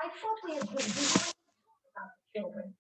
I thought we had been doing about the children.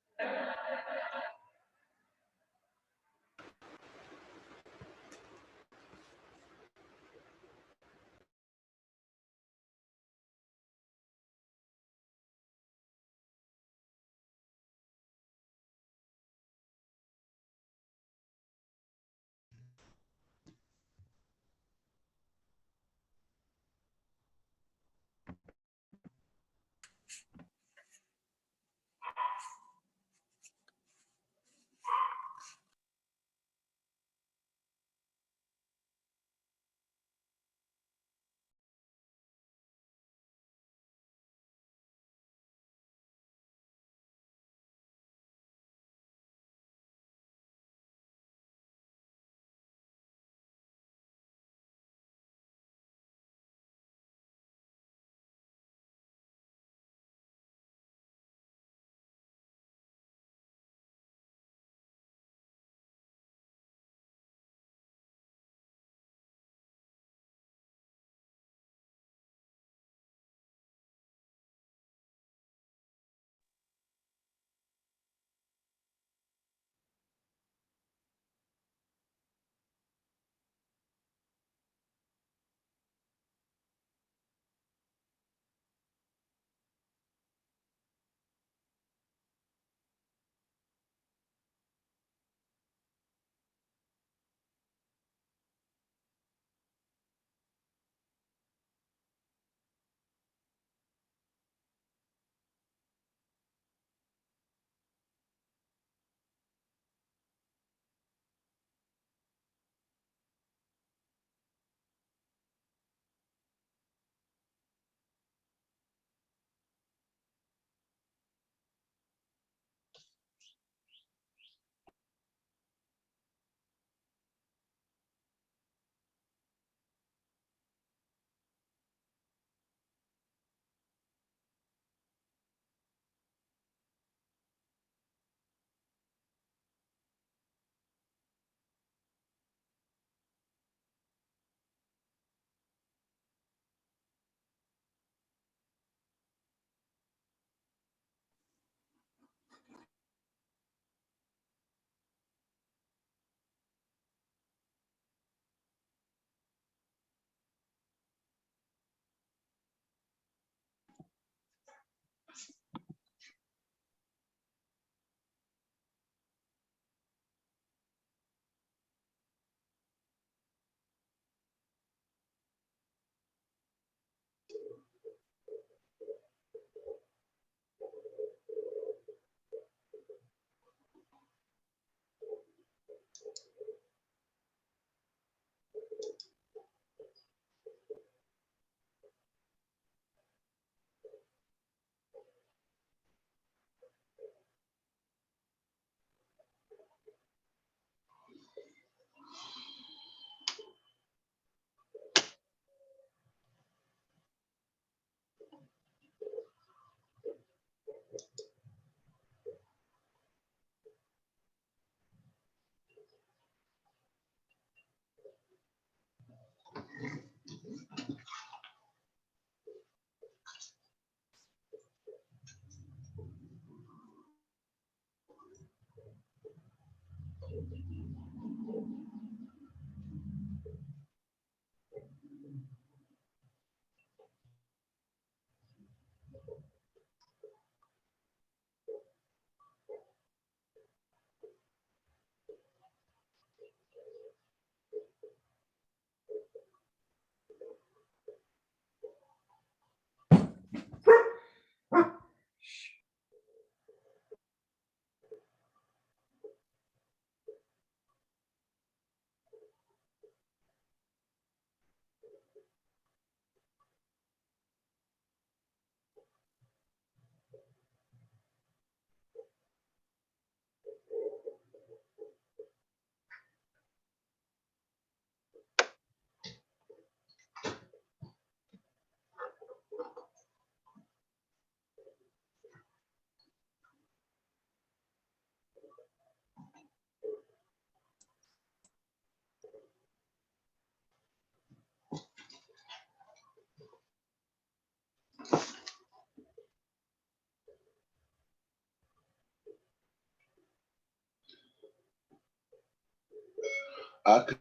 I could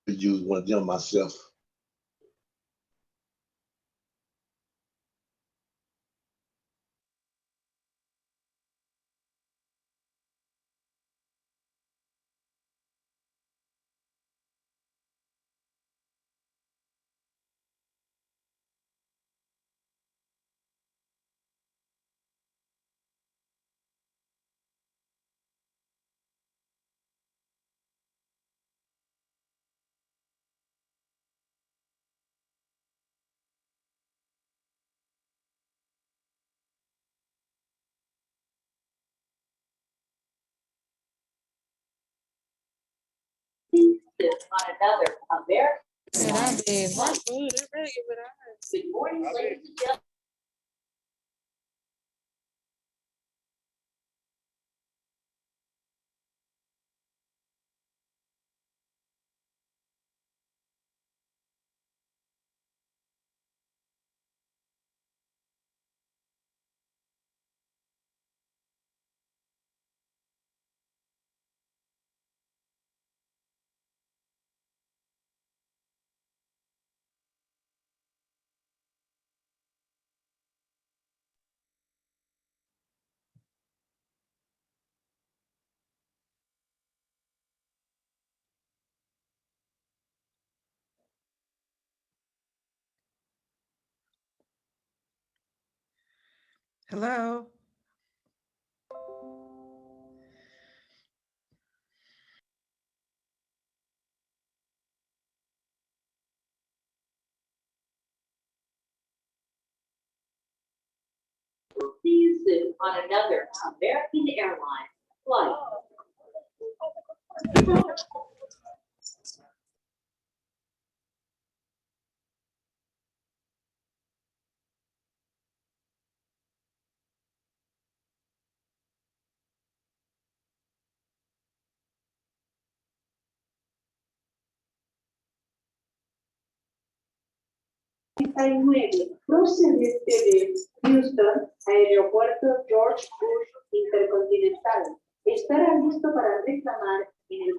use one of them myself. On another American. Man, I did my food. It really give it out. Good morning, ladies and gentlemen. Hello. See you soon on another American Airlines flight. Procedente de Houston, Aeropuerto George Bush Intercontinental. Estará listo para reclamar en el.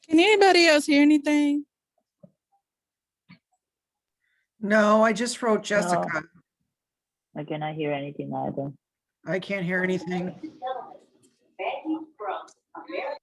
Can anybody else hear anything? No, I just wrote Jessica. I cannot hear anything either. I can't hear anything. Ladies and gentlemen, begging from American.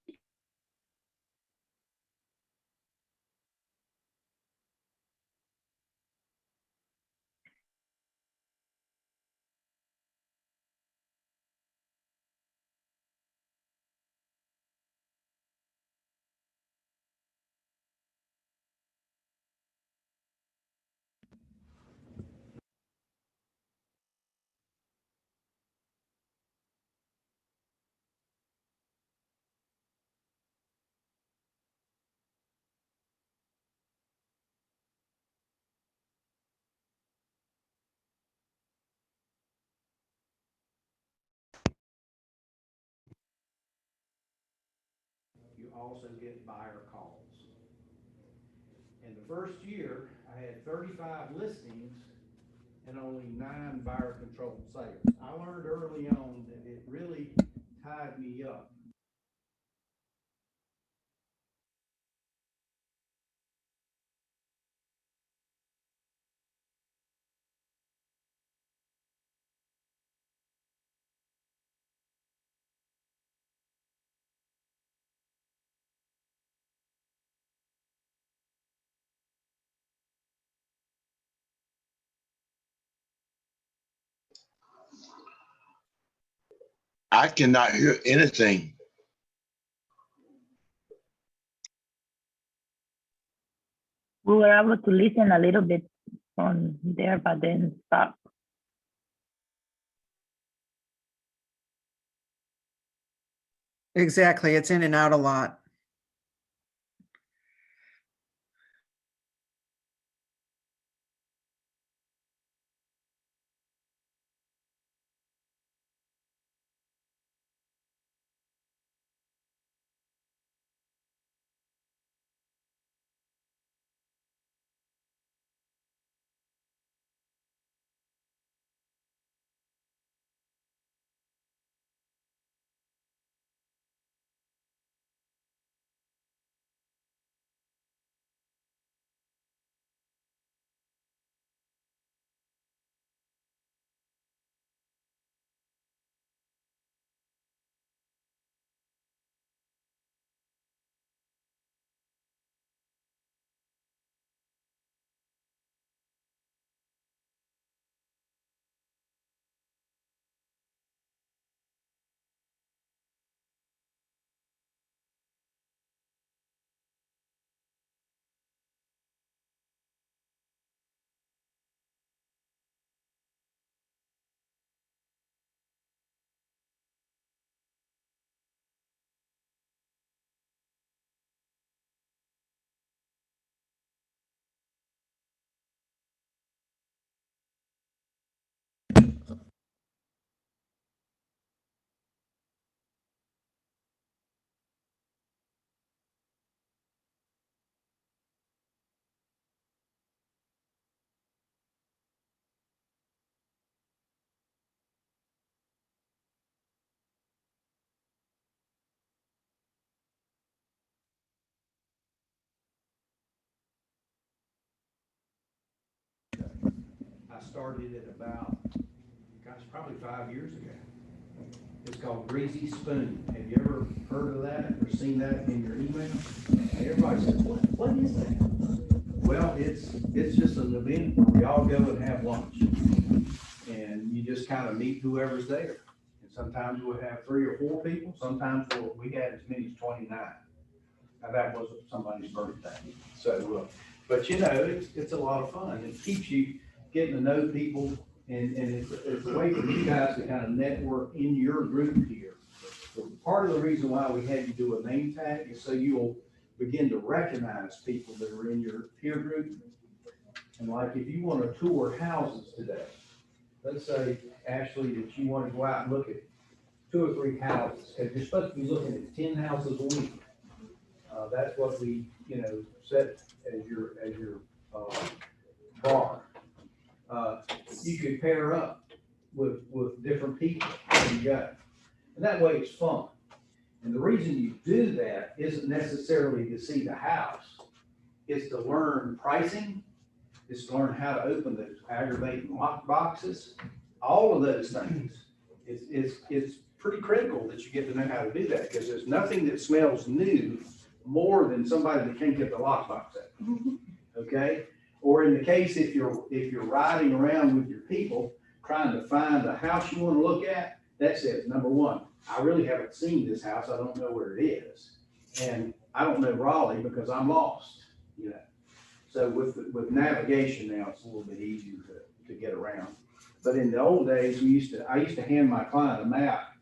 You also get buyer calls. And the first year, I had 35 listings and only 9 buyer controlled sales. I learned early on that it really tied me up. I cannot hear anything. We were able to listen a little bit on there, but then stop. Exactly. It's in and out a lot. I started it about, gosh, probably 5 years ago. It's called Greasy Spoon. Have you ever heard of that or seen that in your email? Everybody says, what is that? Well, it's just an event where we all go and have lunch. And you just kind of meet whoever's there. And sometimes we'll have 3 or 4 people. Sometimes we had as many as 29. Now that wasn't somebody's birthday. So, but you know, it's a lot of fun. It keeps you getting to know people, and it's a way for you guys to kind of network in your group here. So part of the reason why we had you do a name tag is so you'll begin to recognize people that are in your peer group. And like if you want to tour houses today, let's say, Ashley, that you want to go out and look at 2 or 3 houses, because you're supposed to be looking at 10 houses a week. That's what we, set as your bar. You could pair up with different people as you go. And that way it's fun. And the reason you do that isn't necessarily to see the house. It's to learn pricing. It's to learn how to open those aggravating lock boxes. All of those things. It's pretty critical that you get to know how to do that, because there's nothing that smells new more than somebody that can't get the lockbox out. Okay? Or in the case, if you're riding around with your people trying to find a house you want to look at, that says, number one, I really haven't seen this house. I don't know where it is. And I don't know Raleigh because I'm lost, So with navigation now, it's a little bit easier to get around. But in the old days, I used to hand my client a map,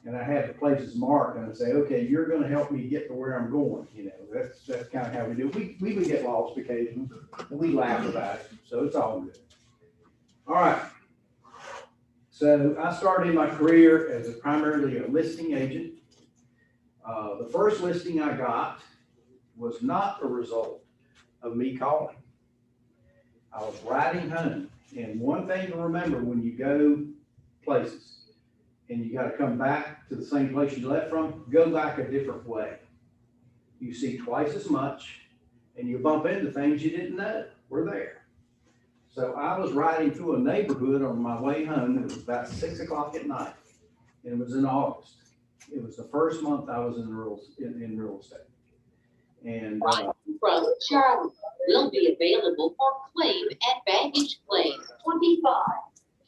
and I had the places marked, and I'd say, okay, you're going to help me get to where I'm going. That's kind of how we do it. We would get lost occasionally, and we laugh about it, so it's all good. All right. So I started my career as primarily a listing agent. The first listing I got was not a result of me calling. I was riding home, and one thing to remember when you go places and you gotta come back to the same place you left from, go back a different way. You see twice as much, and you bump into things you didn't know were there. So I was riding through a neighborhood on my way home. It was about 6 o'clock at night, and it was in August. It was the first month I was in real estate. And From Charlotte will be available for claim and baggage claim 25.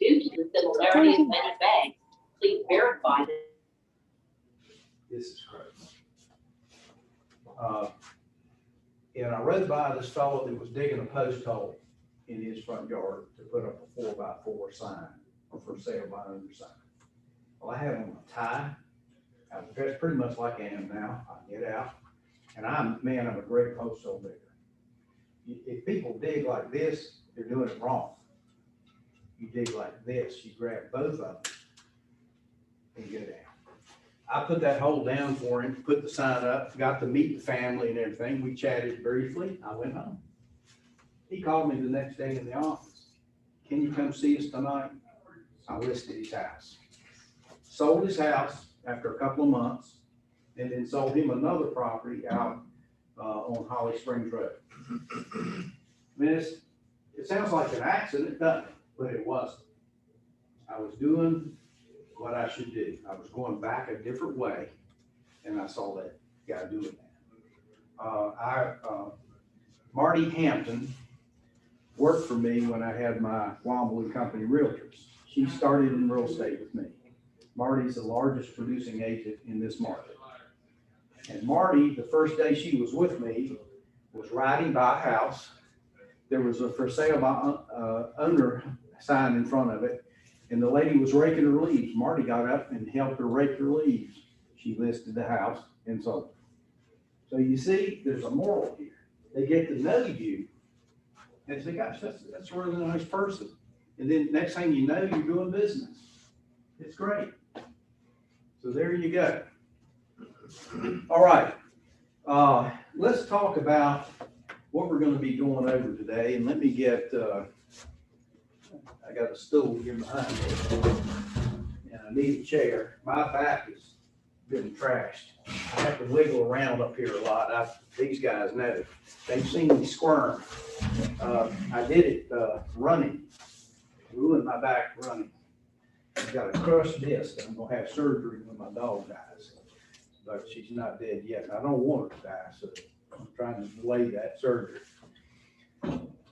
Due to the similarity of many bags, please verify that. this is crazy. And I rode by this fellow that was digging a post hole in his front yard to put up a 4x4 sign or for sale by owner sign. Well, I had on a tie. I was dressed pretty much like I am now. I get out, and I'm a great post hole digger. If people dig like this, they're doing it wrong. You dig like this, you grab both of them and go down. I put that hole down for him, put the sign up, got to meet the family and everything. We chatted briefly. I went home. He called me the next day in the office. Can you come see us tonight? I listed his house. Sold his house after a couple of months, and then sold him another property out on Holly Springs Road. I mean, it sounds like an accident, doesn't it? But it wasn't. I was doing what I should do. I was going back a different way, and I saw that guy doing that. Marty Hampton worked for me when I had my Womble Company Realtors. She started in real estate with me. Marty's the largest producing agent in this market. And Marty, the first day she was with me, was riding by a house. There was a for sale by owner sign in front of it, and the lady was raking her leaves. Marty got up and helped her rake her leaves. She listed the house and sold it. So you see, there's a moral here. They get to know you and say, gosh, that's a really nice person. And then next thing you know, you're doing business. It's great. So there you go. All right. Let's talk about what we're going to be going over today. And let me get, I got a stool here behind me, and I need a chair. My back has been trashed. I have to wiggle around up here a lot. These guys know. They've seen me squirm. I did it running. Ruined my back running. I've got a crushed disc. I'm going to have surgery when my dog dies. But she's not dead yet. And I don't want her to die, so I'm trying to delay that surgery.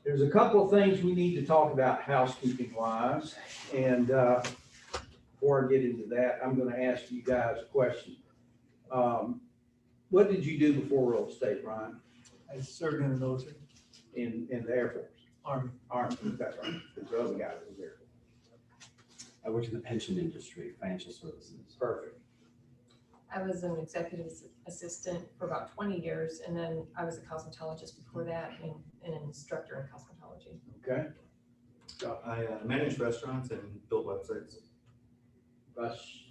There's a couple of things we need to talk about housekeeping wise. And before I get into that, I'm going to ask you guys a question. What did you do before real estate, Brian? I served in the military, In the Air Force? Army. Army, that's right. There's the other guy that was there. I worked in the pension industry, financial services. Perfect. I was an executive assistant for about 20 years, and then I was a cosmetologist before that and an instructor in cosmetology. Okay. I managed restaurants and built websites. Rush.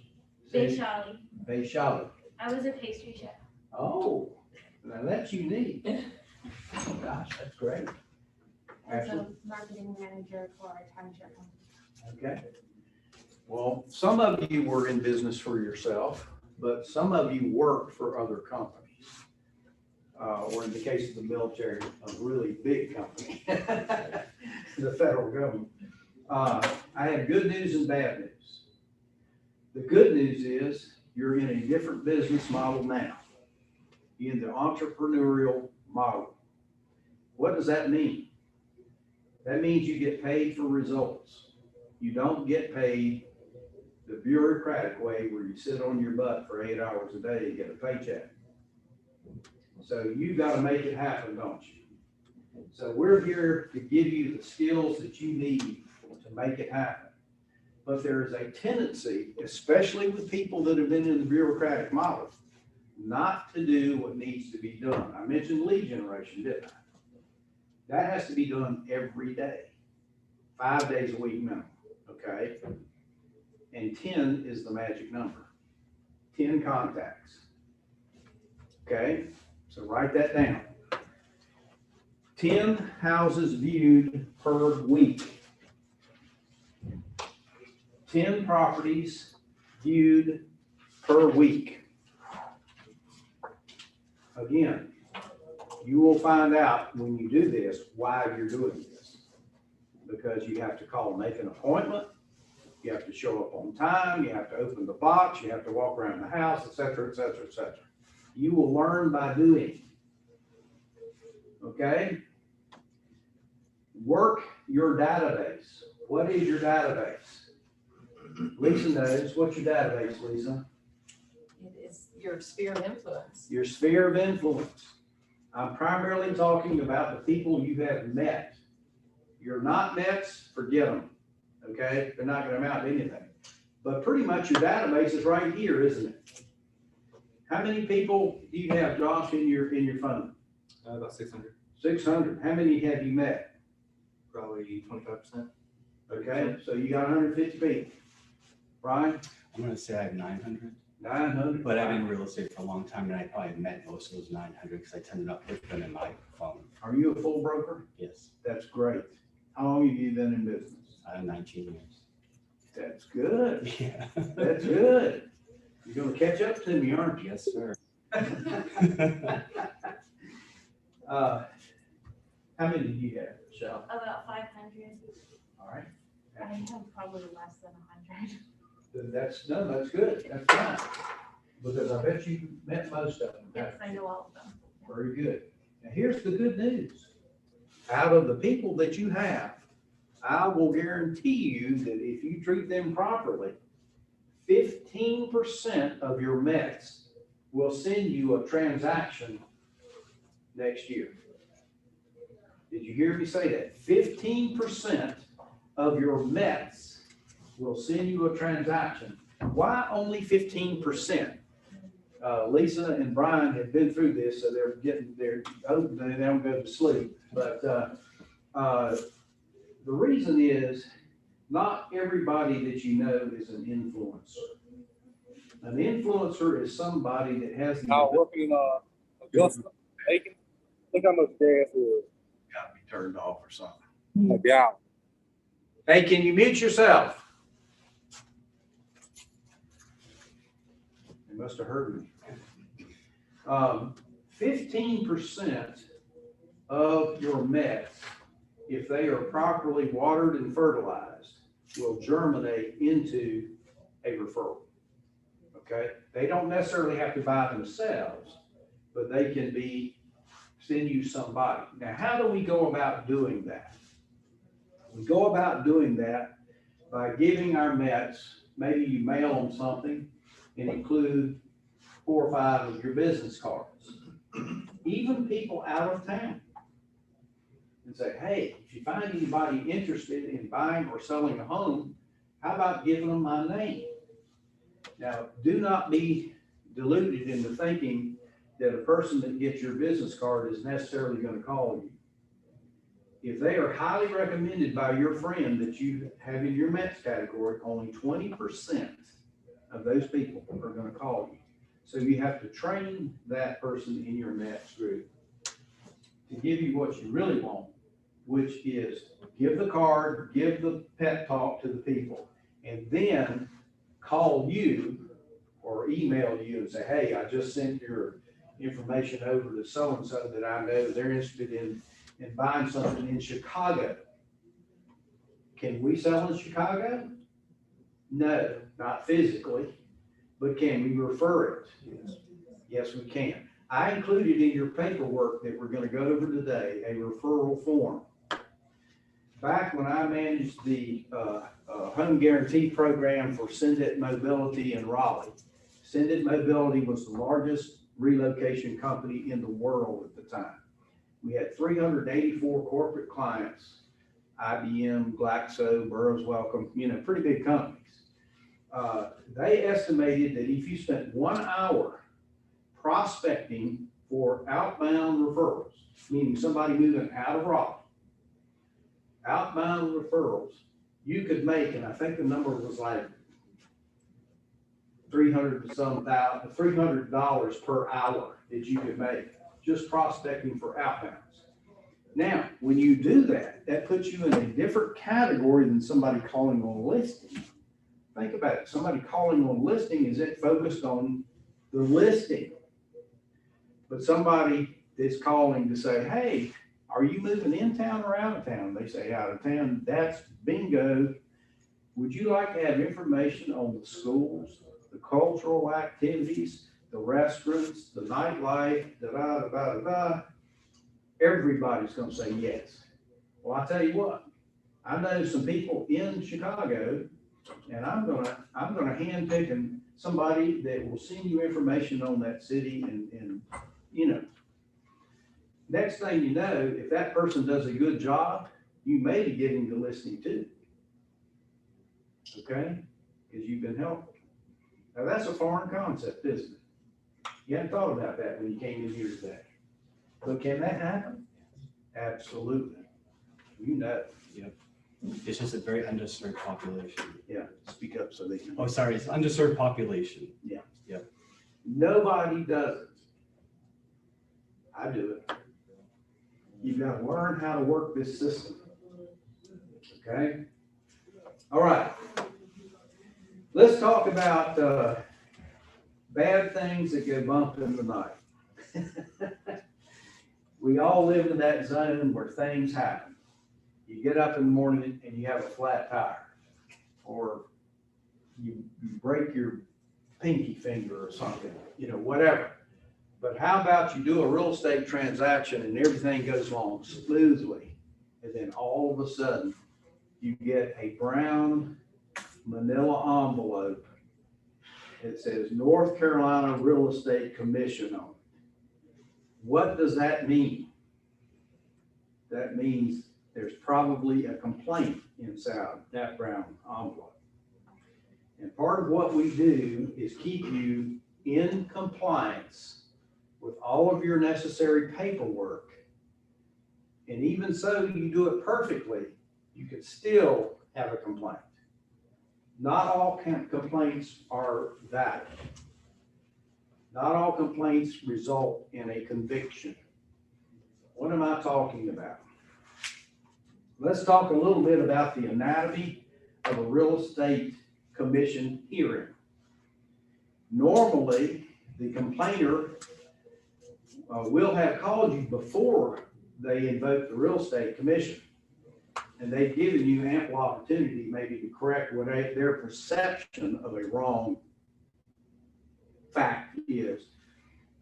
Charlie. Bay Charlotte. I was a pastry chef. Oh, now that's unique. Oh, gosh, that's great. I was Ashley? a marketing manager for a timeshare company. Okay. Well, some of you were in business for yourself, but some of you worked for other companies. Or in the case of the military, a really big company, the federal government. I have good news and bad news. The good news is you're in a different business model now, in the entrepreneurial model. What does that mean? That means you get paid for results. You don't get paid the bureaucratic way where you sit on your butt for 8 hours a day and get a paycheck. So you got to make it happen, don't you? So we're here to give you the skills that you need to make it happen. But there is a tendency, especially with people that have been in the bureaucratic model, not to do what needs to be done. I mentioned lead generation, didn't I? That has to be done every day, 5 days a week minimum, okay? And 10 is the magic number, 10 contacts, okay? So write that down. 10 houses viewed per week. 10 properties viewed per week. Again, you will find out when you do this why you're doing this. Because you have to call, make an appointment, you have to show up on time, you have to open the box, you have to walk around the house, et cetera, et cetera, et cetera. You will learn by doing. Okay? Work your database. What is your database? Lisa knows. What's your database, Lisa? It is your sphere of influence. Your sphere of influence. I'm primarily talking about the people you have met. You're not mets, forget them. Okay? They're not going to amount to anything. But pretty much your database is right here, isn't it? How many people do you have, Josh, in your phone? About 600, 600. How many have you met? probably 25%. Okay, so you got 150 people. Brian? I'm gonna say I have 900, 900. but I've been in real estate for a long time and I probably met most of those 900 because I tend to not put them in my phone. Are you a full broker? Yes, That's great. How long have you been in business? 19 years. That's good. Yeah. That's good. You're gonna catch up to me, aren't you? Yes, sir. How many do you have, Michelle? About 500. All right. I have probably less than 100. That's good. That's fine. Because I bet you met most of them. Yes, I know all of them. Very good. Now, here's the good news. Out of the people that you have, I will guarantee you that if you treat them properly, 15% of your Mets will send you a transaction next year. Did you hear me say that? 15% of your Mets will send you a transaction. Why only 15%? Lisa and Brian have been through this, so they're hoping they don't go to sleep. But the reason is not everybody that you know is an influencer. An influencer is somebody that has the working Augusta, Aiken. Look how much gas is. Got to be turned off or something. Yeah. Hey, can you mute yourself? They must have heard me. 15% of your Mets, if they are properly watered and fertilized, will germinate into a referral. Okay? They don't necessarily have to buy themselves, but they can send you somebody. Now, how do we go about doing that? We go about doing that by giving our Mets, maybe you mail them something and include 4 or 5 of your business cards. Even people out of town. And say, hey, if you find anybody interested in buying or selling a home, how about giving them my name? Now, do not be deluded into thinking that a person that gets your business card is necessarily going to call you. If they are highly recommended by your friend that you have in your Mets category, only 20% of those people are going to call you. So you have to train that person in your Mets group to give you what you really want, which is give the card, give the pep talk to the people, and then call you or email you and say, hey, I just sent your information over to so-and-so that I know they're interested in buying something in Chicago. Can we sell in Chicago? No, not physically, but can we refer it? Yes, we can. I included in your paperwork that we're going to go over today a referral form. Back when I managed the home guarantee program for Send It Mobility in Raleigh, Send It Mobility was the largest relocation company in the world at the time. We had 384 corporate clients, IBM, Glaxo, Burroughs Wellcome, pretty big companies. They estimated that if you spent 1 hour prospecting for outbound referrals, meaning somebody moving out of Raleigh, outbound referrals, you could make, and I think the number was like $300 per hour that you could make just prospecting for outbounds. Now, when you do that, that puts you in a different category than somebody calling on a listing. Think about it. Somebody calling on a listing is it focused on the listing. But somebody that's calling to say, hey, are you moving in town or out of town? They say out of town. That's bingo. Would you like to have information on the schools, the cultural activities, the restaurants, the nightlife, da-da-da-da-da? Everybody's gonna say yes. Well, I tell you what, I know some people in Chicago, and I'm gonna handpick somebody that will send you information on that city and you know, next thing you know, if that person does a good job, you may be getting the listing too. Okay? Because you've been helpful. Now that's a foreign concept, isn't it? You hadn't thought about that when you came in here today. So can that happen? Absolutely. You know. Yep. It's just a very underserved population. Yeah, speak up so they can. Oh, sorry, it's underserved population. Yeah. Yep. Nobody does it. I do it. You've got to learn how to work this system. Okay? All right. Let's talk about bad things that go bump in the night. We all live in that zone where things happen. You get up in the morning and you have a flat tire, or you break your pinky finger or something, you know, whatever. But how about you do a real estate transaction and everything goes along smoothly, and then all of a sudden you get a brown manila envelope that says North Carolina Real Estate Commission on it. What does that mean? That means there's probably a complaint inside that brown envelope. And part of what we do is keep you in compliance with all of your necessary paperwork. And even so, you do it perfectly, you could still have a complaint. Not all complaints are valid. Not all complaints result in a conviction. What am I talking about? Let's talk a little bit about the anatomy of a real estate commission hearing. Normally, the complainer will have called you before they invoke the real estate commission. And they've given you ample opportunity maybe to correct what their perception of a wrong fact is.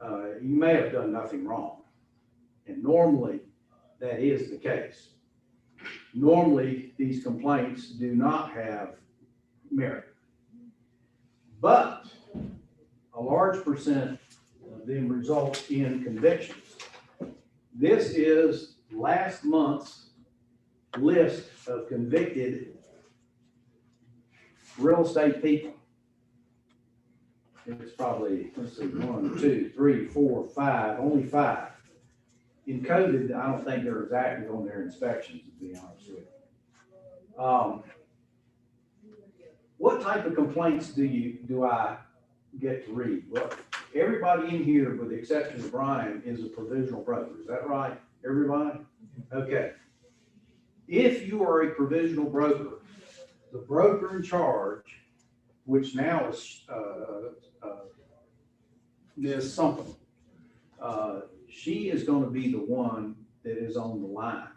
You may have done nothing wrong. And normally that is the case. Normally these complaints do not have merit. But a large percent of them result in convictions. This is last month's list of convicted real estate people. It's probably, let's see, 1, 2, 3, 4, 5, only 5. In COVID, I don't think they're as active on their inspections, to be honest with you. What type of complaints do I get to read? Well, everybody in here, with the exception of Brian, is a provisional broker. Is that right? Everybody? Okay. If you are a provisional broker, the broker in charge, which now is Ms. Sunkel, she is going to be the one that is on the line.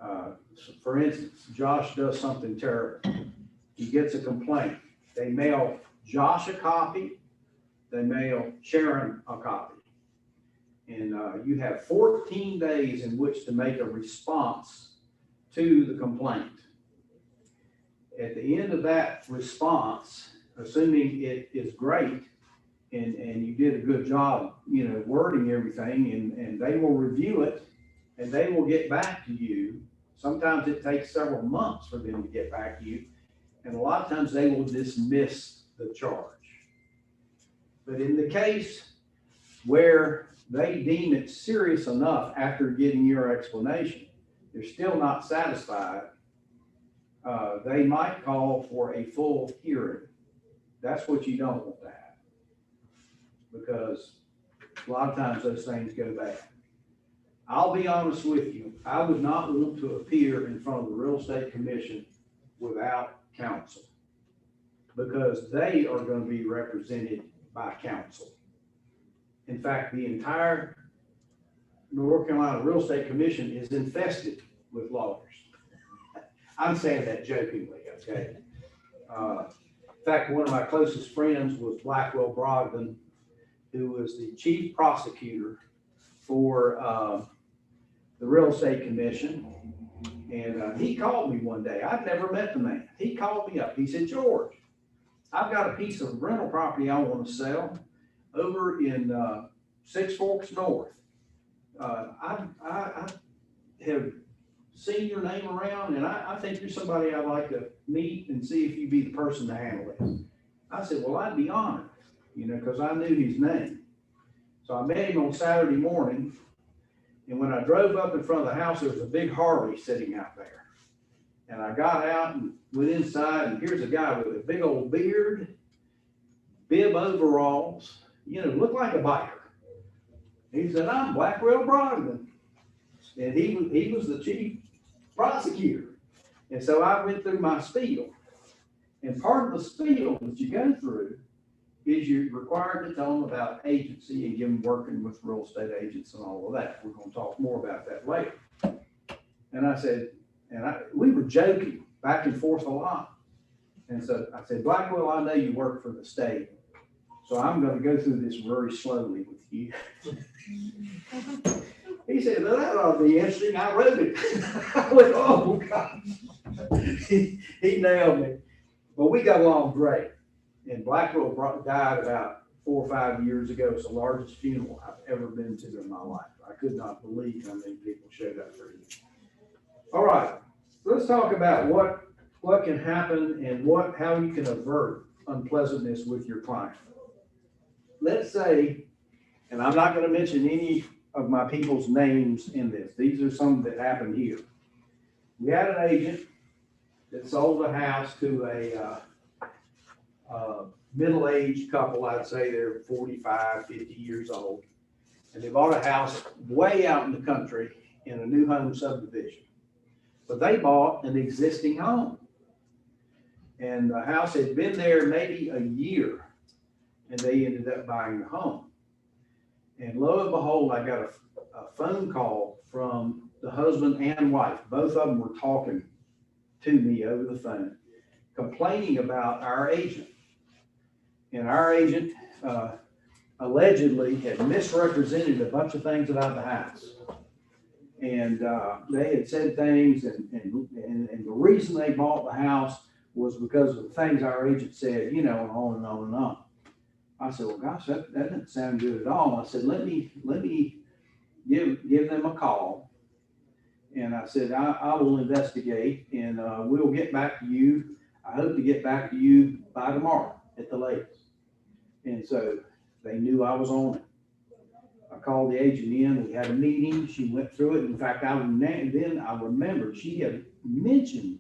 So for instance, Josh does something terrible. He gets a complaint. They mail Josh a copy. They mail Sharon a copy. And you have 14 days in which to make a response to the complaint. At the end of that response, assuming it is great and you did a good job, you know, wording everything, and they will review it and they will get back to you. Sometimes it takes several months for them to get back to you. And a lot of times they will dismiss the charge. But in the case where they deem it serious enough after getting your explanation, they're still not satisfied, they might call for a full hearing. That's what you don't want to have, because a lot of times those things go bad. I'll be honest with you, I would not want to appear in front of the real estate commission without counsel, because they are going to be represented by counsel. In fact, the entire North Carolina Real Estate Commission is infested with lawyers. I'm saying that jokingly, okay? In fact, one of my closest friends was Blackwell Brogdon, who was the chief prosecutor for the Real Estate Commission. And he called me one day. I'd never met the man. He called me up. He said, George, I've got a piece of rental property I want to sell over in Six Forks North. I have seen your name around, and I think you're somebody I'd like to meet and see if you'd be the person to handle it. I said, well, I'd be honored, because I knew his name. So I met him on Saturday morning, and when I drove up in front of the house, there was a big Harley sitting out there. And I got out and went inside, and here's a guy with a big old beard, bib overalls, looked like a biker. He said, I'm Blackwell Brogdon. And he was the chief prosecutor. And so I went through my spiel. And part of the spiel that you go through is you're required to tell them about agency and give them working with real estate agents and all of that. We're going to talk more about that later. And I said, we were joking back and forth a lot. And so I said, Blackwell, I know you work for the state, so I'm going to go through this very slowly with you. He said, well, that ought to be interesting. I wrote it. I went, oh, God. He nailed me. But we got along great. And Blackwell died about 4 or 5 years ago. It's the largest funeral I've ever been to in my life. I could not believe how many people showed up for him. All right, let's talk about what can happen and how you can avert unpleasantness with your client. Let's say, and I'm not going to mention any of my people's names in this. These are some that happened here. We had an agent that sold a house to a middle-aged couple. I'd say they're 45, 50 years old. And they bought a house way out in the country in a new home subdivision. But they bought an existing home. And the house had been there maybe a year, and they ended up buying the home. And lo and behold, I got a phone call from the husband and wife. Both of them were talking to me over the phone, complaining about our agent. And our agent allegedly had misrepresented a bunch of things about the house. And they had said things, and the reason they bought the house was because of the things our agent said, and on and on and on. I said, well, gosh, that doesn't sound good at all. I said, let me give them a call. And I said, I will investigate, and we'll get back to you. I hope to get back to you by tomorrow at the latest. And so they knew I was on it. I called the agent in. We had a meeting. She went through it. In fact, then I remembered she had mentioned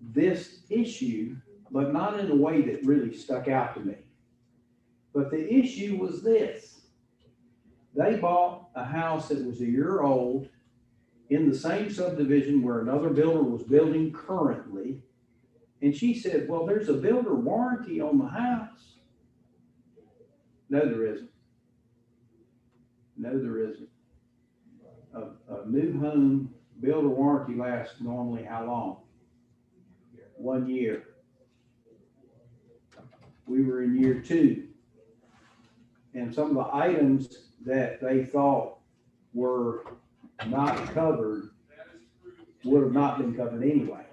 this issue, but not in a way that really stuck out to me. But the issue was this. They bought a house that was a year old in the same subdivision where another builder was building currently. And she said, well, there's a builder warranty on the house. No, there isn't. No, there isn't. A new home builder warranty lasts normally how long? 1 year. We were in year 2. And some of the items that they thought were not covered would have not been covered anyway.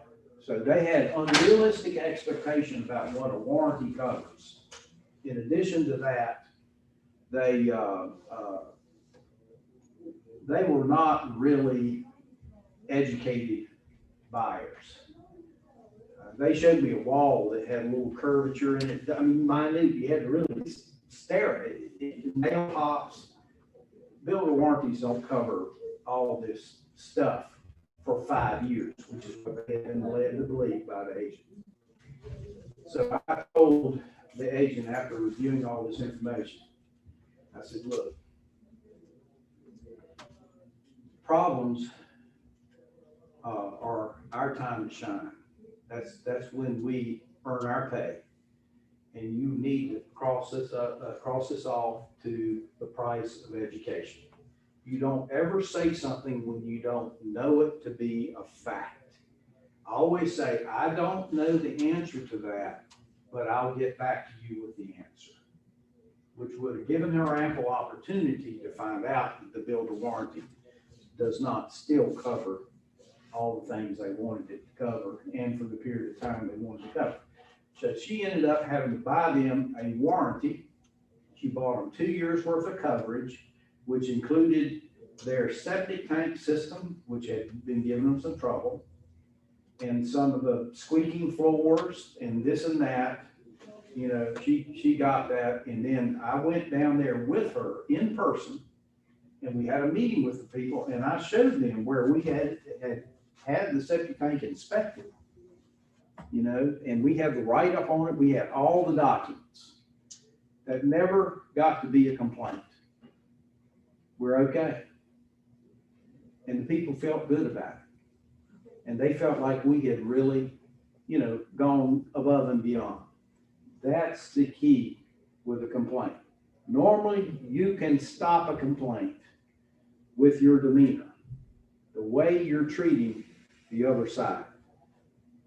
So they had unrealistic expectations about what a warranty covers. In addition to that, they were not really educated buyers. They showed me a wall that had a little curvature in it. I mean, minute, you had to really stare at it. Nail pops, builder warranties don't cover all this stuff for 5 years, which is what they had been led to believe by the agent. So I told the agent after reviewing all this information, I said, look, problems are our time to shine. That's when we earn our pay. And you need to cross this off to the price of education. You don't ever say something when you don't know it to be a fact. I always say, I don't know the answer to that, but I'll get back to you with the answer, which would have given her ample opportunity to find out that the builder warranty does not still cover all the things they wanted it to cover and for the period of time they wanted to cover. So she ended up having to buy them a warranty. She bought them 2 years worth of coverage, which included their septic tank system, which had been giving them some trouble, and some of the squeaking floors and this and that. You know, she got that. And then I went down there with her in person and we had a meeting with the people and I showed them where we had the septic tank inspected, you know, and we had the write-up on it. We had all the documents. That never got to be a complaint. We're okay. And the people felt good about it. And they felt like we had really, you know, gone above and beyond. That's the key with a complaint. Normally, you can stop a complaint with your demeanor, the way you're treating the other side.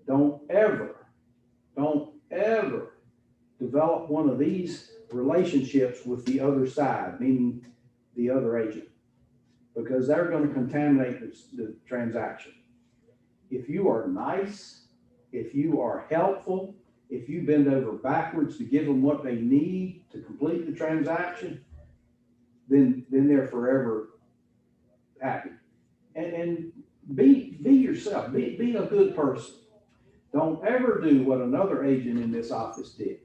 Don't ever develop one of these relationships with the other side, meaning the other agent, because they're going to contaminate the transaction. If you are nice, if you are helpful, if you bend over backwards to give them what they need to complete the transaction, then they're forever happy. And be yourself, be a good person. Don't ever do what another agent in this office did.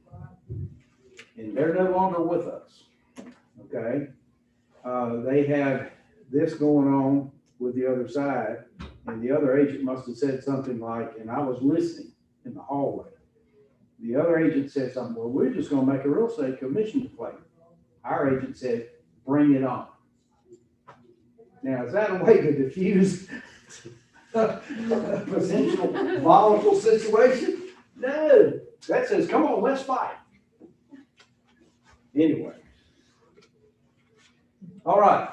And they're no longer with us, okay? They had this going on with the other side, and the other agent must have said something like, and I was listening in the hallway. The other agent said something, well, we're just gonna make a real estate commission complaint. Our agent said, bring it on. Now, is that a way to diffuse a potential volatile situation? No, that says, come on, let's fight. Anyway. All right,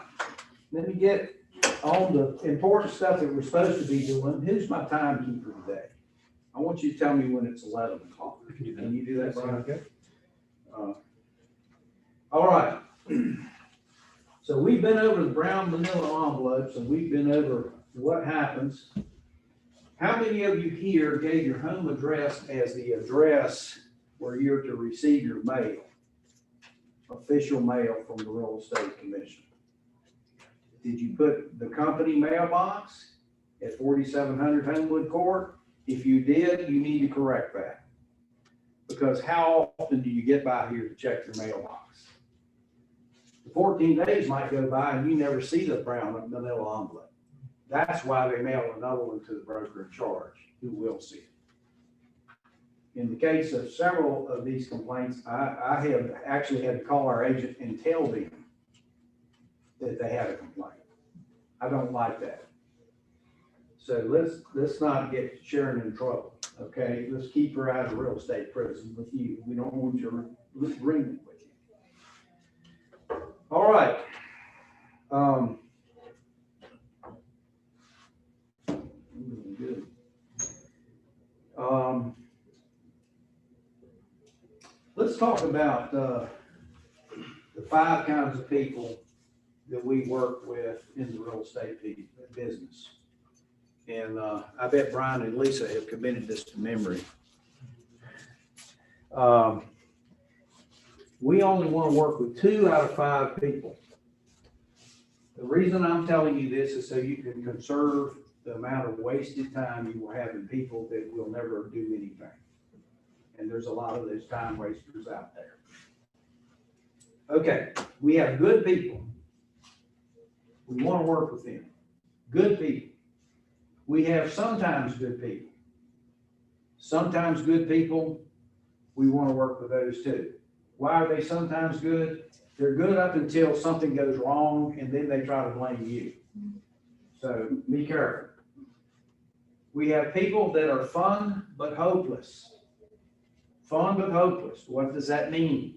let me get on the important stuff that we're supposed to be doing. Who's my timekeeper today? I want you to tell me when it's 11 o'clock. Can you do that, Brian? Okay. All right. So we've been over the brown manila envelopes and we've been over what happens. How many of you here gave your home address as the address where you're to receive your mail, official mail from the Real Estate Commission? Did you put the company mailbox at 4700 Homewood Court? If you did, you need to correct that. Because how often do you get by here to check your mailbox? 14 days might go by and you never see the brown manila envelope. That's why they mail another one to the broker in charge, who will see it. In the case of several of these complaints, I have actually had to call our agent and tell them that they had a complaint. I don't like that. So let's not get Sharon in trouble, okay? Let's keep her out of real estate prison with you. We don't want your agreement with you. All right. Good. Let's talk about the 5 kinds of people that we work with in the real estate business. And I bet Brian and Lisa have committed this to memory. We only want to work with 2 out of 5 people. The reason I'm telling you this is so you can conserve the amount of wasted time you will have in people that will never do anything. And there's a lot of those time wasters out there. Okay, we have good people. We want to work with them. Good people. We have sometimes good people. Sometimes good people, we want to work with those too. Why are they sometimes good? They're good up until something goes wrong and then they try to blame you. So be careful. We have people that are fun but hopeless. Fun but hopeless. What does that mean?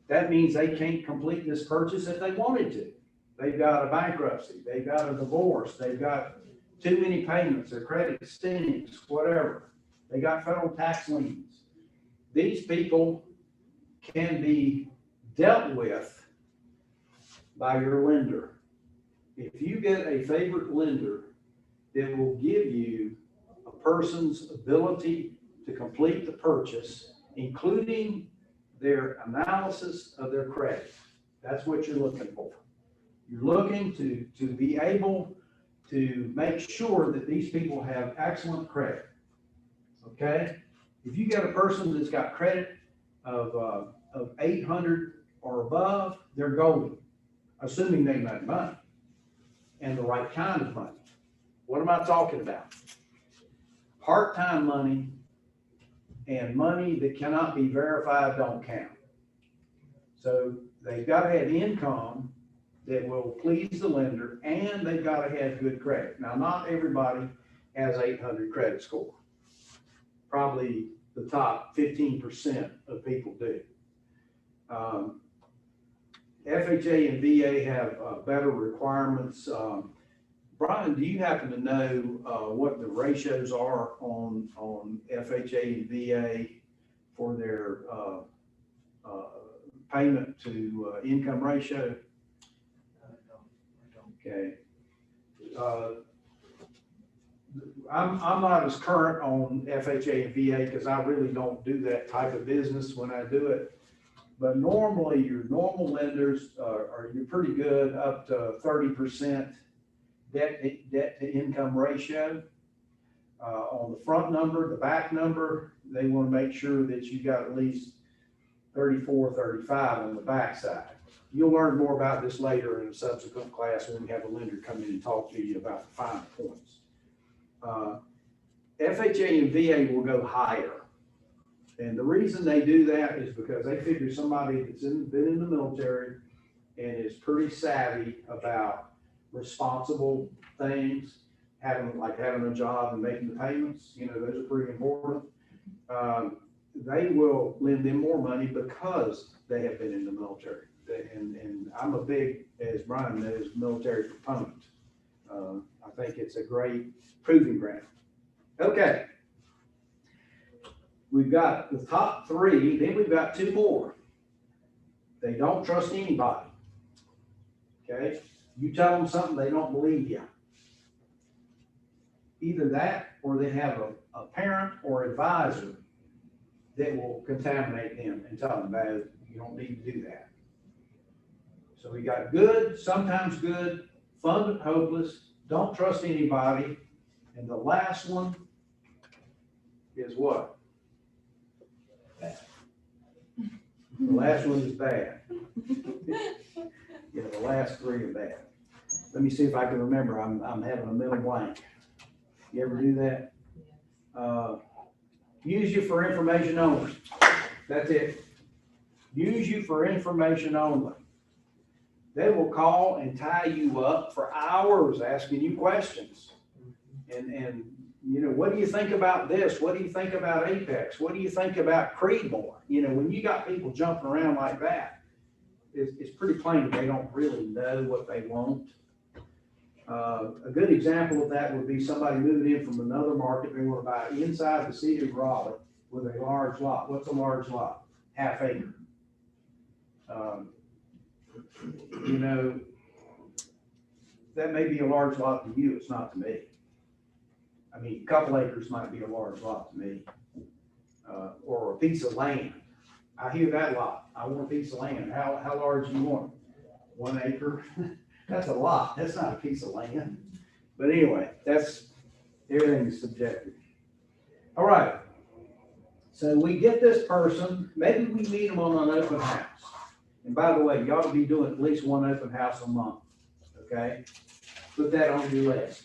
That means they can't complete this purchase if they wanted to. They've got a bankruptcy, they've got a divorce, they've got too many payments, their credit stinks, whatever. They got federal tax liens. These people can be dealt with by your lender. If you get a favorite lender that will give you a person's ability to complete the purchase, including their analysis of their credit, that's what you're looking for. You're looking to be able to make sure that these people have excellent credit, okay? If you get a person that's got credit of 800 or above, they're golden, assuming they make money and the right kind of money. What am I talking about? Part-time money and money that cannot be verified don't count. So they've got to have income that will please the lender, and they've got to have good credit. Now, not everybody has 800 credit score. Probably the top 15% of people do. FHA and VA have better requirements. Brian, do you happen to know what the ratios are on FHA and VA for their payment to income ratio? Okay. I'm not as current on FHA and VA because I really don't do that type of business when I do it. But normally your normal lenders you're pretty good up to 30% debt to income ratio. On the front number, the back number, they want to make sure that you got at least 34, 35 on the back side. You'll learn more about this later in a subsequent class when we have a lender come in and talk to you about the fine points. FHA and VA will go higher. And the reason they do that is because they figure somebody that's been in the military and is pretty savvy about responsible things, having a job and making the payments, those are pretty important. They will lend them more money because they have been in the military. And I'm a big, as Brian knows, military proponent. I think it's a great proving ground. Okay. We've got the top three, then we've got two more. They don't trust anybody. Okay? You tell them something, they don't believe you. Either that or they have a parent or advisor that will contaminate them and tell them that you don't need to do that. So we got good, sometimes good, fun but hopeless, don't trust anybody. And the last one is what? Bad. The last one is bad. The last three are bad. Let me see if I can remember. I'm having a mental blank. You ever do that? Use you for information only. That's it. Use you for information only. They will call and tie you up for hours asking you questions. And what do you think about this? What do you think about Apex? What do you think about Creedmoor? When you got people jumping around like that, it's pretty plain they don't really know what they want. A good example of that would be somebody moving in from another market. They want to buy inside the city of Raleigh with a large lot. What's a large lot? Half acre. That may be a large lot to you. It's not to me. I mean, a couple acres might be a large lot to me. Or a piece of land. I hear that a lot. I want a piece of land. How large do you want? 1 acre? That's a lot. That's not a piece of land. But anyway, everything is subjective. All right. So we get this person, maybe we meet them on an open house. And by the way, you ought to be doing at least one open house a month. Okay? Put that on your list.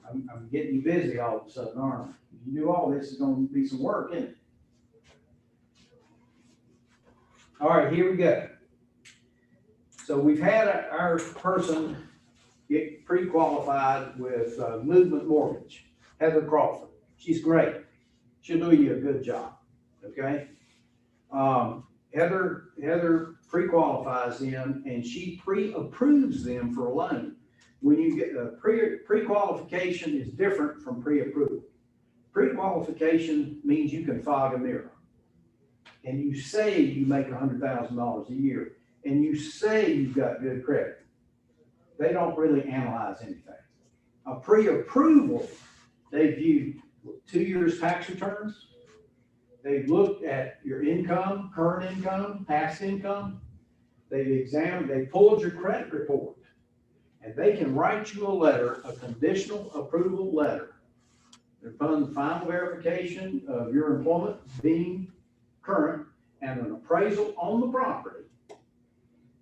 I'm getting you busy all of a sudden, aren't I? If you do all this, it's going to be some work, isn't it? All right, here we go. So we've had our person get pre-qualified with Movement Mortgage, Heather Crawford. She's great. She'll do you a good job, okay? Heather pre-qualifies them and she pre-approves them for a loan. When you get pre-qualification is different from pre-approval. Pre-qualification means you can fog a mirror. And you say you make $100,000 a year, and you say you've got good credit. They don't really analyze anything. A pre-approval, they view 2 years tax returns. They've looked at your income, current income, past income. They've examined, they pulled your credit report, and they can write you a letter, a conditional approval letter. They're upon the final verification of your employment being current and an appraisal on the property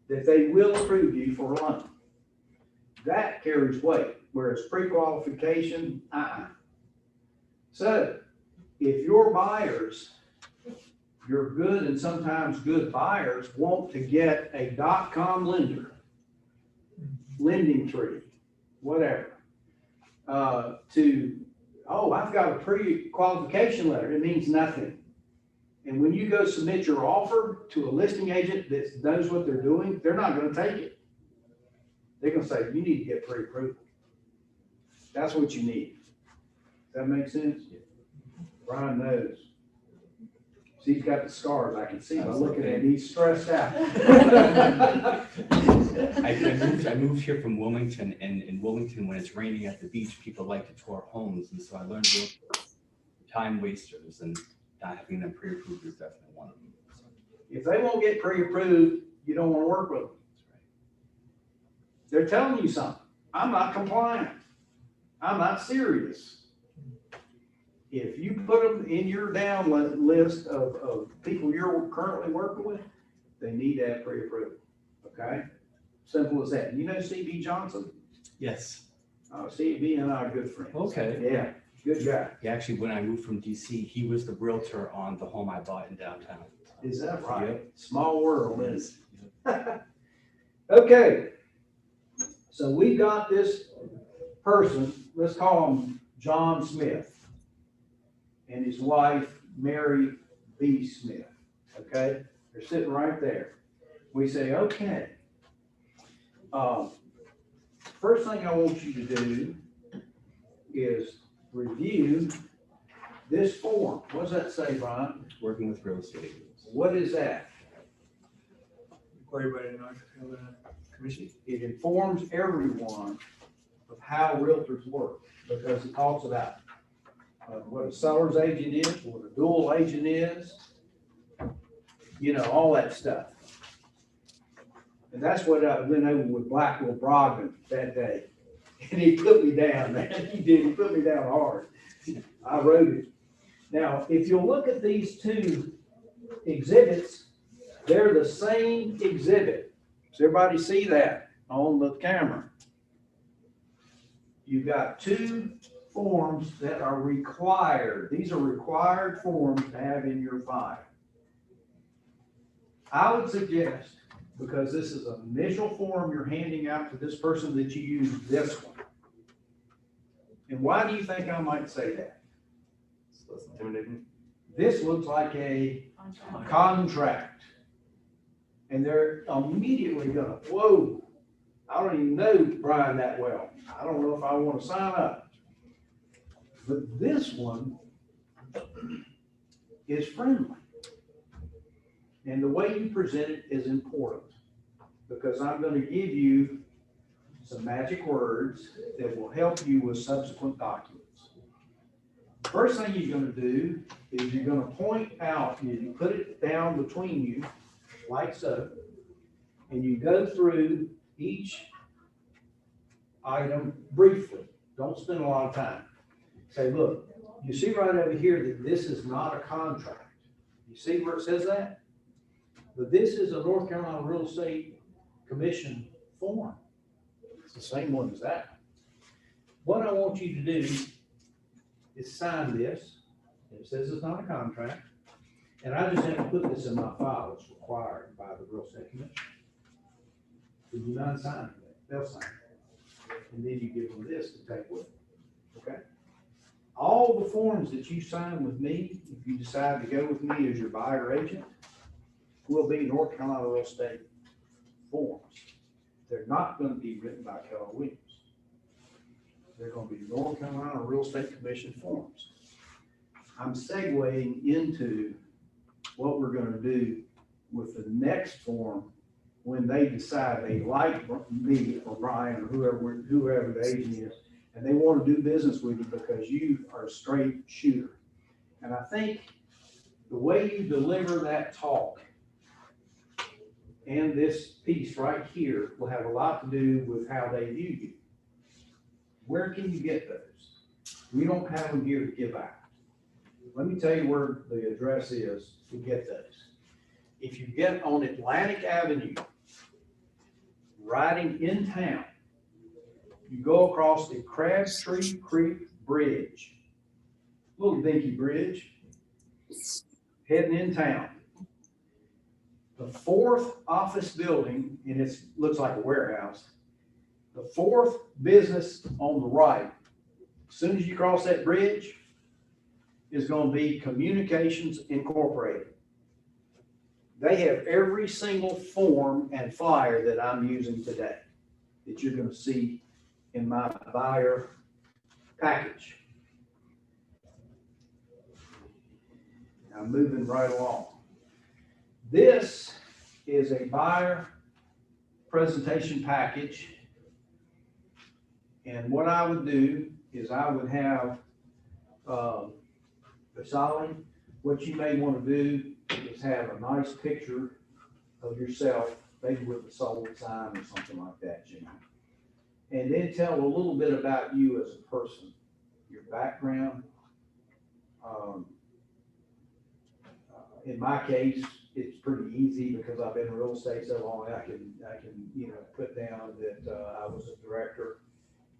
that they will approve you for a loan. That carries weight, whereas pre-qualification, So if your buyers, your good and sometimes good buyers want to get a .com lender, lending tree, whatever, I've got a pre-qualification letter, it means nothing. And when you go submit your offer to a listing agent that knows what they're doing, they're not gonna take it. They're gonna say, you need to get pre-approval. That's what you need. Does that make sense? Brian knows. See, he's got the scars, I can see by looking at him, he's stressed out. I moved here from Wilmington, and in Wilmington, when it's raining at the beach, people like to tour homes, and so I learned real time wasters, and not having them pre-approved is definitely one of them. If they won't get pre-approved, you don't want to work with them. They're telling you something. I'm not compliant. I'm not serious. If you put them in your down list of people you're currently working with, they need to have pre-approval. Okay? Simple as that. You know C.B. Johnson? Yes. C.B. and I are good friends. Okay. Yeah, good guy. Yeah, actually, when I moved from DC, he was the realtor on the home I bought in downtown. Is that right? Yep. Small world, isn't it? Okay. So we got this person, let's call him John Smith, and his wife, Mary B. Smith. Okay? They're sitting right there. We say, okay. First thing I want you to do is review this form. What does that say, Brian? Working with real estate agents. What is that? Everybody in our commission. It informs everyone of how realtors work, because it talks about what a seller's agent is, what a dual agent is, you know, all that stuff. And that's what I went over with Blackwell Brogdon that day. And he put me down, man. He did. He put me down hard. I wrote it. Now, if you'll look at these two exhibits, they're the same exhibit. Does everybody see that on the camera? You've got two forms that are required. These are required forms to have in your file. I would suggest, because this is an initial form you're handing out to this person, that you use this one. And why do you think I might say that? It's less intimidating. This looks like a contract. And they're immediately gonna, whoa, I don't even know Brian that well. I don't know if I want to sign up. But this one is friendly. And the way you present it is important, because I'm going to give you some magic words that will help you with subsequent documents. First thing you're going to do is you're going to point out, you put it down between you, like so, and you go through each item briefly. Don't spend a lot of time. Say, look, you see right over here that this is not a contract. You see where it says that? But this is a North Carolina Real Estate Commission form. It's the same one as that. What I want you to do is sign this. It says it's not a contract. And I just have to put this in my file. It's required by the Real Estate Commission. Would you mind signing it? They'll sign it. And then you give them this to take with them, okay? All the forms that you sign with me, if you decide to go with me as your buyer agent, will be North Carolina real estate forms. They're not going to be written by Keller Williams. They're going to be North Carolina Real Estate Commission forms. I'm segueing into what we're going to do with the next form when they decide they like me or Brian or whoever the agent is, and they want to do business with you because you are a straight shooter. And I think the way you deliver that talk and this piece right here will have a lot to do with how they view you. Where can you get those? We don't have them here to give out. Let me tell you where the address is to get those. If you get on Atlantic Avenue, riding in town, you go across the Crabtree Creek Bridge, little dinky bridge, heading in town. The fourth office building, and it looks like a warehouse, the fourth business on the right, as soon as you cross that bridge, is going to be Communications Incorporated. They have every single form and flyer that I'm using today that you're going to see in my buyer package. I'm moving right along. This is a buyer presentation package. And what I would do is I would have Vasali, what you may want to do is have a nice picture of yourself, maybe with a sold sign or something like that, Jimmy. And then tell a little bit about you as a person, your background. In my case, it's pretty easy because I've been in real estate so long. I can put down that I was a director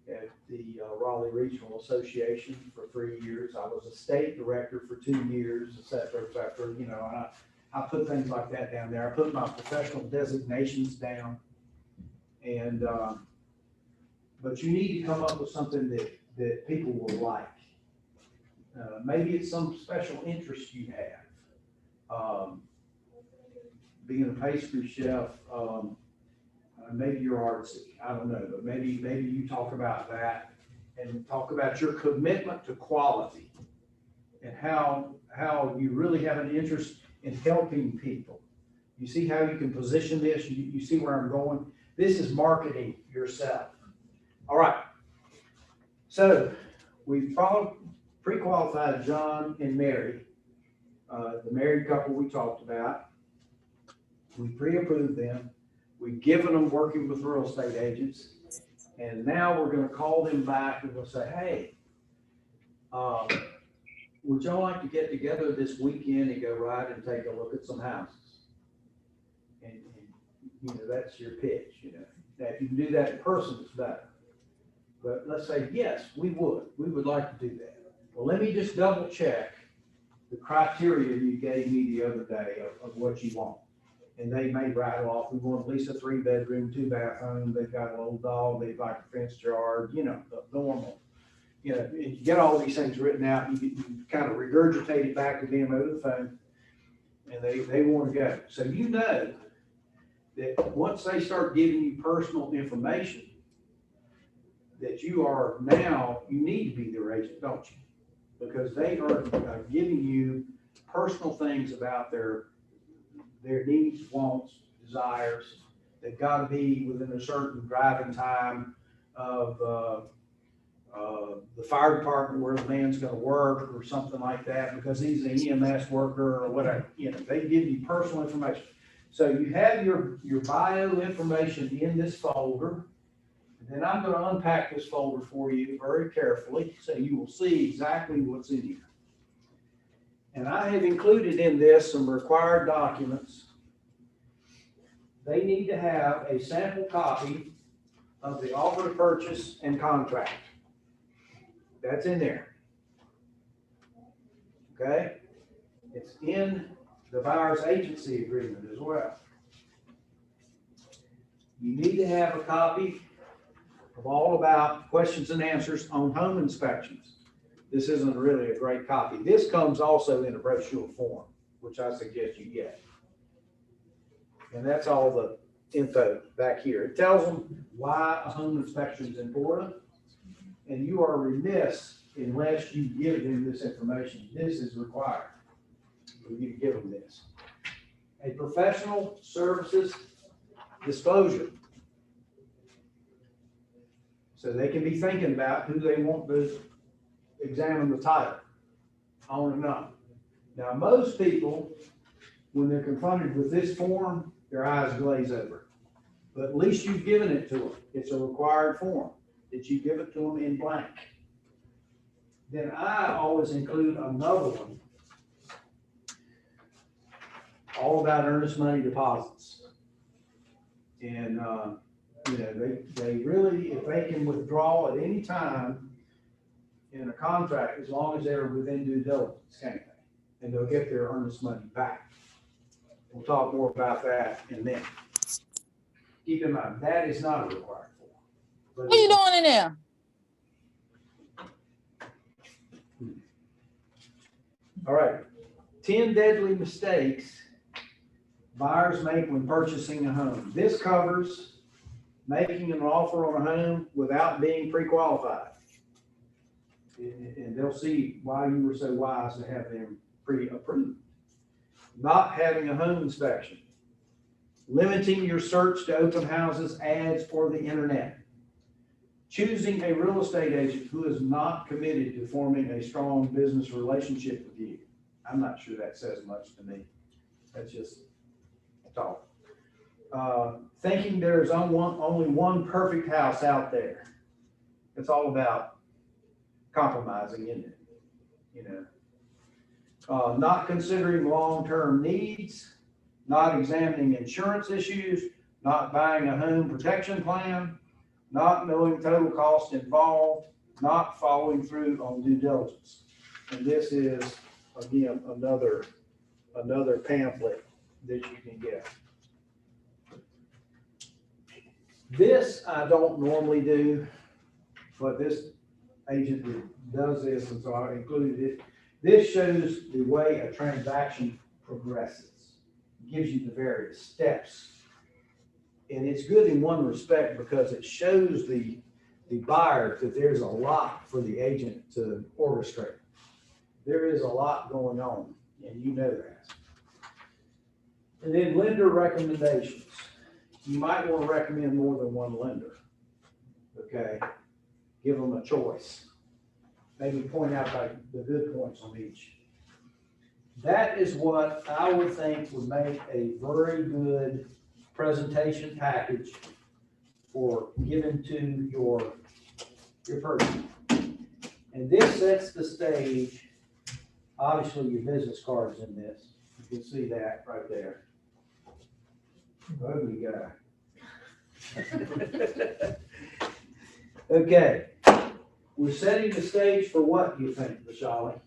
at the Raleigh Regional Association for 3 years. I was a state director for 2 years, et cetera, et cetera. I put things like that down there. I put my professional designations down. And, but you need to come up with something that people will like. Maybe it's some special interest you have. Being a pastry chef, maybe you're artsy, I don't know, but maybe you talk about that and talk about your commitment to quality and how you really have an interest in helping people. You see how you can position this? You see where I'm going? This is marketing yourself. All right. So we've pre-qualified John and Mary, the married couple we talked about. We pre-approved them. We've given them working with real estate agents. And now we're going to call them back and we'll say, hey, would y'all like to get together this weekend and go ride and take a look at some houses? And that's your pitch, Now, if you can do that in person, it's better. But let's say, yes, we would like to do that. Well, let me just double check the criteria you gave me the other day of what you want. And they may rattle off, we want at least a 3-bedroom, 2-bathroom, they've got a little dog, they've like a fenced yard, the normal. You get all these things written out, you kind of regurgitate it back to them over the phone, and they want to go. So that once they start giving you personal information, that you need to be their agent, don't you? Because they are giving you personal things about their needs, wants, desires. They've got to be within a certain driving time of the fire department where the man's going to work or something like that because he's an EMS worker or whatever. They give you personal information. So you have your bio information in this folder. And then I'm going to unpack this folder for you very carefully so you will see exactly what's in here. And I have included in this some required documents. They need to have a sample copy of the offer to purchase and contract. That's in there. Okay? It's in the buyer's agency agreement as well. You need to have a copy of all about questions and answers on home inspections. This isn't really a great copy. This comes also in a brochure form, which I suggest you get. And that's all the info back here. It tells them why a home inspection is important. And you are remiss unless you give them this information. This is required for you to give them this. A professional services disclosure. So they can be thinking about who they want to examine the title on and on. Now, most people, when they're confronted with this form, their eyes glaze over. But at least you've given it to them. It's a required form that you give it to them in blank. Then I always include another one, all about earnest money deposits. And, you know, they really, if they can withdraw at any time in a contract, as long as they're within due diligence, can't they? And they'll get their earnest money back. We'll talk more about that in a minute. Keep in mind, that is not a required form. What are you doing in there? All right, 10 deadly mistakes buyers make when purchasing a home. This covers making an offer on a home without being pre-qualified. And they'll see why you were so wise to have them pre-approved. Not having a home inspection. Limiting your search to open houses, ads, or the internet. Choosing a real estate agent who is not committed to forming a strong business relationship with you. I'm not sure that says much to me. That's just talk. Thinking there's only one perfect house out there. It's all about compromising, isn't it? You know, not considering long-term needs, not examining insurance issues, not buying a home protection plan, not knowing total cost involved, not following through on due diligence. And this is, again, another pamphlet that you can get. This I don't normally do, but this agent does this, and so I included it. This shows the way a transaction progresses. It gives you the various steps. And it's good in one respect because it shows the buyer that there's a lot for the agent to orchestrate. There is a lot going on, and you know that. And then lender recommendations. You might want to recommend more than one lender. Okay? Give them a choice. Maybe point out like the good points on each. That is what I would think would make a very good presentation package for giving to your person. And this sets the stage. Obviously, your business card's in this. You can see that right there. Ugly guy. Okay. We're setting the stage for what, you think, Vishali?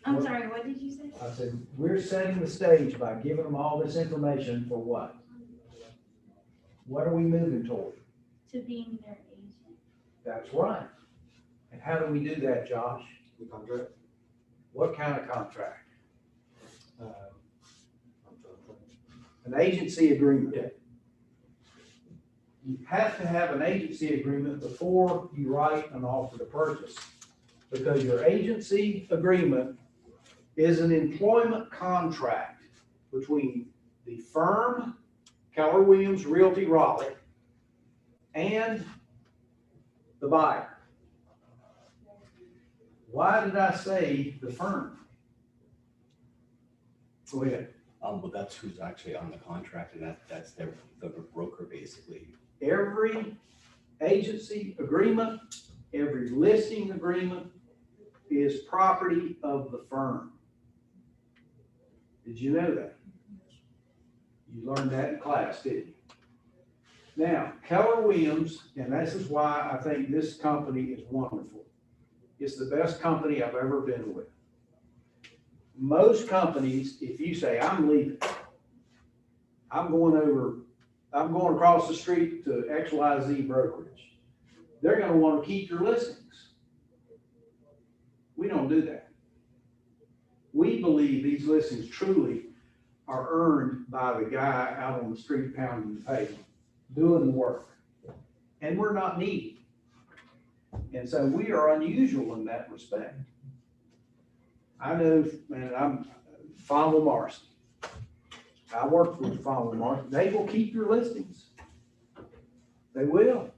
I'm sorry, what did you say? I said, we're setting the stage by giving them all this information for what? What are we moving toward? To being their agent. That's right. And how do we do that, Josh? The contract. What kind of contract? An agency agreement. Yeah. You have to have an agency agreement before you write an offer to purchase, because your agency agreement is an employment contract between the firm, Keller Williams Realty Raleigh, and the buyer. Why did I say the firm? Go ahead. Well, that's who's actually on the contract, and that's the broker, basically. Every agency agreement, every listing agreement is property of the firm. Did you know that? You learned that in class, didn't you? Now, Keller Williams, and this is why I think this company is wonderful. It's the best company I've ever been with. Most companies, if you say, I'm leaving, I'm going over I'm going across the street to XYZ brokerage. They're gonna wanna keep your listings. We don't do that. We believe these listings truly are earned by the guy out on the street pounding the pavement, doing the work. And we're not needy. And so we are unusual in that respect. I know, man, I'm Womble Marcy. I worked with Womble Marcy. They will keep your listings. They will.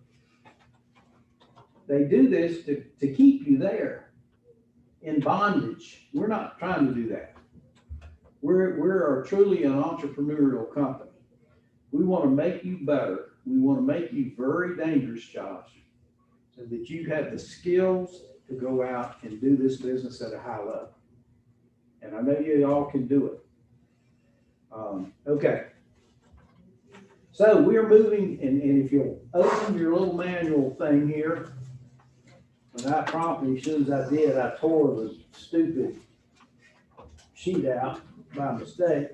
They do this to keep you there in bondage. We're not trying to do that. We're truly an entrepreneurial company. We want to make you better. We want to make you very dangerous, Josh, so that you have the skills to go out and do this business at a high level. And I know you all can do it. Okay. So we're moving, and if you'll open your little manual thing here, and I promptly, as soon as I did, I tore the stupid sheet out by mistake.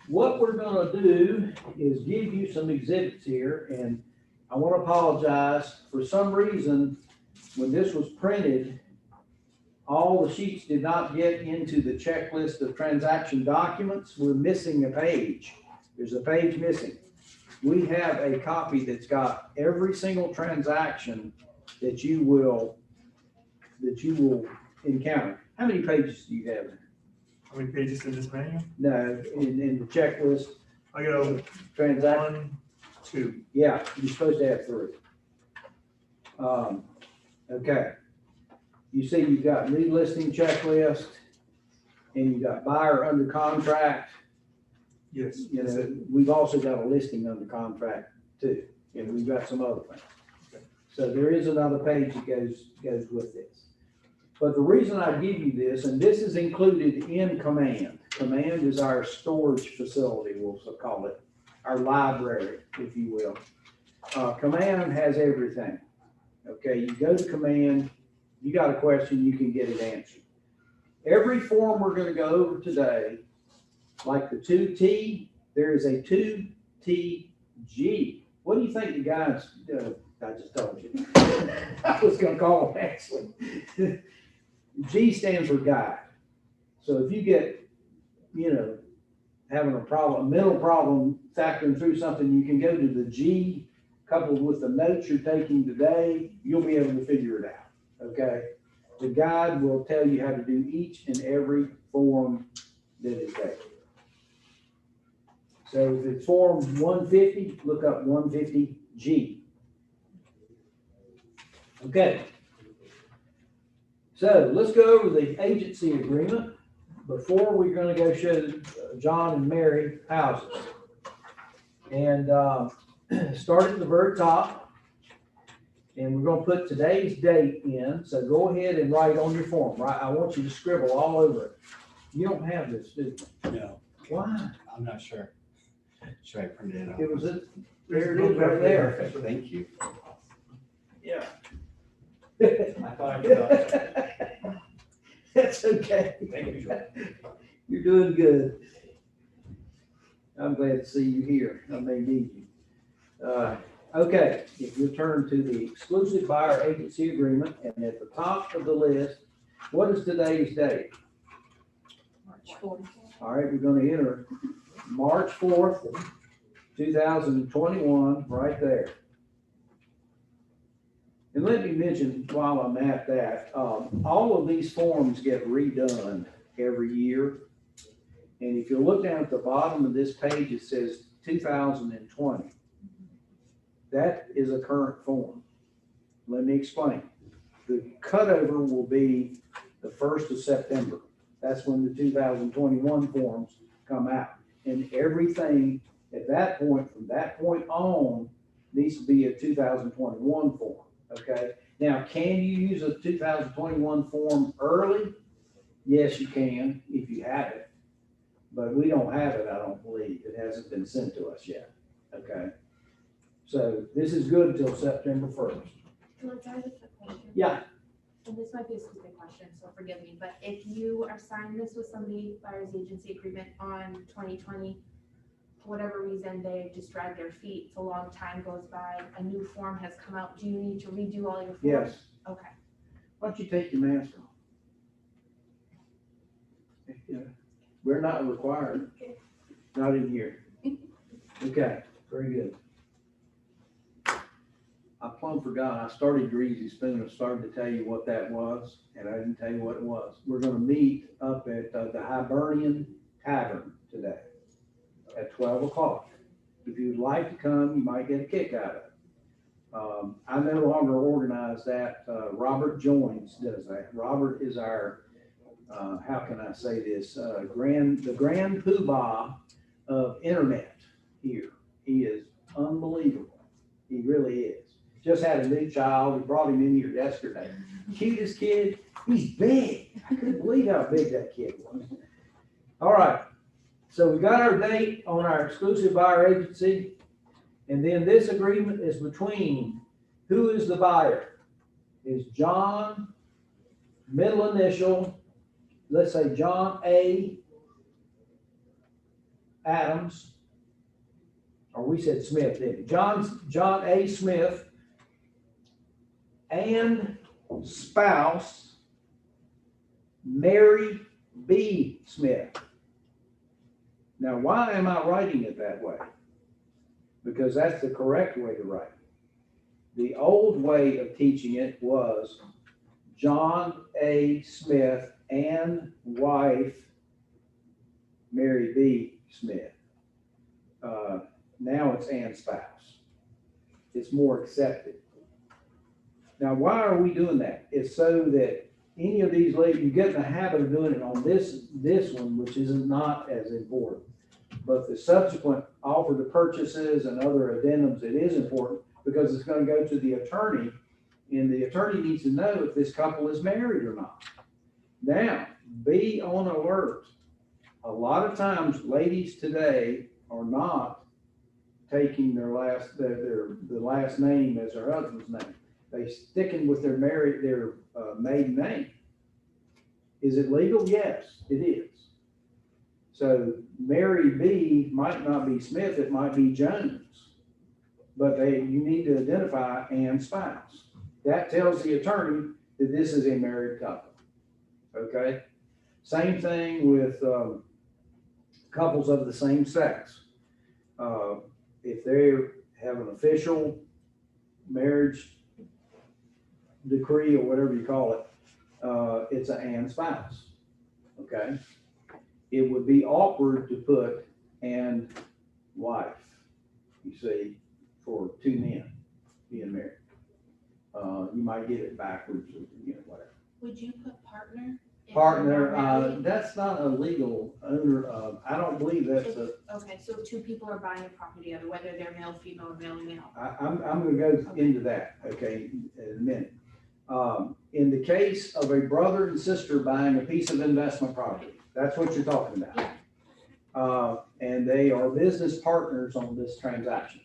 What we're gonna do is give you some exhibits here, and I want to apologize. For some reason, when this was printed, all the sheets did not get into the checklist of transaction documents. We're missing a page. There's a page missing. We have a copy that's got every single transaction that you will encounter. How many pages do you have? How many pages in this manual? No, in the checklist. I got Transaction. 1, 2. Yeah, you're supposed to have 3. Okay. You see you've got new listing checklist, and you've got buyer under contract. Yes. You know, we've also got a listing under contract too, and we've got some other things. So there is another page that goes with this. But the reason I give you this, and this is included in Command. Command is our storage facility, we'll call it, our library, if you will. Command has everything. Okay, you go to Command, you got a question, you can get it answered. Every form we're gonna go over today, like the 2T, there is a 2TG. What do you think the guys, I just told you. I was gonna call him actually. G stands for guide. So if you get, having a problem, a mental problem, factoring through something, you can go to the G, coupled with the notes you're taking today, you'll be able to figure it out, okay? The guide will tell you how to do each and every form that is there. So if it's form 150, look up 150G. Okay. So let's go over the agency agreement before we're going to go show John and Mary houses. And start at the very top. And we're going to put today's date in. So go ahead and write on your form. Right? I want you to scribble all over it. You don't have this, do you? No. Why? I'm not sure. Should I print it out? It was it. There it is right there. Perfect, thank you. Yeah. I thought I forgot. That's okay. Thank you, Joel. You're doing good. I'm glad to see you here. I may need you. Okay, if you turn to the exclusive buyer agency agreement, and at the top of the list, what is today's date? March 4th. All right, we're going to enter March 4th, 2021, right there. And let me mention while I'm at that, all of these forms get redone every year. And if you look down at the bottom of this page, it says 2020. That is a current form. Let me explain. The cutover will be the 1st of September. That's when the 2021 forms come out. And everything at that point, from that point on, needs to be a 2021 form. Okay. Now, can you use a 2021 form early? Yes, you can if you have it. But we don't have it, I don't believe. It hasn't been sent to us yet. Okay. So this is good until September 1st. George, I have a quick question. Yeah. And this might be a stupid question, so forgive me, but if you are signing this with somebody, buyer's agency agreement on 2020, for whatever reason, they just drag their feet, it's a long time goes by, a new form has come out, do you need to redo all your forms? Yes. Okay. Why don't you take your mask off? Yeah. We're not required. Not in here. Okay, very good. I plumb forgot, I started Greasy Spoon, I started to tell you what that was, and I didn't tell you what it was. We're gonna meet up at the Hibernian Tavern today at 12 o'clock. If you'd like to come, you might get a kick out of it. I no longer organize that. Robert Joins does that. Robert is our, how can I say this, the grand poobah of internet here. He is unbelievable. He really is. Just had a new child. We brought him in here yesterday. Cutest kid. He's big. I couldn't believe how big that kid was. All right. So we got our date on our exclusive buyer agency. And then this agreement is between, who is the buyer? Is John, middle initial, let's say John A. Adams, or we said Smith, didn't we? John A. Smith and spouse Mary B. Smith. Now, why am I writing it that way? Because that's the correct way to write it. The old way of teaching it was John A. Smith and wife Mary B. Smith. Now it's and spouse. It's more accepted. Now, why are we doing that? It's so that any of these ladies, you get in the habit of doing it on this one, which is not as important. But the subsequent offer to purchases and other addendums, it is important because it's going to go to the attorney, and the attorney needs to know if this couple is married or not. Now, be on alert. A lot of times, ladies today are not taking their the last name as their husband's name. They sticking with their maiden name. Is it legal? Yes, it is. So Mary B might not be Smith, it might be Jones, but you need to identify and spouse. That tells the attorney that this is a married couple. Okay. Same thing with couples of the same sex. If they have an official marriage decree or whatever you call it, it's an and spouse. Okay. It would be awkward to put and wife, you see, for two men being married. You might get it backwards, or, whatever. Would you put partner? Partner, that's not a legal owner of, I don't believe that's a. Okay, so if two people are buying a property together, whether they're male, female, or male, male. I'm gonna go into that, okay, in a minute. In the case of a brother and sister buying a piece of investment property, that's what you're talking about. And they are business partners on this transaction.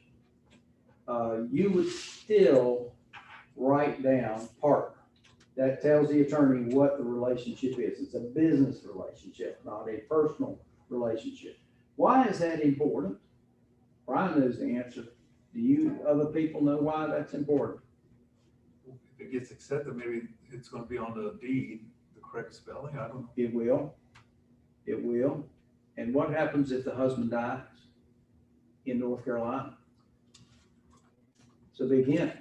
You would still write down partner. That tells the attorney what the relationship is. It's a business relationship, not a personal relationship. Why is that important? Brian knows the answer. Do you other people know why that's important? If it gets accepted, maybe it's going to be on the deed, the correct spelling. I don't know. It will. It will. And what happens if the husband dies in North Carolina? It's a big hint.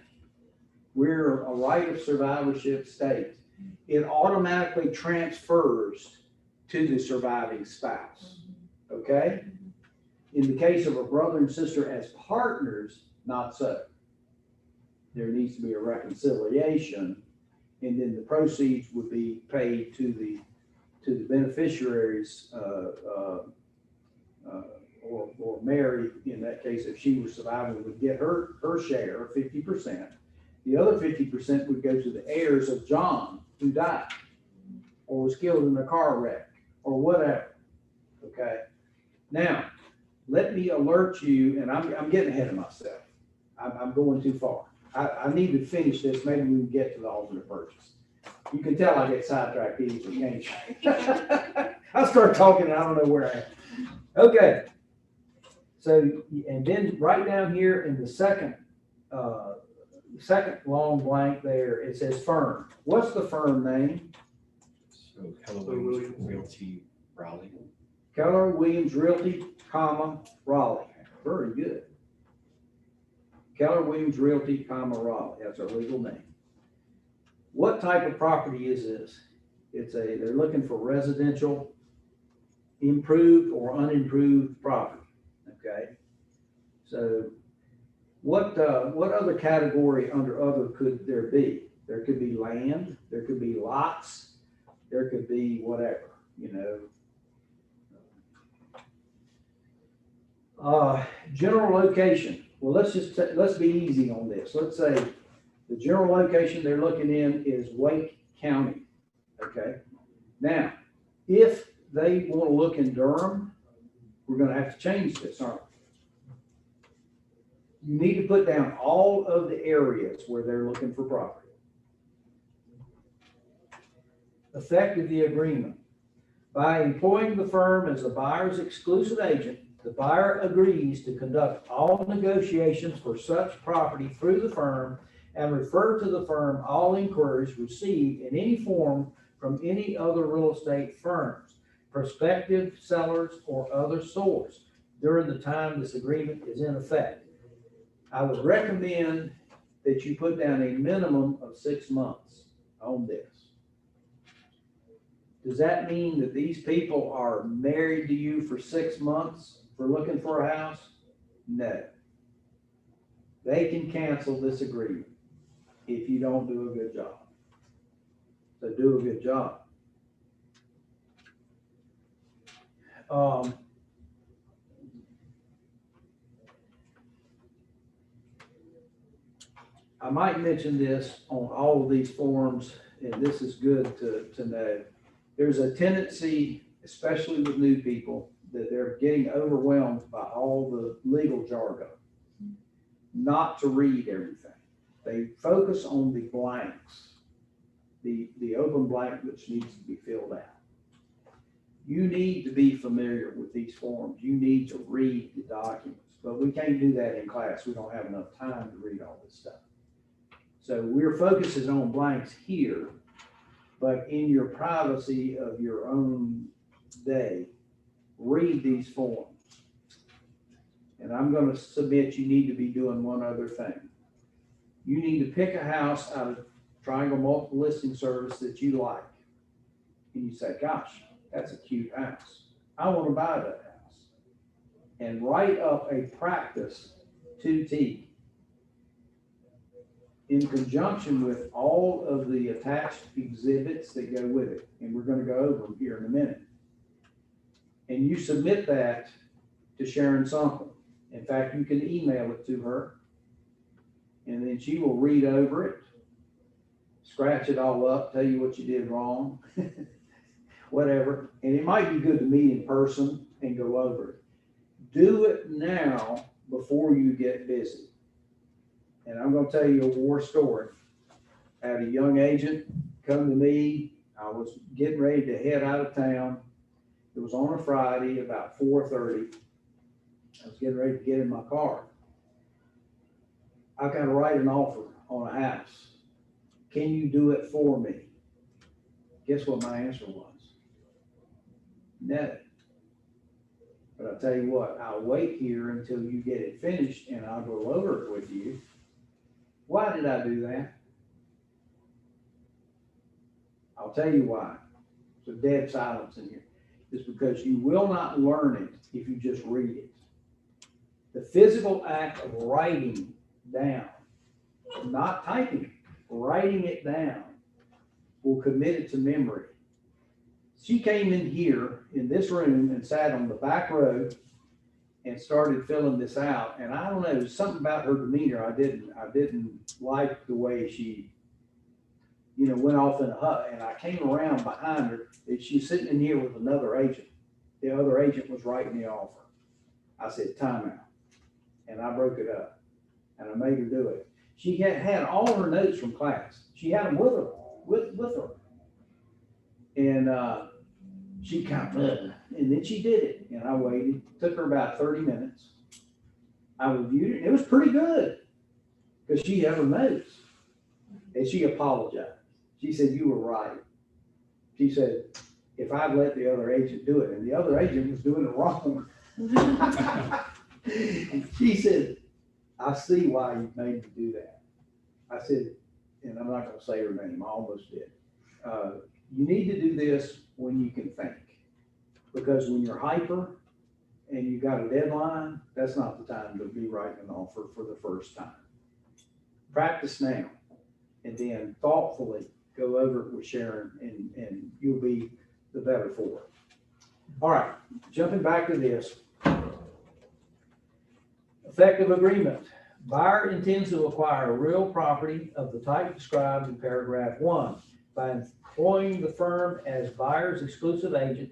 We're a right of survivorship state. It automatically transfers to the surviving spouse. Okay? In the case of a brother and sister as partners, not so. There needs to be a reconciliation, and then the proceeds would be paid to the beneficiaries, or Mary, in that case, if she was surviving, would get her share, 50%. The other 50% would go to the heirs of John, who died or was killed in a car wreck or whatever. Okay. Now, let me alert you, and I'm getting ahead of myself. I'm going too far. I need to finish this. Maybe we can get to the alternate purchase. You can tell I get sidetracked easily, can't you? I start talking and I don't know where I am. Okay. So, and then right down here in the second long blank there, it says firm. What's the firm name? So Keller Williams Realty Raleigh. Keller Williams Realty, comma, Raleigh. Very good. Keller Williams Realty, comma, Raleigh. That's our legal name. What type of property is this? They're looking for residential, improved or unimproved property. Okay. So what other category under other could there be? There could be land, there could be lots, there could be whatever, general location. Well, let's be easy on this. Let's say the general location they're looking in is Wake County. Okay. Now, if they want to look in Durham, we're going to have to change this, aren't we? You need to put down all of the areas where they're looking for property. Effect of the agreement. By employing the firm as the buyer's exclusive agent, the buyer agrees to conduct all negotiations for such property through the firm and refer to the firm all inquiries received in any form from any other real estate firms, prospective sellers, or other source during the time this agreement is in effect. I would recommend that you put down a minimum of 6 months on this. Does that mean that these people are married to you for 6 months for looking for a house? No. They can cancel this agreement if you don't do a good job. So do a good job. I might mention this on all of these forms, and this is good to know. There's a tendency, especially with new people, that they're getting overwhelmed by all the legal jargon, not to read everything. They focus on the blanks, the open blank which needs to be filled out. You need to be familiar with these forms. You need to read the documents, but we can't do that in class. We don't have enough time to read all this stuff. So we're focusing on blanks here, but in your privacy of your own day, read these forms. And I'm going to submit you need to be doing one other thing. You need to pick a house out of Triangle Multiple Listing Service that you like. And you say, gosh, that's a cute house. I want to buy that house. And write up a practice 2T in conjunction with all of the attached exhibits that go with it. And we're going to go over them here in a minute. And you submit that to Sharon Sunkel. In fact, you can email it to her, and then she will read over it, scratch it all up, tell you what you did wrong, whatever. And it might be good to meet in person and go over it. Do it now before you get busy. And I'm going to tell you a war story. I had a young agent come to me. I was getting ready to head out of town. It was on a Friday, about 4:30. I was getting ready to get in my car. I got to write an offer on a house. Can you do it for me? Guess what my answer was? No. But I'll tell you what, I'll wait here until you get it finished and I'll go over it with you. Why did I do that? I'll tell you why. There's a dead silence in here. It's because you will not learn it if you just read it. The physical act of writing down, not typing, writing it down, will commit it to memory. She came in here in this room and sat on the back row and started filling this out. And I don't know, there's something about her demeanor. I didn't like the way she, went off in a huff. And I came around behind her and she's sitting in here with another agent. The other agent was writing the offer. I said, time out. And I broke it up and I made her do it. She had all her notes from class. She had them with her. And she kind of, and then she did it. And I waited. It took her about 30 minutes. I reviewed it, and it was pretty good. Because she had her notes, and she apologized. She said, you were right. She said, if I'd let the other agent do it, and the other agent was doing it wrong. She said, I see why you made me do that. I said, and I'm not gonna say her name, I almost did. You need to do this when you can think. Because when you're hyper and you got a deadline, that's not the time to be writing an offer for the first time. Practice now, and then thoughtfully go over it with Sharon, and you'll be the better for it. All right, jumping back to this. Effective agreement. Buyer intends to acquire real property of the type described in paragraph 1. By employing the firm as buyer's exclusive agent,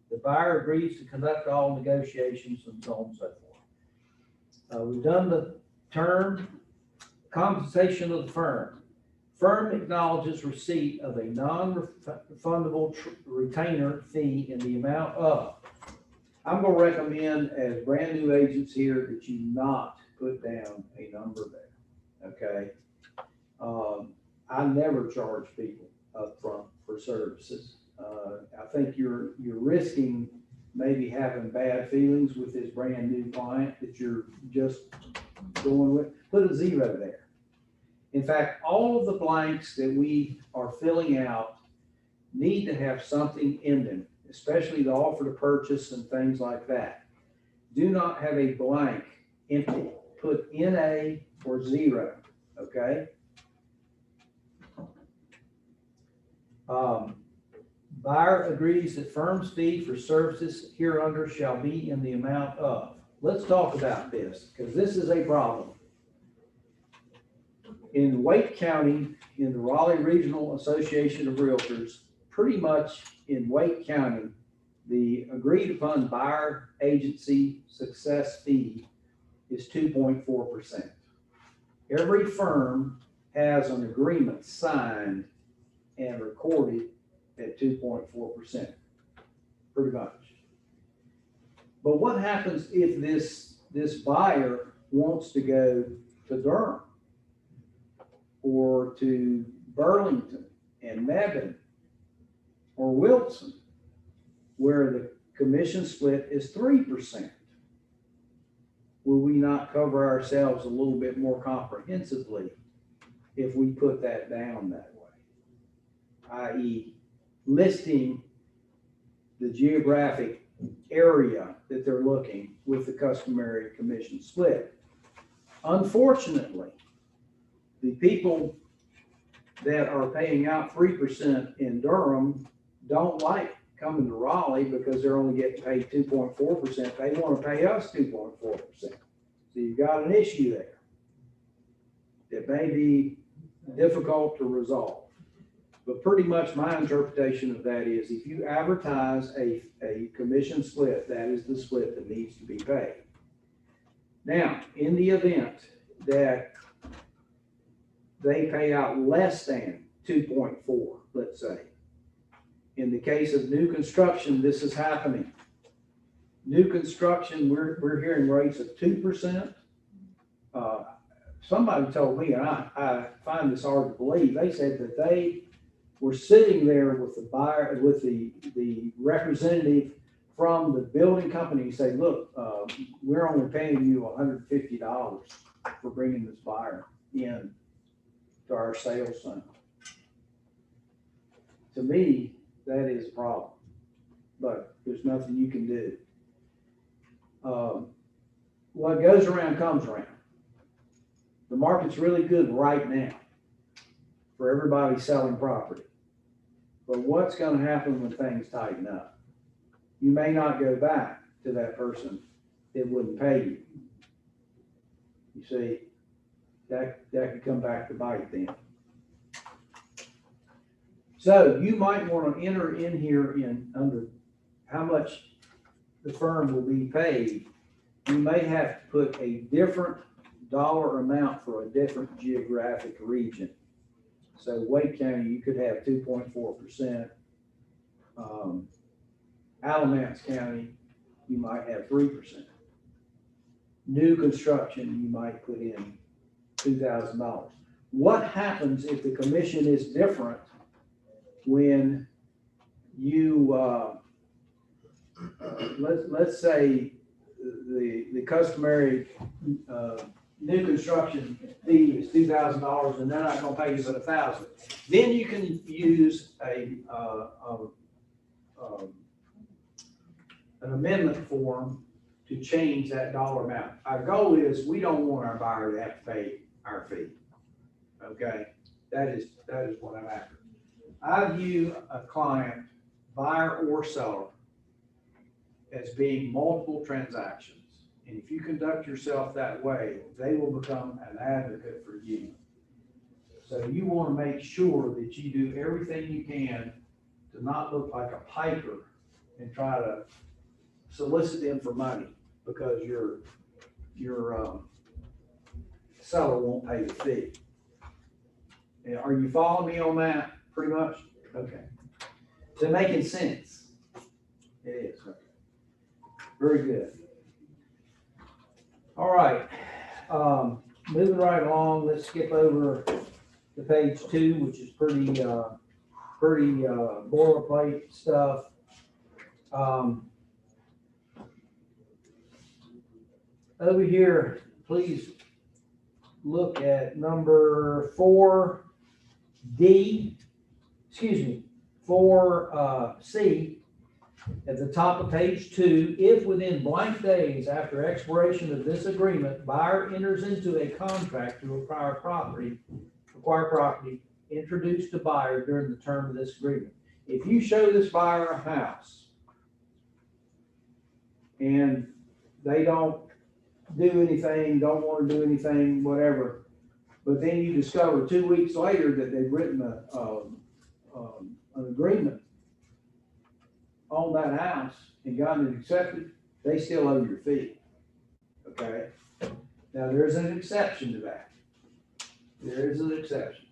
the buyer agrees to conduct all negotiations and so on and so forth. We've done the term compensation of the firm. Firm acknowledges receipt of a non-refundable retainer fee in the amount of. I'm going to recommend as brand new agents here that you not put down a number there, okay? I never charge people up front for services. I think you're risking maybe having bad feelings with this brand new client that you're just going with. Put a 0 there. In fact, all of the blanks that we are filling out need to have something in them, especially the offer to purchase and things like that. Do not have a blank empty. Put NA or 0, okay? Buyer agrees that firm's fee for services hereunder shall be in the amount of. Let's talk about this, because this is a problem. In Wake County, in the Raleigh Regional Association of Realtors, pretty much in Wake County, the agreed upon buyer agency success fee is 2.4%. Every firm has an agreement signed and recorded at 2.4%, pretty much. But what happens if this buyer wants to go to Durham or to Burlington and Mebane or Wilson, where the commission split is 3%? Will we not cover ourselves a little bit more comprehensively if we put that down that way? I.e., listing the geographic area that they're looking with the customary commission split. Unfortunately, the people that are paying out 3% in Durham don't like coming to Raleigh because they're only getting paid 2.4%. They want to pay us 2.4%. So you've got an issue there that may be difficult to resolve. But pretty much my interpretation of that is if you advertise a commission split, that is the split that needs to be paid. Now, in the event that they pay out less than 2.4, let's say, in the case of new construction, this is happening. New construction, we're hearing rates of 2%. Somebody told me, and I find this hard to believe, they said that they were sitting there with the buyer, with the representative from the building company and say, look, we're only paying you $150 for bringing this buyer in to our sales center. To me, that is a problem, but there's nothing you can do. What goes around comes around. The market's really good right now for everybody selling property. But what's going to happen when things tighten up? You may not go back to that person that wouldn't pay you. You see, that could come back to bite then. So you might want to enter in here under how much the firm will be paid. You may have to put a different dollar amount for a different geographic region. So Wake County, you could have 2.4%. Alamance County, you might have 3%. New construction, you might put in $2,000. What happens if the commission is different when you, let's say the customary, new construction fee is $2,000 and they're not gonna pay you but $1,000. Then you can use an amendment form to change that dollar amount. Our goal is we don't want our buyer to have to pay our fee. Okay, that is what I'm after. I view a client, buyer or seller, as being multiple transactions. And if you conduct yourself that way, they will become an advocate for you. So you want to make sure that you do everything you can to not look like a piker and try to solicit them for money because your seller won't pay the fee. And are you following me on that pretty much? Okay. Is it making sense? It is. Okay. Very good. All right. Moving right along, let's skip over to page 2, which is pretty boilerplate stuff. Over here, please look at number 4C at the top of page 2. If within blank days after expiration of this agreement, buyer enters into a contract to acquire property introduced to buyer during the term of this agreement. If you show this buyer a house and they don't do anything, don't want to do anything, whatever, but then you discover 2 weeks later that they've written an agreement on that house and gotten it accepted, they still owe your fee. Okay? Now there's an exception to that. There is an exception.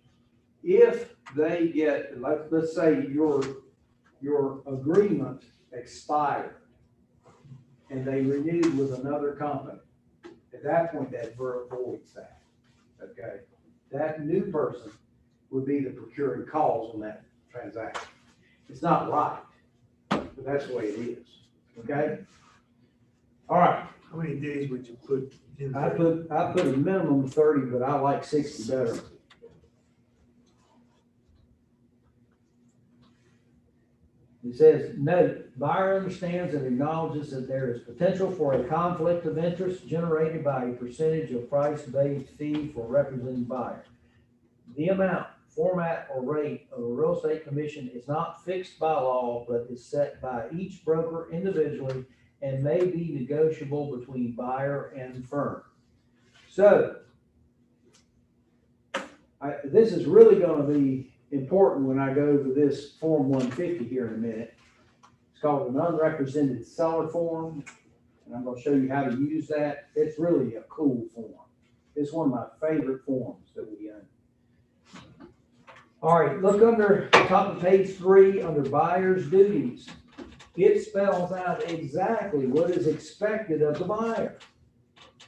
If they get, let's say your agreement expired and they renewed with another company, at that point that voids that. Okay? That new person would be the procuring cause on that transaction. It's not right, but that's the way it is. Okay? All right. How many days would you put in? I put a minimum of 30, but I like 60 better. It says, note, buyer understands and acknowledges that there is potential for a conflict of interest generated by a percentage of price-based fee for representing buyer. The amount, format, or rate of a real estate commission is not fixed by law, but is set by each broker individually and may be negotiable between buyer and firm. So, this is really going to be important when I go over this Form 150 here in a minute. It's called an unrepresented seller form, and I'm going to show you how to use that. It's really a cool form. It's one of my favorite forms that we own. All right, look under the top of page 3 under buyer's duties. It spells out exactly what is expected of the buyer.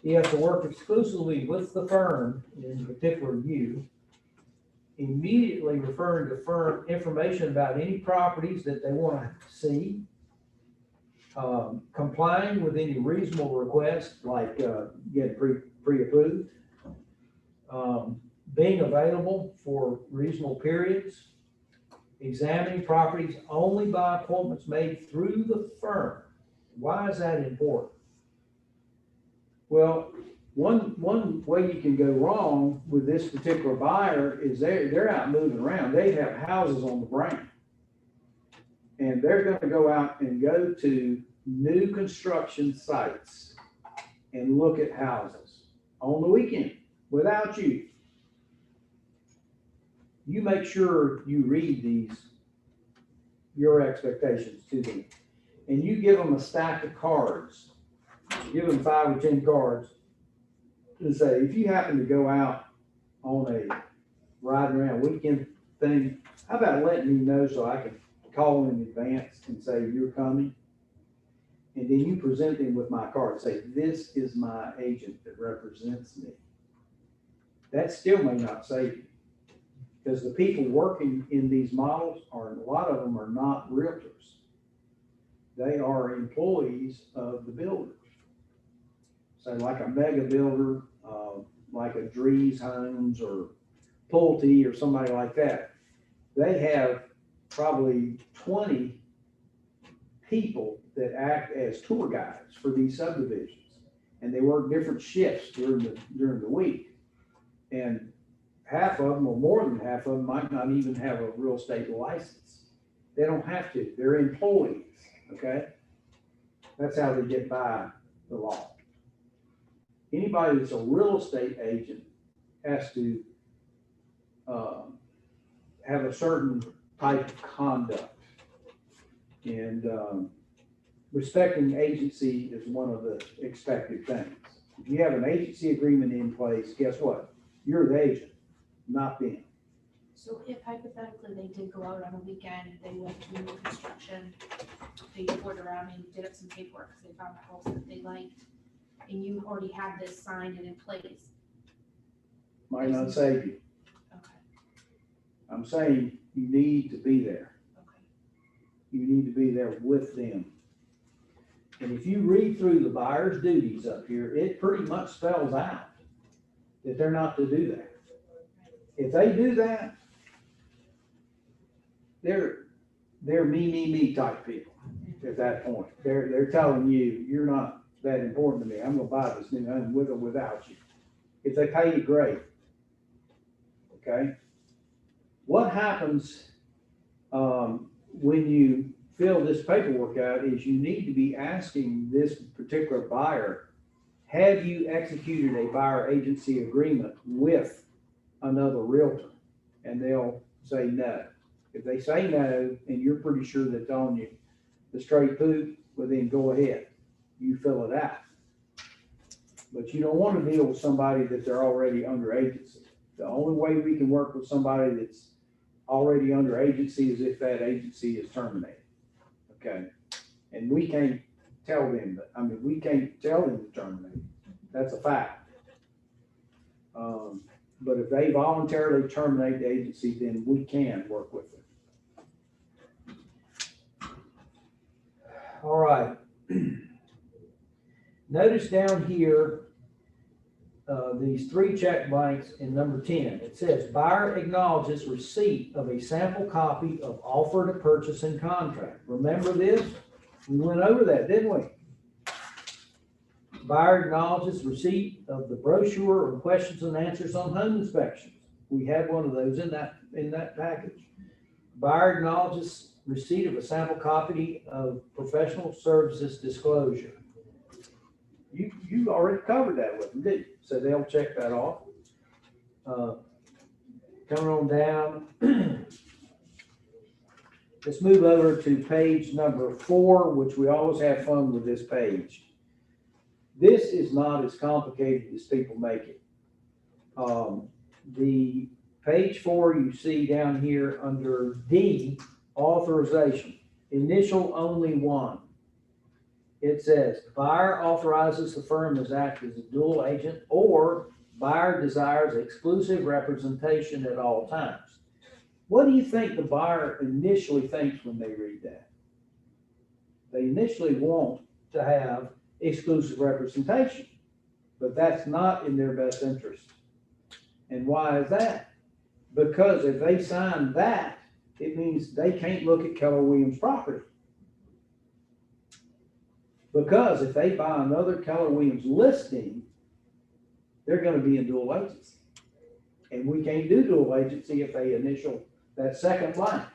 He has to work exclusively with the firm, in particular you, immediately referring to firm information about any properties that they want to see, complying with any reasonable requests like get pre-approved, being available for reasonable periods, examining properties only by appointments made through the firm. Why is that important? Well, one way you can go wrong with this particular buyer is they're out moving around. They have houses on the brain. And they're going to go out and go to new construction sites and look at houses on the weekend without you. You make sure you read your expectations to them. And you give them a stack of cards. Give them 5 or 10 cards. And say, if you happen to go out on a riding around weekend thing, how about letting me know so I can call in advance and say you're coming? and then you present them with my card, say, this is my agent that represents me. That still may not save you. Because the people working in these models are, a lot of them are not realtors. They are employees of the builders. So like a mega builder, like a Drees Homes or Pulte or somebody like that. They have probably 20 people that act as tour guides for these subdivisions. And they work different shifts during the week. And half of them, or more than half of them, might not even have a real estate license. They don't have to. They're employees, okay? That's how they get by the law. Anybody that's a real estate agent has to have a certain type of conduct. And respecting agency is one of the expected things. If you have an agency agreement in place, guess what? You're the agent, not them. So if hypothetically they did go out on a weekend, they went to new construction, they toured around and did up some paperwork because they found a house that they liked, and you already have this signed and in place. Might not save you. Okay, I'm saying you need to be there. okay. You need to be there with them. And if you read through the buyer's duties up here, it pretty much spells out that they're not to do that. If they do that, they're me type people at that point. They're telling you, you're not that important to me. I'm gonna buy this new home with or without you. If they pay you, great. Okay? What happens when you fill this paperwork out is you need to be asking this particular buyer, have you executed a buyer agency agreement with another realtor? And they'll say no. If they say no, and you're pretty sure that's on you, the straight poop, well then go ahead. You fill it out. But you don't want to deal with somebody that they're already under agency. The only way we can work with somebody that's already under agency is if that agency is terminated. Okay? And we can't tell them that. I mean, we can't tell them to terminate. That's a fact. But if they voluntarily terminate the agency, then we can work with them. All right. Notice down here, these 3 check blanks in number 10. It says buyer acknowledges receipt of a sample copy of offer to purchase and contract. Remember this? We went over that, didn't we? Buyer acknowledges receipt of the brochure or questions and answers on home inspections. We had one of those in that package. Buyer acknowledges receipt of a sample copy of professional services disclosure. You already covered that with them, didn't you? So they'll check that off. Coming on down. Let's move over to page number 4, which we always have fun with this page. This is not as complicated as people make it. The page 4 you see down here under D, authorization, initial only 1. It says buyer authorizes the firm as act as a dual agent, or buyer desires exclusive representation at all times. What do you think the buyer initially thinks when they read that? They initially want to have exclusive representation, but that's not in their best interest. And why is that? Because if they sign that, it means they can't look at Keller Williams property. Because if they buy another Keller Williams listing, they're going to be in dual agency. And we can't do dual agency if they initial that second line.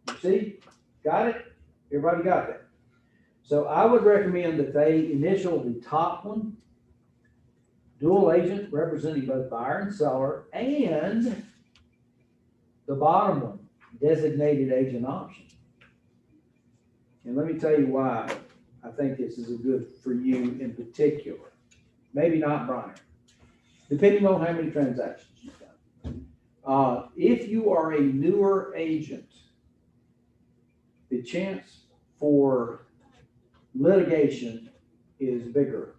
You see? Got it? Everybody got that? So I would recommend that they initial the top one, dual agent representing both buyer and seller, and the bottom one, designated agent option. And let me tell you why I think this is a good for you in particular. Maybe not Brian, depending on how many transactions you've done. If you are a newer agent, the chance for litigation is bigger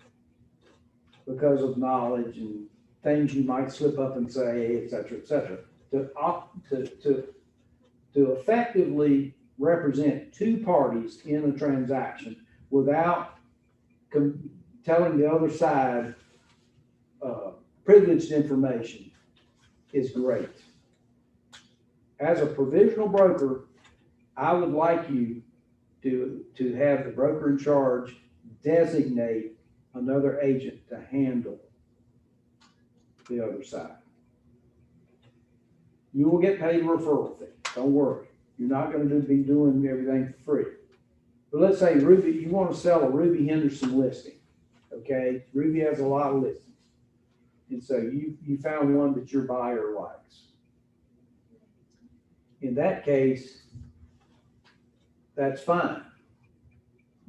because of knowledge and things you might slip up and say, et cetera, et cetera. To effectively represent two parties in a transaction without telling the other side privileged information is great. As a provisional broker, I would like you to have the broker in charge designate another agent to handle the other side. You will get paid a referral fee. Don't worry. You're not going to be doing everything for free. But let's say Ruby, you want to sell a Ruby Henderson listing. Okay, Ruby has a lot of listings. And so you found one that your buyer likes. In that case, that's fine.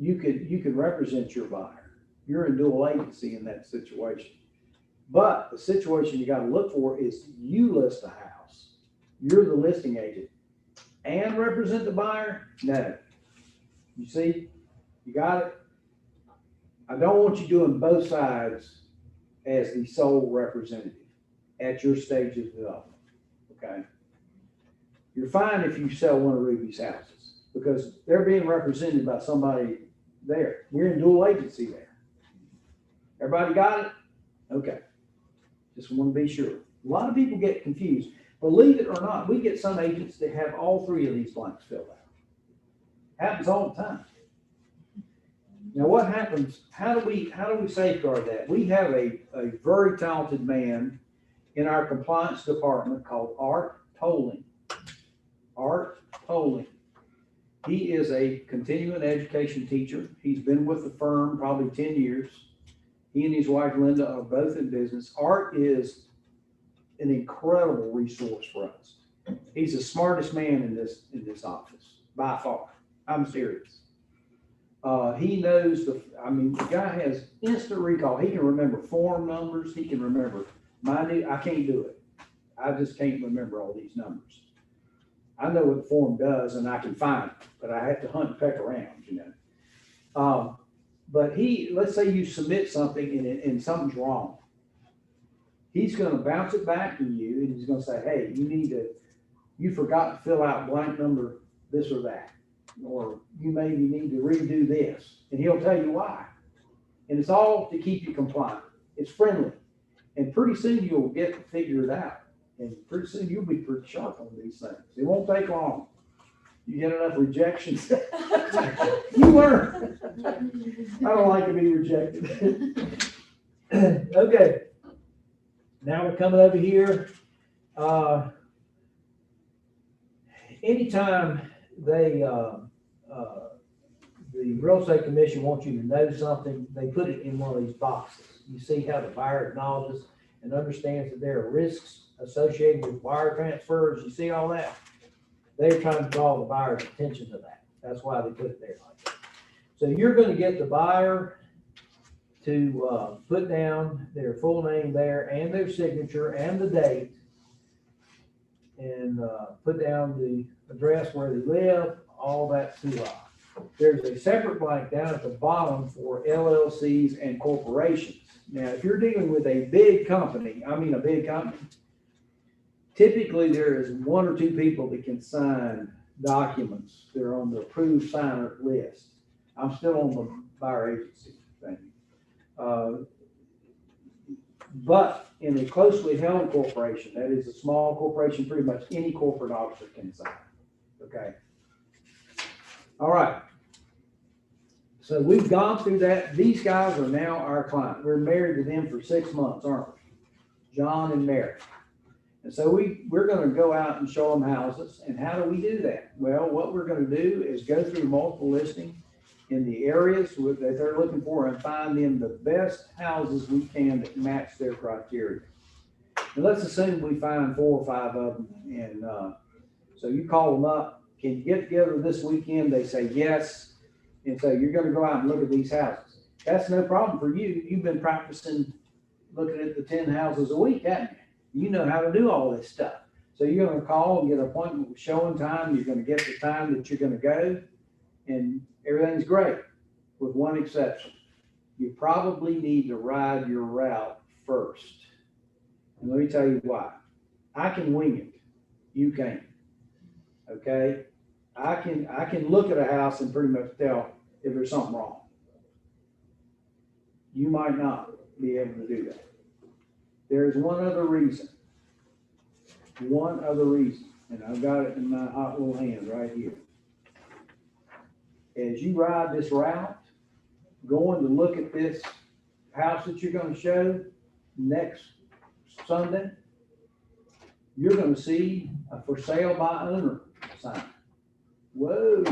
You can represent your buyer. You're in dual agency in that situation. But the situation you got to look for is you list a house. You're the listing agent and represent the buyer? No. You see, you got it? I don't want you doing both sides as the sole representative at your stage of development, okay? You're fine if you sell one of Ruby's houses because they're being represented by somebody there. We're in dual agency there. Everybody got it? Okay. Just want to be sure. A lot of people get confused. Believe it or not, we get some agents that have all three of these blanks filled out. Happens all the time. Now what happens, how do we safeguard that? We have a very talented man in our compliance department called Art Poling. Art Poling. He is a continuing education teacher. He's been with the firm probably 10 years. He and his wife Linda are both in business. Art is an incredible resource for us. He's the smartest man in this office by far. I'm serious. He knows the guy has instant recall. He can remember form numbers. He can remember I can't do it. I just can't remember all these numbers. I know what the form does and I can find it, but I have to hunt and peck around, you know. But let's say you submit something and something's wrong. He's going to bounce it back to you and he's going to say, hey, you forgot to fill out blank number this or that. Or you maybe need to redo this. And he'll tell you why. And it's all to keep you compliant. It's friendly. And pretty soon you'll get to figure it out. And pretty soon you'll be pretty sharp on these things. It won't take long. You get enough rejections. You learn. I don't like to be rejected. Okay. Now we're coming over here. Anytime the real estate commission wants you to know something, they put it in one of these boxes. You see how the buyer acknowledges and understands that there are risks associated with wire transfers. You see all that? They're trying to draw the buyer's attention to that. That's why they put it there like that. So you're going to get the buyer to put down their full name there and their signature and the date, and put down the address where they live, all that too. There's a separate blank down at the bottom for LLCs and corporations. Now, if you're dealing with a big company, typically there is one or two people that can sign documents. They're on the approved signer list. I'm still on the buyer agency thing. But in a closely held corporation, that is a small corporation, pretty much any corporate officer can sign. Okay. All right. So we've gone through that. These guys are now our client. We're married to them for 6 months, aren't we? John and Mary. And so we're going to go out and show them houses. And how do we do that? Well, what we're going to do is go through multiple listings in the areas that they're looking for and find them the best houses we can that match their criteria. And let's assume we find 4 or 5 of them. And so you call them up. Can you get together this weekend? They say yes. And so you're going to go out and look at these houses. That's no problem for you. You've been practicing looking at the 10 houses a week, haven't you? You know how to do all this stuff. So you're going to call and get an appointment with showing time. You're going to get the time that you're going to go, and everything's great. with one exception. You probably need to ride your route first. And let me tell you why. I can wing it. You can't. Okay? I can look at a house and pretty much tell if there's something wrong. You might not be able to do that. There's one other reason. One other reason, and I've got it in my hot little hand right here. As you ride this route, going to look at this house that you're gonna show next Sunday, you're gonna see a for sale by owner sign. Whoa,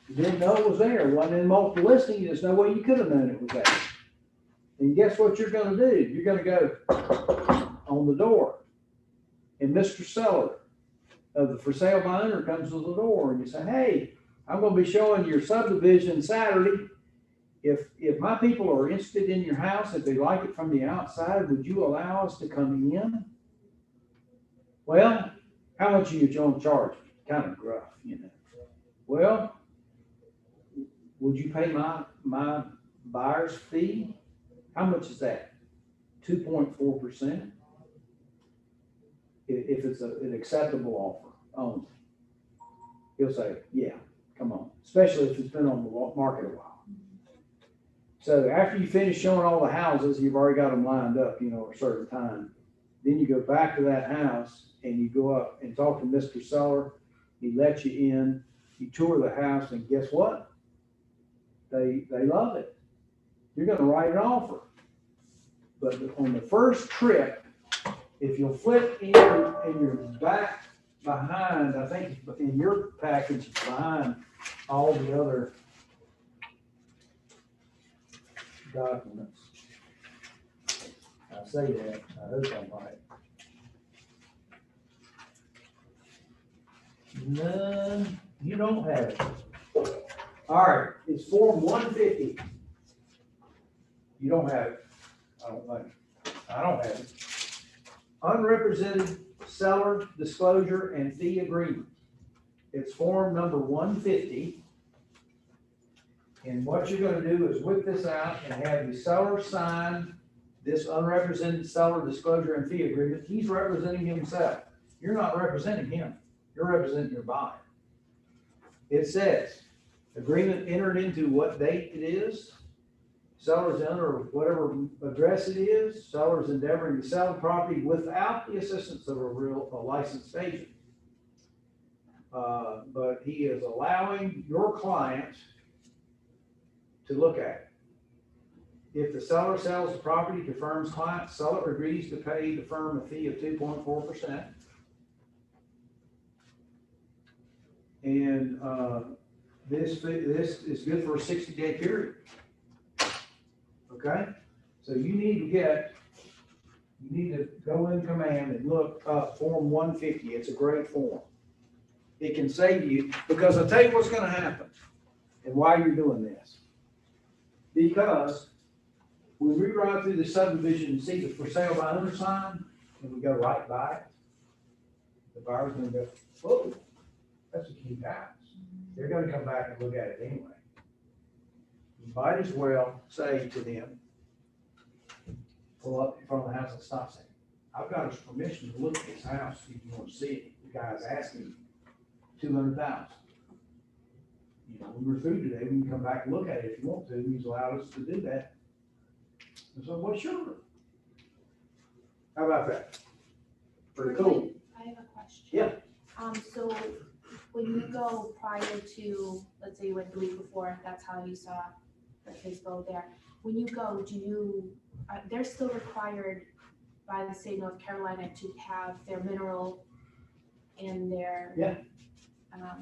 you didn't know it was there. It wasn't in multiple listing. There's no way you could have known it was there. And guess what you're gonna do? You're gonna go on the door. And Mr. Seller of the for sale by owner comes to the door and you say, hey, I'm gonna be showing your subdivision Saturday. If my people are interested in your house, if they like it from the outside, would you allow us to come in? Well, how much are you gonna charge me? Kind of gruff, you know. Well, would you pay my buyer's fee? How much is that? 2.4%. If it's an acceptable offer only. He'll say, yeah, come on, especially if it's been on the market a while. So after you finish showing all the houses, you've already got them lined up, you know, a certain time. Then you go back to that house and you go up and talk to Mr. Seller. He lets you in, you tour the house, and guess what? They love it. You're gonna write an offer. But on the first trip, if you'll flip in your back behind, I think in your package behind all the other documents. I say that, I hope I'm right. No, you don't have it. All right, it's Form 150. You don't have it. I don't think. I don't have it. Unrepresented seller disclosure and fee agreement. It's form number 150. And what you're going to do is whip this out and have the seller sign this unrepresented seller disclosure and fee agreement. He's representing himself. You're not representing him. You're representing your buyer. It says, agreement entered into what date it is, seller's under whatever address it is, seller's endeavoring to sell the property without the assistance of a licensed agent. But he is allowing your client to look at it. If the seller sells the property to firm's client, seller agrees to pay the firm a fee of 2.4%. And this is good for a 60-day period. Okay? So you need to go in command and look up Form 150. It's a great form. It can save you, because I'll tell you what's going to happen and why you're doing this. Because when we ride through the subdivision and see the for sale by owner sign, and we go right by it, the buyer's going to go, whoa, that's a cute house. They're going to come back and look at it anyway. You might as well say to them, pull up in front of the house and stop saying, I've got his permission to look at this house if you want to see it. The guy's asking $200,000. You know, when we're through today, we can come back and look at it if you want to. He's allowed us to do that. And so, well, sure. How about that? Pretty cool. I have a question. Yeah. So when you go prior to, let's say you went the week before, that's how you saw the Facebook there. When you go, they're still required by the state of North Carolina to have their mineral and their,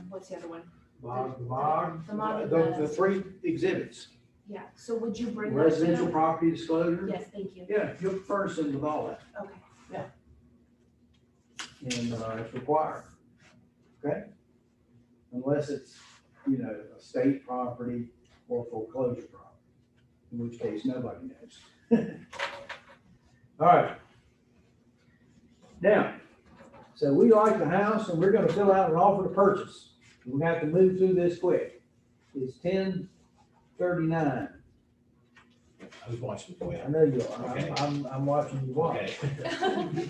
what's the other one? The three exhibits. Yeah, so would you bring those? Residential property disclosure? Yes, thank you. Yeah, you'll furnish them with all that. Okay. Yeah. And it's required. Okay? Unless it's, you know, a state property or foreclosure property, in which case nobody knows. All right. Now, so we like the house and we're going to fill out an offer to purchase. We have to move through this quick. It's 10 39. I was watching for you. I know you are. Okay. I'm watching you watch. Okay.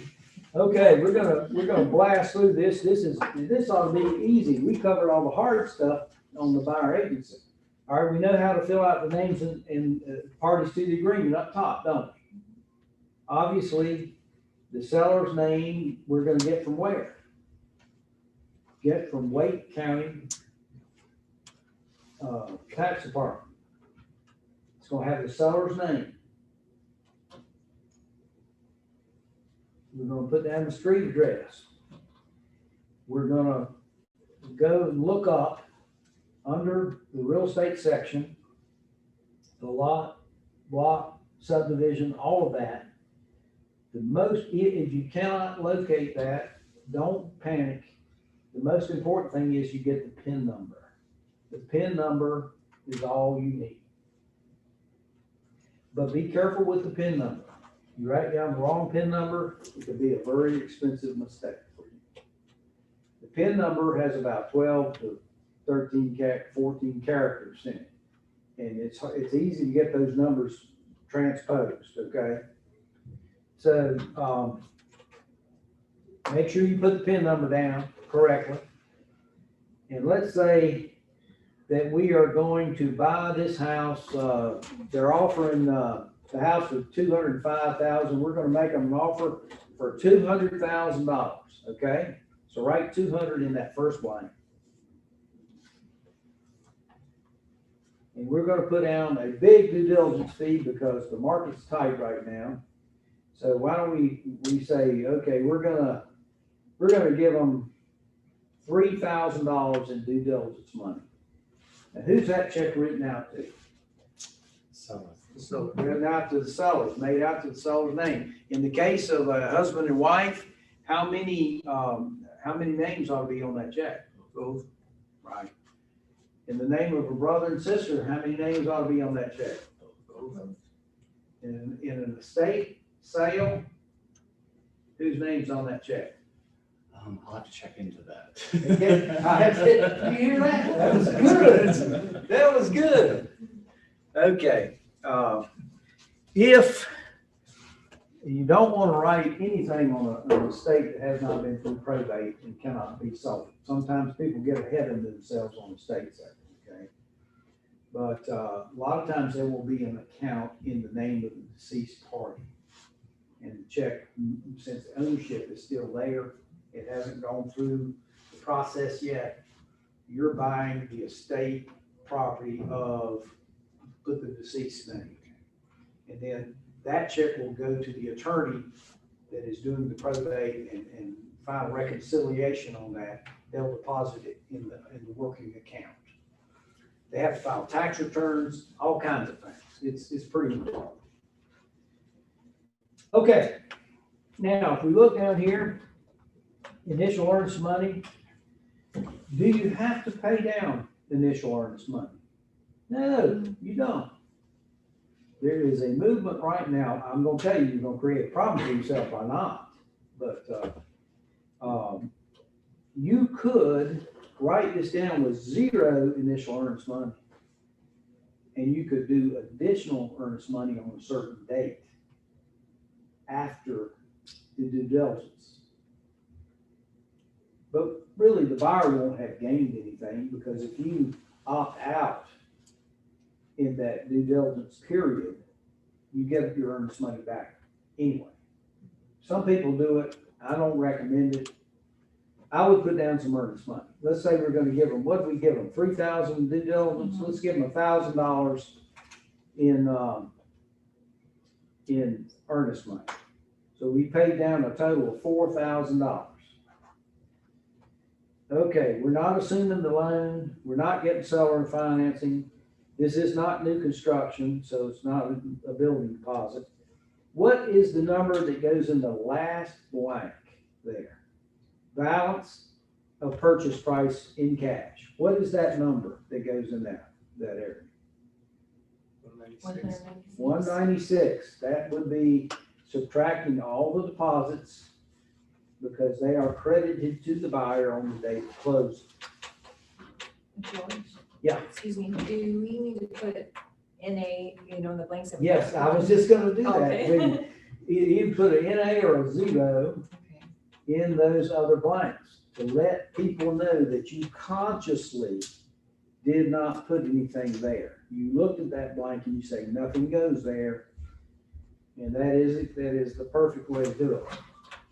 Okay, we're gonna blast through this. This ought to be easy. We covered all the hard stuff on the buyer agency. All right, we know how to fill out the names and parties to the agreement up top, don't we? Obviously, the seller's name, we're gonna get from where? Get from Wake County Tax Department. It's gonna have the seller's name. We're gonna put down the street address. We're gonna go and look up under the real estate section, the lot, block, subdivision, all of that. The most, if you cannot locate that, don't panic. The most important thing is you get the PIN number. The PIN number is all you need. But be careful with the PIN number. You write down the wrong PIN number, it could be a very expensive mistake for you. The PIN number has about 12 to 14 characters in it. And it's easy to get those numbers transposed, okay? So make sure you put the PIN number down correctly. And let's say that we are going to buy this house. They're offering the house for $205,000. We're going to make them an offer for $200,000. Okay, so write 200 in that first line, and we're going to put down a big due diligence fee because the market's tight right now. So why don't we say, okay, we're gonna give them $3,000 in due diligence money. Now, who's that check written out to? So written out to the sellers, made out to the seller's name. In the case of a husband and wife, how many names ought to be on that check? Both. Right. In the name of a brother and sister, how many names ought to be on that check? Both. In an estate sale, whose name's on that check? I'll have to check into that. Okay. You hear that? That was good. That was good. Okay. If you don't want to write anything on an estate that has not been through probate and cannot be sold, sometimes people get ahead of themselves on estate sales, okay? But a lot of times there will be an account in the name of the deceased party. And the check, since the ownership is still there, it hasn't gone through the process yet, you're buying the estate property of, put the deceased name. And then that check will go to the attorney that is doing the probate and final reconciliation on that. They'll deposit it in the working account. They have to file tax returns, all kinds of things. It's pretty important. Okay, now if we look down here, initial earnest money, do you have to pay down initial earnest money? No, you don't. There is a movement right now. I'm going to tell you, you're going to create a problem for yourself by not. But you could write this down with 0 initial earnest money. And you could do additional earnest money on a certain date after the due diligence. But really, the buyer won't have gained anything because if you opt out in that due diligence period, you get your earnest money back anyway. Some people do it. I don't recommend it. I would put down some earnest money. Let's say we're going to give them, what do we give them? $3,000 in due diligence. Let's give them $1,000 in earnest money. So we paid down a total of $4,000. Okay, we're not assuming the loan. We're not getting seller financing. This is not new construction, so it's not a building deposit. What is the number that goes in the last blank there? Balance of purchase price in cash. What is that number that goes in that area? 196. That would be subtracting all the deposits because they are credited to the buyer on the date of closing. Yeah. Excuse me, do we need to put NA, in the blanks? that we Yes, have? I was just gonna do that. Okay. When you put an NA or a 0 Okay. in those other blanks to let people know that you consciously did not put anything there. You looked at that blank and you say, nothing goes there. And that is the perfect way to do it.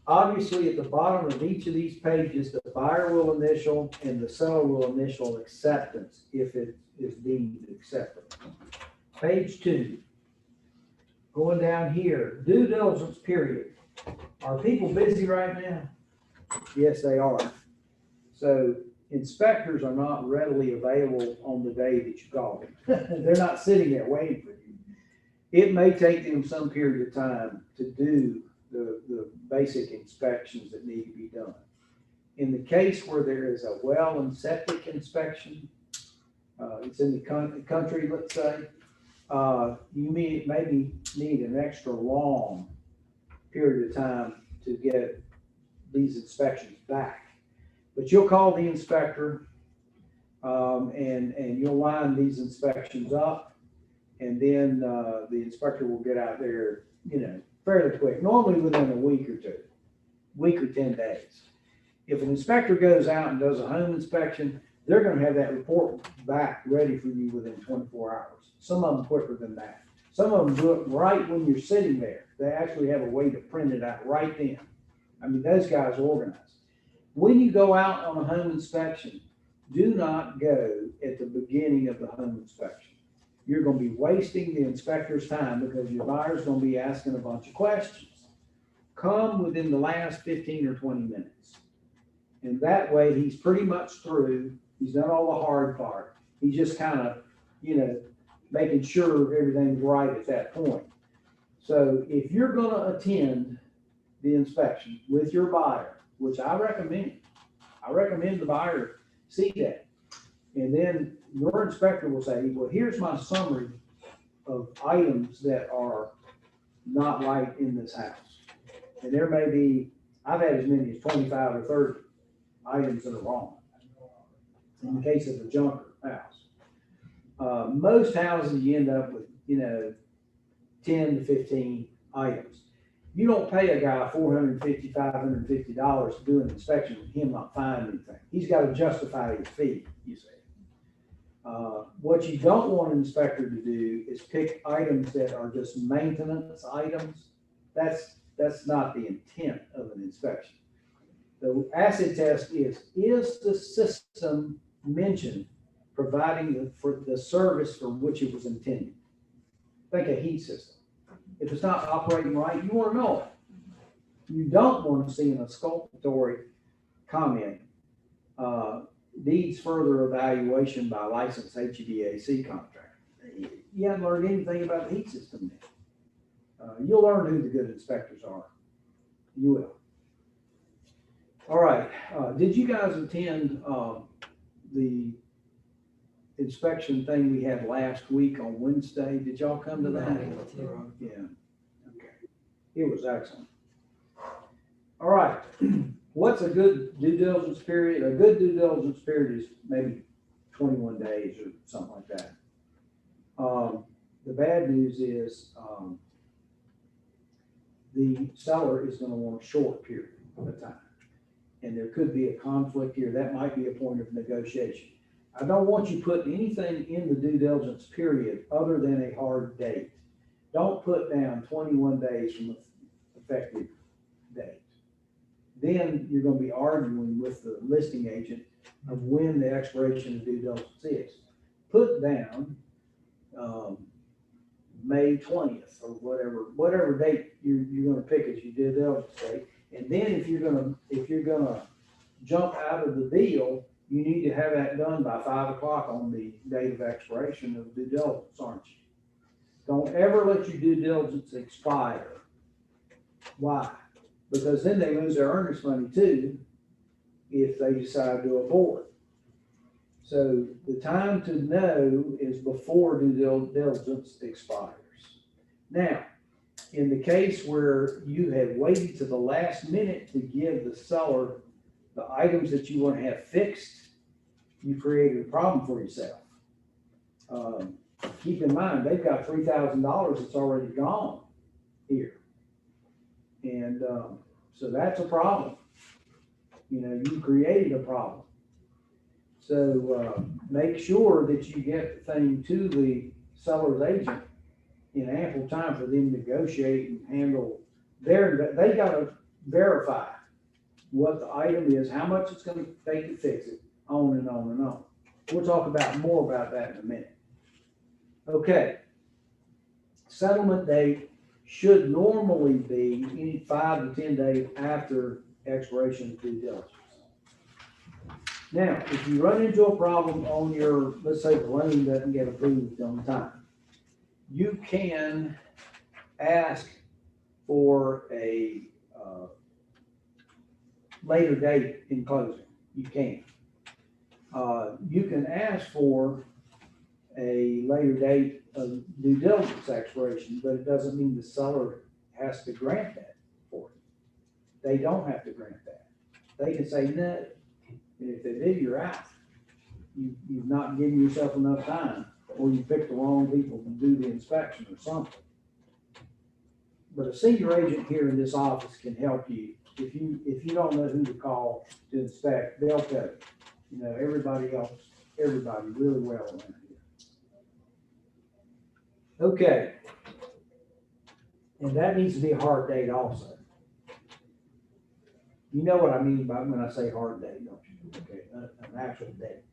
Obviously, at the bottom of each of these pages, the buyer will initial and the seller will initial acceptance if it is deemed acceptable. Page 2. Going down here, due diligence period. Are people busy right now? Yes, they are. So inspectors are not readily available on the day that you call them. They're not sitting there waiting for you. It may take them some period of time to do the basic inspections that need to be done. In the case where there is a well and septic inspection, it's in the country, let's say, you maybe need an extra long period of time to get these inspections back. But you'll call the inspector, and you'll line these inspections up, and then the inspector will get out there, fairly quick, normally within a week or 10 days. If an inspector goes out and does a home inspection, they're gonna have that report back ready for you within 24 hours. Some of them quicker than that. Some of them do it right when you're sitting there. They actually have a way to print it out right then. I mean, those guys are organized. When you go out on a home inspection, do not go at the beginning of the home inspection. You're gonna be wasting the inspector's time because your buyer's gonna be asking a bunch of questions. Come within the last 15 or 20 minutes. And that way he's pretty much through. He's done all the hard part. He's just kind of, making sure everything's right at that point. So if you're gonna attend the inspection with your buyer, which I recommend the buyer see that. And then your inspector will say, well, here's my summary of items that are not right in this house. And there may be, I've had as many as 25 or 30 items that are wrong in the case of a junker house. Most houses you end up with, 10 to 15 items. You don't pay a guy $450, $550 to do an inspection with him not finding anything. He's got to justify his fee, you see. What you don't want an inspector to do is pick items that are just maintenance items. That's not the intent of an inspection. The acid test is the system mentioned providing for the service for which it was intended? Think a heat system. If it's not operating right, you want to know it. You don't want to see an exculpatory comment, needs further evaluation by licensed HVAC contractor. You haven't learned anything about the heat system yet. You'll learn who the good inspectors are. You will. All right. Did you guys attend the inspection thing we had last week on Wednesday? Did y'all come to that? Yeah. Okay. It was excellent. All right. What's a good due diligence period? A good due diligence period is maybe 21 days or something like that. The bad news is the seller is going to want a short period of time. And there could be a conflict here. That might be a point of negotiation. I don't want you putting anything in the due diligence period other than a hard date. Don't put down 21 days from the effective date. Then you're going to be arguing with the listing agent of when the expiration of due diligence is. Put down May 20th or whatever date you're going to pick as your due diligence date. And then if you're going to jump out of the deal, you need to have that done by 5 o'clock on the date of expiration of due diligence, aren't you? Don't ever let your due diligence expire. Why? Because then they lose their earnest money too if they decide to abort. So the time to know is before due diligence expires. Now, in the case where you have waited to the last minute to give the seller the items that you want to have fixed, you created a problem for yourself. keep in mind, they've got $3,000 that's already gone here. And, so that's a problem. You know, you created a problem. So, make sure that you get the thing to the seller's agent in ample time for them to negotiate and handle they gotta verify what the item is, how much it's gonna take to fix it, on and on and on. We'll talk more about that in a minute. Okay. Settlement date should normally be any 5 to 10 days after expiration of due diligence. Now, if you run into a problem on your, let's say the loan doesn't get approved on time, you can ask for a later date in closing. You can. You can ask for a later date of due diligence expiration, but it doesn't mean the seller has to grant that for you. They don't have to grant that. They can say no. And if they do, you're out. You've not given yourself enough time, or you picked the wrong people to do the inspection or something. But a senior agent here in this office can help you. If you don't know who to call to inspect, they'll tell you. You know, everybody really well around here. Okay. And that needs to be a hard date also. You know what I mean by when I say hard date, don't you? Okay, an actual date.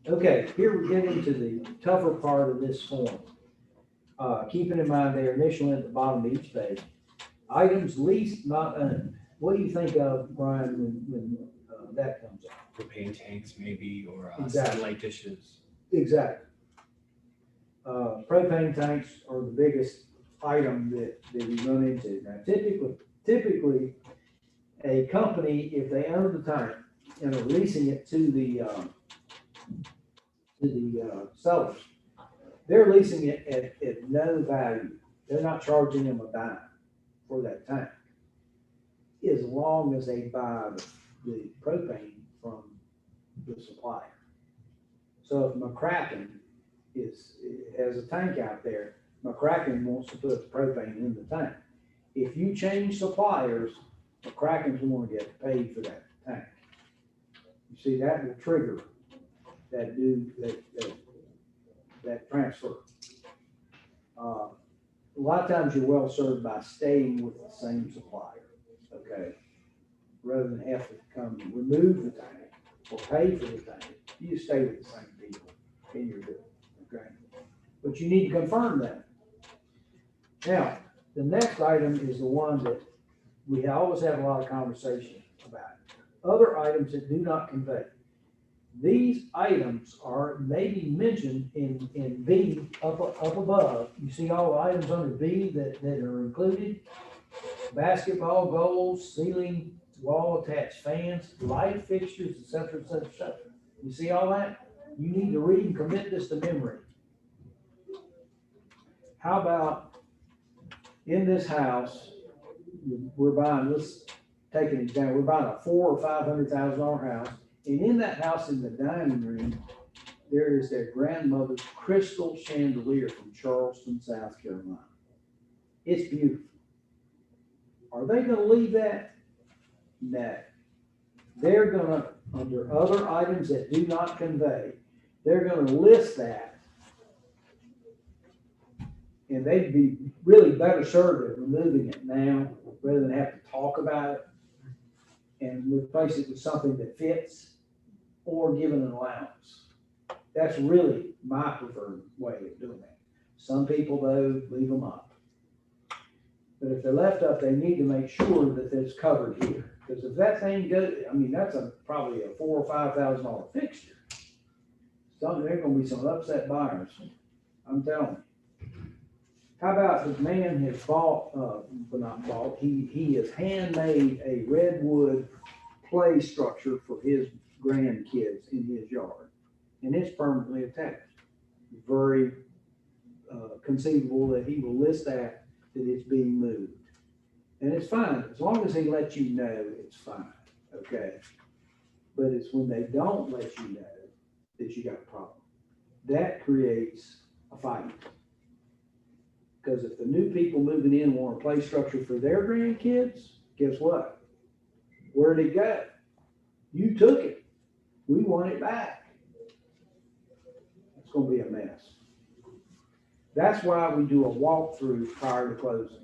Okay, here we get into the tougher part of this form. Keeping in mind they are initially at the bottom of each page. Items leased, not owned. What do you think of, Brian, when that comes up? Propane tanks maybe, or Exactly. satellite dishes. Exactly. Propane tanks are the biggest item that we run into. Now, typically, a company, if they own the tank and are leasing it to the sellers, they're leasing it at no value. They're not charging them a dime for that tank, as long as they buy the propane from the supplier. So if McCracken has a tank out there, McCracken wants to put the propane in the tank. If you change suppliers, McCracken's going to get paid for that tank. You see, that will trigger that transfer. A lot of times you're well served by staying with the same supplier, okay? Rather than have to come remove the tank or pay for the tank, you just stay with the same people and you're good, okay? But you need to confirm that. Now, the next item is the one that we always have a lot of conversation about. Other items that do not convey. These items are maybe mentioned in B up above. You see all the items under B that are included. Basketball goals, ceiling, wall attached fans, light fixtures, etc., etc., etc. You see all that? You need to read and commit this to memory. How about in this house, we're buying, let's take an example, we're buying a $400,000 or $500,000 house. And in that house, in the dining room, there is their grandmother's crystal chandelier from Charleston, South Carolina. It's beautiful. Are they going to leave that? No. They're going to, under other items that do not convey, they're going to list that. And they'd be really better served at removing it now rather than have to talk about it and replace it with something that fits or given an allowance. That's really my preferred way of doing that. Some people, though, leave them up. But if they're left up, they need to make sure that it's covered here. Because if that thing goes, I mean, that's probably a $4,000 or $5,000 fixture. There's going to be some upset buyers. I'm telling you. How about the man has bought, but not bought, he has handmade a redwood play structure for his grandkids in his yard. And it's permanently attached. Very conceivable that he will list that it's being moved. And it's fine, as long as they let you know, it's fine, okay? But it's when they don't let you know that you got a problem. that creates a fight. Because if the new people moving in want a play structure for their grandkids, guess what? Where'd it go? You took it. We want it back. It's gonna be a mess. That's why we do a walkthrough prior to closing.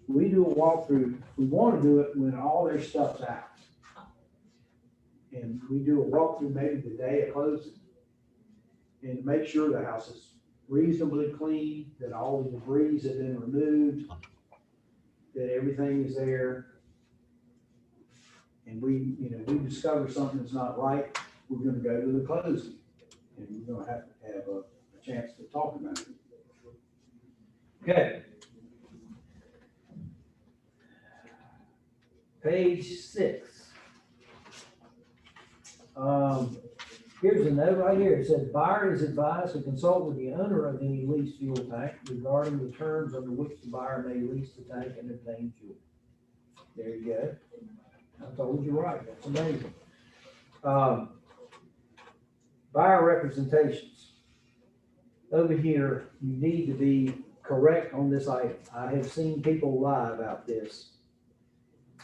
We do a walkthrough, we want to do it when all their stuff's out. And we do a walkthrough maybe the day of closing. And to make sure the house is reasonably clean, that all the debris has been removed, that everything is there. And we discover something that's not right, we're gonna go to the closing. And we're gonna have to have a chance to talk about it. Okay. Page 6. Here's a note right here. It says buyer is advised to consult with the owner of any leased fuel tank regarding the terms under which the buyer may lease the tank and obtain fuel. There you go. I told you right. That's amazing. Buyer representations. Over here, you need to be correct on this item. I have seen people lie about this.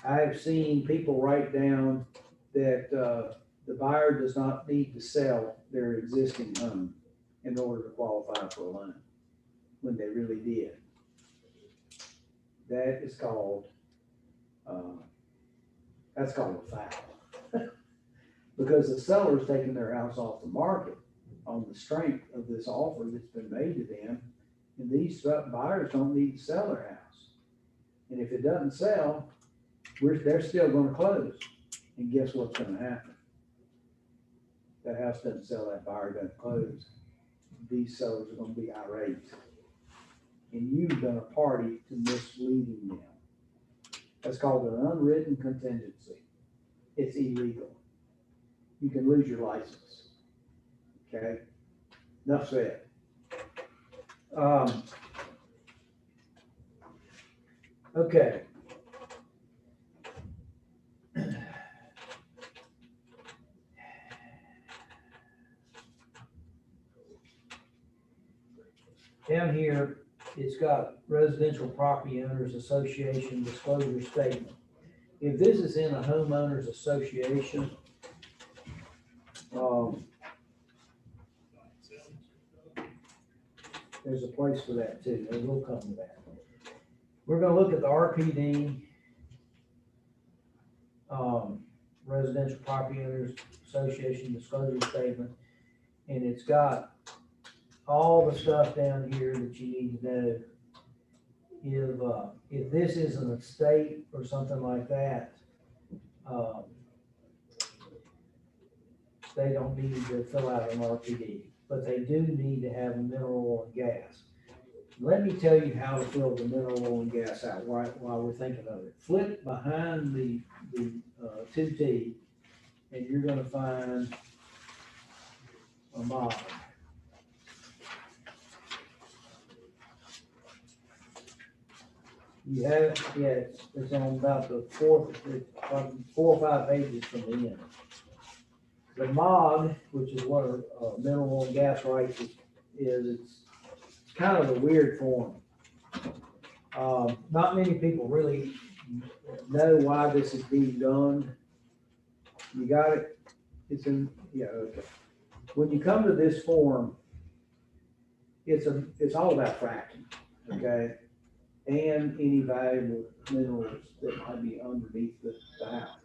I have seen people write down that the buyer does not need to sell their existing home in order to qualify for a loan, when they really did. That is called, that's called a foul. Because the seller's taking their house off the market on the strength of this offer that's been made to them. And these buyers don't need to sell their house. And if it doesn't sell, they're still gonna close. And guess what's gonna happen? That house doesn't sell, that buyer doesn't close. These sellers are gonna be irate. And you've done a party to misleading them. That's called an unwritten contingency. It's illegal. You can lose your license. Okay? Enough said. Okay. Down here, it's got Residential Property Owners Association disclosure statement. If this is in a homeowners association, there's a place for that too. They will come to that. We're going to look at the RPD, Residential Property Owners Association disclosure statement, and it's got all the stuff down here that you need to know. If this is an estate or something like that, they don't need to fill out an RPD, but they do need to have mineral oil and gas. Let me tell you how to fill the mineral oil and gas out while we're thinking of it. Flip behind the 2T, and you're going to find a mod. You have, yeah, it's on about the four or five pages from the end. The MOG, which is what a mineral oil and gas rights is, it's kind of a weird form. Not many people really know why this is being done. You got it? It's in, yeah, okay. When you come to this form, it's all about fracking, okay? And any valuable minerals that might be underneath the house.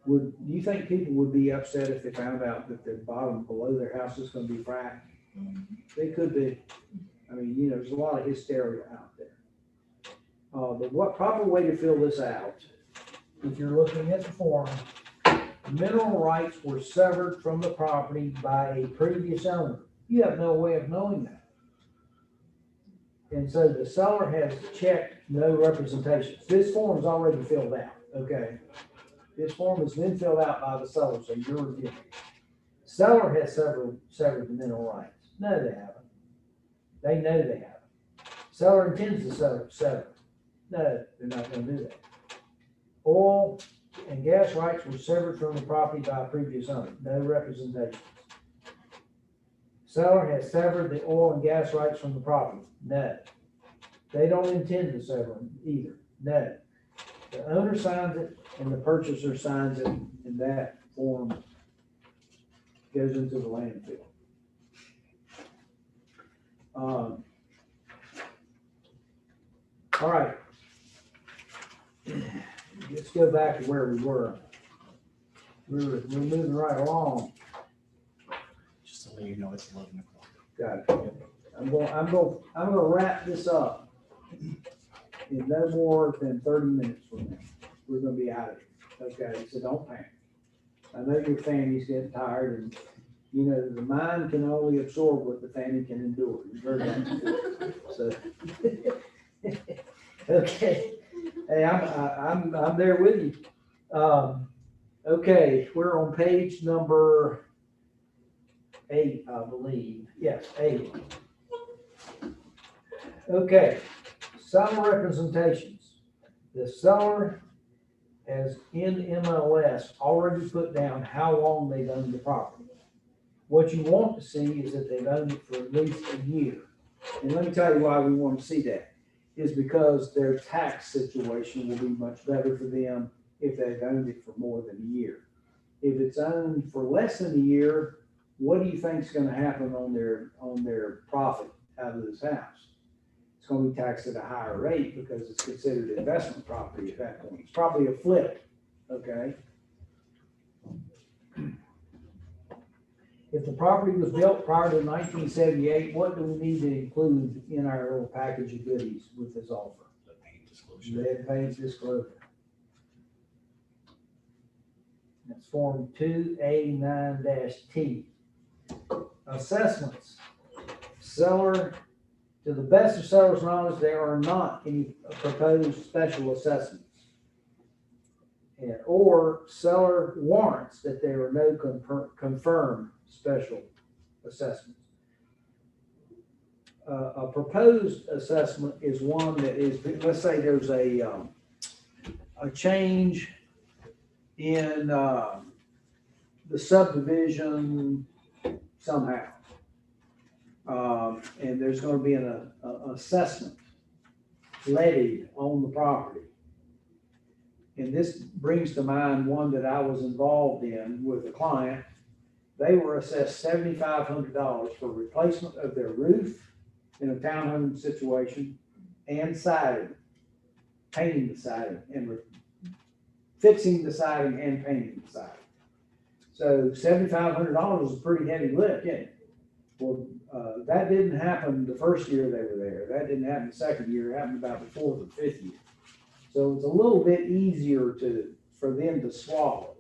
Do you think people would be upset if they found out that the bottom below their house is going to be fracked? They could be. I mean, you know, there's a lot of hysteria out there. The proper way to fill this out, if you're looking at the form, mineral rights were severed from the property by a previous owner. You have no way of knowing that. And so the seller has checked no representations. This form is already filled out, okay? This form has been filled out by the seller, so you're reviewing. Seller has severed the mineral rights. No, they haven't. They know they haven't. Seller intends to sever. No, they're not going to do that. Oil and gas rights were severed from the property by a previous owner. No representations. Seller has severed the oil and gas rights from the property. No. They don't intend to sever them either. No. The owner signs it and the purchaser signs it, and that form goes into the landfill. All right. Let's go back to where we were. We're moving right along. Just to let you know, it's 11 o'clock. Got it. I'm gonna wrap this up in no more than 30 minutes from now. We're gonna be out of here. Okay, so don't panic. I know your family's getting tired, and you know the mind can only absorb what the family can endure. You heard that? So okay. Hey, I'm there with you. Okay, we're on page number 8, I believe. Yes, 8. Okay, seller representations. The seller has in MLS already put down how long they've owned the property. What you want to see is that they've owned it for at least a year. And let me tell you why we want to see that. Is because their tax situation will be much better for them if they've owned it for more than a year. If it's owned for less than a year, what do you think is going to happen on their profit out of this house? It's going to be taxed at a higher rate because it's considered investment property at that point. It's probably a flip, okay? If the property was built prior to 1978, what do we need to include in our little package of goodies with this offer? The paying disclosure. Lead page disclosure. That's form 2A9-T. Assessments. Seller, to the best of seller's knowledge, there are not any proposed special assessments. Or seller warrants that there are no confirmed special assessments. A proposed assessment is one that is, let's say there's a change in the subdivision somehow. And there's going to be an assessment levied on the property. And this brings to mind one that I was involved in with a client. They were assessed $7,500 for replacement of their roof in a townhome situation and siding, painting the siding and fixing the siding and painting the siding. So $7,500 is a pretty heavy lift, isn't it? Well, that didn't happen the first year they were there. That didn't happen the second year. It happened about the 4th or 5th year. So it's a little bit easier for them to swallow.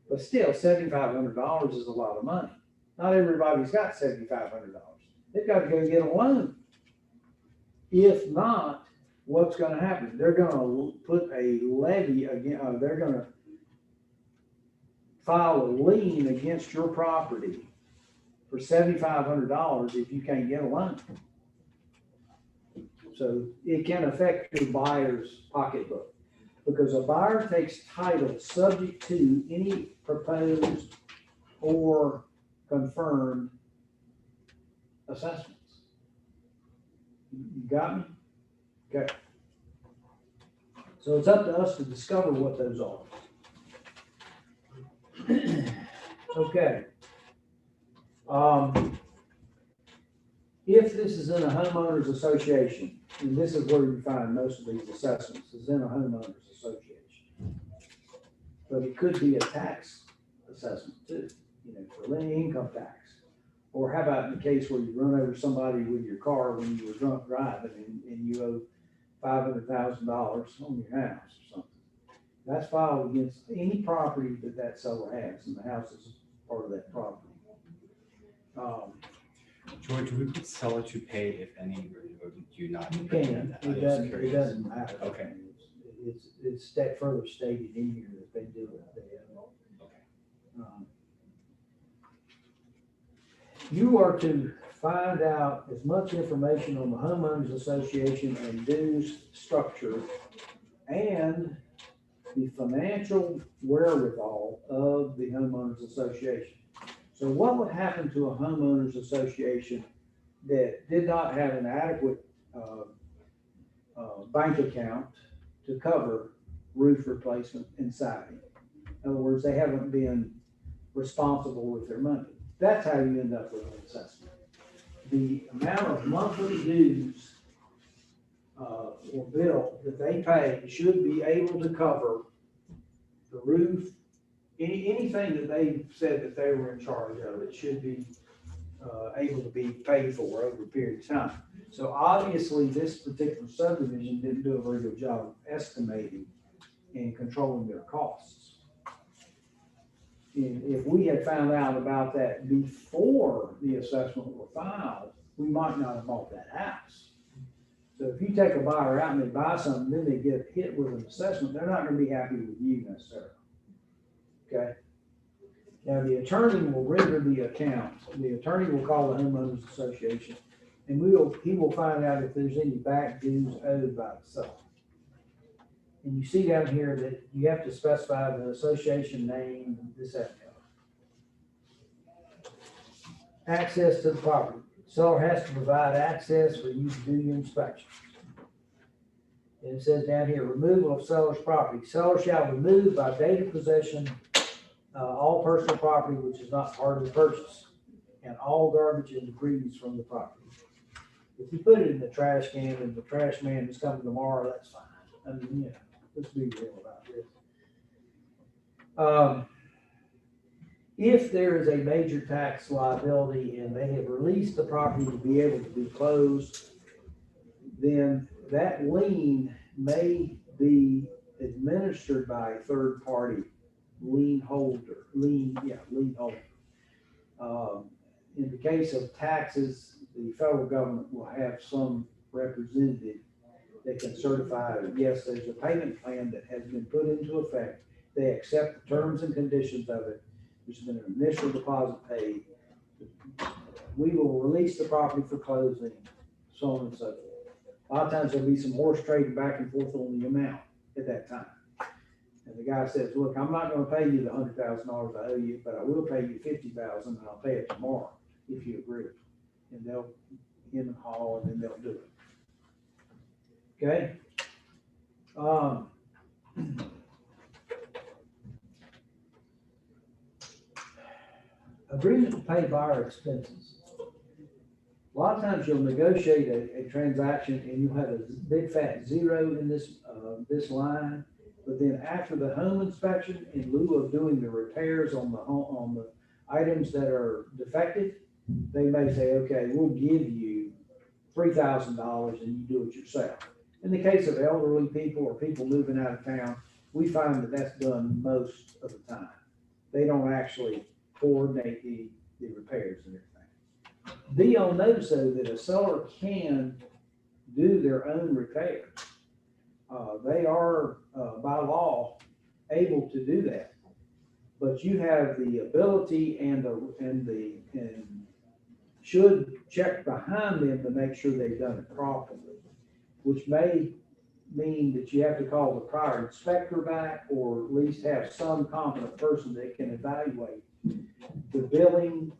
But still, $7,500 is a lot of money. Not everybody's got $7,500. They've got to go get a loan. If not, what's going to happen? They're going to put a levy again. They're going to file a lien against your property for $7,500 if you can't get a loan. So it can affect your buyer's pocketbook because a buyer takes title subject to any proposed or confirmed assessments. You got me? Okay. So it's up to us to discover what those are. Okay. If this is in a homeowners association, and this is where you find most of these assessments, is in a homeowners association. But it could be a tax assessment too, for income tax. Or how about in the case where you run over somebody with your car when you were drunk driving and you owe $500,000 on your house or something. That's filed against any property that seller has, and the house is part of that property. George, we could seller to pay if any, or do you not? You can, it doesn't matter. Okay. It's that further stated in here that they do it. Okay. You are to find out as much information on the homeowners association and dues structure and the financial wherewithal of the homeowners association. So what would happen to a homeowners association that did not have an adequate bank account to cover roof replacement and siding? In other words, they haven't been responsible with their money. That's how you end up with an assessment. The amount of monthly dues or bill that they pay should be able to cover the roof, anything that they said that they were in charge of, it should be able to be paid for over a period of time. So obviously, this particular subdivision didn't do a very good job of estimating and controlling their costs. And if we had found out about that before the assessment were filed, we might not have bought that house. So if you take a buyer out and they buy something, then they get hit with an assessment, they're not gonna be happy with you necessarily. Okay? Now, the attorney will render the account. The attorney will call the homeowners association, and he will find out if there's any back dues owed by the seller. And you see down here that you have to specify the association name, this, that, and the other. Access to the property. Seller has to provide access for you to do your inspection. And it says down here, removal of seller's property. Seller shall remove by date of possession all personal property which is not part of the purchase, and all garbage and debris from the property. If you put it in the trash can and the trash man is coming tomorrow, that's fine. I mean, you know, let's be real about this. If there is a major tax liability and they have released the property to be able to be closed, then that lien may be administered by a third party lien holder. In the case of taxes, the federal government will have some representative that can certify that, yes, there's a payment plan that has been put into effect. They accept the terms and conditions of it. There's been an initial deposit paid. We will release the property for closing, so on and so forth. A lot of times there'll be some horse trading back and forth on the amount at that time. And the guy says, look, I'm not going to pay you the $100,000 I owe you, but I will pay you $50,000 and I'll pay it tomorrow if you agree. And they'll in the hall and then they'll do it. Okay. Agreement to pay buyer expenses. A lot of times you'll negotiate a transaction and you'll have a big fat zero in this line, but then after the home inspection, in lieu of doing the repairs on the items that are defective, they may say, okay, we'll give you $3,000 and you do it yourself. In the case of elderly people or people moving out of town, we find that that's done most of the time. They don't actually coordinate the repairs and everything. Be on notice though that a seller can do their own repairs. They are by law able to do that, but you have the ability and should check behind them to make sure they've done it properly, which may mean that you have to call the prior inspector back, or at least have some competent person that can evaluate the billing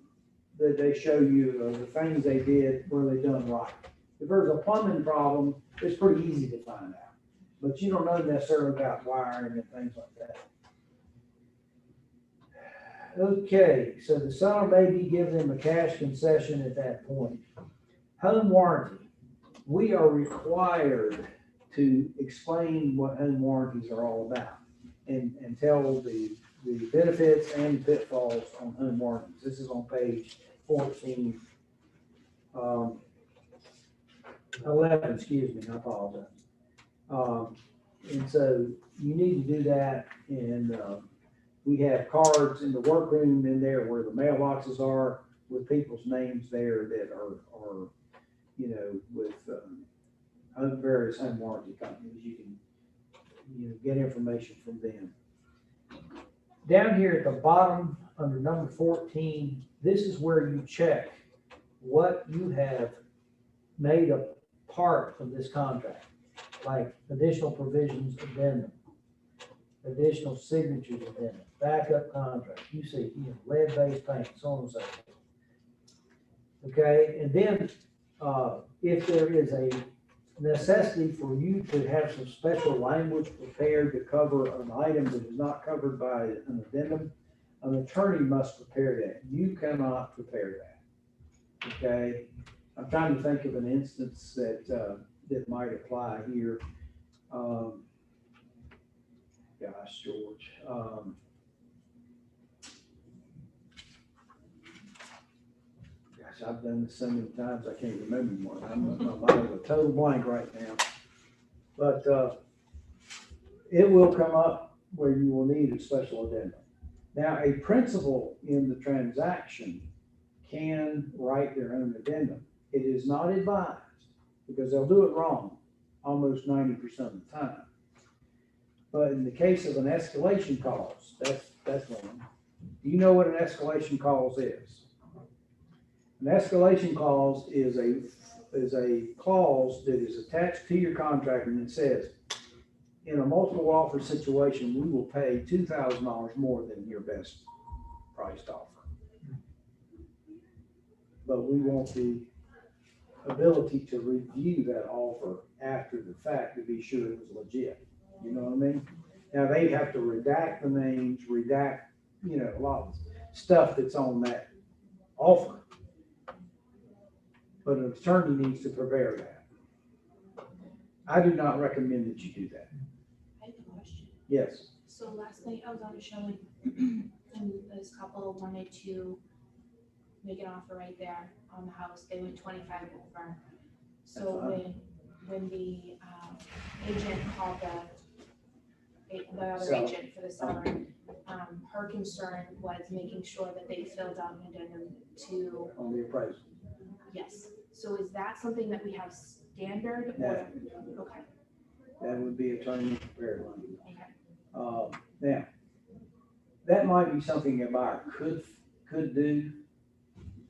that they show you, or the things they did, were they done right. If there's a plumbing problem, it's pretty easy to find out, but you don't know necessarily about wiring and things like that. Okay, so the seller may be giving them a cash concession at that point. Home warranty. We are required to explain what home warranties are all about and tell the benefits and pitfalls on home warranties. This is on page 14, 11, excuse me, I apologize. And so you need to do that, and we have cards in the workroom in there where the mailboxes are with people's names there that are you know, with various home warranty companies. You can get information from them. Down here at the bottom under number 14, this is where you check what you have made a part of this contract, like additional provisions addendum, additional signatures addendum, backup contract, you see, lead-based paint, so on and so forth. Okay, and then, if there is a necessity for you to have some special language prepared to cover an item that is not covered by an addendum, an attorney must prepare that. You cannot prepare that. Okay, I'm trying to think of an instance that might apply here. Gosh, George. Gosh, I've done this so many times, I can't remember one. I'm mind a total blank right now. But it will come up where you will need a special addendum. Now, a principal in the transaction can write their own addendum. It is not advised because they'll do it wrong almost 90% of the time. But in the case of an escalation clause, that's one. Do you know what an escalation clause is? An escalation clause is a clause that is attached to your contract and it says, in a multiple offer situation, we will pay $2,000 more than your best priced offer. But we want the ability to review that offer after the fact to be sure it was legit. You know what I mean? Now they have to redact the names, redact, a lot of stuff that's on that offer. But an attorney needs to prepare that. I do not recommend that you do that. I have a question. Yes. So last night I was on a showing and this couple wanted to make an offer right there on the house. They went 25 over. So when the agent called the other agent for the seller, her concern was making sure that they filled out an addendum to. On the appraisal. Yes. So is that something that we have standard? No. Or, okay. That would be attorney prepared language. Okay. Now, that might be something a buyer could do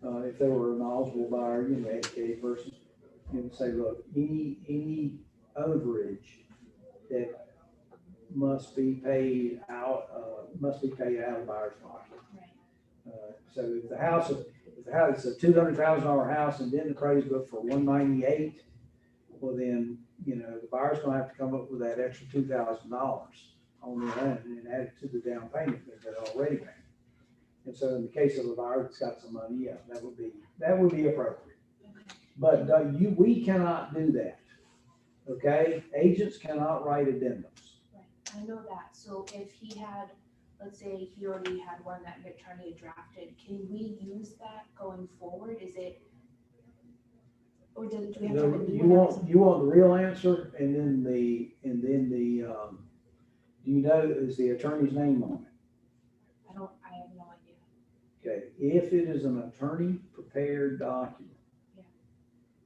if they were a knowledgeable buyer, educated person, say, look, any overage that must be paid out of the buyer's pocket. Right. So if the house is a $200,000 house and then the appraised book for $198, well then, the buyer's gonna have to come up with that extra $2,000 on their own and add it to the down payment that they're already paying. And so in the case of a buyer that's got some money, yeah, that would be appropriate. But we cannot do that. Okay? Agents cannot write addendums. Right. I know that. So if he had, let's say he already had one that the attorney had drafted, can we use that going forward? Is it, or do we have to have a new one? You want the real answer and then the do you know, is the attorney's name on it? I have no idea. Okay, if it is an attorney prepared document, Yeah.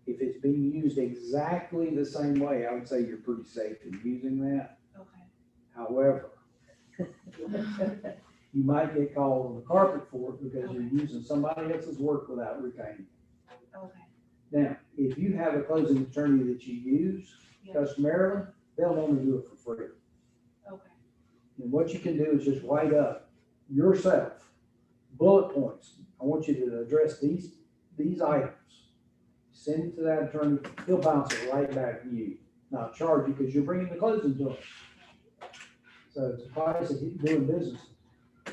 if it's being used exactly the same way, I would say you're pretty safe in using that. Okay. However, you might get called on the carpet for it because you're using somebody else's work without retaining it. Okay. Now, if you have a closing attorney that you use customarily, they'll only do it for free. Okay. And what you can do is just write up yourself bullet points. I want you to address these items. Send it to that attorney. He'll bounce it right back to you. Not charge you because you're bringing the closing to him. So it's a price of doing business.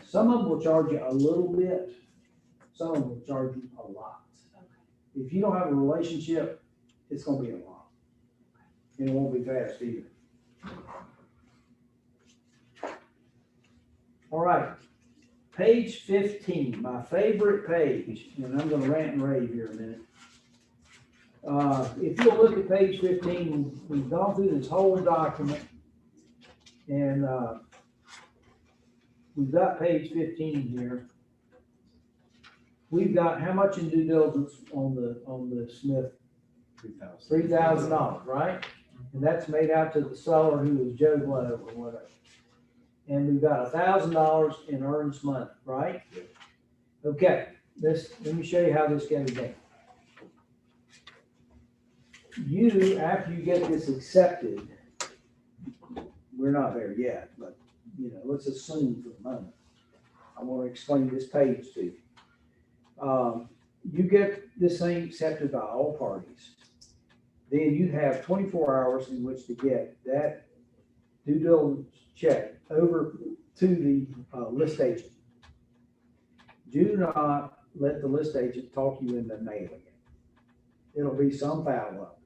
Some of them will charge you a little bit. Some of them will charge you a lot. Okay. If you don't have a relationship, it's going to be a lot. And it won't be fast either. All right. Page 15, my favorite page, and I'm going to rant and rave here a minute. If you'll look at page 15, we've gone through this whole document, and we've got page 15 here. We've got how much in due diligence on the Smith? $3,000, right? And that's made out to the seller who is Joe Blow or whatever. And we've got $1,000 in earnest money, right? Okay, let me show you how this goes down. You, after you get this accepted, we're not there yet, but let's assume for the moment. I want to explain this page to you. You get this thing accepted by all parties. Then you have 24 hours in which to get that due diligence check over to the list agent. Do not let the list agent talk you into mailing it. It'll be some foul up.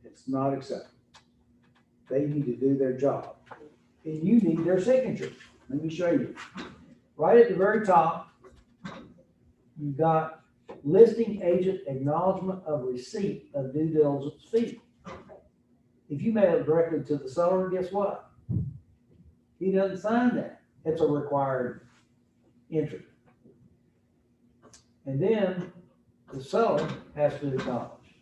It's not acceptable. They need to do their job. And you need their signature. Let me show you. Right at the very top, you've got listing agent acknowledgement of receipt of due diligence fee. If you mail it directly to the seller, guess what? He doesn't sign that. It's a required entry. And then the seller has to acknowledge.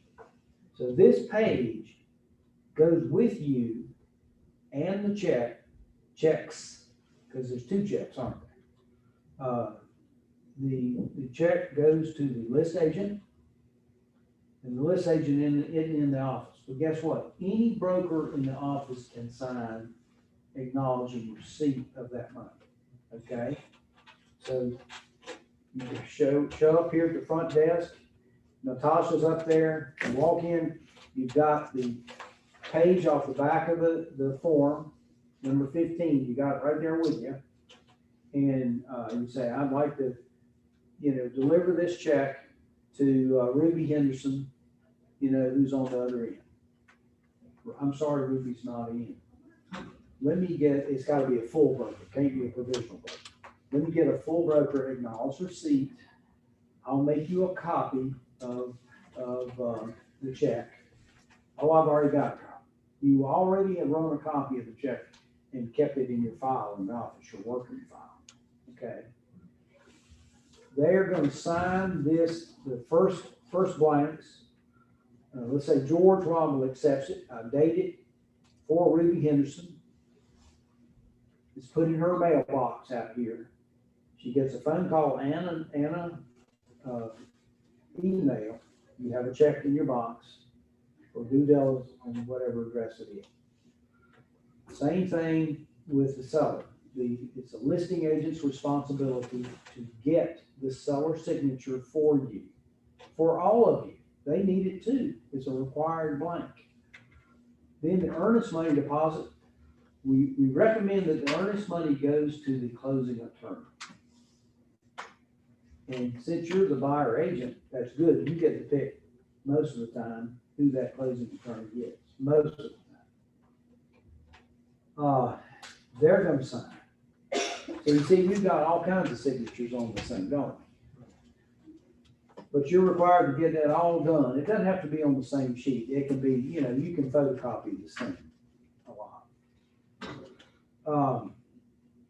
So this page goes with you and the checks, because there's two checks, aren't there? The check goes to the list agent, and the list agent isn't in the office. But guess what? Any broker in the office can sign acknowledging receipt of that money. Okay? So you show up here at the front desk. Natasha's up there. You walk in, you've got the page off the back of the form, number 15. You got it right there with you. And you say, I'd like to, deliver this check to Ruby Henderson, who's on the other end. I'm sorry, Ruby's not in. It's got to be a full broker, can't be a provisional broker. Let me get a full broker acknowledged receipt. I'll make you a copy of the check. Oh, I've already got a copy. You already have run a copy of the check and kept it in your file in the office, your working file. Okay. They're going to sign this, the first blanks. Let's say George Womble accepts it. I date it for Ruby Henderson. It's put in her mailbox out here. She gets a phone call, Anna email. You have a check in your box for due diligence and whatever address it is. Same thing with the seller. It's a listing agent's responsibility to get the seller signature for you, for all of you. They need it too. It's a required blank. Then the earnest money deposit. We recommend that the earnest money goes to the closing attorney. And since you're the buyer agent, that's good. You get to pick most of the time who that closing attorney is. Most of the time. They're going to sign. So you see, we've got all kinds of signatures on this thing, don't we? But you're required to get that all done. It doesn't have to be on the same sheet. It can be, you can photocopy this thing a lot.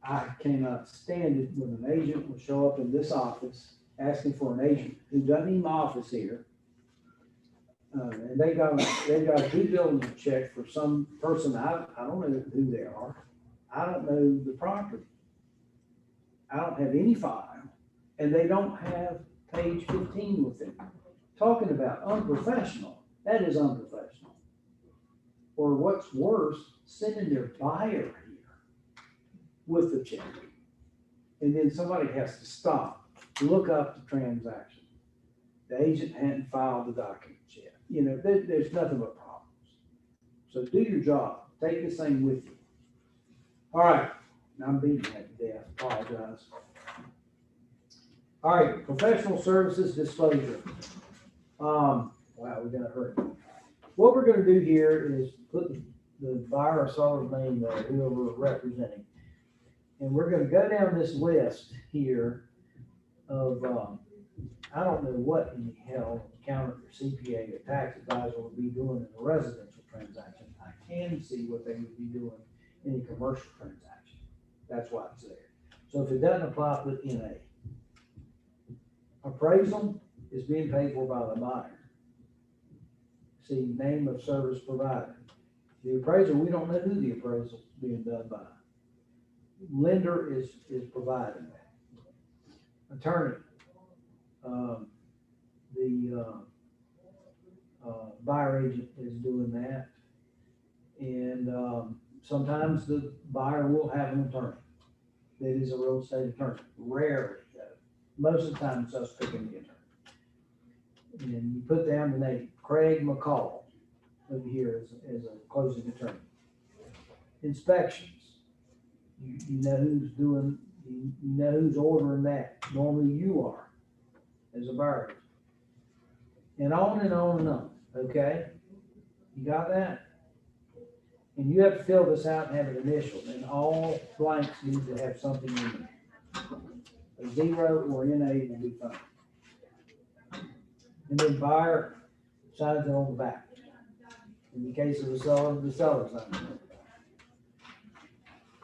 I cannot stand it when an agent will show up in this office asking for an agent who doesn't even office here. And they've got a due diligence check for some person. I don't know who they are. I don't know the property. I don't have any file, and they don't have page 15 with them. Talking about unprofessional, that is unprofessional. Or what's worse, sending their buyer here with the check. And then somebody has to stop, look up the transaction. The agent hadn't filed the documents yet. There's nothing but problems. So do your job. Take this thing with you. All right. I'm beating that to death. Apologize. All right. Professional services disclosure. Wow, we're going to hurry. What we're going to do here is put the buyer or seller's name there, whoever we're representing. And we're going to go down this list here of, I don't know what in the hell accountant or CPA or tax advisor will be doing in a residential transaction. I can see what they would be doing in a commercial transaction. That's why it's there. So if it doesn't apply, put NA. Appraisal is being paid for by the buyer. See, name of service provider. The appraisal, we don't know who the appraisal is being done by. Lender is providing that. Attorney. The buyer agent is doing that. And sometimes the buyer will have an attorney. that is a real estate attorney. Rarely, though. Most of the time, it's us picking the attorney. And you put down the name Craig McCall over here as a closing attorney. Inspections. You know who's doing, you know who's ordering that. Normally you are, as a buyer. And on and on and on, okay? You got that? And you have to fill this out and have an initial, and all blanks need to have something in there. A 0 or NA will be fine. And then buyer signs it on the back. In the case of the seller signs it.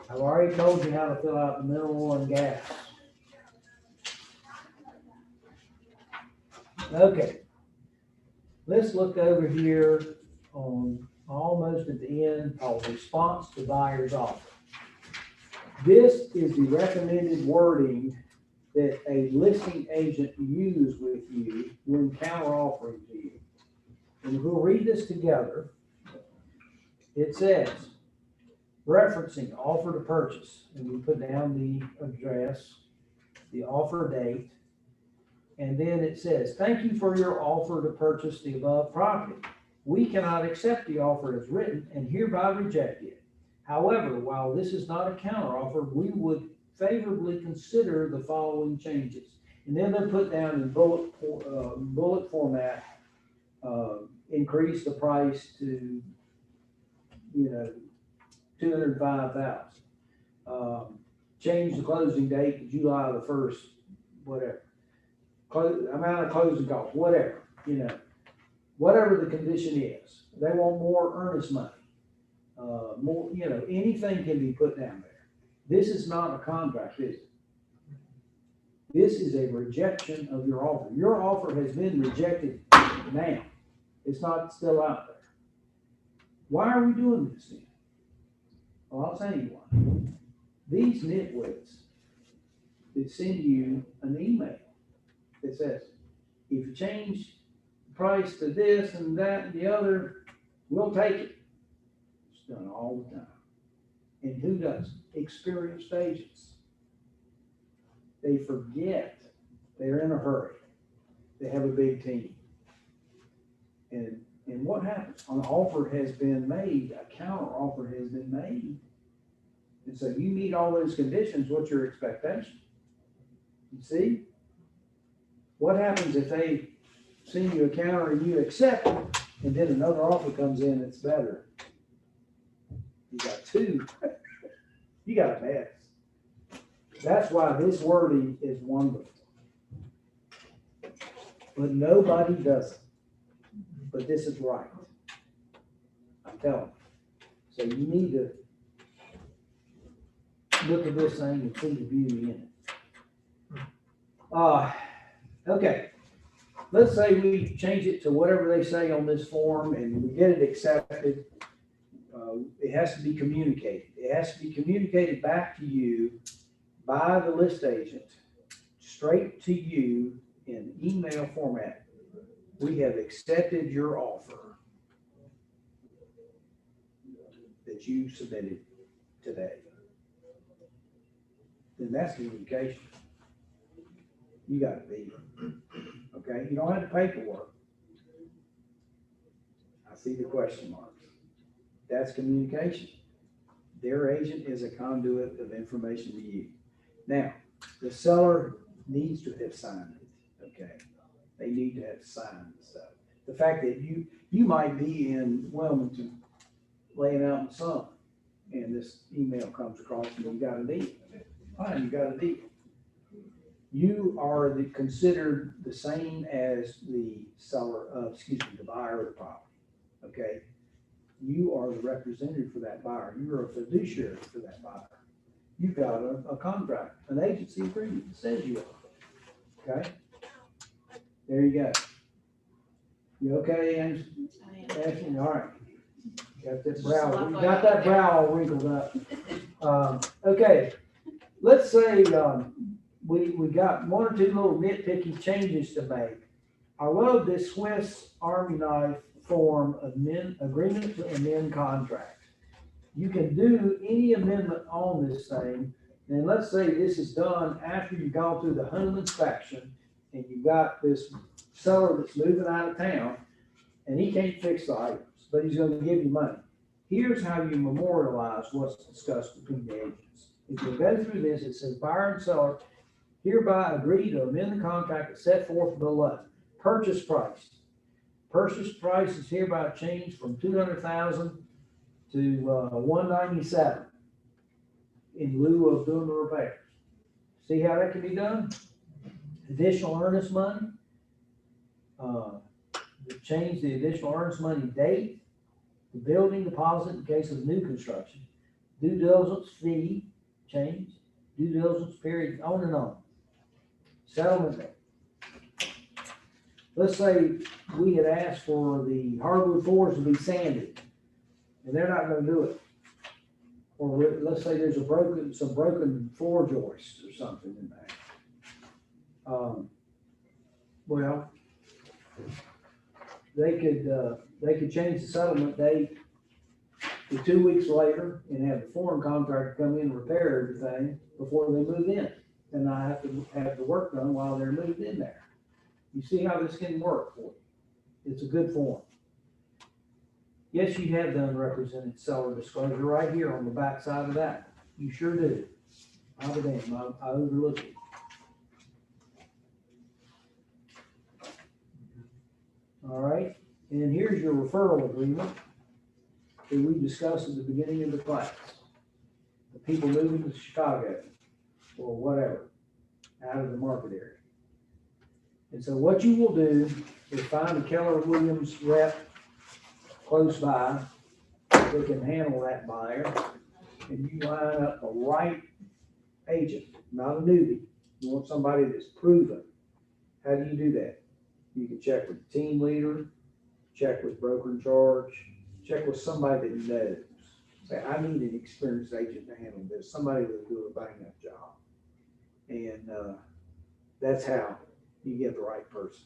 I've already told you how to fill out the mineral oil and gas. Okay. Let's look over here on almost at the end called response to buyer's offer. This is the recommended wording that a listing agent use with you when counter offering to you. And we'll read this together. It says, referencing offer to purchase, and we put down the address, the offer date, and then it says, thank you for your offer to purchase the above property. We cannot accept the offer as written and hereby reject it. However, while this is not a counteroffer, we would favorably consider the following changes. And then they're put down in bullet format, increase the price to, $205,000. Change the closing date to July the 1st, whatever. Amount of closing costs, whatever, whatever the condition is. They want more earnest money. More, anything can be put down there. This is not a contract, is it? This is a rejection of your offer. Your offer has been rejected now. It's not still out there. Why are we doing this then? Well, I'll tell you why. These nitwits that send you an email that says, if you change the price to this and that and the other, we'll take it. It's done all the time. And who does? Experienced agents. They forget they're in a hurry. They have a big team. And what happens? An offer has been made, a counter offer has been made. And so you meet all those conditions, what's your expectation? You see? What happens if they send you a counter and you accept it, and then another offer comes in that's better? You got two. You got a mess. That's why this wording is wonderful. But nobody does it. But this is right. I'm telling you. So you need to look at this thing and see the beauty in it. Okay. Let's say we change it to whatever they say on this form and we get it accepted. It has to be communicated. It has to be communicated back to you by the list agent, straight to you in email format. We have accepted your offer that you submitted today. Then that's communication. You got to be. Okay? You don't have the paperwork. I see the question marks. That's communication. Their agent is a conduit of information to you. Now, the seller needs to have signed it. Okay? They need to have signed the stuff. The fact that you might be in Wilmington laying out in the sun and this email comes across and you got a deal. Fine, you got a deal. You are considered the same as the seller of, the buyer of the property. Okay? You are the representative for that buyer. You're a fiduciary for that buyer. You've got a contract, an agency agreement that says you are. Okay? There you go. You okay, Ashley? All right. Got that brow all wrinkled up. Okay. Let's say we got one or two little nitpicky changes to make. I love this Swiss Army knife form of agreement to amend contract. You can do any amendment on this thing And let's say this is done after you've gone through the home inspection and you've got this seller that's moving out of town and he can't fix the items, but he's gonna give you money. Here's how you memorialize what's discussed between the agents. If you go through this, it says buyer and seller hereby agree to amend the contract as set forth below. Purchase price. Purchase price is hereby changed from 200,000 to 197 in lieu of doing the repairs. See how that can be done? Additional earnest money. Change the additional earnest money date, the building deposit in case of new construction, due diligence fee change, due diligence period, on and on. Settlement date. Let's say we had asked for the hardwood floors to be sanded, and they're not gonna do it. Or let's say there's some broken floor joists or something in there. Well, they could change the settlement date to 2 weeks later and have the foreign contractor come in and repair everything before they move in. And I have to have the work done while they're moved in there. You see how this can work for you? It's a good form. Yes, you have done represented seller disclosure right here on the back side of that. You sure do. I'll be damned, I overlooked it. All right, and here's your referral agreement that we discussed at the beginning of the class. The people moving to Chicago or whatever, out of the market area. And so what you will do is find a Keller Williams rep close by that can handle that buyer, and you line up the right agent, not a newbie. You want somebody that's proven. How do you do that? You can check with the team leader, check with broker in charge, check with somebody that knows. Say, I need an experienced agent to handle this, somebody that'll do a bang up job. And that's how you get the right person.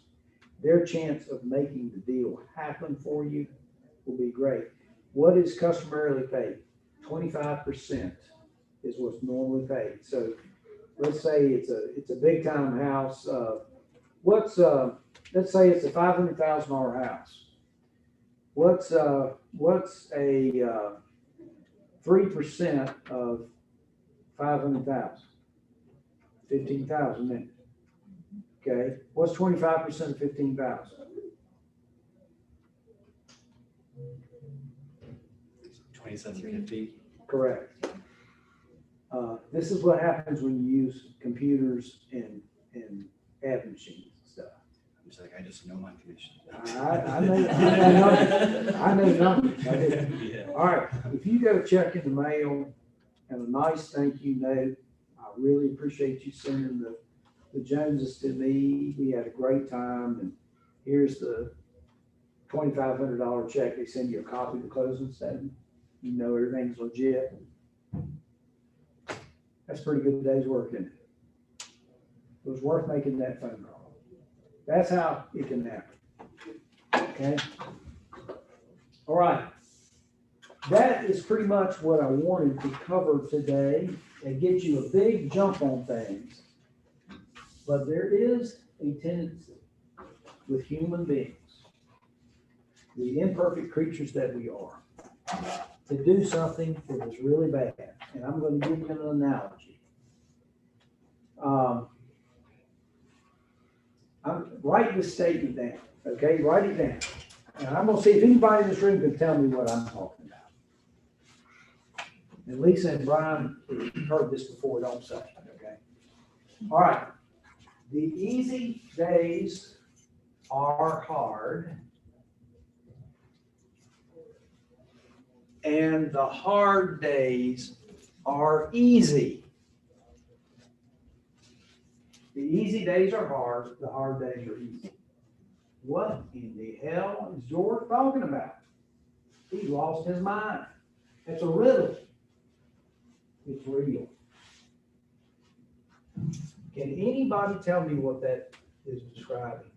Their chance of making the deal happen for you will be great. What is customarily paid? 25% is what's normally paid. So let's say it's a big time house. Let's say it's a $500,000 house. What's a 3% of 500,000? 15,000 then. Okay. What's 25% of 15,000? 2750. Correct. This is what happens when you use computers and ad machines and stuff. I'm just like, I just know my commission. I know numbers. I do. Yeah. All right, if you go check in the mail and a nice thank you note, I really appreciate you sending the Joneses to me. We had a great time, and here's the $2,500 check. They send you a copy of the closing statement. You know everything's legit. That's a pretty good day's work, isn't it? It was worth making that phone call. That's how it can happen. Okay? All right. That is pretty much what I wanted to cover today and get you a big jump on things. But there is a tendency with human beings, the imperfect creatures that we are, to do something that is really bad. And I'm going to give you an analogy. Write this statement down, okay? Write it down. And I'm going to see if anybody in this room can tell me what I'm talking about. And Lisa and Brian heard this before, don't say, okay? All right. The easy days are hard, and the hard days are easy. The easy days are hard, the hard days are easy. What in the hell is George talking about? He lost his mind. It's a riddle. It's real. Can anybody tell me what that is describing?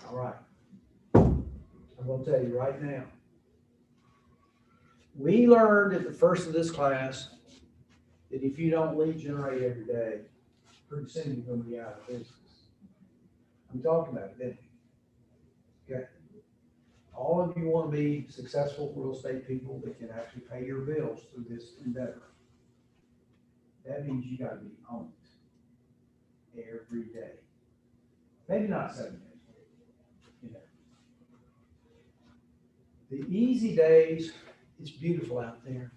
All right. I'm going to tell you right now. We learned at the first of this class that if you don't lead generate every day, pretty soon you're gonna be out of business. I'm talking about it, didn't I? Okay. All of you want to be successful real estate people that can actually pay your bills through this endeavor. That means you gotta be on it every day. Maybe not 7 days, you know. The easy days, it's beautiful out there.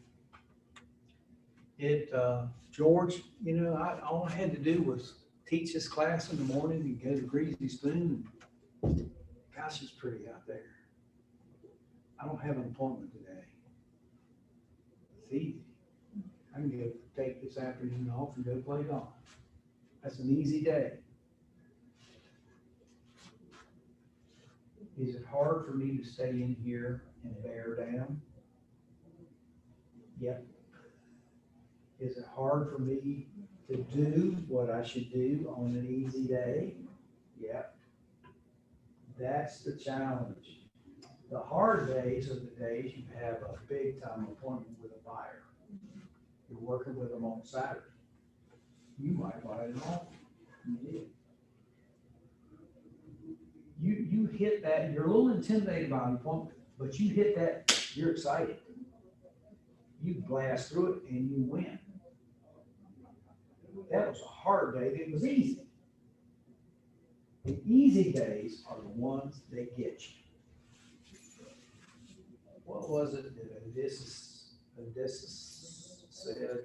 George, you know, all I had to do was teach this class in the morning and go to Greasy Spoon. And gosh, it's pretty out there. I don't have an appointment today. It's easy. I can go take this afternoon off and go play golf. That's an easy day. Is it hard for me to stay in here and bear down? Yep. Is it hard for me to do what I should do on an easy day? Yep. That's the challenge. The hard days are the days you have a big time appointment with a buyer. You're working with them on Saturday. You might buy it all. You did. You hit that, you're a little intimidated by an appointment, but you hit that, you're excited. You blast through it and you win. That was a hard day. It was easy. The easy days are the ones that get you. What was it that Odysseus said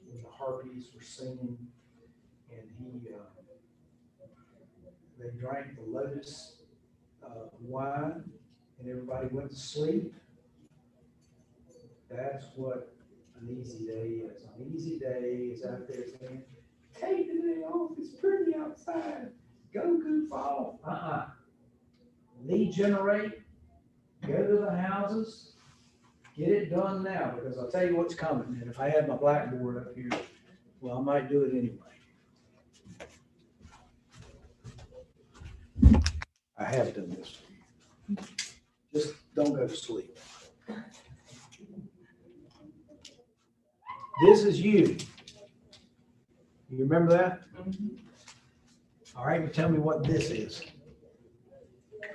when the harpies were singing and they drank the lotus wine and everybody went to sleep? That's what an easy day is. An easy day is out there saying, take the day off, it's pretty outside. Go goof off. Lead generate, go to the houses, get it done now, because I'll tell you what's coming. And if I had my blackboard up here, well, I might do it anyway. I have done this. Just don't go to sleep. This is you. You remember that? All right, you tell me what this is.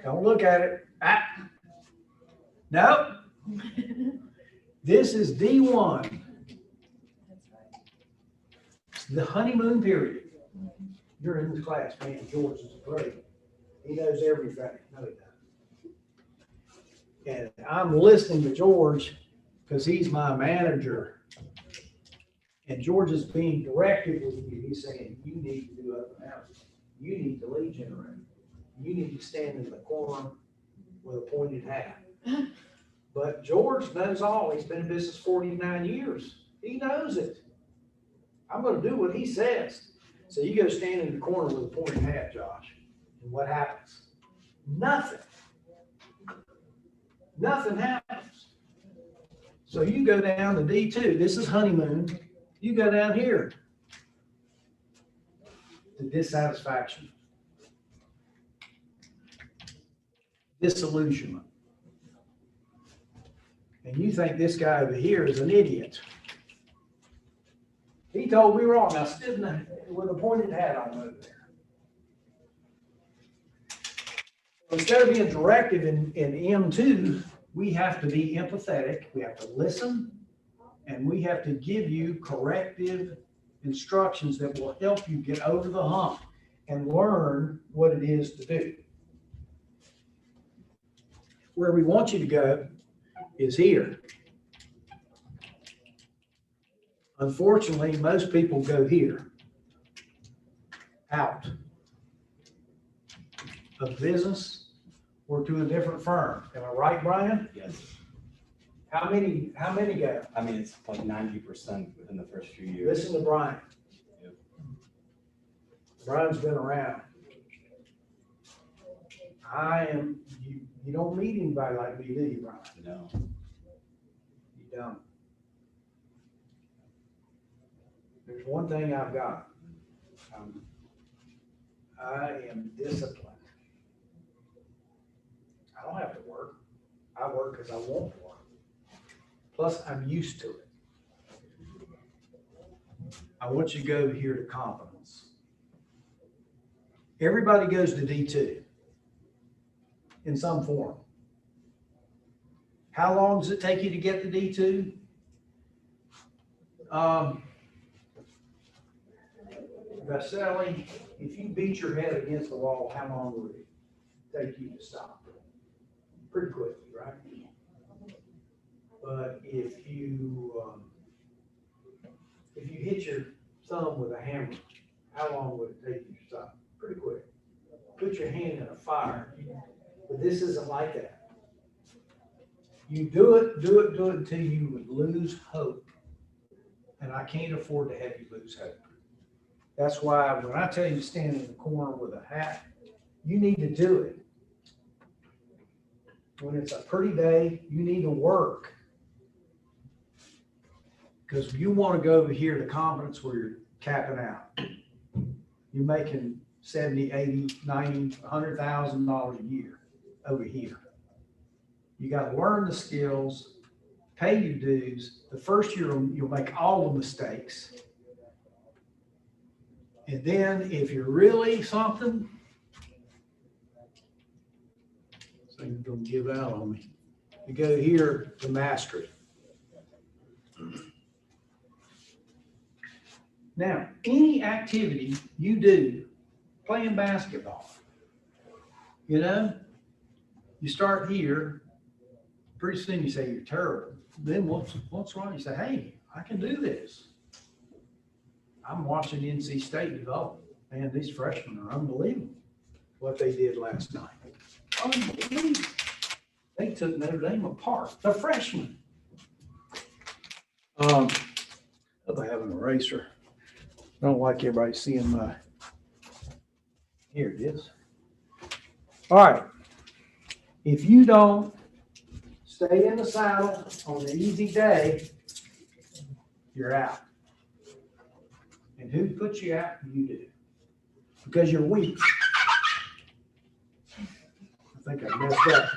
Don't look at it. No. This is D1. The honeymoon period. You're in this class, man. George is great. He knows everything. No, he doesn't. And I'm listening to George because he's my manager. And George is being directive with you. He's saying, you need to do open houses. You need to lead generate. You need to stand in the corner with a pointed hat. But George knows all. He's been in business 49 years. He knows it. I'm going to do what he says. So you go stand in the corner with a pointed hat, Josh. And what happens? Nothing. Nothing happens. So you go down to D2. This is honeymoon. You go down here to dissatisfaction, disillusionment. And you think this guy over here is an idiot. He told me wrong. I stood with a pointed hat on over there. Instead of being directive in M2, we have to be empathetic. We have to listen. And we have to give you corrective instructions that will help you get over the hump and learn what it is to do. Where we want you to go is here. Unfortunately, most people go here, out of business or to a different firm. Am I right, Brian? Yes. How many go? I mean, it's like 90% within the first few years. Listen to Brian. Yep. Brian's been around. You don't meet anybody like me, do you, Brian? No. You don't. There's one thing I've got. I am disciplined. I don't have to work. I work because I want to work. Plus, I'm used to it. I want you to go here to competence. Everybody goes to D2 in some form. How long does it take you to get to D2? Vasselli, if you beat your head against the wall, how long would it take you to stop? Pretty quickly, right? But if you hit your thumb with a hammer, how long would it take you to stop? Pretty quick. Put your hand in a fire. But this isn't like that. You do it until you would lose hope. And I can't afford to have you lose hope. That's why when I tell you to stand in the corner with a hat, you need to do it. When it's a pretty day, you need to work. Because you want to go over here to competence where you're capping out. You're making $70, $80, $90, $100,000 a year over here. You got to learn the skills, pay your dues. The first year, you'll make all the mistakes. And then if you're really something, so you're going to give out on me. You go here to mastery. Now, any activity you do, playing basketball, you know, you start here, pretty soon you say you're terrible. Then once wrong, you say, hey, I can do this. I'm watching NC State develop. Man, these freshmen are unbelievable what they did last night. Unbelievable. They took Notre Dame apart. The freshmen. I have an eraser. I don't like everybody seeing my, here it is. All right. If you don't stay in the saddle on an easy day, you're out. And who puts you out? You do. Because you're weak. I think I messed up.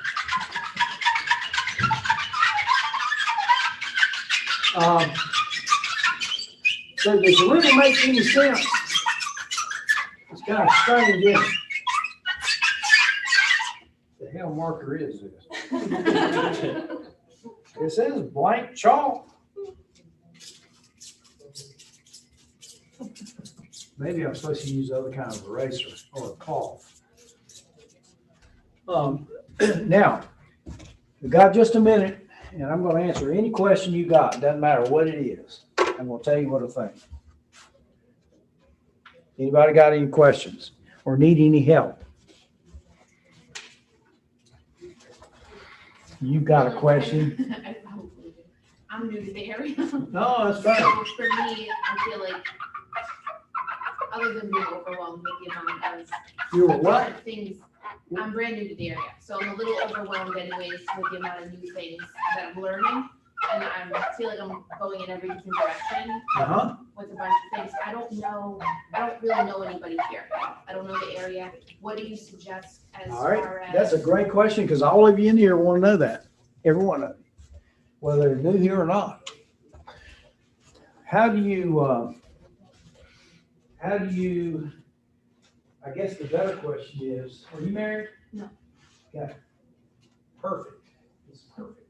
So does it really make any sense? It's kind of strange, isn't it? The hell marker is this? It says blank chalk. Maybe I'm supposed to use other kind of eraser or a cloth. Now, we've got just a minute, and I'm going to answer any question you got. Doesn't matter what it is. I'm going to tell you what I think. Anybody got any questions or need any help? You got a question? I'm new to the area. No, that's fine. So for me, I feel like, other than being overwhelmed with the amount of You were what? things, I'm brand new to the area, so I'm a little overwhelmed anyways with the amount of new things that I'm learning. And I feel like I'm going in every different direction with a bunch of things. I don't really know anybody here. I don't know the area. What do you suggest as far as? That's a great question because all of you in here want to know that. Every one of you, whether they're new here or not. How do you, I guess the better question is, are you married? No. Okay. Perfect. It's perfect.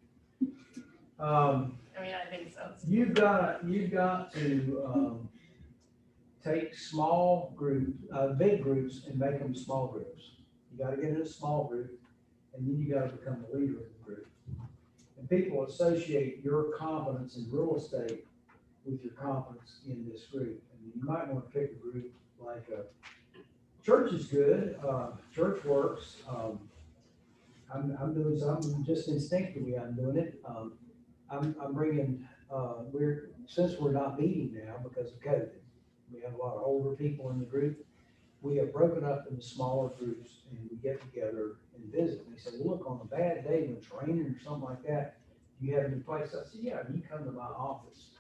I mean, I think so. You've got to take small groups, big groups, and make them small groups. You got to get in a small group, and then you got to become the leader of the group. And people associate your competence in real estate with your competence in this group. And you might want to pick a group like church is good. Church works. I'm doing something just instinctively. I'm doing it. I'm bringing, since we're not meeting now because of COVID, we have a lot of older people in the group. We have broken up into smaller groups and we get together and visit. And they say, well, look, on a bad day when it's raining or something like that, do you have any place? I said, yeah, you come to my office.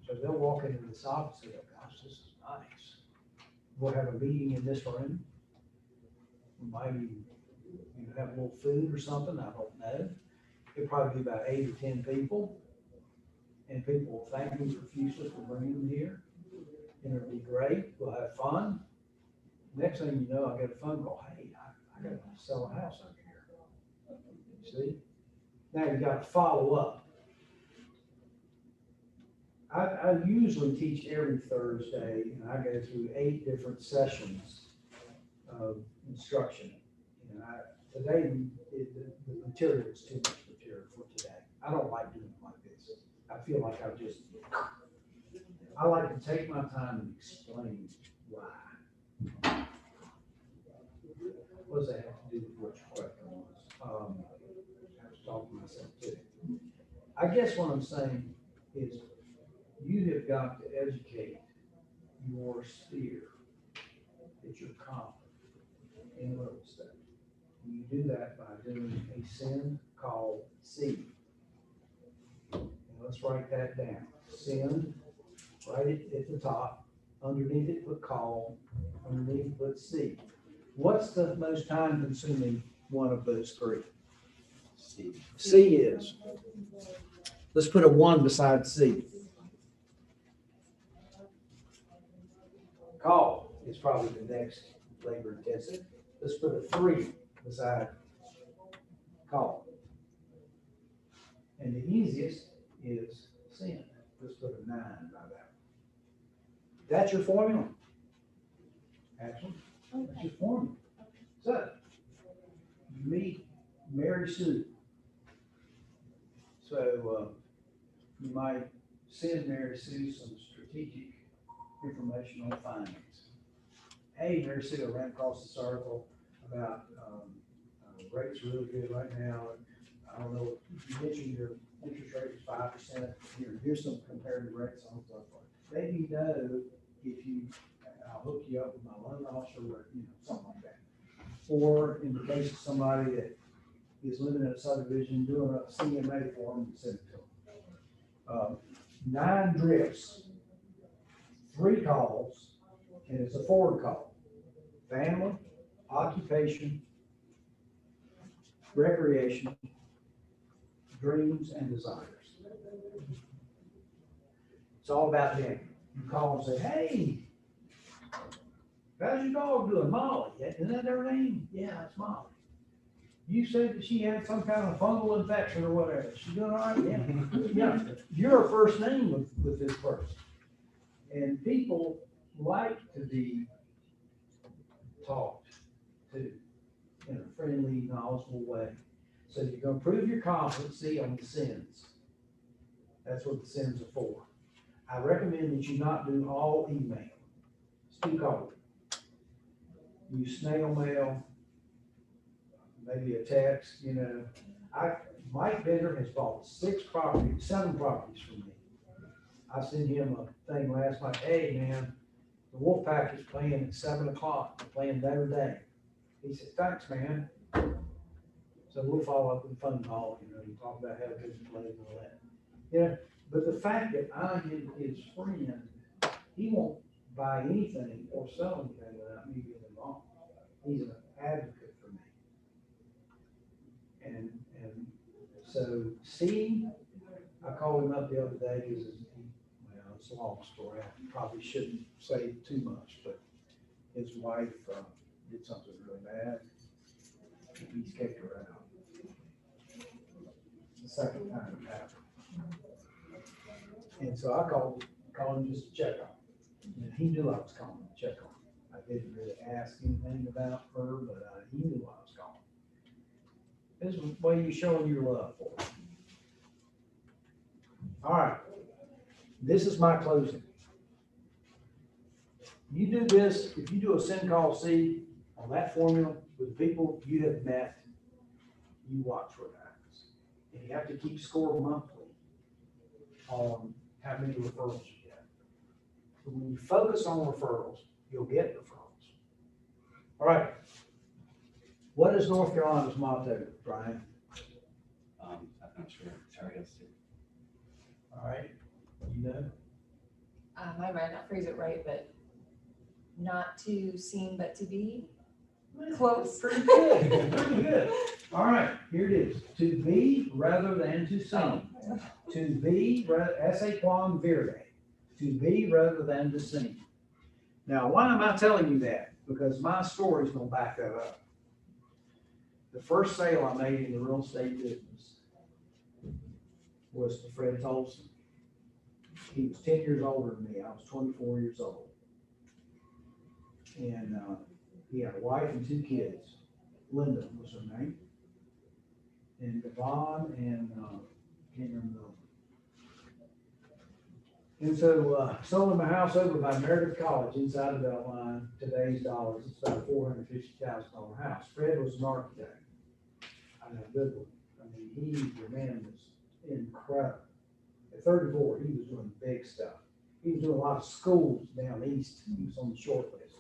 So they'll walk into this office and go, gosh, this is nice. We'll have a meeting in this room. We might even have a little food or something. I don't know. It'll probably be about 8 or 10 people. and people will thank me profusely for bringing them here. And it'll be great, we'll have fun. Next thing you know, I get a phone call, hey, I gotta sell a house over here. See? Now you gotta follow up. I usually teach every Thursday, and I go through 8 different sessions of instruction. And today, the material is too much material for today. I don't like doing it like this. I feel like I like to take my time and explain why. What does that have to do with what your question was? I was talking to myself too. I guess what I'm saying is you have got to educate your sphere that you're confident in real estate. And you do that by doing a send, call, see. And let's write that down. Send, write it at the top. Underneath it, put call. Underneath, put see. What's the most time consuming one of those 3? See. C is. Let's put a 1 beside C. Call is probably the next labor intensive. Let's put a 3 beside call. And the easiest is send. Let's put a 9 by that. That's your formula. Actually, that's your formula. So, you meet Mary Sue. So, you might send Mary Sue some strategic information on finance. Hey, Mary Sue, I ran across this article about rates are really good right now. I don't know, you mentioned your interest rate is 5%. Here's some comparative rates on stuff. Maybe you know if you, I'll hook you up with my loan officer or something like that. Or in the case of somebody that is living in a subdivision, doing a CMA form and send it to them. 9 drifts, 3 calls, and it's a forward call. Family, occupation, recreation, dreams, and desires. It's all about them. You call and say, hey, how's your dog doing? Molly. Isn't that their name? Yeah, it's Molly. You said that she had some kind of fungal infection or whatever. She's doing all right? Yeah. Yeah. You're a first name with this person. And people like to be talked to in a friendly, knowledgeable way. So you're going to prove your competency on the sends. That's what the sends are for. I recommend that you not do all email. It's too cold. Use snail mail, maybe a text, Mike Bender has bought 7 properties from me. I sent him a thing last night. Hey man, the Wolfpack is playing at 7 o'clock. They're playing Notre Dame. He said, thanks, man. So we'll follow up with a phone call, you talk about how good you played and all that. But the fact that I am his friend, he won't buy anything or sell anything without me being involved. He's an advocate for me. And so see, I called him up the other day because it's a long story. I probably shouldn't say too much, but his wife did something really bad. He's kicked her out. The second time it happened. And so I called him just to check on him. And he knew I was calling to check on him. I didn't really ask anything about her, but he knew I was calling. This is the way you're showing your love for him. All right. This is my closing. You do this, if you do a send call see on that formula with people you have met, you watch what happens. And you have to keep score monthly on how many referrals you get. So when you focus on referrals, you'll get referrals. All right. What is North Carolina's motto, Brian? I'm not sure. Sorry, else too. All right. You know? I might not phrase it right, but not to seem but to be. Close. Pretty good. Pretty good. All right, here it is. To be rather than to sing. To be, esse quam verde. To be rather than to sing. Now, why am I telling you that? Because my story's gonna back that up. The first sale I made in the real estate business was to Fred Tolson. He was 10 years older than me. I was 24 years old. And he had a wife and 2 kids. Linda was her name. And Devon and can't remember. And so sold him a house over by Meredith College inside of Beltline. Today's dollars, it's about a $450,000 house. Fred was an architect. I know, a good one. I mean, the man was incredible. At 34, he was doing big stuff. He was doing a lot of schools down east. He was on the short list.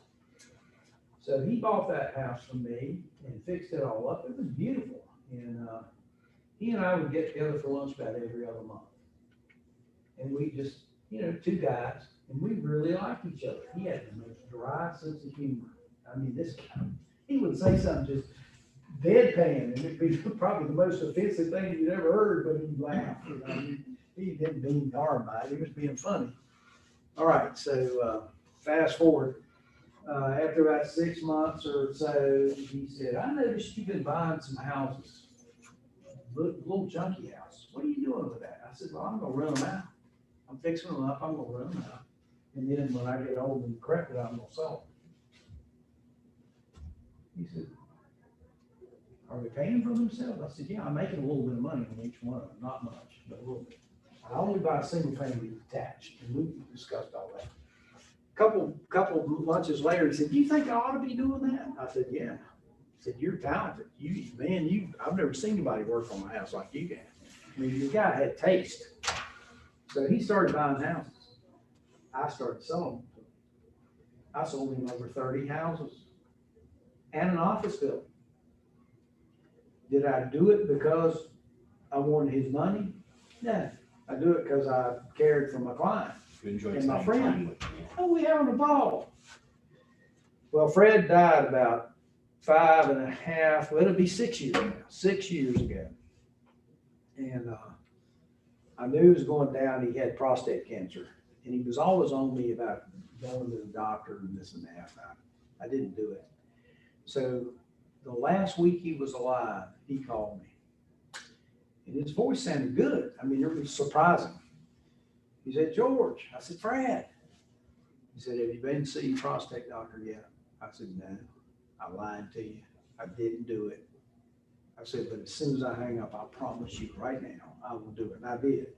So he bought that house from me and fixed it all up. It was beautiful. And he and I would get together for lunch about every other month. And we just, 2 guys, and we really liked each other. He had the most dry sense of humor. I mean, this guy, he would say something just deadpan, and it'd be probably the most offensive thing you'd ever heard, but he'd laugh. He didn't mean harm by it. He was being funny. All right, so fast forward. After about 6 months or so, he said, I noticed you've been buying some houses, little junky house. What are you doing with that? I said, well, I'm going to run them out. I'm fixing them up. I'm going to run them out. And then when I get old and decrepit, I'm going to sell them. He said, are they paying for themselves? I said, yeah, I'm making a little bit of money on each one of them. Not much, but a little bit. I only buy a single family detached, and we discussed all that. Couple of lunches later, he said, do you think I ought to be doing that? I said, yeah. He said, you're talented. I've never seen anybody work on a house like you can. I mean, the guy had taste. So he started buying houses. I started selling them. I sold him over 30 houses and an office building. Did I do it because I wanted his money? No. I do it because I cared for my client. You enjoyed and my spending time friend. with them. Oh, we having a ball. Well, Fred died about 5.5, well, it'll be 6 years now, 6 years ago. And I knew he was going down. He had prostate cancer. And he was always on me about going to the doctor and this and that. I didn't do it. So the last week he was alive, he called me. And his voice sounded good. I mean, it was surprising. He said, George. I said, Fred. He said, have you been to see your prostate doctor yet? I said, no, I lied to you. I didn't do it. I said, but as soon as I hang up, I promise you right now, I will do it. And I did.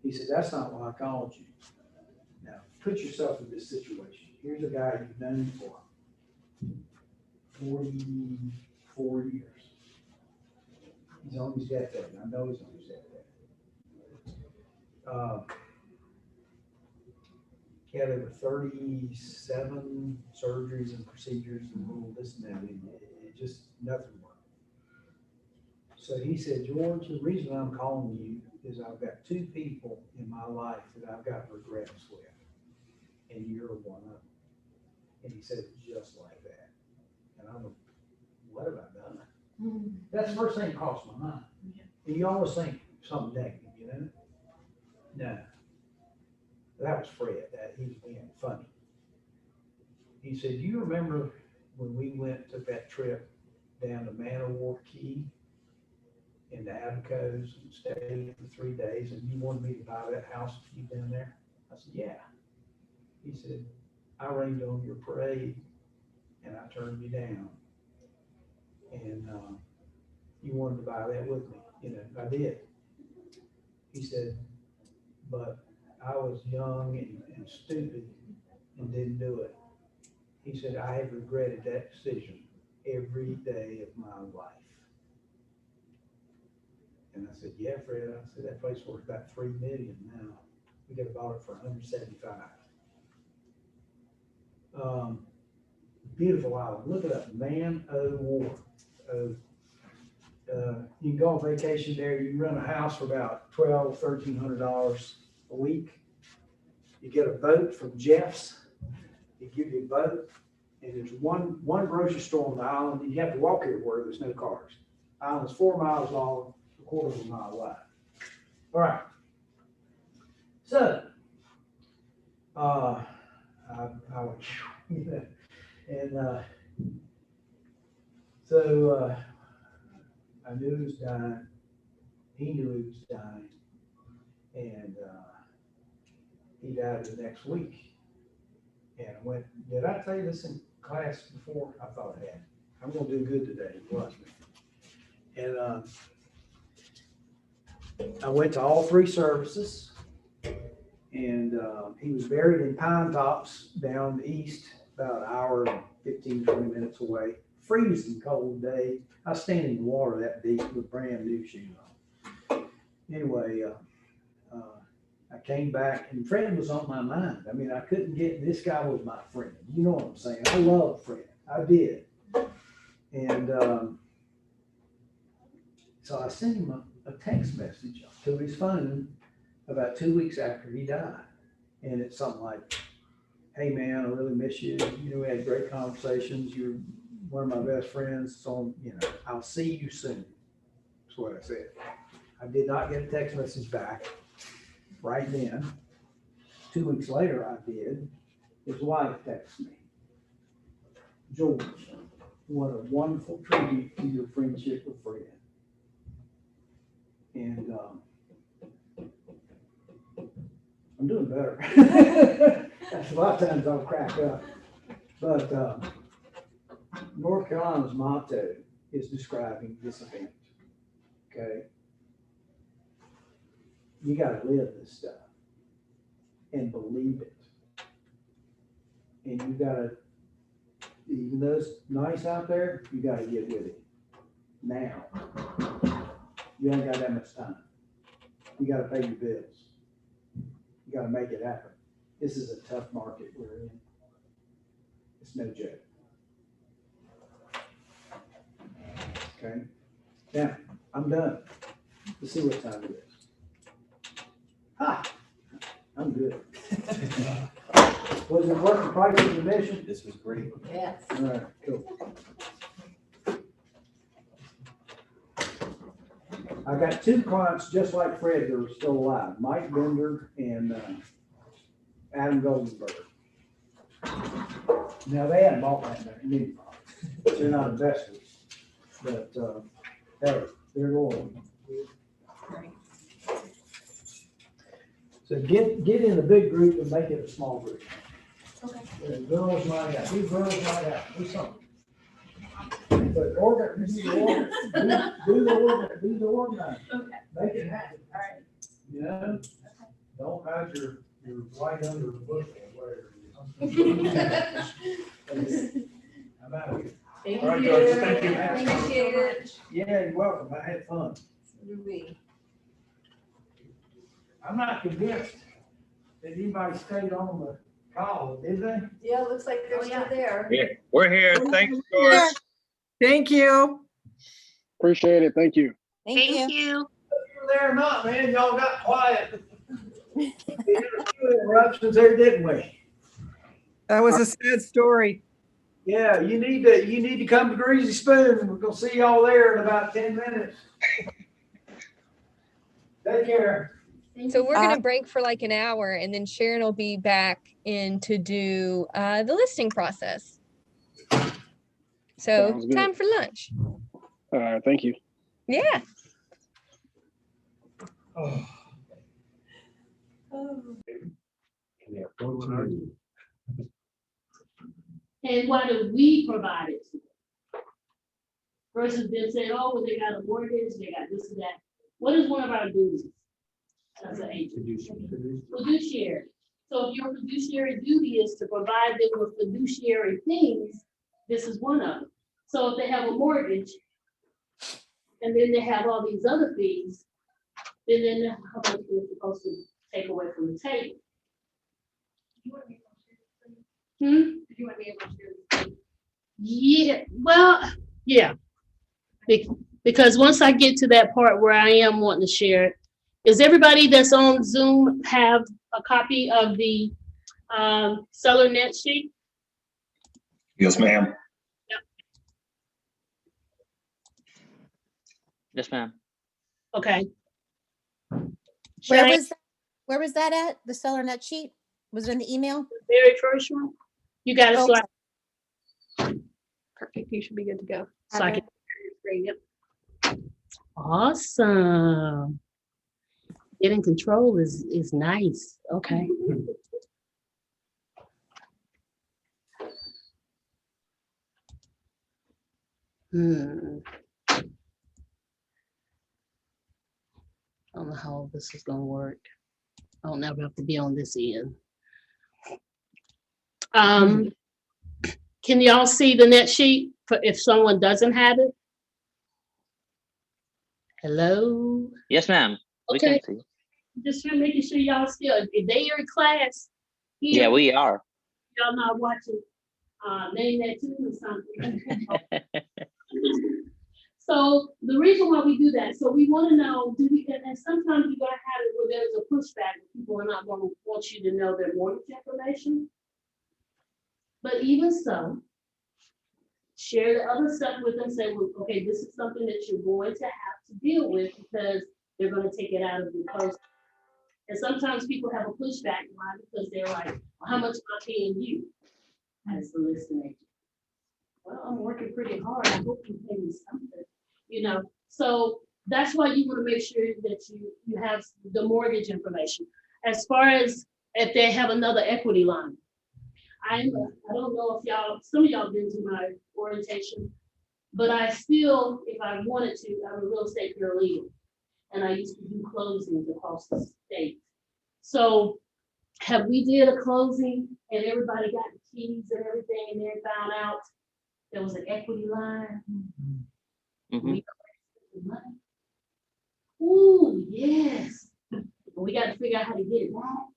He said, that's not why I called you. Now, put yourself in this situation. Here's a guy you've known for 44 years. He's on his deathbed. I know he's on his deathbed. Yeah, there were 37 surgeries and procedures and all this and that. It just, nothing worked. So he said, George, the reason I'm calling you is I've got 2 people in my life that I've got regrets with, and you're one of them. And he said, just like that. And I'm like, what have I done? Mm-hmm. That's the first thing that crossed my mind. Yeah. And you always think something negative, No. That was Fred. He was being funny. He said, do you remember when we took that trip down to Man o' War Key in the Abacos and stayed for 3 days, and you wanted me to buy that house for you down there? I said, yeah. He said, I rained on your parade and I turned you down. And you wanted to buy that with me. I did. He said, but I was young and stupid and didn't do it. He said, I have regretted that decision every day of my life. And I said, yeah, Fred. I said, that place worth about $3 million now. We could have bought it for $175. Beautiful island. Look it up, Man o' War. You can go on vacation there. You can rent a house for about $1,200, $1,300 a week. You get a boat from Jeff's. They give you a boat, And there's one grocery store on the island, and you have to walk everywhere, there's no cars. The island's 4 miles long, a quarter of a mile wide. All right. So, I knew he was dying. He knew he was dying. And he died the next week. And I went, did I tell you this in class before? I thought I had. I'm gonna do good today, watch me. And I went to all 3 services. And he was buried in Pine Tops down east, about an hour and 15, 20 minutes away. Freezing cold day. I was standing in the water that deep with brand new shoes on. Anyway, I came back and Fred was on my mind. I mean, I couldn't get, this guy was my friend. You know what I'm saying? I love Fred. I did. And so I sent him a text message to his phone about 2 weeks after he died. And it's something like, hey man, I really miss you. You know, we had great conversations. You're one of my best friends. So, you know, I'll see you soon. That's what I said. I did not get a text message back right then. 2 weeks later, I did. His wife texted me. George, what a wonderful tribute to your friendship with Fred. And I'm doing better. A lot of times I'll crack up. But North Carolina's motto is describing this event. Okay? You got to live this stuff and believe it. And you got to, even though it's nice out there, you got to get with it now. You ain't got that much time. You got to pay your bills. You got to make it happen. This is a tough market we're in. It's no joke. Okay. Now, I'm done. Let's see what time it is. I'm good. Was it worth the price of admission? This was great. Yes. All right, cool. I got 2 clients just like Fred that are still alive, Mike Bender and Adam Goldenberg. Now, they hadn't bought that many products. They're not investors, but they're loyal. So get in a big group and make it a small group. Okay. Girls might out, 2 girls might out, do something. But do the organizing. Okay. Make it happen. All right. You know, don't hide your white under the bushel or whatever. I'm out of here. Thank All right, you. George, thank you. Appreciate it. Yeah, you're welcome. I had fun. I'm not convinced that anybody stayed on the call, did they? Yeah, looks like they're still there. Yeah, we're here. Thanks, George. Thank you. Appreciate it. Thank you. Thank you. Were there or not, man, y'all got quiet. We had a few interruptions there, didn't we? That was a sad story. Yeah, you need to come to Greasy Spoon. We're gonna see y'all there in about 10 minutes. Take care. So we're gonna break for like an hour and then Sharon will be back in to do the listing process. So Sounds good. time for lunch. All right. Thank you. Yeah. Oh. And why do we provide it to them? Versus them saying, oh, well, they got a mortgage, they got this and that. What is one of our duties as an agent? Fiduciary. So if your fiduciary duty is to provide them with fiduciary things, this is one of them. So if they have a mortgage, and then they have all these other fees, then how much they're supposed to take away from the table? Yeah, well, yeah. Because once I get to that part where I am wanting to share it, does everybody that's on Zoom have a copy of the seller net sheet? Yes, ma'am. Yes, ma'am. Okay. Where was that at? The seller net sheet? Was it in the email? Very first one. You got it. Oh, So perfect. You should be good to go. So I Okay. can bring it. Awesome. Getting control is nice. Okay. I don't know how this is gonna work. I don't ever have to be on this end. Can y'all see the net sheet for if someone doesn't have it? Hello? Yes, ma'am. We Okay. can see. Just making sure y'all still, if they are in class. Here, Yeah, we are. y'all not watching, name that tune or something. So the reason why we do that, so we want to know, and sometimes you're gonna have it where there's a pushback, people are not gonna want you to know their mortgage information. But even so, share the other stuff with them, say, well, okay, this is something that you're going to have to deal with because they're gonna take it out of your post. And sometimes people have a pushback, why? Because they're like, well, how much am I paying you as the listing agent? Well, I'm working pretty hard, I hope you pay me something, you know? So that's why you wanna make sure that you have the mortgage information. As far as if they have another equity line. I don't know if y'all, some of y'all been to my orientation, but I still, if I wanted to, I'm a real estate paralegal. And I used to do closings across the state. So have we did a closing and everybody got the keys and everything and then found out there was an equity line? Ooh, yes. We got to figure out how to get it back.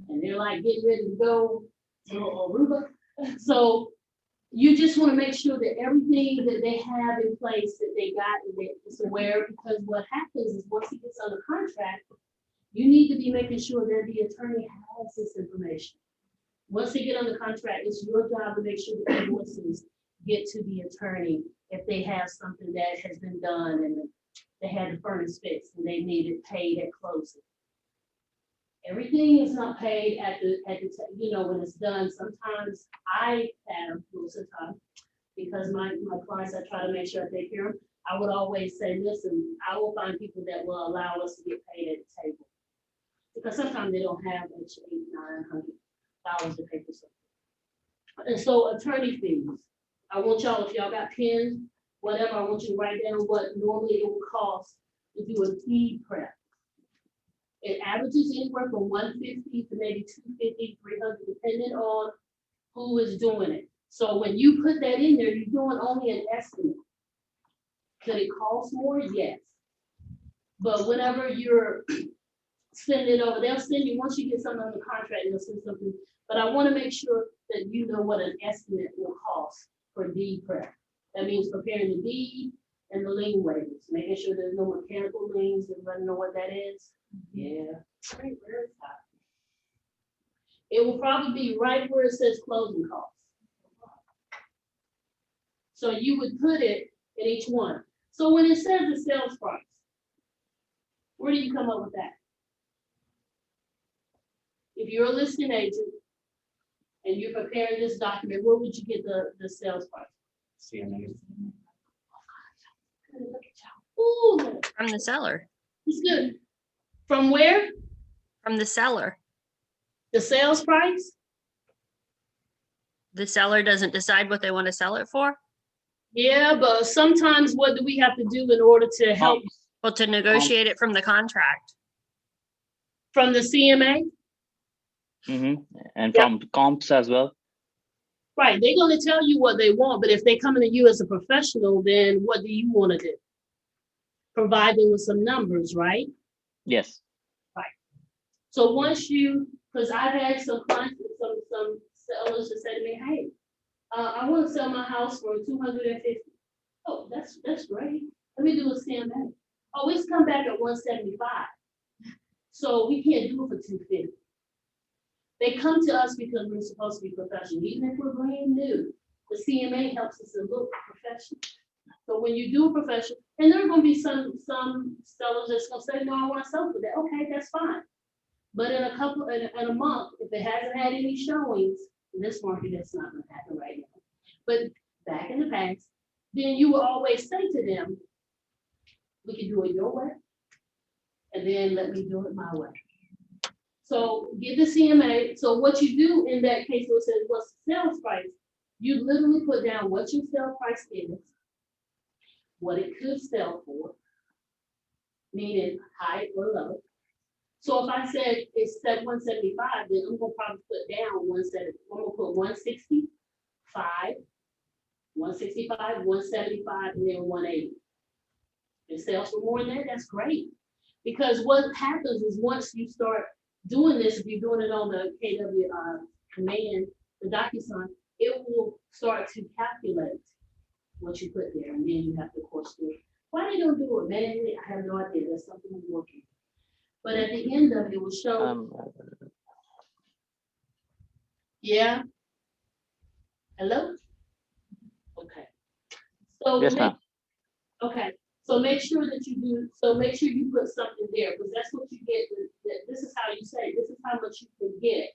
And they're like getting ready to go to Aruba. So you just want to make sure that everything that they have in place that they got is aware, because what happens is once he gets under contract, you need to be making sure that the attorney has this information. Once they get under contract, it's your job to make sure the invoices get to the attorney if they have something that has been done and they had the furnace fixed and they need it paid at closing. Everything is not paid at the you know, when it's done. Sometimes I have most of the time, because my clients, I try to make sure I take care of them. I would always say, listen, I will find people that will allow us to get paid at the table. Because sometimes they don't have $800-900 to pay for something. And so attorney fees, I want y'all, if y'all got pens, whatever, I want you to write down what normally it would cost to do a deed prep. It averages anywhere from $150 to maybe $250, $300, depending on who is doing it. So when you put that in there, you're doing only an estimate. Could it cost more? Yes. But whenever you're sending it over, they'll send you, once you get something on the contract, they'll send something. But I want to make sure that you know what an estimate will cost for deed prep. That means preparing the deed and the lien waivers, making sure there's no mechanical liens. Everybody know what that is? Yeah. Right, where is that? It will probably be right where it says closing costs. So you would put it in each one. So when it says the sales price, where do you come up with that? If you're a listing agent and you're preparing this document, where would you get the sales price? CMA. Ooh, From the seller. it's good. From where? From the seller. The sales price? The seller doesn't decide what they want to sell it for? Yeah, but sometimes what do we have to do in order to help? Well, to negotiate it from the contract. From the CMA? And from comps as well. Right, they're gonna tell you what they want, but if they come to you as a professional, then what do you want to do? Provide them with some numbers, right? Yes. Right. So once you, because I've had some clients, some sellers that say to me, hey, I want to sell my house for $250. Oh, that's great. Let me do a CMA. Oh, it's come back at $175. So we can't do it for $250. They come to us because we're supposed to be professional. Even if we're brand new, The CMA helps us to look professional. So when you do a professional, and there are gonna be some sellers that's gonna say, no, I wanna sell for that, okay, that's fine. But in a month, if it hasn't had any showings, in this market, that's not gonna happen right now. But back in the past, then you will always say to them, we can do it your way, and then let me do it my way. So get the CMA. So what you do in that case, where it says what's the sales price, you literally put down what your sale price is, what it could sell for, meaning high or low. So if I said it's set 175, then I'm gonna probably put down 170. I'm gonna put 165, 165, 175, and then 180. If it sells for more than that, that's great. Because what happens is once you start doing this, if you're doing it on the KW command, the DocuSign, it will start to calculate what you put there, and then you have to, of course, do it. Why they don't do it manually, I have no idea. That's something I'm working. But at the end of it, it will show. Yeah. Hello. Okay. So Yes, ma'am. okay. So make sure that you do. So make sure you put something there, because that's what you get. This is how you say. This is how much you can get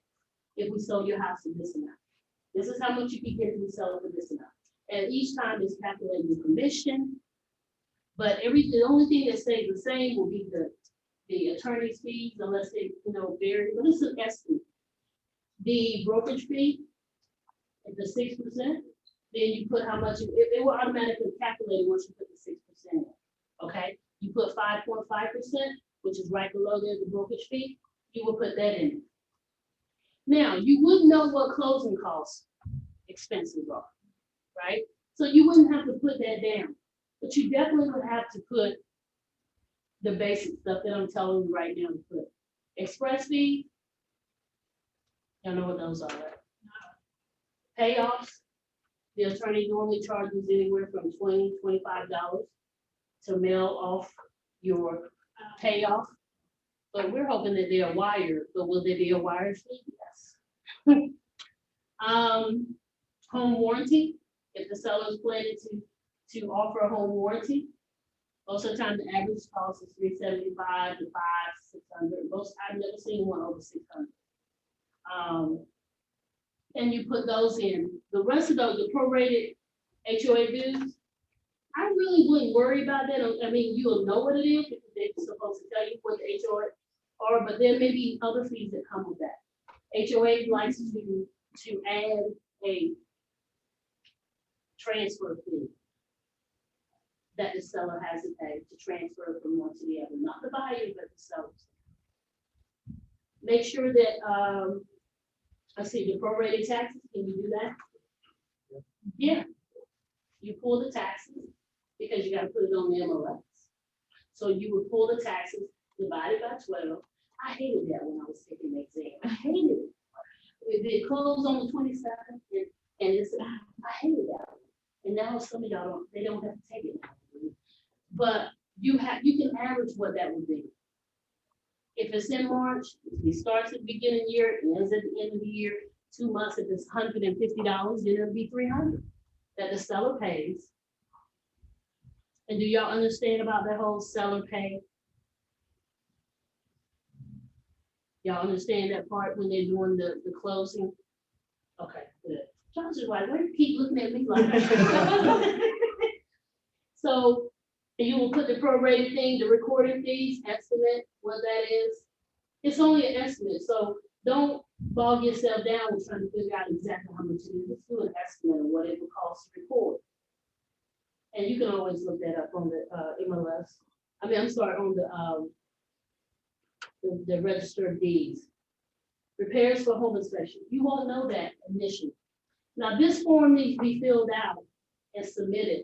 if we sold your house for this amount. This is how much you can get if we sell it for this amount. And each time is calculating the commission. But the only thing that stays the same will be the attorney's fees, unless they, vary. But it's an estimate. The brokerage fee, at the 6%, then you put how much, it will automatically calculate once you put the 6% in. Okay? You put 5.5%, which is right below there, the brokerage fee, you will put that in. Now, you wouldn't know what closing costs expenses are, right? So you wouldn't have to put that down, but you definitely would have to put the basic stuff that I'm telling you right now to put. Express fee, y'all know what those are, right? Payoffs, the attorney normally charges anywhere from $20, $25 to mail off your payoff. But we're hoping that they're wired, but will there be a wired fee? Yes. Home warranty, if the seller is planning to offer a home warranty, most of the time the average cost is $375 to $500, $600. I've never seen one over $600. And you put those in. The rest of those, the prorated HOA dues, I really wouldn't worry about that. I mean, you'll know what it is because they're supposed to tell you what the HOA are, but there may be other fees that come with that. HOA likes to add a transfer fee that the seller has to pay to transfer from one to the other, not the buyer, but the seller. Make sure that, I see the prorated taxes, can you do that? Yeah. You pull the taxes because you gotta put it on the MLS. So you would pull the taxes, divided by 12. I hated that when I was taking the exam. I hated it. It closed on the 27th and it's, I hated that. And now some of y'all they don't have to take it now. But you can average what that would be. If it's in March, it starts at the beginning of the year, it ends at the end of the year, 2 months, if it's $150, then it'll be $300 that the seller pays. And do y'all understand about the whole seller pay? Y'all understand that part when they're doing the closing? Okay, good. John's is like, why do you keep looking at me like that? So you will put the prorated thing, the recording fees, estimate what that is. It's only an estimate, so don't bog yourself down with trying to figure out exactly how much it is. Just do an estimate of what it would cost to record. And you can always look that up on the MLS. I mean, I'm sorry, on the register of deeds. Repairs for home inspection. You won't know that initially. Now, this form needs to be filled out and submitted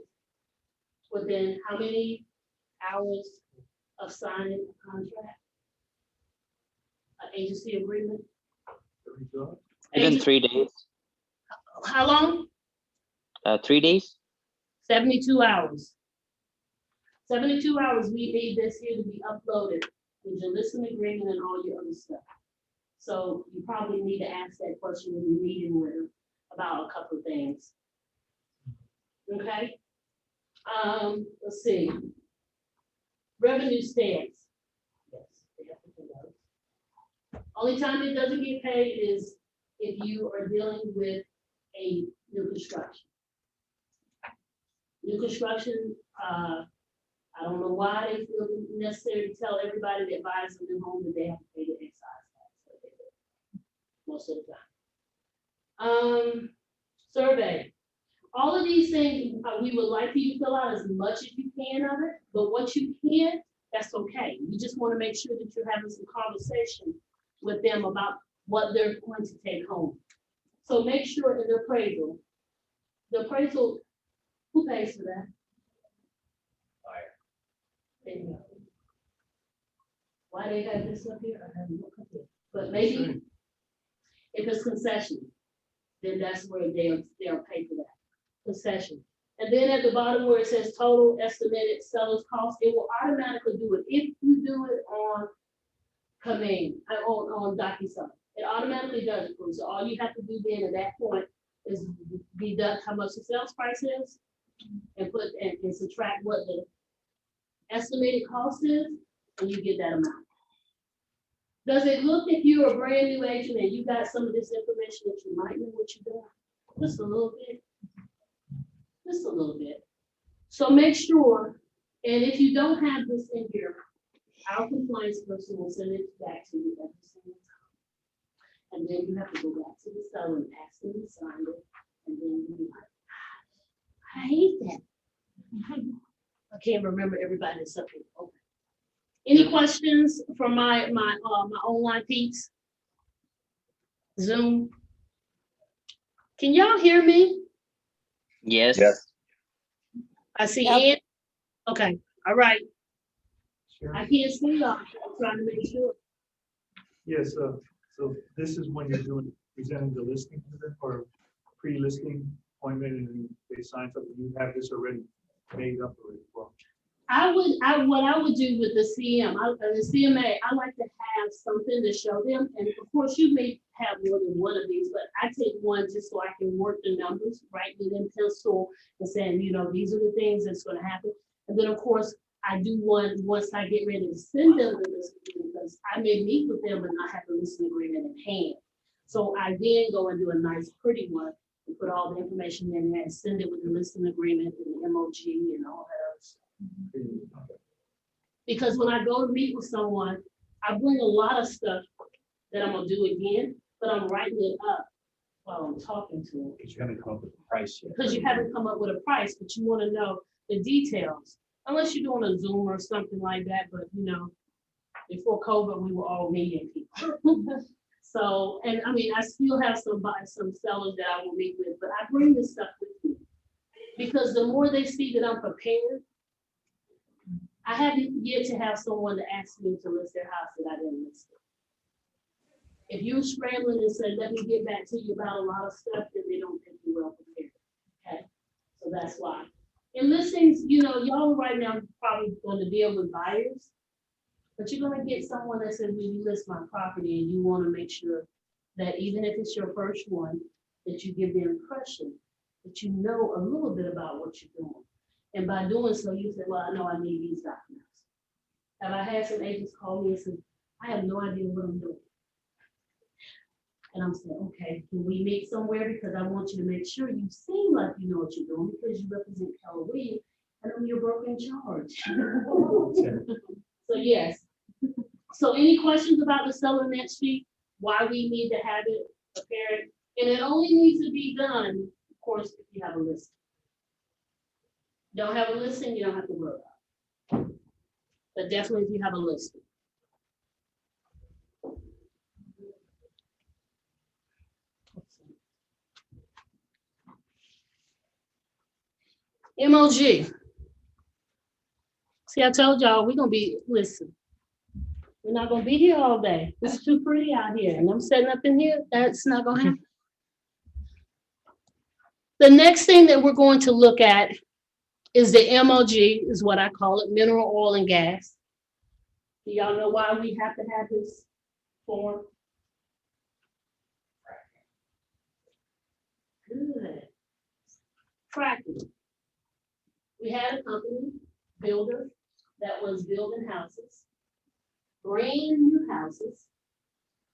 within how many hours of signing a contract? An agency agreement? Within 3 days. How long? 3 days. 72 hours. 72 hours, we need this here to be uploaded with your listing agreement and all your other stuff. So you probably need to ask that question when you're meeting with them about a couple of things. Okay? Let's see. Revenue stamps. Yes, they have to pay those. Only time it doesn't get paid is if you are dealing with a new construction. New construction, I don't know why they feel necessary to tell everybody that buys a new home that they have to pay the excise tax. Most of the time. Survey. All of these things, we would like for you to fill out as much as you can of it, but what you can, that's okay. You just want to make sure that you're having some conversation with them about what they're going to take home. So make sure in the appraisal, who pays for that? There you go. Why they have this up here? I have no clue. But maybe if it's concession, then that's where they'll pay for that concession. And then at the bottom where it says total estimated seller's cost, it will automatically do it. If you do it on command, on DocuSign, it automatically does it for you. So all you have to do then at that point is deduct how much the sales price is and put and subtract what the estimated cost is, and you get that amount. Does it look, if you're a brand new agent and you got some of this information that you might know what you're doing? Just a little bit. Just a little bit. So make sure, and if you don't have this in here, our compliance person will send it back to you every single time. And then you have to go back to the seller and ask them to sign it. And then you're like, I hate that. I can't remember everybody that's up here. Okay. Any questions from my online peeps? Zoom. Can y'all hear me? Yes. I see Yep. Ann. Okay, all right. I can't see y'all. I'm trying to make sure. Yes, so this is when you're presenting the listing to them or pre-listing appointment and they sign something, you have this already made up already. Well, What I would do with the CM, the CMA, I like to have something to show them. And of course, you may have more than one of these, but I take one just so I can work the numbers, write it in pencil and saying, you know, these are the things that's going to happen. And then, of course, I do one once I get ready to send them the listing because I may meet with them and not have a listing agreement in hand. So I then go and do a nice, pretty one and put all the information in there and send it with the listing agreement and the MOG and all that other stuff. Because when I go to meet with someone, I bring a lot of stuff that I'm gonna do again, but I'm writing it up while I'm talking to them. Because you haven't come up with a price yet. Because you haven't come up with a price, but you wanna know the details. Unless you're doing a Zoom or something like that, but you know, before COVID, we were all meeting people. So, and I mean, I still have some sellers that I will meet with, but I bring this stuff with me. Because the more they see that I'm prepared, I haven't yet to have someone to ask me to list their house that I didn't list it. If you're scrambling and say, let me get back to you about a lot of stuff, then they don't think you're well prepared. Okay, so that's why. In listings, you know, y'all right now probably going to deal with buyers, but you're going to get someone that says, when you list my property, and you want to make sure that even if it's your first one, that you give the impression that you know a little bit about what you're doing. And by doing so, you say, well, I know I need these documents. Have I had some agents call me and say, I have no idea what I'm doing. And I'm saying, okay, can we meet somewhere? Because I want you to make sure you seem like you know what you're doing because you represent Keller Williams and I'm your broker in charge. So yes. So any questions about the seller net sheet? Why we need to have it prepared? And it only needs to be done, of course, if you have a listing. Don't have a listing, you don't have to worry about it. But definitely if you have a listing. MOG. See, I told y'all we're gonna be, listen, we're not gonna be here all day. It's too pretty out here. And I'm setting up in here, that's not gonna happen. The next thing that we're going to look at is the MOG, is what I call it, mineral oil and gas. Do y'all know why we have to have this form? Good. Fracking. We had a company, builder, that was building houses, brand new houses.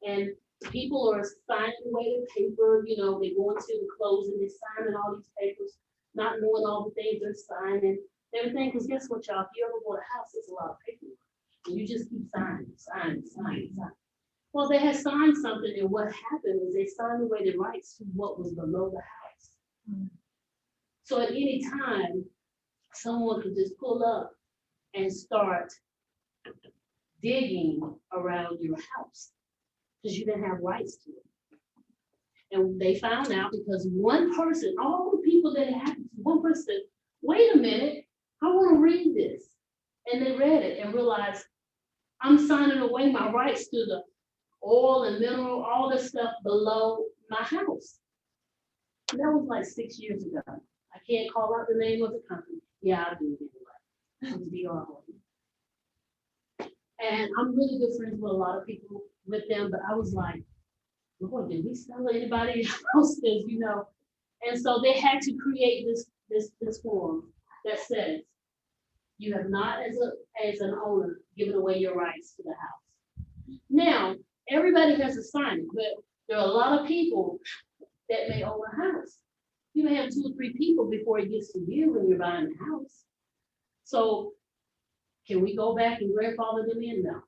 And people are signing away the paper, you know, they go into the closing, they're signing all these papers, not knowing all the things they're signing, everything, because guess what, y'all, if you ever bought a house, it's a lot of paperwork. And you just keep signing. Well, they had signed something, and what happened was they signed away their rights to what was below the house. So at any time, someone could just pull up and start digging around your house because you didn't have rights to it. And they found out because one person, all the people that it happened to, one person said, wait a minute, I want to read this. And they read it and realized I'm signing away my rights to the oil and mineral, all the stuff below my house. And that was like 6 years ago. I can't call out the name of the company. Yeah, I do anyway. It was DR. And I'm really good friends with a lot of people with them, but I was like, Lord, did we sell anybody else this, you know? And so they had to create this form that says, you have not as an owner given away your rights to the house. Now, everybody has to sign it, but there are a lot of people that may own a house. You may have 2 or 3 people before it gets to you when you're buying a house. So can we go back and grandfather them in? No.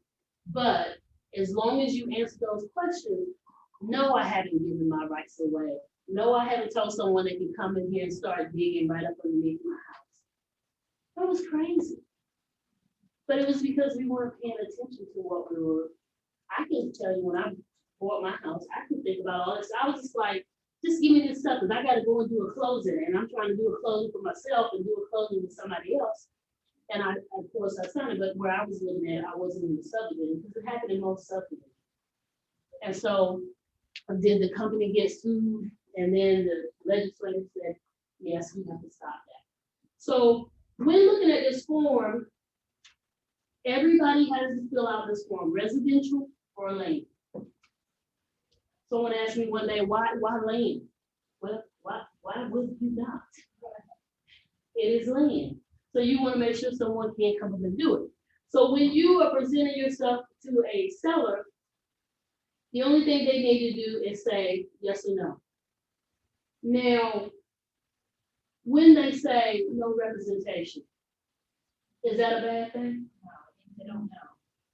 But as long as you answer those questions, no, I haven't given my rights away. No, I haven't told someone they can come in here and start digging right up underneath my house. That was crazy. But it was because we weren't paying attention to what we were. I can tell you when I bought my house, I could think about all this. I was just like, just give me this stuff because I got to go and do a closing. And I'm trying to do a closing for myself and do a closing with somebody else. And of course, I signed it, but where I was living at, I wasn't in the subdivision because it happened in most subdivisions. And so did the company get sued? And then the legislature said, yes, we have to stop that. So when looking at this form, everybody has to fill out this form, residential or land. Someone asked me one day, why land? Well, why would you not? It is land. So you want to make sure someone can't come up and do it. So when you are presenting yourself to a seller, the only thing they need to do is say yes or no. Now, when they say no representation, is that a bad thing? No, they don't know.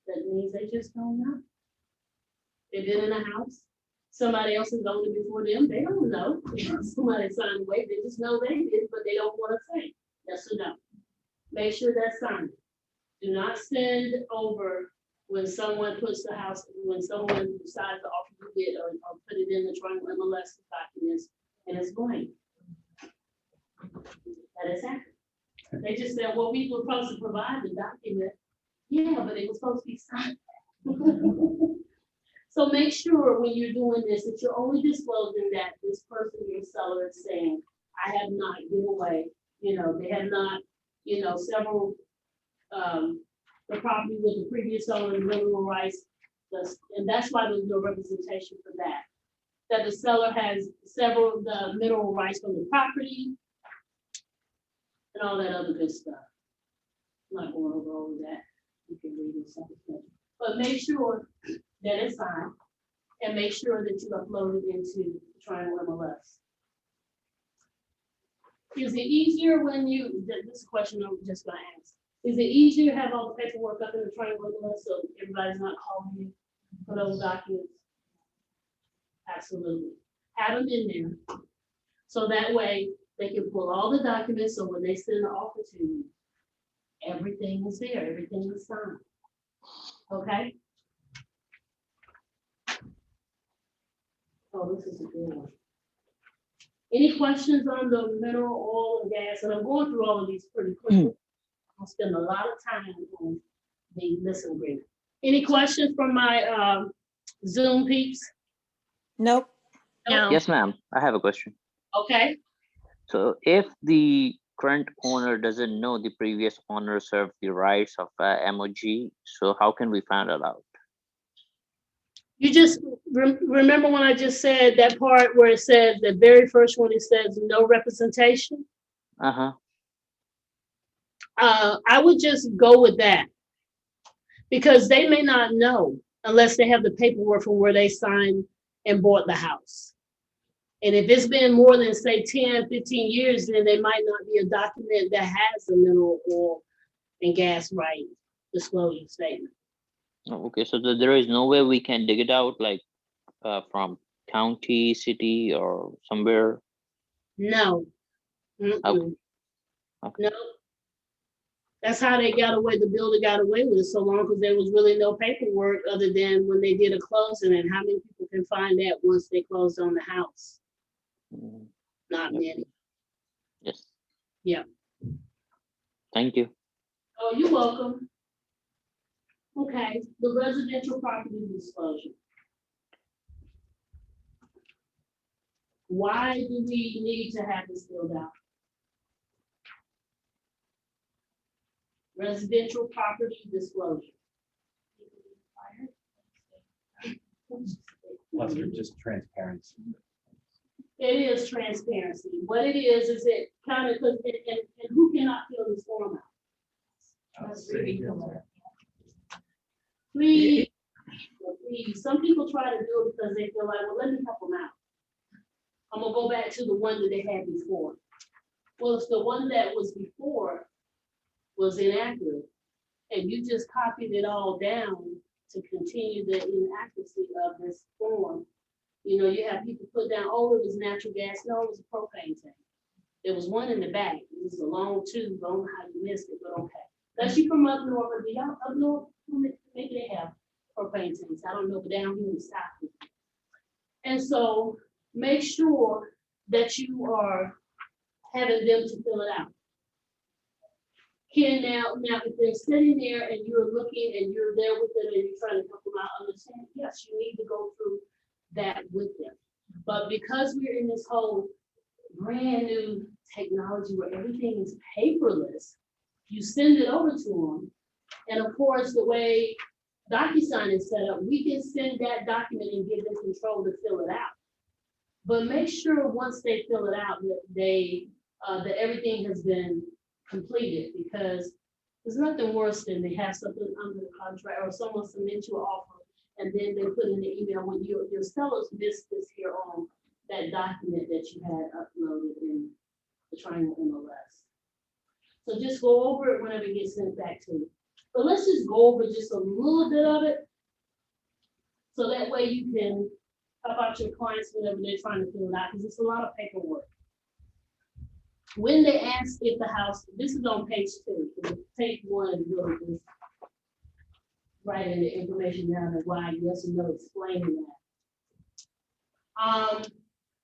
That means they just don't know. They've been in a house. Somebody else has owned it before them. They don't know. Somebody signed away. They just know they did, but they don't want to say yes or no. Make sure that's signed. Do not send over when someone puts the house, when someone decides to offer you it or put it in the triangle MLS documents and it's blank. That is happening. They just said, well, we were supposed to provide the document. Yeah, but it was supposed to be signed. So make sure when you're doing this that you're only disclosing that this person, your seller, is saying, I have not given away, you know, they have not, you know, several, the property with the previous owner, mineral rights, and that's why there's no representation for that. That the seller has several the mineral rights from the property and all that other good stuff. I'm not going over all of that. You can read it something. But make sure that it's signed and make sure that you upload it into Triangle MLS. Is it easier when you, this is a question I'm just gonna ask. Is it easier to have all the paperwork up in the Triangle MLS so everybody's not calling you for those documents? Absolutely. Have them in there. So that way they can pull all the documents. So when they send the offer to you, everything is there, everything is signed. Okay? Oh, this is a good one. Any questions on the mineral, oil, and gas? And I'm going through all of these pretty quickly. I'll spend a lot of time on the listen agreement. Any questions from my Zoom peeps? Nope. No. Yes, ma'am. I have a question. Okay. So if the current owner doesn't know the previous owner served the rights of MOG, so how can we find it out? You just remember when I just said that part where it said the very first one, it says no representation. Uh-huh. I would just go with that because they may not know unless they have the paperwork from where they signed and bought the house. And if it's been more than say 10, 15 years, then they might not be a document that has the mineral oil and gas right disclosure statement. Oh, okay, so there is no way we can dig it out, like from county, city, or somewhere. No. Okay. No. That's how they got away, the builder got away with it so long because there was really no paperwork other than when they did a closing, and how many people can find that once they closed on the house? Not many. Yes. Yeah. Thank you. Oh, you're welcome. Okay, the residential property disclosure. Why do we need to have this filled out? Residential property disclosure. Plus, they're just transparency. It is transparency. What it is it kind of, and who cannot fill this form out? Please, please. Some people try to do it because they feel like, well, let me help them out. I'm gonna go back to the one that they had before. Well, if the one that was before was inaccurate, and you just copied it all down to continue the inaccuracy of this form, you know, you have people put down, oh, it was natural gas. No, it was a propane tank. There was one in the back. It was a long tube. I don't know how you missed it, but okay. Unless you from up north, or y'all up north, maybe they have propane tanks. I don't know, but down here in the south. And so make sure that you are having them to fill it out. Here now if they're sitting there and you're looking and you're there with them and you're trying to help them out, understand, yes, you need to go through that with them. But because we're in this whole brand new technology where everything is paperless, you send it over to them. And of course, the way DocuSign is set up, we can send that document and give them control to fill it out. But make sure once they fill it out that that everything has been completed, because there's nothing worse than they have something under the contract or someone submit you an offer and then they put in the email when your sellers missed this here on that document that you had uploaded in the Triangle MLS. So just go over it whenever it gets sent back to you. But let's just go over just a little bit of it so that way you can help out your clients whenever they're trying to fill it out, because it's a lot of paperwork. When they ask if the house, this is on page 2, page 1 is really just writing the information down and why yes or no, explaining that.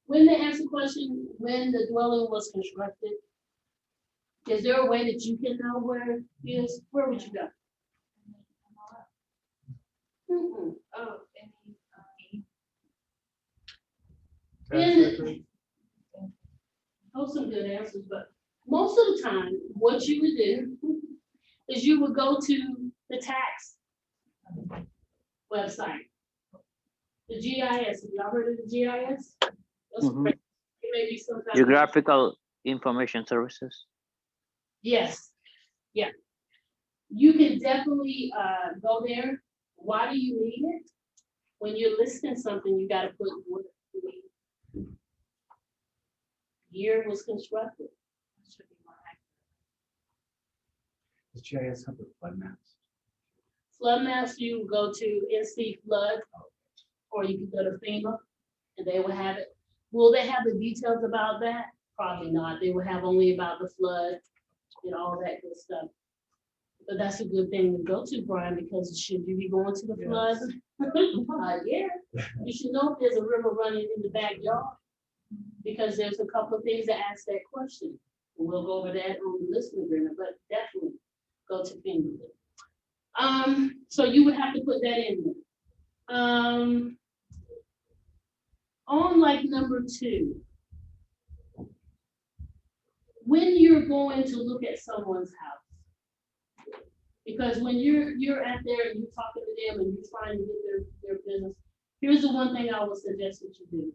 When they ask the question, when the dwelling was constructed, is there a way that you can know where it is? Where would you go? Those some good answers, but most of the time, what you would do is you would go to the tax website, the GIS. Have y'all heard of the GIS? Maybe sometimes. Geographical Information Services. Yes, yeah. You can definitely go there. Why do you need it? When you're listing something, you got to put what year was constructed. Does GIS have the flood maps? Flood maps, you go to NC Flood, or you can go to FEMA, and they will have it. Will they have the details about that? Probably not. They will have only about the flood and all that good stuff. But that's a good thing to go to, Brian, because should you be going to the flood? Yeah, you should know if there's a river running in the backyard, because there's a couple of things that ask that question. We'll go over that on the listing agreement, but definitely go to FEMA. So you would have to put that in there. On like number 2, when you're going to look at someone's house, because when you're out there and you're talking to them and you're trying to get their business, here's the one thing I would suggest that you do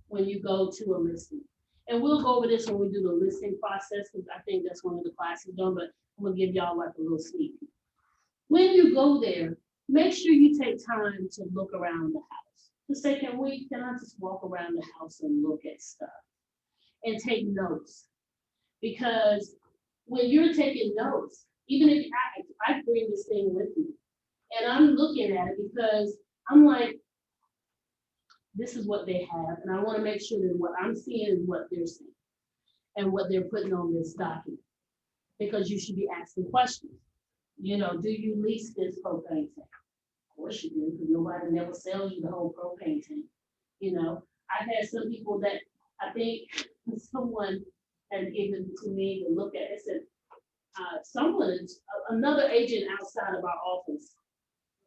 when you go to a listing. And we'll go over this when we do the listing process, because I think that's one of the classes done, but I'm gonna give y'all like a little sneak. When you go there, make sure you take time to look around the house. The second week, can I just walk around the house and look at stuff and take notes? Because when you're taking notes, even if I bring this thing with me and I'm looking at it because I'm like, this is what they have, and I want to make sure that what I'm seeing is what they're seeing and what they're putting on this document. Because you should be asking questions. You know, do you lease this propane tank? Of course you do, because nobody never sells you the whole propane tank. You know, I've had some people that I think someone had given to me to look at. It said, another agent outside of our office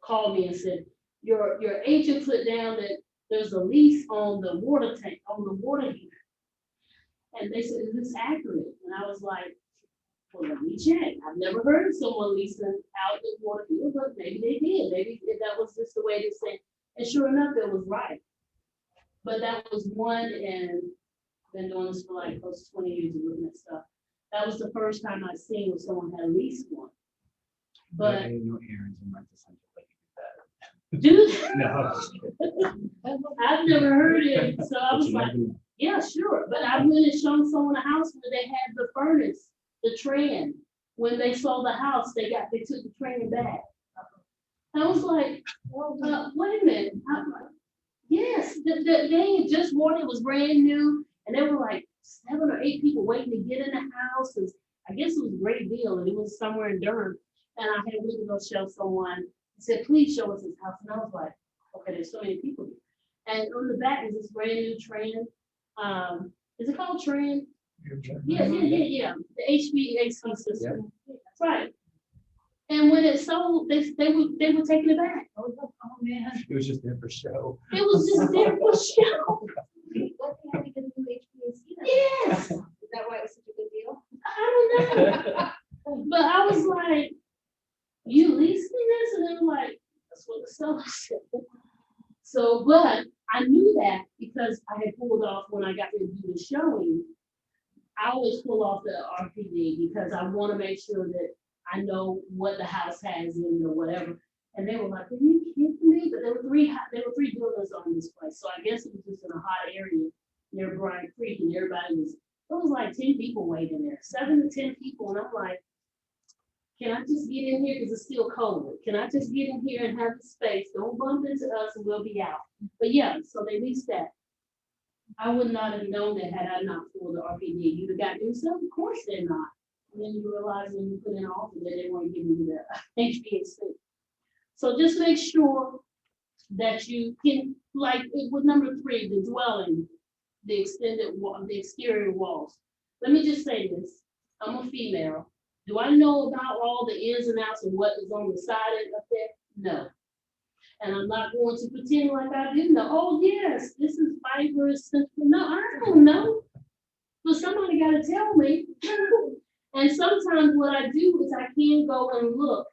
called me and said, your agent put down that there's a lease on the water tank, on the water heater. And they said, is this accurate? And I was like, well, let me check. I've never heard of someone leasing out the water heater, but maybe they did. Maybe that was just the way they said. And sure enough, it was right. But that was one, and been doing this for like close to 20 years of looking at stuff. That was the first time I've seen where someone had leased one. But I didn't know errands and rent a center like dude, No. I've never heard it. So I was like, yeah, sure. But I went and showed someone a house where they had the furnace, the tran. When they sold the house, they took the tran back. I was like, wait a minute. I'm like, yes, they had just bought it, was brand new, and there were like 7 or 8 people waiting to get in the house. I guess it was a great deal, and it was somewhere in Durham. And I had went to go show someone. He said, please show us his house. And I was like, okay, there's so many people here. And on the back is this brand new Tran. Is it called Tran? Yeah. The HVAC system. That's right. And when it sold, they were taking it back. I was like, oh man. It was just there for show. It was just there for show. What they had to get a new HVAC then? Yes. Is that why it was such a good deal? I don't know. But I was like, you leasing this? And they were like, that's what the seller said. So, but I knew that because I had pulled off when I got to do the showing. I always pull off the RPD because I want to make sure that I know what the house has in it or whatever. And they were like, are you kidding me? But there were three buildings on this place. So I guess it was just in a hot area near Bryan Creek, and it was like 10 people waiting there, 7 to 10 people. And I'm like, can I just get in here? Because it's still cold. Can I just get in here and have the space? Don't bump into us and we'll be out. But yeah, so they leased that. I would not have known that had I not pulled the RPD. You'd have got new stuff? Of course they're not. And then you realize when you put in an offer that they weren't giving you the HVAC. So just make sure that you can, like with number 3, the dwelling, the extended wall, the exterior walls. Let me just say this. I'm a female. Do I know about all the ins and outs of what is on the side up there? No. And I'm not going to pretend like I do know. Oh yes, this is fibrous. No, I don't know. But somebody got to tell me. And sometimes what I do is I can go and look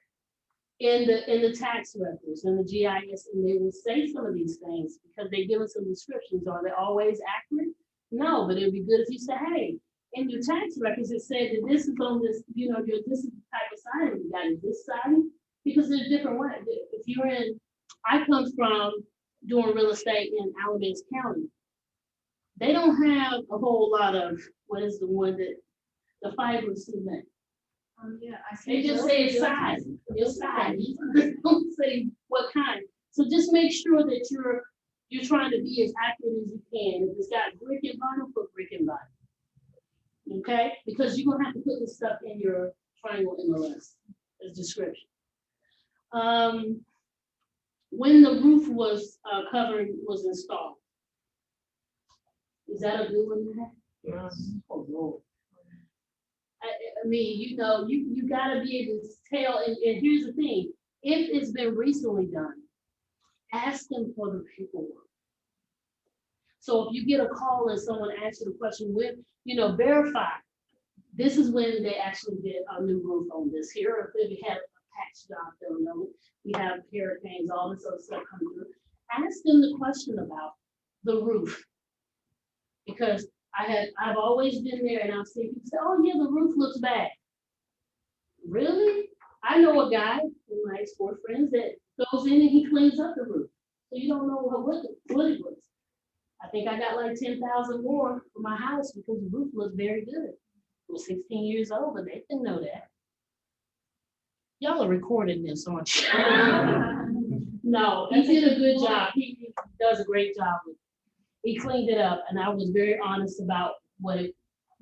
in the tax records and the GIS, and they will say some of these things because they give us some descriptions. Are they always accurate? No, but it'd be good if you say, hey, in your tax records, it said that this is on this, this is the type of siding you got in this siding, because there's different ways. If you're I come from doing real estate in Alamance County. They don't have a whole lot of, what is the one that, the fiber cement. Yeah, They just say it's siding. It's siding. They don't say what kind. So just make sure that you're trying to be as accurate as you can. If it's got brick and vinyl, put brick and vinyl. Okay? Because you're gonna have to put this stuff in your triangle MLS as description. When the roof was was installed. Is that a good one? Yes. Oh, Lord. I mean, you gotta be able to tell, and here's the thing, if it's been recently done, ask them for the paperwork. So if you get a call and someone asks you the question with, verify, this is when they actually did a new roof on this here, or if we had a patch job, they'll know. We have hurricanes, all this other stuff coming through. Ask them the question about the roof. Because I've always been there and I've seen people say, oh yeah, the roof looks bad. Really? I know a guy, one of my ex-boyfriends, that goes in and he cleans up the roof. So you don't know what it was. I think I got like 10,000 more for my house because the roof was very good. It was 16 years old, but they didn't know that. Y'all are recording this, aren't you? No, he did a good job. He does a great job with it. He cleaned it up, and I was very honest about when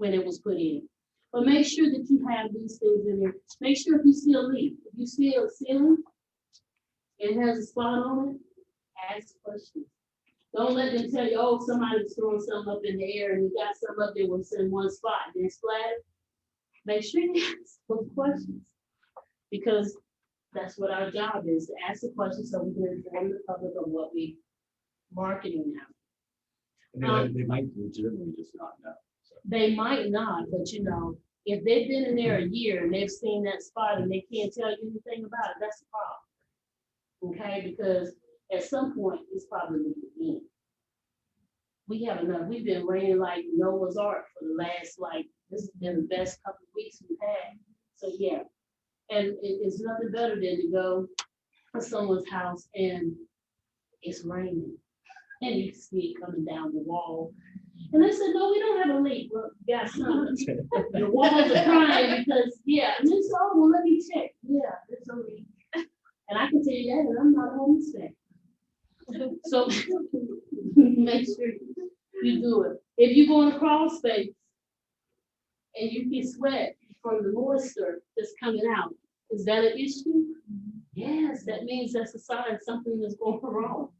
it was put in. But make sure that you have these things in there. Make sure if you see a leak, if you see a ceiling, it has a spot on it, ask questions. Don't let them tell you, oh, somebody's throwing something up in the air and you got something up there was in one spot, and then splat. Make sure you ask those questions. Because that's what our job is, to ask the questions so we can inform the public of what we marketing now. They might legitimately just not know. So. They might not, but you know, if they've been in there a year and they've seen that spot and they can't tell you anything about it, that's a problem. Okay, because at some point it's probably leaking in. We have enough. We've been raining like Noah's Ark for the last, like, this has been the best couple of weeks we've had. So yeah, and it's nothing better than to go to someone's house and it's raining and you can see it coming down the wall. And I said, no, we don't have a leak. Well, you got something. The walls are crying because, yeah. And they said, oh, well, let me check. Yeah, there's a leak. And I can tell you that, and I'm not a home inspector. So make sure you do it. If you go in a crawl space and you get sweat from the moisture that's coming out, is that an issue? Yes, that means that's a sign something is going wrong.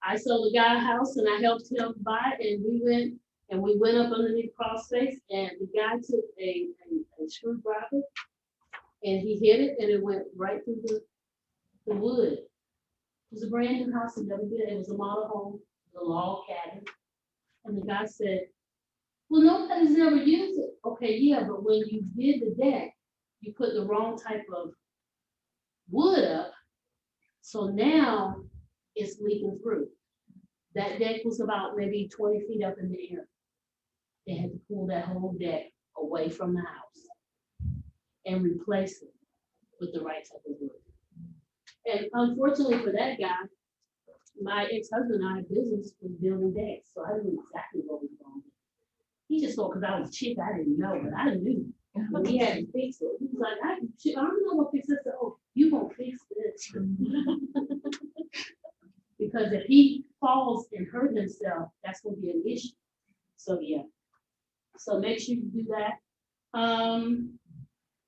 I sold a guy a house and I helped him buy it, and we went up underneath the crawl space, and the guy took a screwdriver and he hit it and it went right through the wood. It was a brand new house, and never did. It was a model home, a log cabin. And the guy said, well, nobody's ever used it. Okay, yeah, but when you did the deck, you put the wrong type of wood up. So now it's leaking through. That deck was about maybe 20 feet up in the air. They had to pull that whole deck away from the house and replace it with the right type of wood. And unfortunately for that guy, my ex-husband and I had business with building decks, so I knew exactly what was wrong. He just thought because I was a chick, I didn't know, but I knew. When he had to fix it, he was like, I don't know what fix this. Oh, you gonna fix this. Because if he falls and hurt himself, that's gonna be an issue. So yeah. So make sure you do that.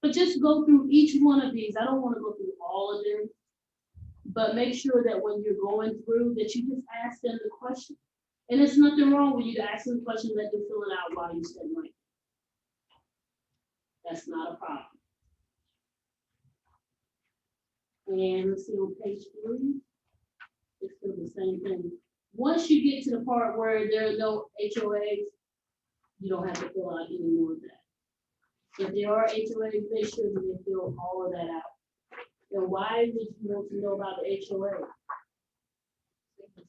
But just go through each one of these. I don't want to go through all of them. But make sure that when you're going through that you just ask them the question. And there's nothing wrong with you to ask them the question, let them fill it out while you sit right. That's not a problem. And let's see on page 3. It's still the same thing. Once you get to the part where there are no HOAs, you don't have to fill out any more of that. If there are HOAs, make sure that they fill all of that out. And why would you want to know about the HOA? The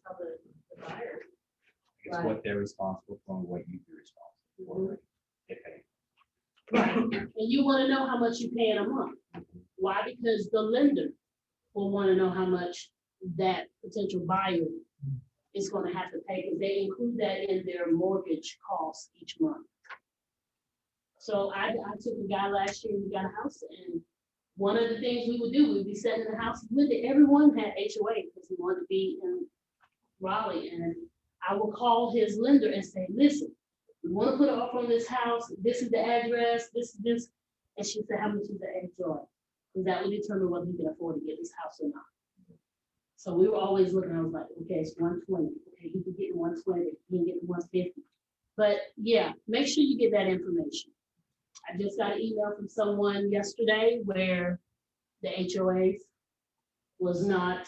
buyer. It's Right. what they're responsible for and what you'd be responsible for. If any. Right, and you want to know how much you pay in a month. Why? Because the lender will want to know how much that potential buyer is going to have to pay, because they include that in their mortgage costs each month. So I took a guy last year, we got a house, and one of the things we would do, we'd be setting the house with it. Everyone had HOA because we wanted to be in Raleigh, and I would call his lender and say, listen, we want to put an offer on this house. This is the address, this. And she said, how much is the HOA? Because that would determine whether he can afford to get this house or not. So we were always looking, I was like, okay, it's 120. Okay, he can get 120, he can get 150. But yeah, make sure you get that information. I just got an email from someone yesterday where the HOAs was not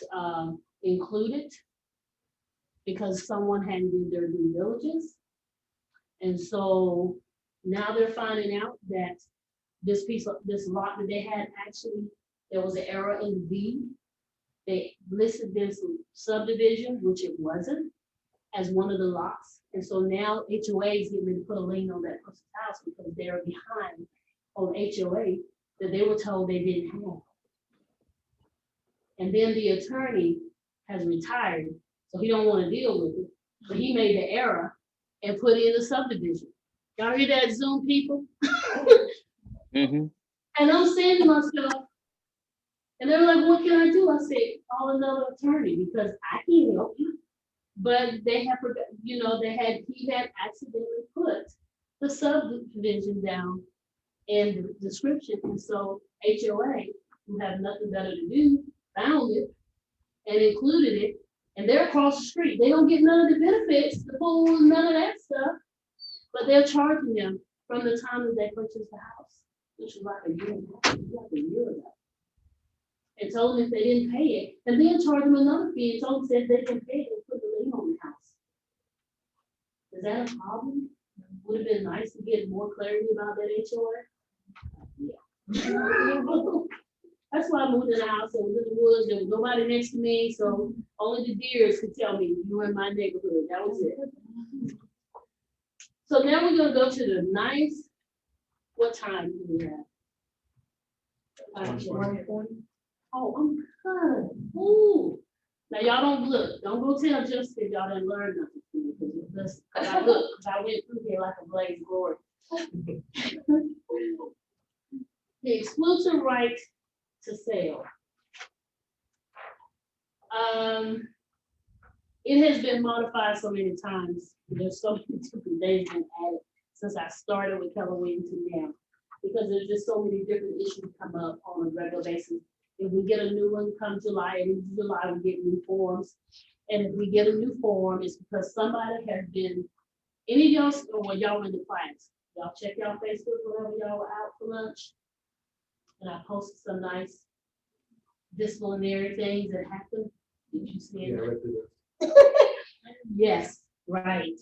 included because someone hadn't did their due diligence. And so now they're finding out that this lot that they had, actually, there was an error in the deed. They listed this subdivision, which it wasn't, as one of the lots. And so now HOA is getting ready to put a lien on that person's house because they're behind on HOA that they were told they didn't have. And then the attorney has retired, so he don't want to deal with it. But he made the error and put in the subdivision. Y'all hear that, Zoom people? Mm-hmm. And I'm saying to myself, and they were like, what can I do? I said, call another attorney because I can't help you. But they have, he had accidentally put the subdivision down in the description. And so HOA, who have nothing better to do, found it and included it. And they're across the street. They don't get none of the benefits, the pool, none of that stuff. But they're charging them from the time that they purchased the house, which was like a year ago. And told them if they didn't pay it, and then charged them another fee and told them if they didn't pay it, they put the lien on the house. Is that a problem? Would have been nice to get more clarity about that HOA. Yeah. That's why I moved in the house. I was in the woods. There was nobody next to me, so only the deers could tell me you were in my neighborhood. That was it. So now we're gonna go to the nice. What time do we have? 1:40. Oh, I'm good. Ooh. Now y'all don't look. Don't go tell Jessica y'all didn't learn nothing. Because I look, because I went through here like a blaze of glory. The exclusive right to sell. It has been modified so many times. There's so many different days been added since I started with Keller Williams to now, because there's just so many different issues come up on a regular basis. If we get a new one come July, and in July we get new forms. And if we get a new form, it's because somebody has been, any of y'all, or y'all in the class, y'all check y'all Facebook whenever y'all were out for lunch. And I posted some nice disciplinary things that happened. Did you see it? Yes, right.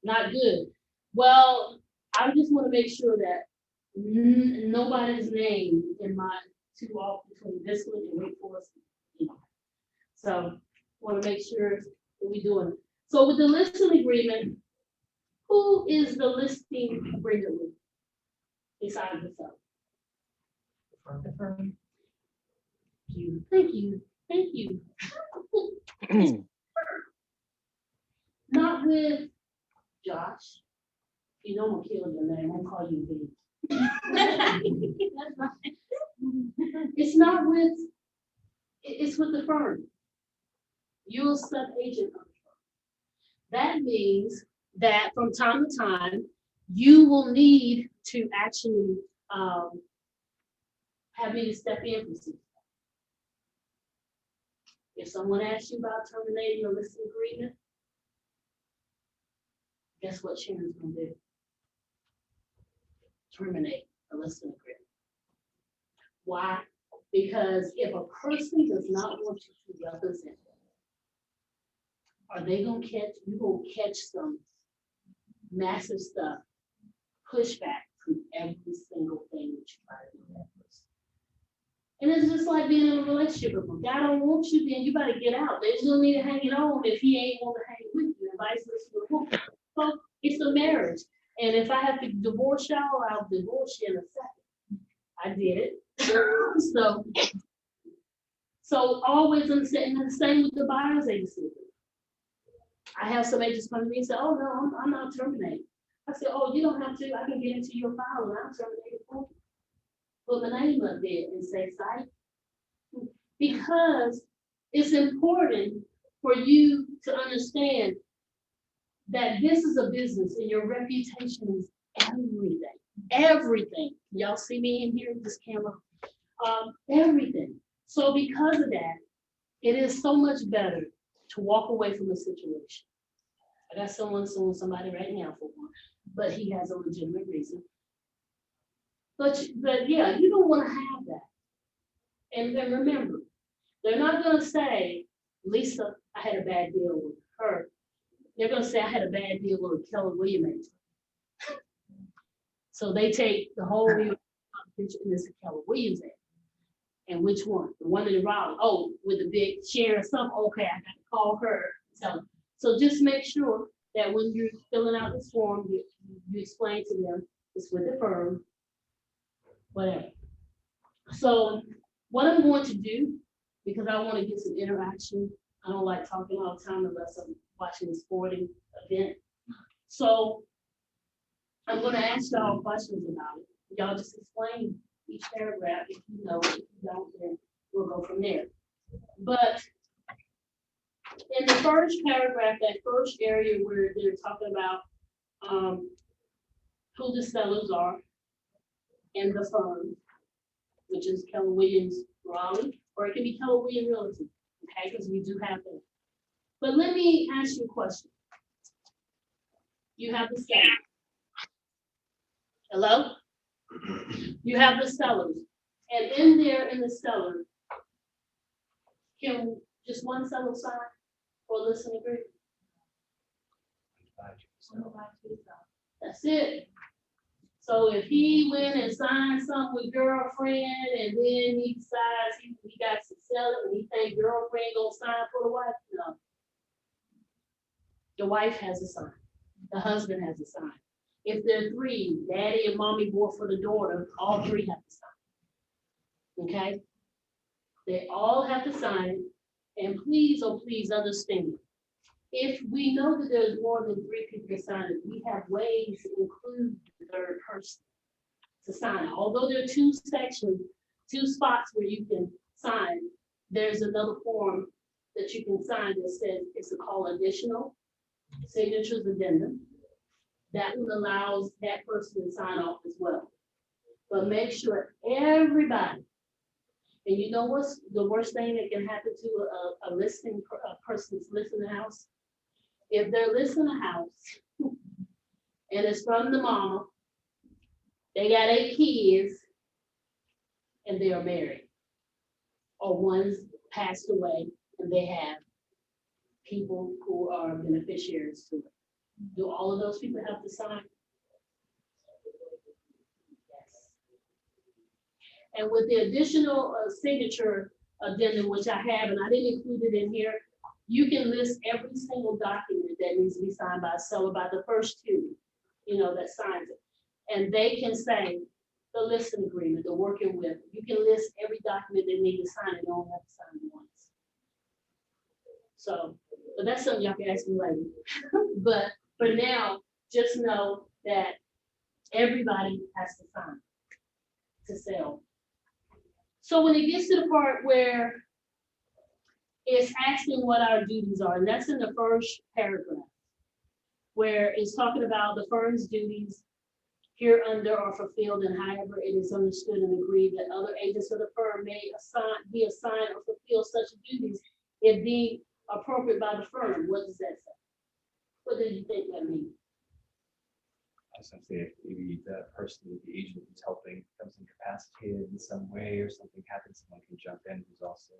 Not good. Well, I just want to make sure that nobody's name in my too off between this one and wait for us. So want to make sure that we're doing it. So with the listing agreement, who is the listing agreement with besides the seller? The firm. Thank you. Thank you. Not with Josh. You know I'm gonna kill your name. I'll call you B. It's not with, it's with the firm. You're a sub-agent of the firm. That means that from time to time, you will need to actually have me to step in for some. If someone asks you about terminating a listing agreement, guess what Sharon's gonna do? Terminate a listing agreement. Why? Because if a person does not want you to represent them, are they gonna catch, you gonna catch some massive stuff, pushback from every single thing that you try to do that person. And it's just like being in a relationship with them. God don't want you, then you better get out. There's no need to hang it on if he ain't want to hang with you, and vice versa. So it's a marriage. And if I have to divorce y'all, I'll divorce you in a second. I did it. So always understand, and the same with the buyer's agency. I have some agents come to me and say, oh no, I'm not terminating. I said, oh, you don't have to, I can get into your file and I'll terminate it for you. Put my name up there and say site. Because it's important for you to understand that this is a business and your reputation is everything. Everything. Y'all see me in here, this camera? Everything. So because of that, it is so much better to walk away from a situation. I got someone suing somebody right now for one, but he has a legitimate reason. But yeah, you don't want to have that. And remember, they're not going to say, Lisa, I had a bad deal with her. They're going to say, I had a bad deal with Keller Williams. So they take the whole picture and this is Keller Williams. And which one? The one in Raleigh. Oh, with the big Sharon Sunkel. Okay, I got to call her. So just make sure that when you're filling out this form, you explain to them it's with the firm, whatever. So what I'm going to do, because I want to get some interaction, I don't like talking all the time unless I'm watching a sporting event. So I'm gonna ask y'all questions about it. Y'all just explain each paragraph. If you know, if you don't, then we'll go from there. But in the first paragraph, that first area where they're talking about who the sellers are and the firm, which is Keller Williams Raleigh, or it can be Keller Williams Realty, okay, because we do have that. But let me ask you a question. You have the sellers. Hello? You have the sellers. And in there, in the seller, can just one seller sign for a listing agreement? That's it. So if he went and signed something with girlfriend and then he decides he got to sell it and he think girlfriend gonna sign for the wife, no. The wife has to sign. The husband has to sign. If there are three, daddy and mommy bought for the daughter, all three have to sign. Okay? They all have to sign it. And please, oh please understand, if we know that there's more than three people to sign it, we have ways to include the third person to sign. Although there are two sections, two spots where you can sign, there's another form that you can sign that says it's called additional signatures addendum. That one allows that person to sign off as well. But make sure everybody, and you know what's the worst thing that can happen to a person's listing a house? If they're listing a house and it's from the mama, they got 8 kids and they are married, or one's passed away and they have people who are beneficiaries to it. Do all of those people have to sign? Yes. And with the additional signature addendum, which I have, and I didn't include it in here, you can list every single document that needs to be signed by a seller by the first two, that signs it. And they can say the listing agreement, the working with. You can list every document they need to sign and you only have to sign it once. So, but that's something y'all can ask me later. But for now, just know that everybody has to sign to sell. So when it gets to the part where it's asking what our duties are, and that's in the first paragraph, where it's talking about the firm's duties here under are fulfilled, and however it is understood and agreed that other agents of the firm may be assigned or fulfill such duties if deemed appropriate by the firm. What does that say? What do you think that means? Essentially, if maybe the person, the agent who's helping becomes incapacitated in some way or something happens, someone can jump in who's also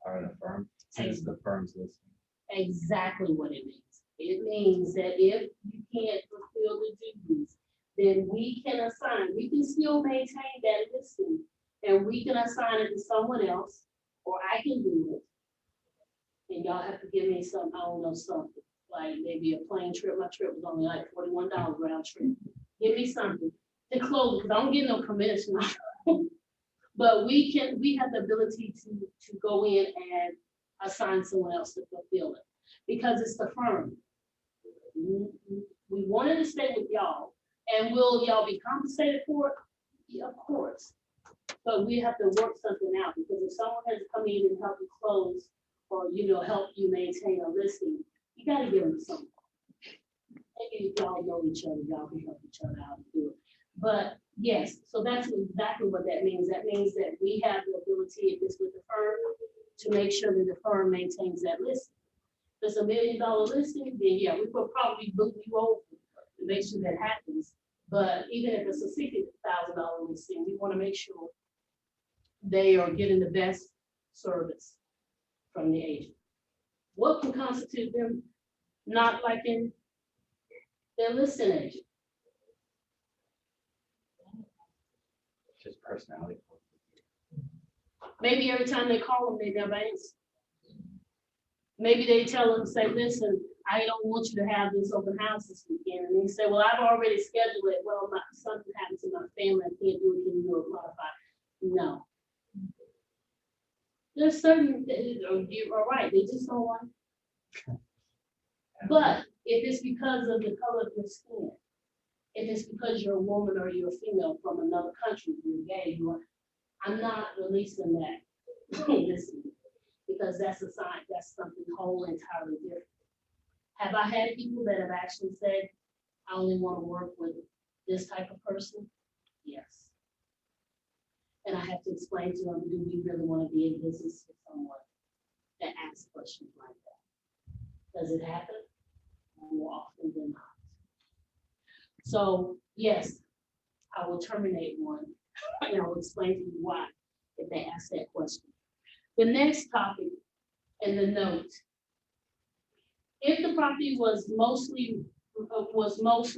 part of the firm. So this is the firm's listing. Exactly what it means. It means that if you can't fulfill the duties, then we can assign, we can still maintain that listing, and we can assign it to someone else, or I can do it. And y'all have to give me some, I don't know, something, like maybe a plane trip. My trip was only like $41 round trip. Give me something to close, because I don't get no commission. But we have the ability to go in and assign someone else to fulfill it, because it's the firm. We wanted to stay with y'all, and will y'all be compensated for it? Yeah, of course. But we have to work something out, because if someone has to come in and help you close, or help you maintain a listing, you got to give them something. Maybe if y'all know each other, y'all can help each other out and do it. But yes, so that's exactly what that means. That means that we have the ability, if it's with the firm, to make sure that the firm maintains that listing. If it's $1 million listing, then yeah, we will probably book you over to make sure that happens. But even if it's a $60,000 listing, we want to make sure they are getting the best service from the agent. What can constitute them not liking their listing agent? Just personality. Maybe every time they call them, they never answer. Maybe they tell them, say, listen, I don't want you to have this open house this weekend. And they say, well, I've already scheduled it. Well, something happens to my family. I can't do it. Can you do it modified? No. There's certain, you are right, they just don't want. But if it's because of the color of your skin, if it's because you're a woman or you're a female from another country, you're gay, I'm not releasing that. Listen, because that's a sign, that's something whole entirely different. Have I had people that have actually said, I only want to work with this type of person? Yes. And I have to explain to them, do we really want to be in business with someone that asks questions like that? Does it happen? More often than not. So yes, I will terminate one, and I will explain to you why if they ask that question. The next topic in the note: if the property was most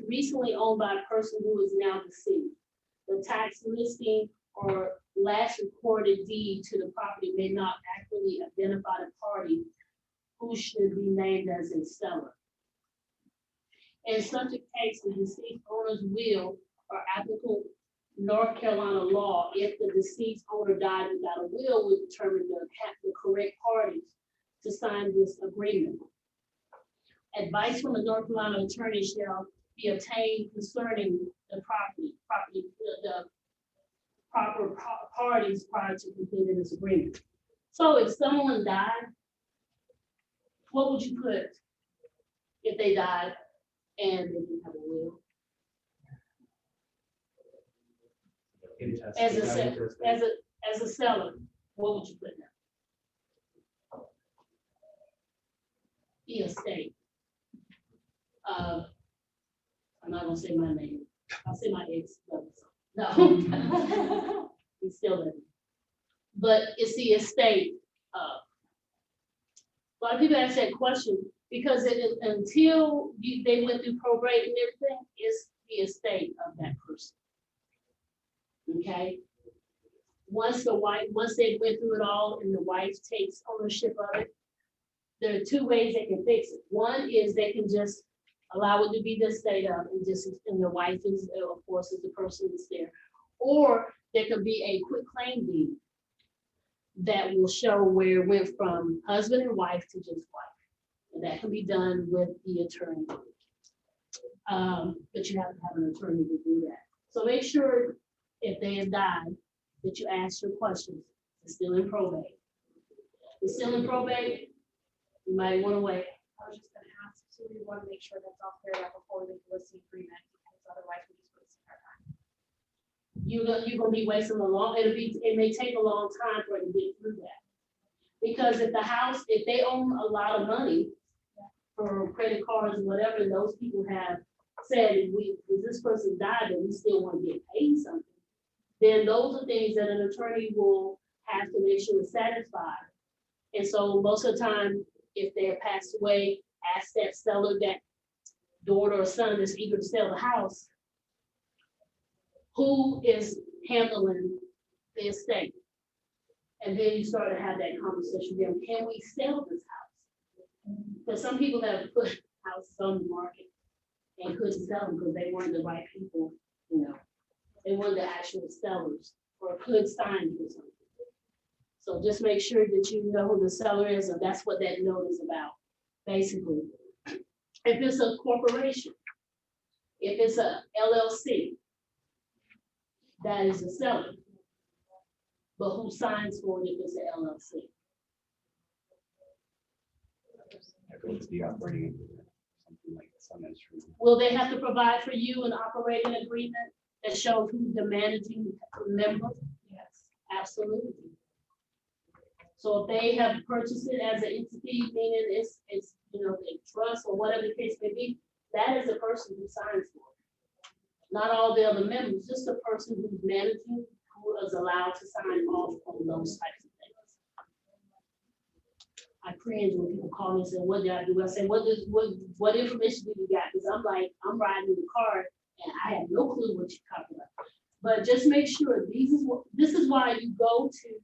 recently owned by a person who is now deceased, the tax listing or last recorded deed to the property may not accurately identify the party who should be named as a seller. In such a case, the deceased owner's will or applicable North Carolina law, if the deceased owner died without a will, would determine the correct parties to sign this agreement. Advice from a North Carolina attorney shall be obtained concerning the the proper parties prior to completing this agreement. So if someone died, what would you put if they died and they didn't have a will? As a seller, what would you put now? The estate. I'm not gonna say my name. I'll say my ex. No, he's still living. But it's the estate. A lot of people ask that question because until they went through probate and everything, it's the estate of that person. Okay. Once they went through it all and the wife takes ownership of it, there are two ways they can fix it. One is they can just allow it to be the estate of, and the wife is, of course, is the person that's there. Or there could be a quit claim deed that will show where it went from husband and wife to just wife. And that can be done with the attorney. But you have to have an attorney to do that. So make sure if they have died, that you ask your questions. It's still in probate. It's still in probate, you might want to wait. I was just gonna ask, so we want to make sure that's all cleared up before we make the listing agreement, because otherwise we just waste our time. You're gonna be wasting it may take a long time for it to get through that. Because if they own a lot of money for credit cards and whatever, and those people have said, if this person died and we still want to get paid something, then those are things that an attorney will have to make sure is satisfied. And so most of the time, if they have passed away, ask that seller, that daughter or son that's eager to sell the house, who is handling the estate? And then you start to have that conversation with them. Can we sell this house? Because some people have put houses on the market and couldn't sell them because they weren't the right people, they weren't the actual sellers or could sign for something. So just make sure that you know who the seller is, and that's what that note is about, basically. If it's a corporation, if it's a LLC, that is a seller. But who signs for it if it's an LLC? That goes to the operating agreement, something like some instrument. Will they have to provide for you an operating agreement that shows who's the managing member? Yes, absolutely. So if they have purchased it as an entity, meaning it's a trust or whatever the case may be, that is the person who signs for it. Not all the other members, just the person who's managing, who is allowed to sign off on those types of things. I cringe when people call me and say, what did I do? I say, what information do you got? Because I'm riding in the car and I have no clue what you're talking about. But just make sure this is why you go to,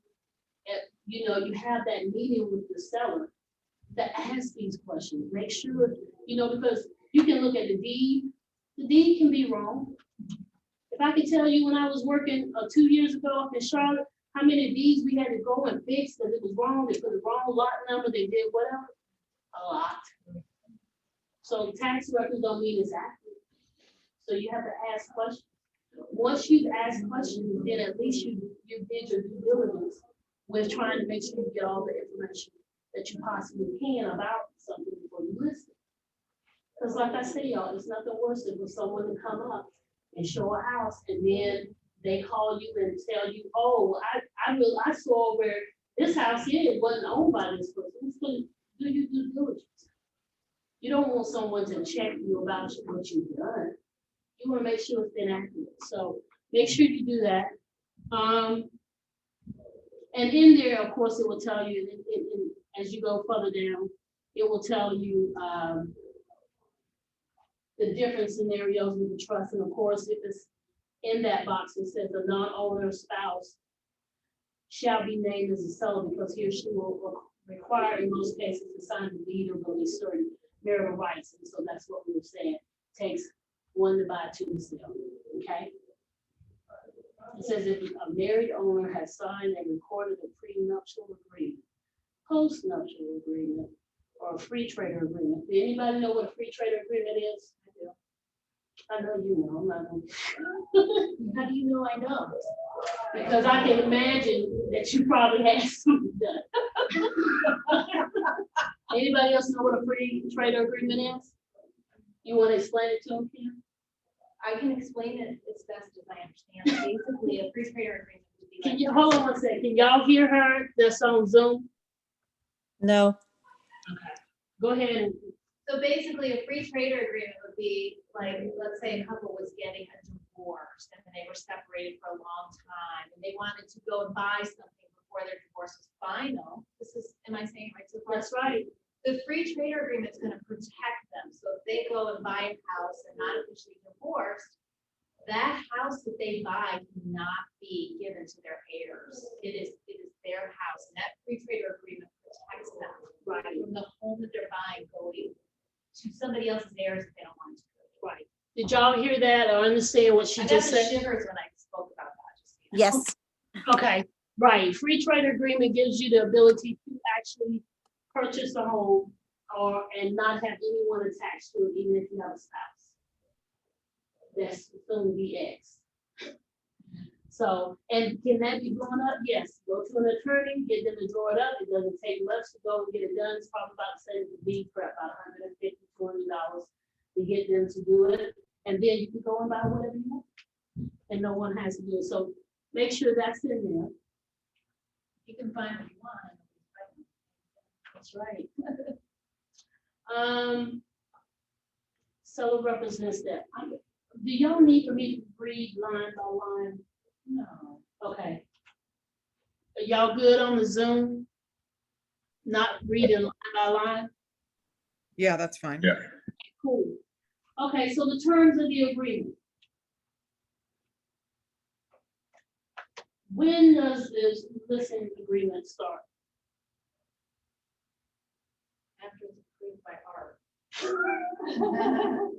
you have that meeting with the seller that asks these questions. Make sure, because you can look at the deed can be wrong. If I could tell you when I was working 2 years ago up in Charlotte, how many deeds we had to go and fix because it was wrong, they put the wrong lot number, they did whatever? A lot. So tax records don't mean it's accurate. So you have to ask questions. Once you've asked questions, then at least you did your due diligence with trying to make sure you get all the information that you possibly can about something before you list it. Because like I say, y'all, it's nothing worse than for someone to come up and show a house and then they call you and tell you, oh, I saw where this house here, it wasn't owned by this person. Who's gonna do your due diligence? You don't want someone to check you about what you've done. You want to make sure it's been accurate. So make sure you do that. And in there, of course, it will tell you, as you go further down, it will tell you the different scenarios with the trust. And of course, if it's in that box, it says a non-owner spouse shall be named as a seller because he or she will require in most cases to sign the deed or release certain marital rights. And so that's what we were saying. Takes one to buy, two to sell. Okay. It says if a married owner has signed and recorded a prenuptial agreement, post-nuptial agreement, or a free trader agreement. Do anybody know what a free trader agreement is? I know you know. I'm not gonna. How do you know I know? Because I can imagine that you probably had something done. Anybody else know what a free trader agreement is? You want to explain it to them, Kim? I can explain it as best as I understand. Basically, a free trader agreement would be Can like. you hold on one second? Can y'all hear her? That's on Zoom. No. Go ahead. So basically, a free trader agreement would be like, let's say a couple was getting a divorce and they were separated for a long time and they wanted to go and buy something before their divorce was final. Am I saying it right so far? That's right. The free trader agreement is going to protect them. So if they go and buy a house and not officially divorced, that house that they buy cannot be given to their heirs. It is their house, and that free trader agreement protects them from the home that they're buying going to somebody else's heirs if they don't want to. Right. Did y'all hear that or understand what she I just got the said? shivers when I spoke about that. Yes. Okay, right. Free trade agreement gives you the ability to actually purchase a home and not have anyone attached to it, even if you have a spouse. That's going to be X. So, and can that be drawn up? Yes. Go to an attorney, get them to draw it up. It doesn't take much to go and get it done. It's probably about the same as the deed prep, about $150, $200 to get them to do it. And then you can go and buy whatever you want. And no one has to do it. So make sure that's in there. You can find what you want. That's right. Seller represents that. Do y'all need for me to read line by line? No. Okay. Are y'all good on the Zoom? Not reading line by line? Yeah, that's fine. Yeah. Cool. Okay, so the terms of the agreement. When does this listening agreement start? After it's approved by Art. Is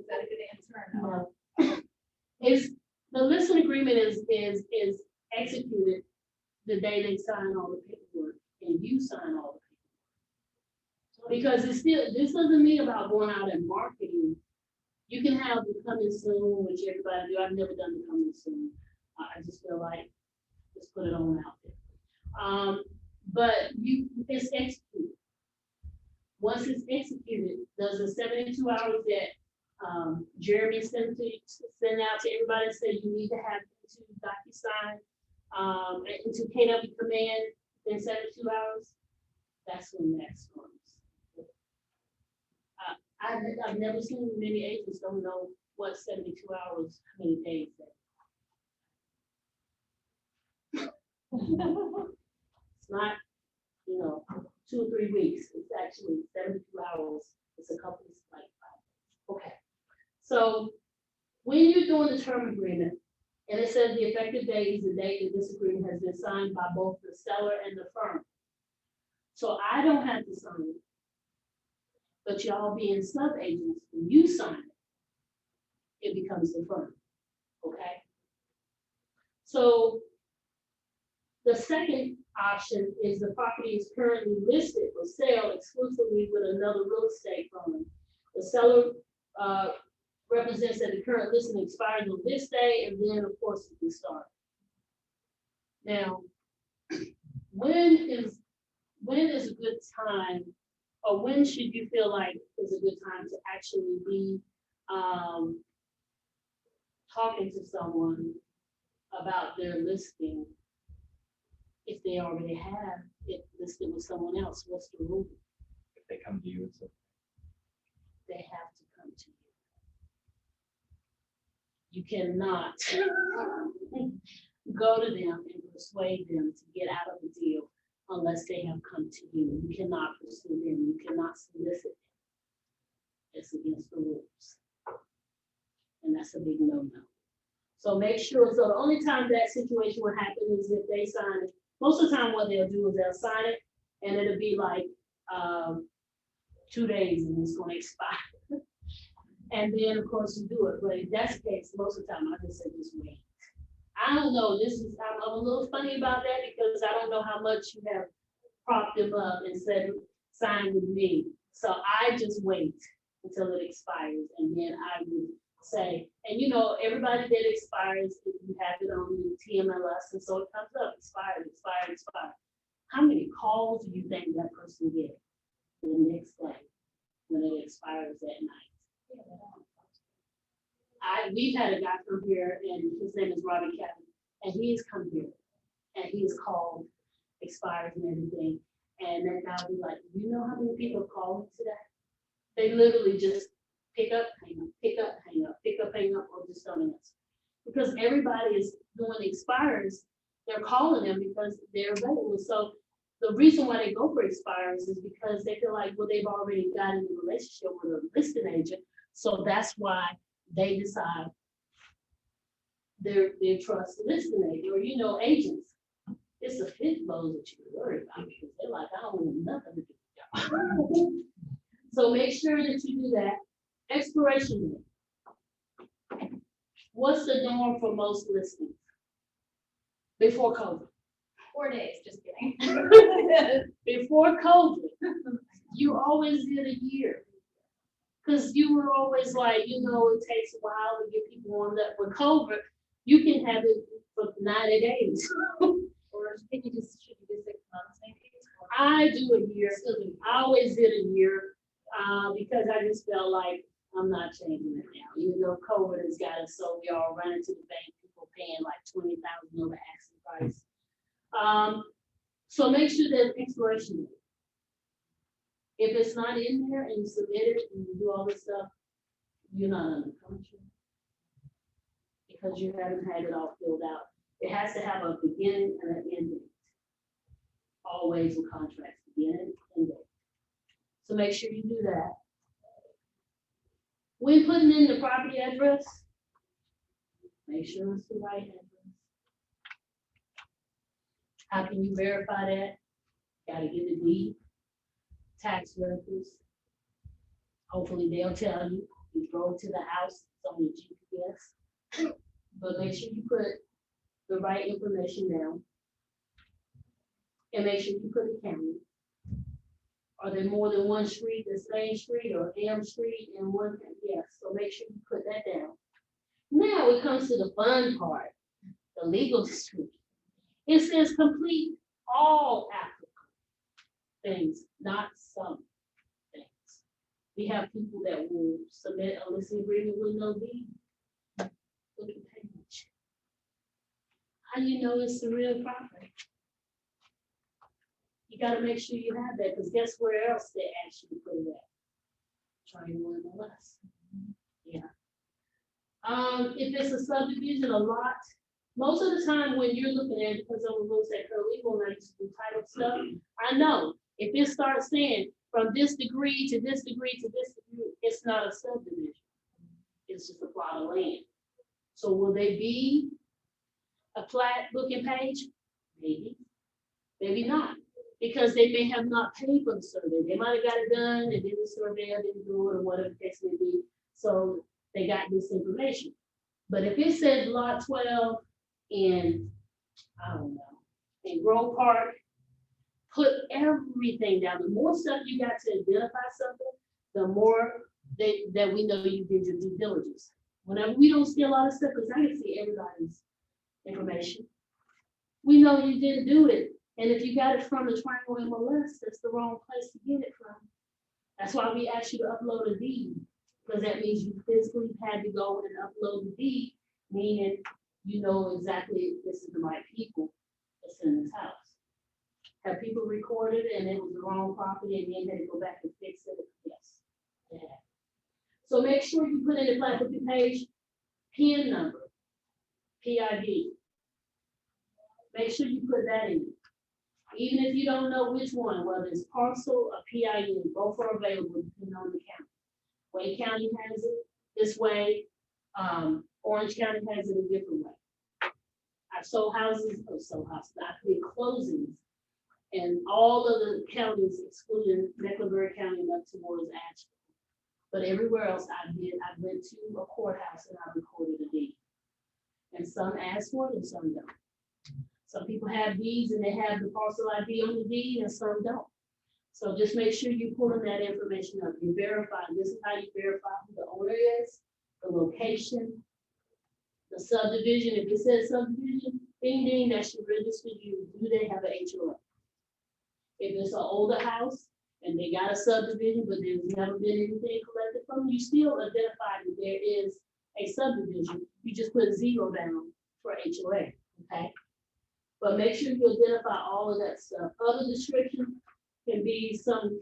that a good answer or no? Is the listen agreement is executed the day they sign all the paperwork and you sign all the paperwork. Because it's still, this doesn't mean about going out and marketing. You can have the coming soon, which everybody do. I've never done the coming soon. I just feel like just put it on out there. But it's executed. Once it's executed, does the 72 hours that Jeremy send out to everybody and say you need to have into DocuSign, into KW command in 72 hours? That's when that starts. I've never seen many agents don't know what 72 hours, how many days that. It's not, 2 or 3 weeks. It's actually 72 hours. It's a couple of like 5 days. Okay. So when you're doing the term agreement, and it says the effective date is the date that this agreement has been signed by both the seller and the firm. So I don't have to sign it. But y'all being sub-agents, when you sign it, it becomes the firm. Okay? So The second option is the property is currently listed for sale exclusively with another real estate firm. The seller represents that the current listing expires on this day, and then of course it can start. Now, when is a good time, or when should you feel like is a good time to actually be talking to someone about their listing if they already have it listed with someone else? What's the rule? If they come to you, it's okay. They have to come to you. You cannot go to them and persuade them to get out of the deal unless they have come to you. You cannot pursue them. You cannot solicit them. It's against the rules. And that's a big no-no. So make sure, so the only time that situation will happen is if they sign it. Most of the time what they'll do is they'll sign it and it'll be like 2 days and it's gonna expire. And then of course you do it, but if that's the case, most of the time I just say just wait. I don't know, I'm a little funny about that because I don't know how much you have propped them up and said, sign with me. So I just wait until it expires and then I would say, and you know, everybody that expires, if you have it on the TMLS, and so it comes up, expired. How many calls do you think that person gets the next day when it expires at night? We've had a guy come here and his name is Robbie Kevin, and he's come here and he's called expires and everything. And then I'll be like, you know how many people call me today? They literally just pick up, hang up, pick up, hang up, pick up, hang up, or just don't answer. Because everybody is doing expires, they're calling them because they're available. So the reason why they go for expires is because they feel like, well, they've already got in a relationship with a listing agent. So that's why they decide they trust the listing agent, or you know, agents. It's the fit blows that you worry about because they're like, I don't want nothing to do with y'all. So make sure that you do that. Expiration date. What's the norm for most listings? Before COVID. 4 days, just kidding. Before COVID, you always did a year. Because you were always like, you know, it takes a while to get people warmed up. With COVID, you can have it for 90 days. Or should you do 6 months maybe? I do a year. I always did a year because I just felt like I'm not changing it now. Even though COVID has got us so we all running to the bank, people paying like $20,000 over asking price. So make sure there's expiration date. If it's not in there and you submit it and you do all this stuff, you're not under contract because you haven't had it all filled out. It has to have a beginning and an end date. Always with contracts, beginning and date. So make sure you do that. When putting in the property address, make sure it's the right address. How can you verify that? Gotta get the deed, tax records. Hopefully they'll tell you, you drove to the house, it's on your GPS. But make sure you put the right information down. And make sure you put a county. Are there more than one street, the same street or M Street and one? Yes, so make sure you put that down. Now it comes to the fun part, the legal street. It says complete all applicable things, not some things. We have people that will submit a listing agreement with no deed. Look at page. How do you know it's the real property? You gotta make sure you have that, because guess where else they actually put it at? Triangle MLS. Yeah. If it's a subdivision, a lot, most of the time when you're looking at it, because I'm a real estate paralegal and I used to do title stuff, I know if it starts saying from this degree to this degree to this degree, it's not a subdivision. It's just a plot of land. So will they be a plat booking page? Maybe, maybe not. Because they may have not paid for the survey. They might have got it done and then the surveyor didn't do it or whatever the case may be. So they got this information. But if it says lot 12 in, I don't know, in Grove Park. Put everything down. The more stuff you got to identify something, the more that we know you did your due diligence. Whenever we don't see a lot of stuff, because I can see everybody's information, we know you didn't do it. And if you got it from the Triangle MLS, that's the wrong place to get it from. That's why we asked you to upload a deed, because that means you physically had to go and upload the deed, meaning you know exactly this is the right people that's in this house. Have people recorded and it was the wrong property and then had to go back and fix it? Yes. Yeah. So make sure you put in the plan with the page, PIN number, PID. Make sure you put that in. Even if you don't know which one, whether it's parcel or PIN, both are available depending on the county. Wayne County has it this way. Orange County has it a different way. I've sold houses, I've did closings, and all of the counties excluding Mecklenburg County and up towards Ashland. But everywhere else I went to a courthouse and I recorded a deed. And some ask for it and some don't. Some people have deeds and they have the parcel ID on the deed and some don't. So just make sure you're pulling that information up. You verify, this is how you verify who the owner is, the location, the subdivision. If it says subdivision, ding ding, that should register you. Do they have an HOA? If it's an older house and they got a subdivision, but there's never been anything collected from them, you still identify that there is a subdivision. You just put 0 down for HOA, okay? But make sure you identify all of that stuff. Other description can be sometimes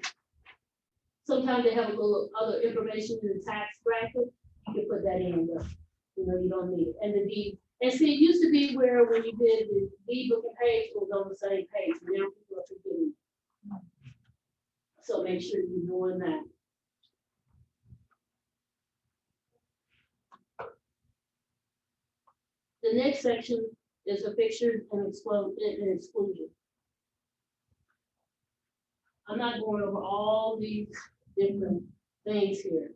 they have a little other information in the tax bracket. You can put that in, but you don't need it. And the deed. And see, it used to be where when you did the deed book and page was on the same page. Now people are forgetting. So make sure you're doing that. The next section is a fixture and exclusion. I'm not going over all these different things here.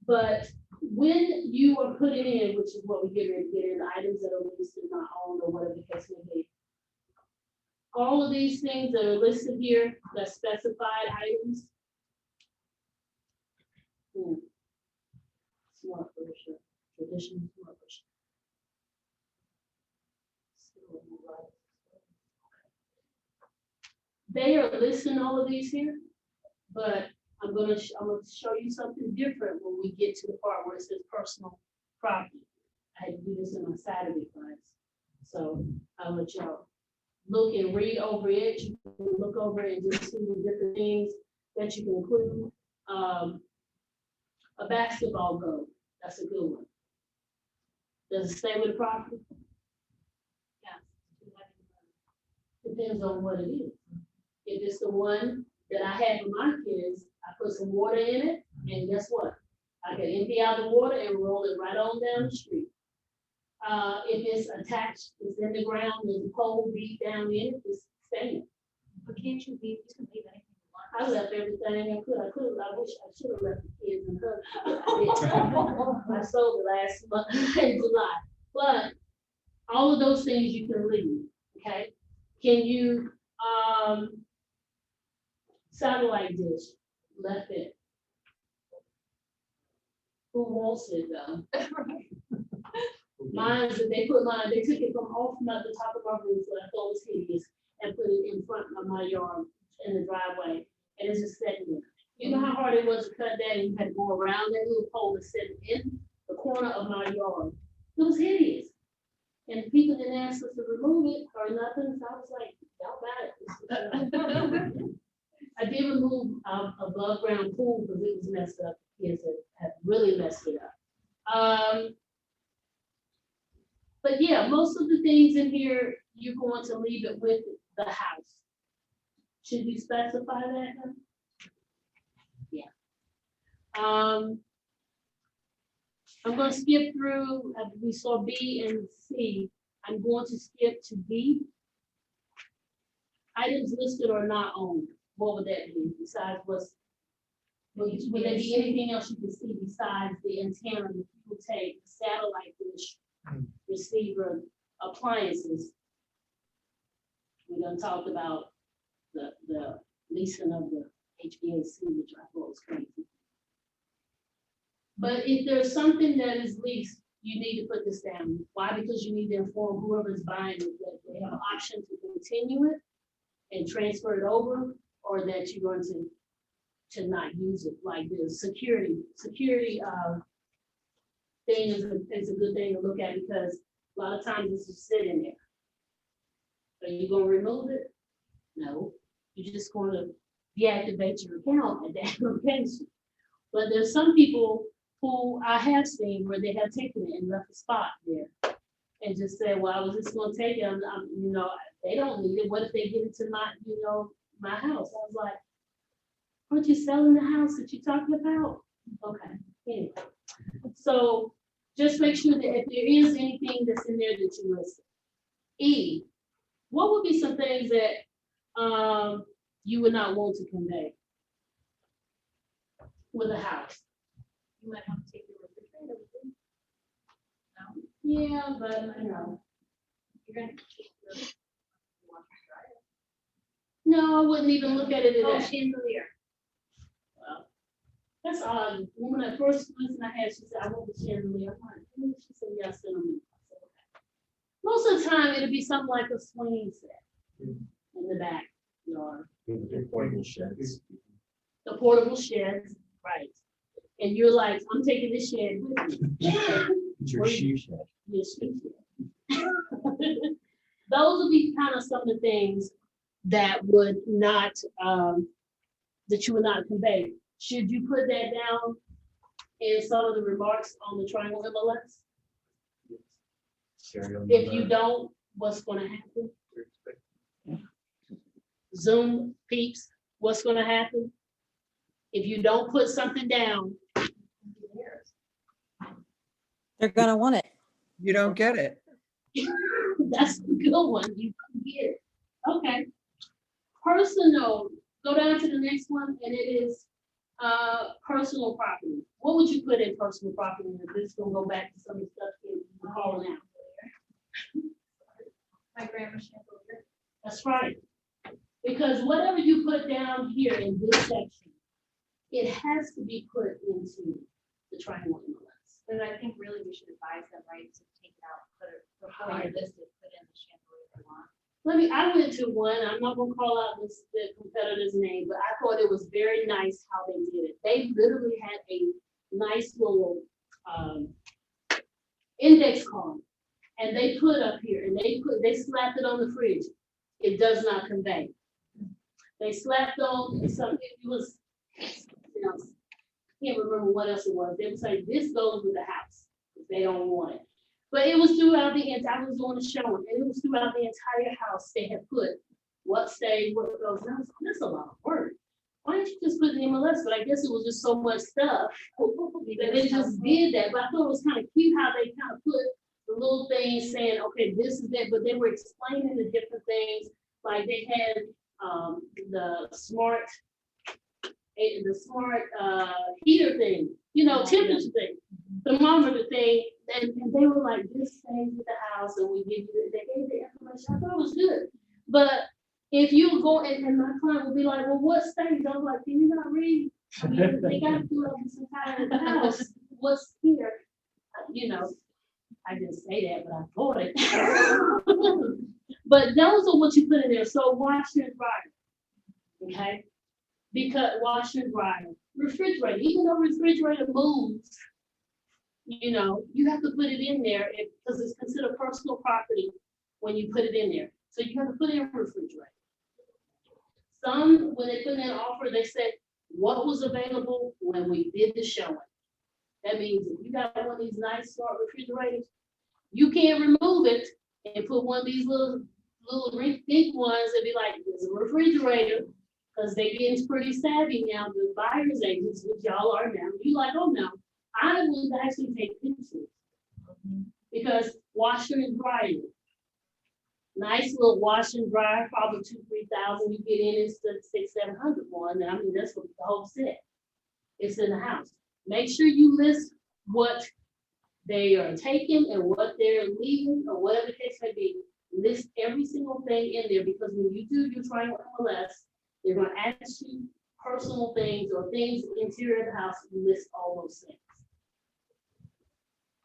But when you are putting in, which is what we get ready to get in, items that are listed not owned or whatever the case may be. All of these things that are listed here, the specified items. Smart version, traditional smart version. They are listing all of these here, but I'm gonna show you something different when we get to the part where it says personal property. I had to do this in my Saturday class, so I'll let y'all look and read over it. You can look over it and just see the different things that you can include. A basketball goal, that's a good one. Does it stay with the property? Yeah. Depends on what it is. If it's the one that I had for my kids, I put some water in it, and guess what? I can empty out the water and roll it right on down the street. If it's attached, it's in the ground, there's a pole beat down in it, it's staying. But can't you leave anything you want? I left everything I could. I wish I should have left the kids and her. I sold the last month in July. But all of those things you can leave, okay? Can you, satellite dish, left it. Who wants it though? Mine, they took it from off the top of my roof, what I thought was hideous, and put it in front of my yard in the driveway, and it's just sitting there. You know how hard it was to cut that, and you had to go around that little pole and sit in the corner of my yard. It was hideous. And people didn't ask us to remove it or nothing, so I was like, y'all got it. I did remove above ground pool because it was messed up. Kids have really messed it up. But yeah, most of the things in here, you're going to leave it with the house. Should you specify that? Yeah. I'm going to skip through, we saw B and C. I'm going to skip to D. Items listed or not owned. What would that be besides would there be anything else you can see besides the antenna that people take, satellite dish, receiver, appliances? We done talked about the leasing of the HVAC, which I thought was crazy. But if there's something that is leased, you need to put this down. Why? Because you need to inform whoever's buying it that they have an option to continue it and transfer it over, or that you're going to not use it. Like the security thing is a good thing to look at, because a lot of times it's just sitting there. Are you gonna remove it? No, you're just gonna deactivate your account at that location. But there's some people who I have seen where they have taken it and left a spot there and just said, well, I was just gonna take it, you know, they don't need it. What if they get it to my, you know, my house? I was like, aren't you selling the house that you're talking about? Okay, anyway. So just make sure that if there is anything that's in there that you listen. E, what would be some things that you would not want to convey with a house? You might have to take your refrigerator with you. No, Yeah, but you know, you're gonna keep your washer dryer. no, I wouldn't even look at it as Oh, that. chandelier. Well, that's odd. When I first listened, I had, she said, I want the chandelier. I'm like, she said, yes, and I'm like, okay. Most of the time, it'll be something like a swing set in the backyard. The portable sheds. The portable sheds, right. And you're like, I'm taking this shed with me. It's your shoe shed. Your shoe shed. Those would be kind of some of the things that would not, that you would not convey. Should you put that down in some of the remarks on the triangle MLS? If you don't, what's gonna happen? Zoom peeps, what's gonna happen? If you don't put something down, They're gonna want it. You don't get it. that's a good one, you can get it. Okay. Personal, go down to the next one, and it is personal property. What would you put in personal property? And this is gonna go back to some of the stuff you're calling out. My grandma's chandelier. That's right. Because whatever you put down here in this section, it has to be put into the triangle MLS. But I think really we should advise them, right, to take it out, put it before you list it, put in the chandelier they want. I went to one, I'm not gonna call out the competitor's name, but I thought it was very nice how they did it. They literally had a nice little index card, and they put up here, and they slapped it on the fridge. It does not convey. They slapped on something, it was, you know, can't remember what else it was. They would say, this goes with the house, if they don't want it. But it was throughout the entire, I was on the show, and it was throughout the entire house, they had put what stays, what goes. And I was like, that's a lot of work. Why didn't you just put the MLS? But I guess it was just so much stuff that they just did that. But I thought it was kind of cute how they kind of put the little things saying, okay, this is that, but they were explaining the different things. Like they had the smart heater thing, you know, temperature thing, thermometer thing, and they were like, this stays with the house, and we give you, they gave the information. I thought it was good. But if you go and my client would be like, well, what stays? I was like, can you not read? I mean, they got to do it this entire house. What's here? You know, I didn't say that, but I thought it. But those are what you put in there. So washer and dryer, okay? Because washer and dryer, refrigerator, even though refrigerator moves, you know, you have to put it in there because it's considered personal property when you put it in there. So you have to put it in a refrigerator. Some, when they put in an offer, they said what was available when we did the showing. That means if you got one of these nice smart refrigerators, you can't remove it and put one of these little rink-dink ones and be like, there's a refrigerator, because they getting pretty savvy now, the buyer's agents, which y'all are now. You like, oh no, I would actually take pictures. Because washer and dryer, nice little washer and dryer, probably 2,000-3,000. You get in, it's the 600-700 one. I mean, that's what the whole set. It's in the house. Make sure you list what they are taking and what they're leaving, or whatever the case may be. list every single thing in there, because when you do your triangle MLS, they're gonna ask you personal things or things interior of the house, you list all those things.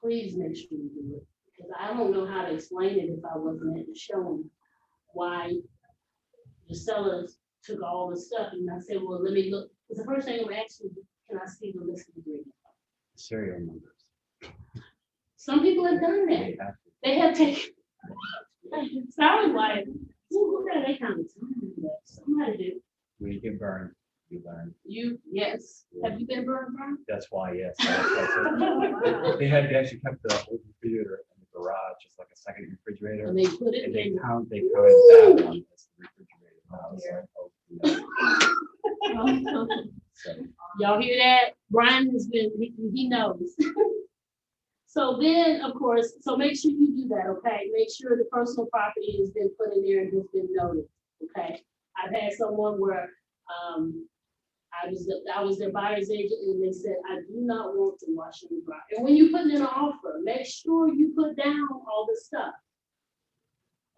Please make sure you do it, because I don't know how to explain it if I wasn't at the showing why the sellers took all the stuff, and I said, well, let me look, because the first thing I'm asking, can I see the listing agreement? Serial numbers. Some people have done that. They have taken. So I was like, who got that kind of time? Somebody do. When you get burned, you learn. You, yes. Have you been burned, Brian? That's why, yes. Wow. They actually kept the old refrigerator in the garage, just like a second refrigerator. And they put it And they in. counted that one as the refrigerator. And I was like, oh, no. So, Y'all hear that? Brian has been, he knows. So then, of course, so make sure you do that, okay? Make sure the personal property has been put in there and has been noted, okay? I've had someone where I was their buyer's agent, and they said, I do not want to wash and dry. And when you put in an offer, make sure you put down all the stuff.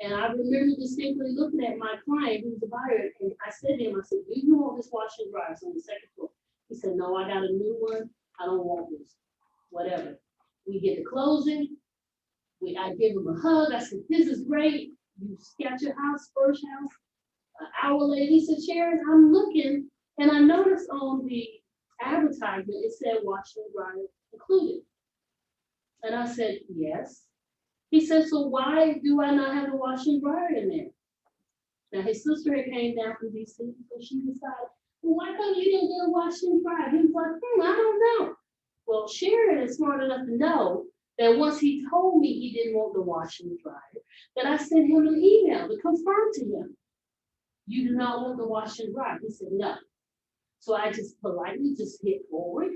And I remember distinctly looking at my client who's a buyer, and I said to him, I said, do you want this wash and dry? It's on the second floor. He said, no, I got a new one. I don't want this, whatever. We get the closing. I give him a hug. I said, this is great. You got your house, first house. An hour later, he said, Sharon, I'm looking, and I noticed on the advertisement, it said wash and dry included. And I said, yes. He said, so why do I not have a wash and dryer in there? Now, his sister had came down from DC, so she decided, well, why come you didn't get a wash and dryer? He was like, I don't know. Well, Sharon is smart enough to know that once he told me he didn't want the wash and dryer, that I sent him an email to confirm to him, you do not want the wash and dry. He said, no. So I just politely just hit forward.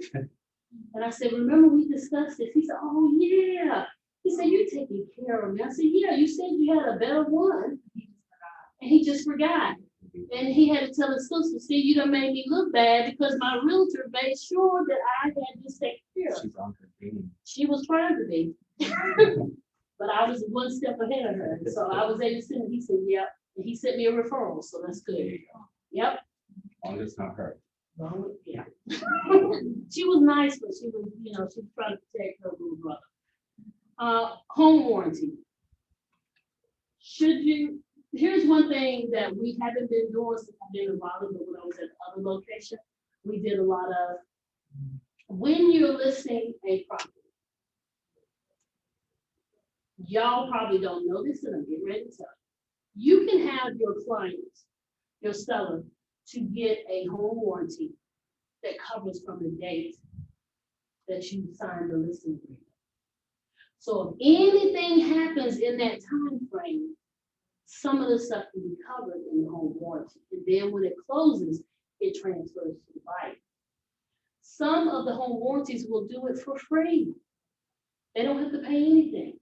And I said, remember we discussed this? He said, oh yeah. He said, you're taking care of me. I said, yeah, you said you had a better one. And he just forgot. And he had to tell his sister, see, you done made me look bad because my realtor made sure that I had this taken care of. she's on her game. She was trying to be. But I was one step ahead of her. So I was able to send, he said, yep. And he sent me a referral, so that's good. There you go. Yep. As long as it's not her. Well, yeah. She was nice, but she was, she was trying to protect her little brother. Home warranty. Here's one thing that we haven't been doing since I've been in Raleigh, but when I was at other location, we did a lot of, when you're listing a property, y'all probably don't know this, and I'm getting ready to tell you. You can have your clients, your seller, to get a home warranty that covers from the date that you signed the listing agreement. So if anything happens in that time frame, some of the stuff can be covered in the home warranty. And then when it closes, it transfers to the buyer. Some of the home warranties will do it for free. They don't have to pay anything.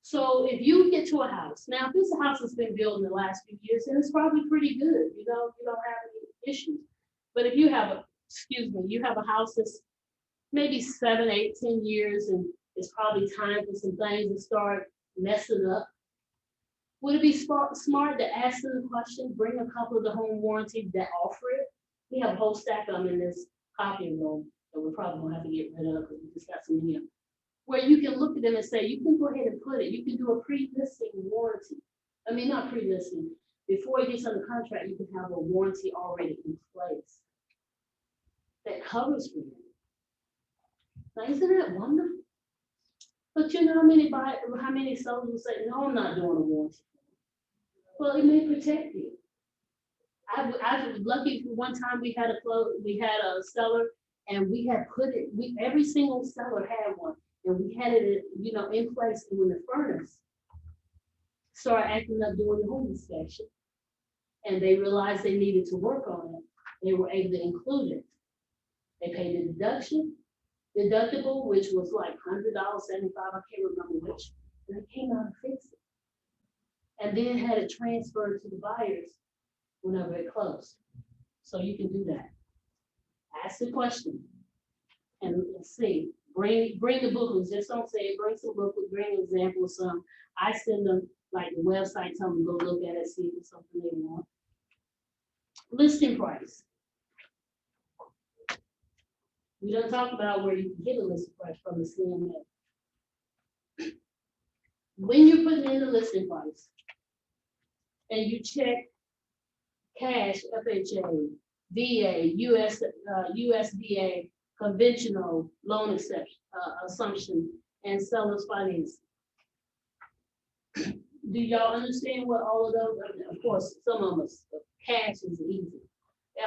So if you get to a house, now if this house has been built in the last few years, then it's probably pretty good. You don't have any issues. But if you have you have a house that's maybe 7, 8, 10 years, and it's probably time for some things to start messing up. Would it be smart to ask them the question, bring a couple of the home warranty that offer it? We have a whole stack of them in this copy room that we're probably gonna have to get rid of because we just got so many of them. Where you can look at them and say, you can go ahead and put it, you can do a pre-listing warranty. I mean, not pre-listing. Before it gets under contract, you can have a warranty already in place that covers for you. Now, isn't that wonderful? But you know how many sellers will say, no, I'm not doing a warranty. Well, it may protect you. I was lucky for one time we had a seller, and we had put it, every single seller had one, and we had it, in place. And when the furnace started acting up during the home inspection, and they realized they needed to work on it, they were able to include it. They paid the deductible, which was like $100, $75, I can't remember which, and they came out and fixed it. And then had it transferred to the buyers whenever it closed. So you can do that. Ask the question and see. Bring the booklets. Just don't say it. Bring some booklets. Bring examples. I send them like the website, tell them to go look at it, see if it's something they want. Listing price. We don't talk about where you can get a listing price from the CMA. When you're putting in the listing price and you check cash, FHA, VA, USDA, conventional loan assumption, and seller's finance. Do y'all understand what all of those, I mean, of course, some of us, cash is easy.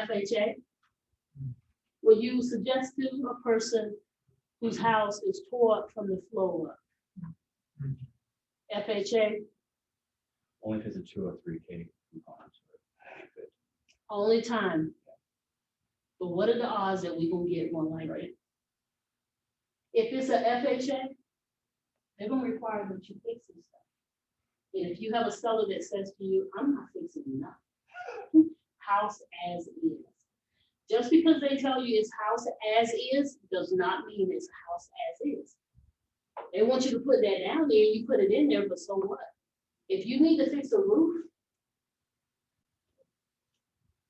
FHA, would you suggest to a person whose house is tore up from the floor up? FHA, Only if it's a 203K component. only time. But what are the odds that we gonna get one like that? If it's a FHA, they're gonna require that you fix some stuff. And if you have a seller that says to you, I'm not fixing nothing, house as is. Just because they tell you it's house as is, does not mean it's house as is. They want you to put that down there, you put it in there, but so what? If you need to fix a roof,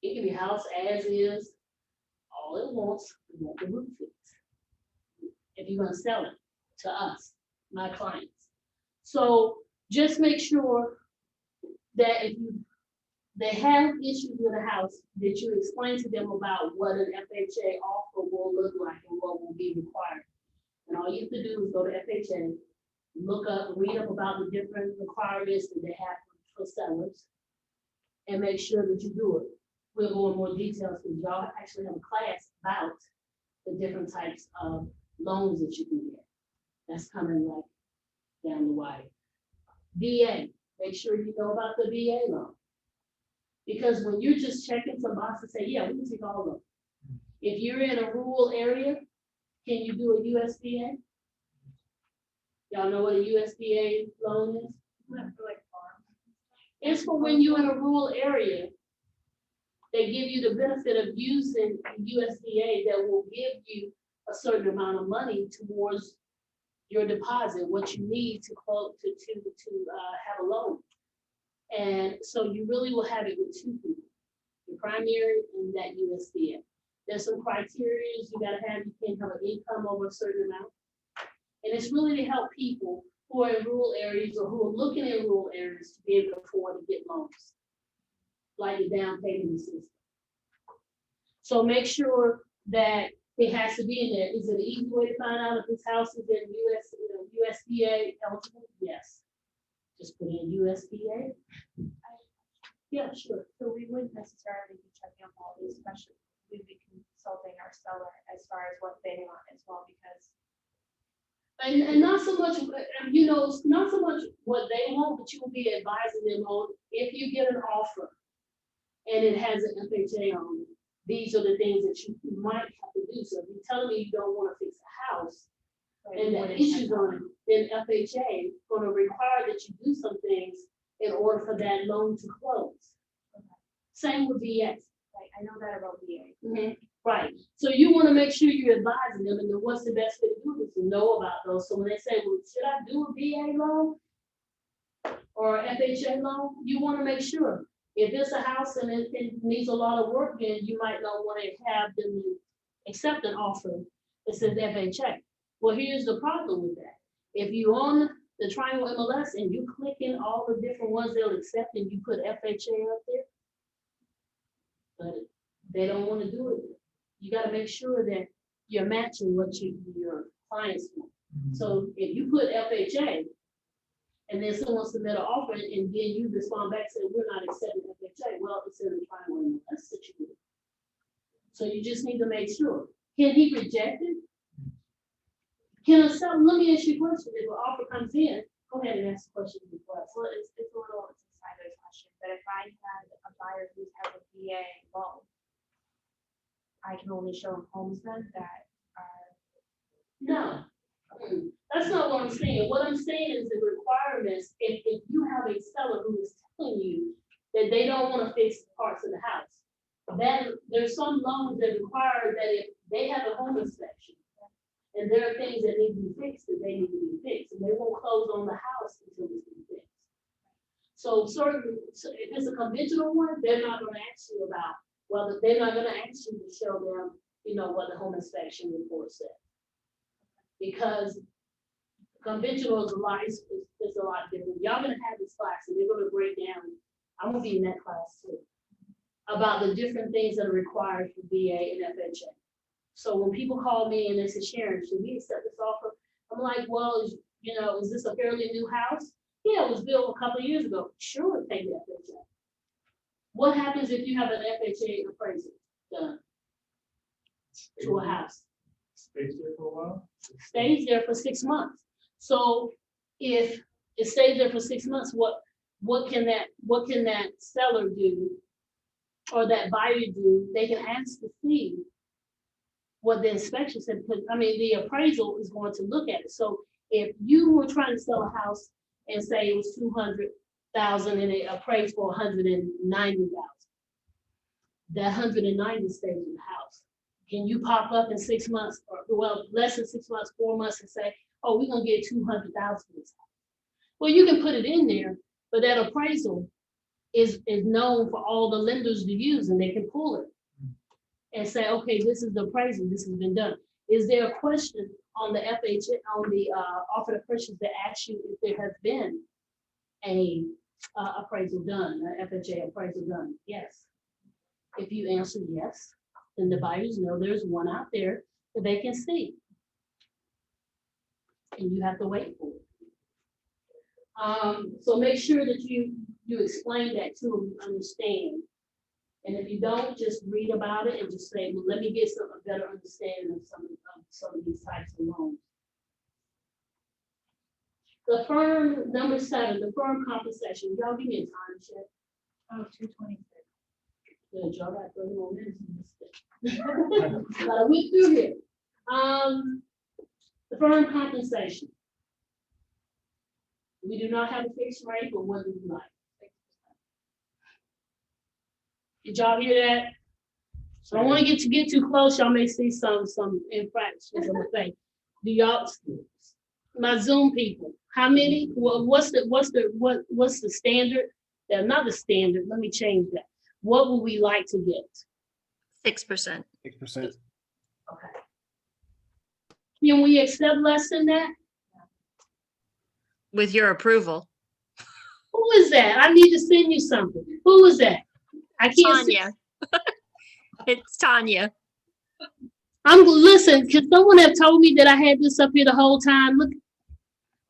it can be house as is, all it wants, we want the roof fixed. If you're gonna sell it to us, my clients. So just make sure that if they have issues with a house, that you explain to them about what an FHA offer will look like and what will be required. And all you have to do is go to FHA, look up, read up about the different requirements that they have for sellers, and make sure that you do it. We'll go in more details because y'all actually have a class about the different types of loans that you can get. That's coming like down the wire. VA, make sure you know about the VA loan. Because when you're just checking some boxes, say, yeah, we can take all of them. If you're in a rural area, can you do a USDA? Y'all know what a USDA loan is? It's for when you're in a rural area. They give you the benefit of using USDA that will give you a certain amount of money towards your deposit, what you need to quote to have a loan. And so you really will have it with two people, your primary and that USDA. There's some criteria you gotta have. You can't have an income over a certain amount. And it's really to help people who are in rural areas or who are looking in rural areas to be able to afford to get loans, like the down payment system. So make sure that it has to be in there. Is it an easy way to find out if this house is in USDA eligible? Yes. Just put in USDA. Yeah, sure. So we wouldn't necessarily be checking on all these, especially we'd be consulting our seller as far as what they want as well, because. And not so much, you know, it's not so much what they want, but you will be advising them on if you get an offer and it has an FHA on it, these are the things that you might have to do. So if you're telling me you don't want to fix a house and the issues on it, then FHA is going to require that you do some things in order for that loan to close. Okay. Same with VA. Right, I know that about VA. Mm-hmm. Right. So you want to make sure you're advising them, and then what's the best way to do is to know about those. So when they say, well, should I do a VA loan or FHA loan? You want to make sure. If it's a house and it needs a lot of work, then you might not want to have them accept an offer that says FHA. Well, here's the problem with that. If you on the Triangle MLS and you click in all the different ones they'll accept and you put FHA up there, but they don't want to do it. You got to make sure that you're matching what your clients want. So if you put FHA and then someone submit an offer and then you respond back and say, we're not accepting FHA, well, it's in the Triangle MLS situation. So you just need to make sure. Can he reject it? Can a seller, let me ask you a question. If an offer comes in, go ahead and ask the question before. Well, it's a little insider's question, but if I had a buyer who has a VA loan, I can only show them homes then that are. No, that's not what I'm saying. What I'm saying is the requirements, if you have a seller who is telling you that they don't want to fix parts of the house, then there's some loans that require that if they have a home inspection, and there are things that need to be fixed, that they need to be fixed, and they won't close on the house until it's been fixed. So certain, so if it's a conventional one, they're not gonna ask you about, well, they're not gonna ask you to show them, you know, what the home inspection report said. Because conventional is a lot, it's a lot different. Y'all gonna have this class and they're gonna break down, I'm gonna be in that class too, about the different things that are required for VA and FHA. So when people call me and they say, Sharon, should we accept this offer? I'm like, well, you know, is this a fairly new house? Yeah, it was built a couple of years ago. Sure, take the FHA. What happens if you have an FHA appraisal done to a house? Stays there for a while? Stays there for 6 months. So if it stays there for 6 months, what can that seller do or that buyer do? They can ask to see what the inspection said, because I mean the appraisal is going to look at it. So if you were trying to sell a house and say it was 200,000 and it appraised for 190,000, that 190 stays in the house. Can you pop up in 6 months, or well, less than 6 months, 4 months, and say, oh, we're gonna get 200,000 for this house? Well, you can put it in there, but that appraisal is known for all the lenders to use, and they can pull it and say, okay, this is the appraisal, this has been done. Is there a question on the FHA, on the offer of purchase that asks you if there has been a appraisal done, an FHA appraisal done? Yes. If you answer yes, then the buyers know there's one out there that they can see. And you have to wait for it. So make sure that you explain that to them, understand. And if you don't, just read about it and just say, well, let me get a better understanding of some of these types of loans. The firm, number 7, the firm compensation. Y'all give me a time check. Oh, 2:26. Good, y'all got 30 more minutes in this thing. But I went through here. The firm compensation. We do not have a fixed rate, but what do we like? Did y'all hear that? So I don't want to get too close. Y'all may see some infractions on the thing. Do y'all, my Zoom people, how many? What's the standard? Not the standard. Let me change that. What would we like to get? 6%. 6%. Okay. Can we accept less than that? With your approval. Who is that? I need to send you something. Who is that? I can't see. Tanya. It's Tanya. Listen, because someone have told me that I had this up here the whole time. Look,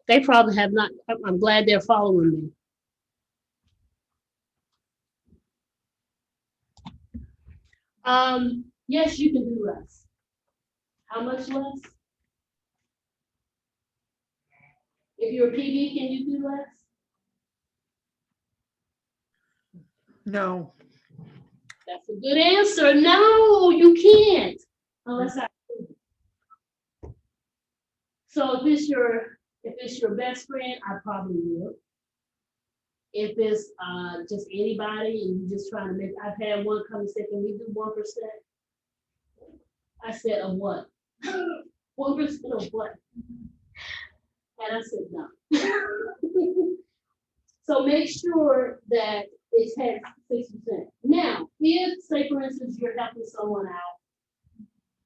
they probably have not. I'm glad they're following me. Yes, you can do less. How much less? If you're a PB, can you do less? No. That's a good answer. No, you can't. Unless I. So if it's your best friend, I probably will. If it's just anybody and you just trying to make, I've had one come and say, can we do 1%? I said, of what? 1% of what? And I said, no. So make sure that it's had 6%. Now, if, say for instance, you're helping someone out,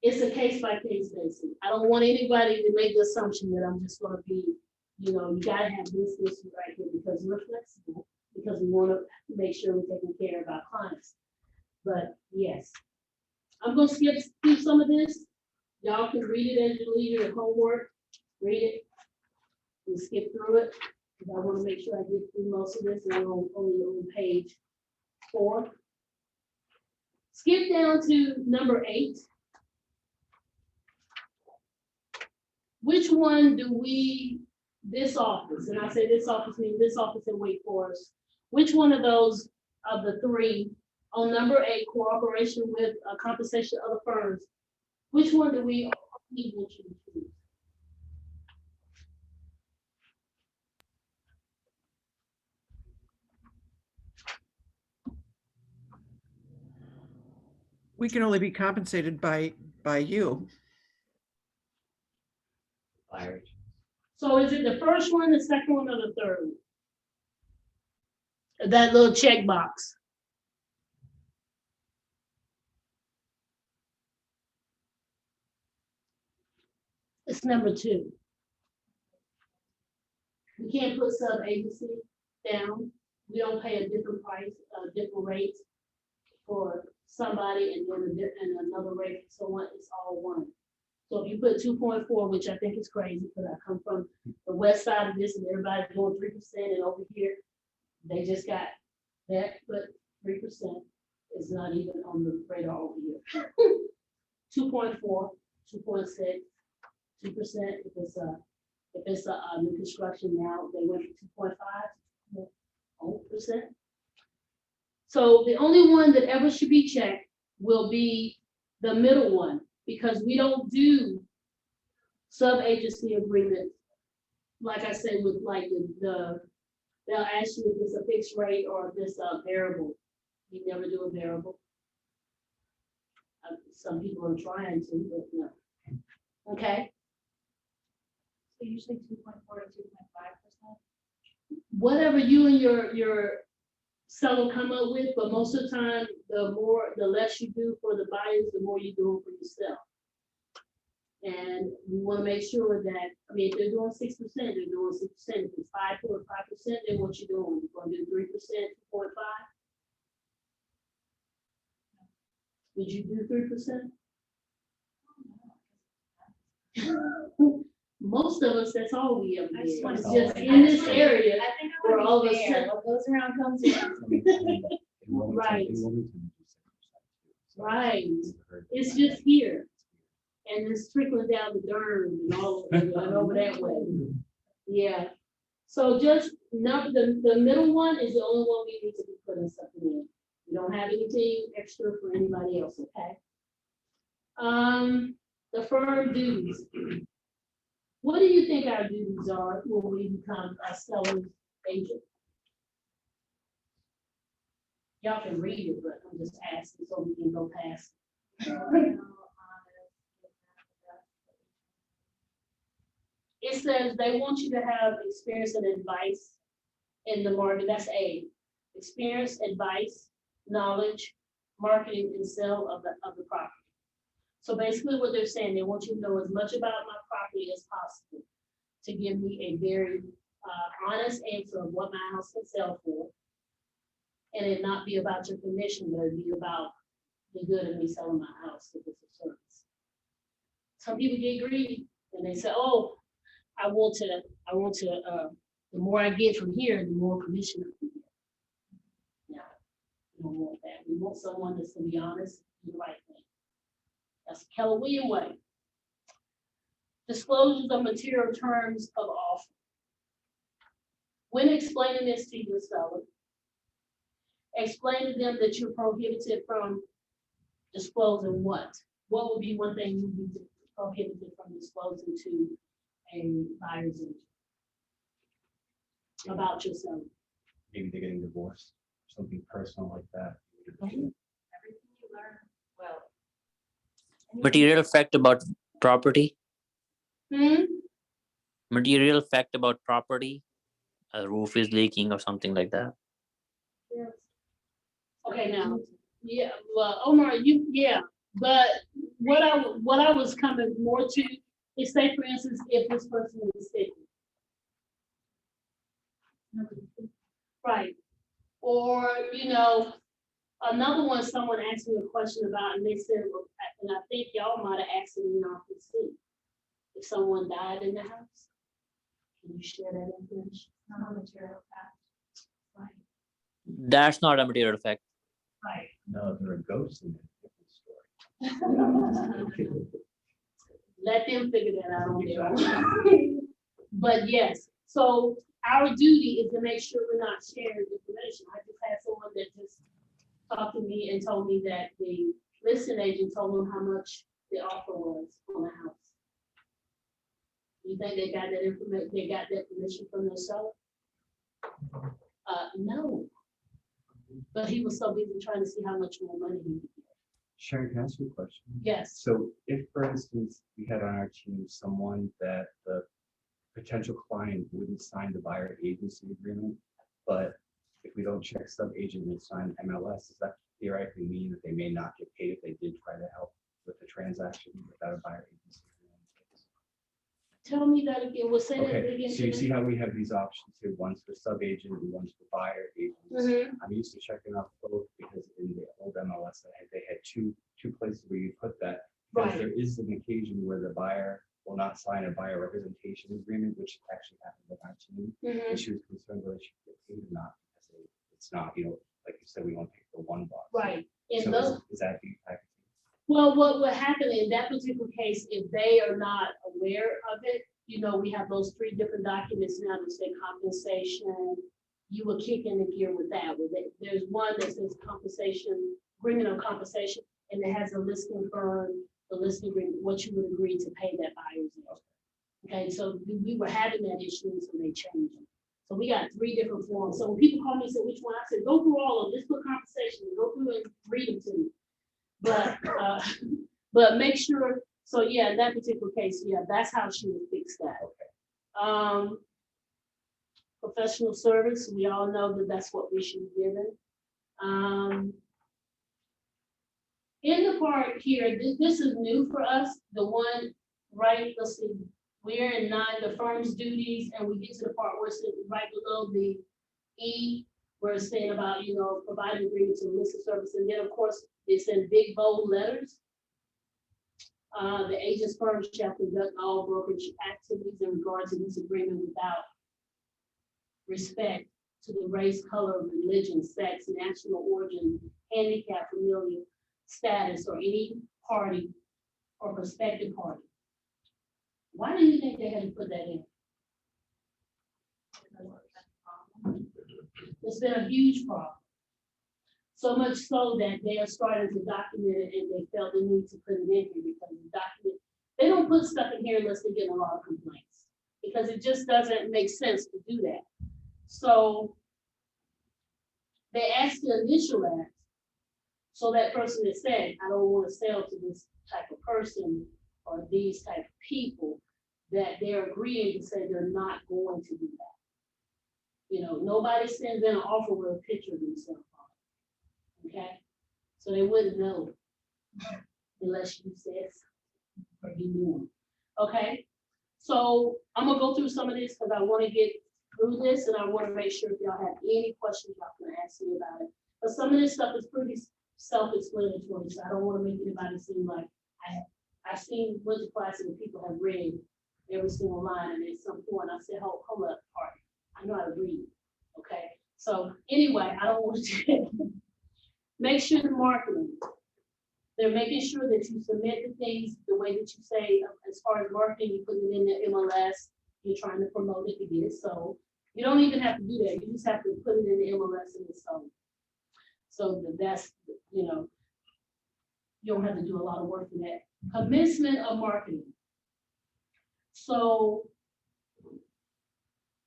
it's a case-by-case basis. I don't want anybody to make the assumption that I'm just gonna be, you gotta have this right here, because we're flexible, because we wanna make sure we're taking care of our clients. But yes, I'm gonna skip through some of this. Y'all can read it as you leave your homework, read it. We'll skip through it, because I wanna make sure I get through most of this, and we're only on page 4. Skip down to number 8. Which one do we, this office, and I say this office means this office in Wake Forest, which one of those of the 3 on number 8, cooperation with compensation of the firms, which one do we need to choose? We can only be compensated by you. So is it the first one, the second one, or the third one? That little checkbox. It's number 2. We can't put sub-agency down. We don't pay a different price, different rates for somebody and then and another rate for someone. It's all one. So if you put 2.4, which I think is crazy because I come from the west side of this and everybody's doing 3%, and over here they just got that, but 3% is not even on the radar over here. 2.4, 2.6, 2%. If it's a new construction now, they went from 2.5 to 0%. So the only one that ever should be checked will be the middle one, because we don't do sub-agency agreements. Like I said, with like they'll ask you if it's a fixed rate or if it's a variable. We never do a variable. Some people are trying to, but no. Okay. So usually 2.4 to 2.5%. Whatever you and your seller come up with, but most of the time, the less you do for the buyers, the more you do for yourself. And we want to make sure that, I mean, if they're doing 6%, they're doing 6%. If it's 5 or 5%, then what you doing? You're going to do 3%, 2.5? Would you do 3%? Most of us, that's all we ever did. It's just in this area. I think where all of a sudden, what goes around comes around. Right. Right. It's just here. And it's trickling down the Durham and all and over that way. Yeah. So just the middle one is the only one we need to be putting something in. We don't have anything extra for anybody else, okay? The firm duties. What do you think our duties are when we become a seller's agent? Y'all can read it, but I'm just asking so we can go past. It says they want you to have experience and advice in the market. That's A. Experience, advice, knowledge, marketing, and sale of the property. So basically what they're saying, they want you to know as much about my property as possible to give me a very honest answer of what my house can sell for. And it not be about your commission, but it be about the good of me selling my house if it's a service. Some people get greedy and they say, oh, I want to, the more I get from here, the more commission I can get. No, we don't want that. We want someone that's gonna be honest and do the right thing. That's the Keller way. Disclosures of material terms of offer. When explaining this to your seller, explain to them that you're prohibited from disclosing what? What would be one thing you'd be prohibited from disclosing to a buyer's agent about your seller? Maybe they're getting divorced, something personal like that. Everything you learn, well. Material fact about property. Hmm? Material fact about property. A roof is leaking or something like that. Yes. Okay, now, yeah, well, Omar, but what I was coming more to is, say for instance, if this person is sick. Right. Or, another one, someone asked me a question about, and they said, well, and I think y'all might have asked me off the seat. If someone died in the house, can you share that information? Not a material fact. Right. That's not a material fact. Right. No, they're a ghost in a different story. Let them figure that out on their own. But yes, so our duty is to make sure we're not sharing information. I just had someone that just talked to me and told me that the listing agent told them how much the offer was on the house. You think they got that information? They got that permission from the seller? No. But he was so busy trying to see how much more money he could get. Sharon, can I ask you a question? Yes. So if, for instance, we had on our team someone that the potential client wouldn't sign the buyer agency agreement, but if we don't check sub-agent and sign MLS, does that theoretically mean that they may not get paid if they did try to help with the transaction without a buyer agency? Tell me that again, we'll say that Okay, again. so you see how we have these options here, one's for sub-agent and one's for buyer agents. Mhm. I'm used to checking off both because in the old MLS, they had two places where you put that. Because Right. there is an occasion where the buyer will not sign a buyer representation agreement, which actually happened with our team. Mhm. And she was concerned whether she could get paid or not, because it's not, like you said, we want to pay for one box. Right, and So those, is that the package? well, what would happen in that particular case, if they are not aware of it, we have those 3 different documents now that say compensation. You will kick in the gear with that. There's one that says compensation, agreement on compensation, and it has a listing firm, the listing agreement, what you would agree to pay that buyer's agent. Okay, so we were having that issue, so they changed it. So we got 3 different forms. So when people call me and say, which one? I said, go through all of them, just put compensation, go through and read them to me. But make sure, so yeah, in that particular case, yeah, that's how she would fix that. Professional service, we all know that that's what we should be given. In the part here, this is new for us, the one, right, let's see, we're in 9, the firm's duties, and we get to the part where it's right below the E, where it's saying about, providing agreement to illicit service, and then of course, it's in big bold letters. The agent's firm shall conduct all brokerage activities in regard to this agreement without respect to the race, color, religion, sex, national origin, handicap, familial status, or any party or prospective party. Why do you think they had to put that in? It's been a huge problem. So much so that they are starting to document it, and they felt the need to put it in here because the document, they don't put stuff in here unless they get a lot of complaints, because it just doesn't make sense to do that. So they asked to initial that, so that person that said, I don't want to sell to this type of person or these type of people, that they're agreeing to say they're not going to do that. Nobody sends in an offer with a picture of themselves on it. Okay? So they wouldn't know unless you said something or you knew them. Okay? So I'm gonna go through some of this because I want to get through this, and I want to make sure if y'all have any questions, y'all can ask me about it. But some of this stuff is pretty self-explanatory, so I don't want to make anybody seem like I've seen bunch of classes where people have read every single line, and at some point I said, hold up, party. I know how to read. Okay. So anyway, I don't want to make sure the marketing. They're making sure that you submit the things the way that you say. As far as marketing, you put it in the MLS. You're trying to promote it to get it sold. You don't even have to do that. You just have to put it in the MLS and it's sold. So that's, you don't have to do a lot of work for that. Commencement of marketing. So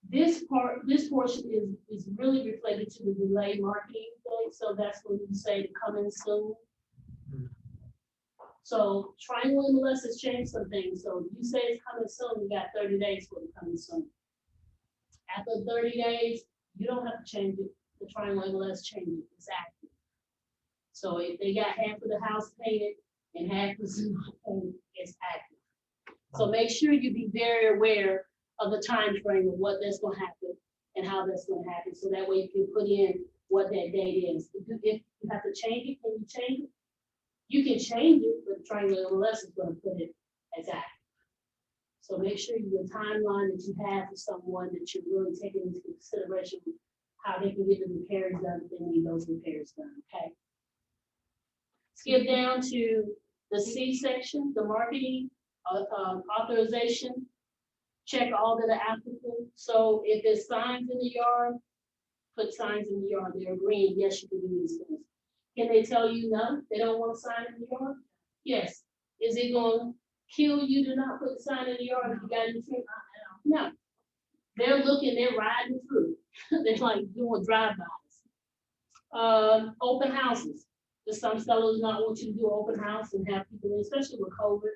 this portion is really reflected to the delay marketing thing. So that's when you say to come in soon. So Triangle MLS has changed some things. So you say it's coming soon, you got 30 days for it coming soon. After 30 days, you don't have to change it. The Triangle MLS changes it. It's active. So if they got half of the house painted and half is not painted, it's active. So make sure you be very aware of the time frame of what that's going to happen and how that's going to happen. So that way you can put in what that date is. If you have to change it, can you change it? You can change it, but Triangle MLS is going to put it as active. So make sure the timeline that you have for someone that you're really taking into consideration how they can get the repairs done if they need those repairs done, okay? Skip down to the C section, the marketing authorization. Check all that are applicable. So if there's signs in the yard, put signs in the yard. They're agreeing, yes, you can do these things. Can they tell you no? They don't want a sign in the yard? Yes. Is it going to kill you to not put a sign in the yard if you got anything? No. They're looking, they're riding through. They're like doing drive-bys. Open houses. There's some sellers not want you to do an open house and have people in, especially with COVID.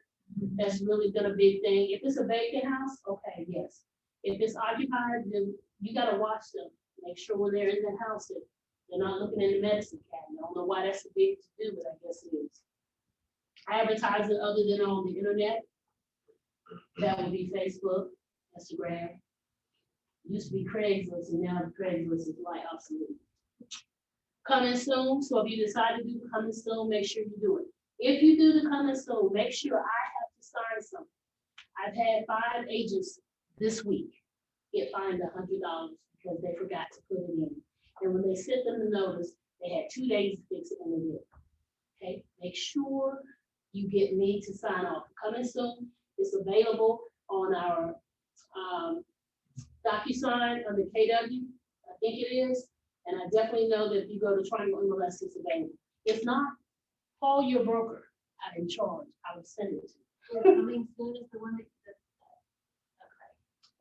That's really been a big thing. If it's a vacant house, okay, yes. If it's occupied, then you got to watch them. Make sure when they're in the house that they're not looking in the medicine cabinet. I don't know why that's a big to do, but I guess it is. Advertising other than on the internet, that would be Facebook, Instagram. Used to be Craigslist, and now Craigslist is like obsolete. Coming soon, so if you decide to do coming soon, make sure you do it. If you do the coming soon, make sure I have to sign something. I've had 5 agents this week get fined $100 because they forgot to put it in. And when they sent them the notice, they had 2 days to fix it and they did. Okay, make sure you get me to sign off. Coming soon, it's available on our DocuSign under KW, I think it is. And I definitely know that if you go to Triangle MLS, it's available. If not, call your broker out in charge. I will send it to you. Coming soon is the one that.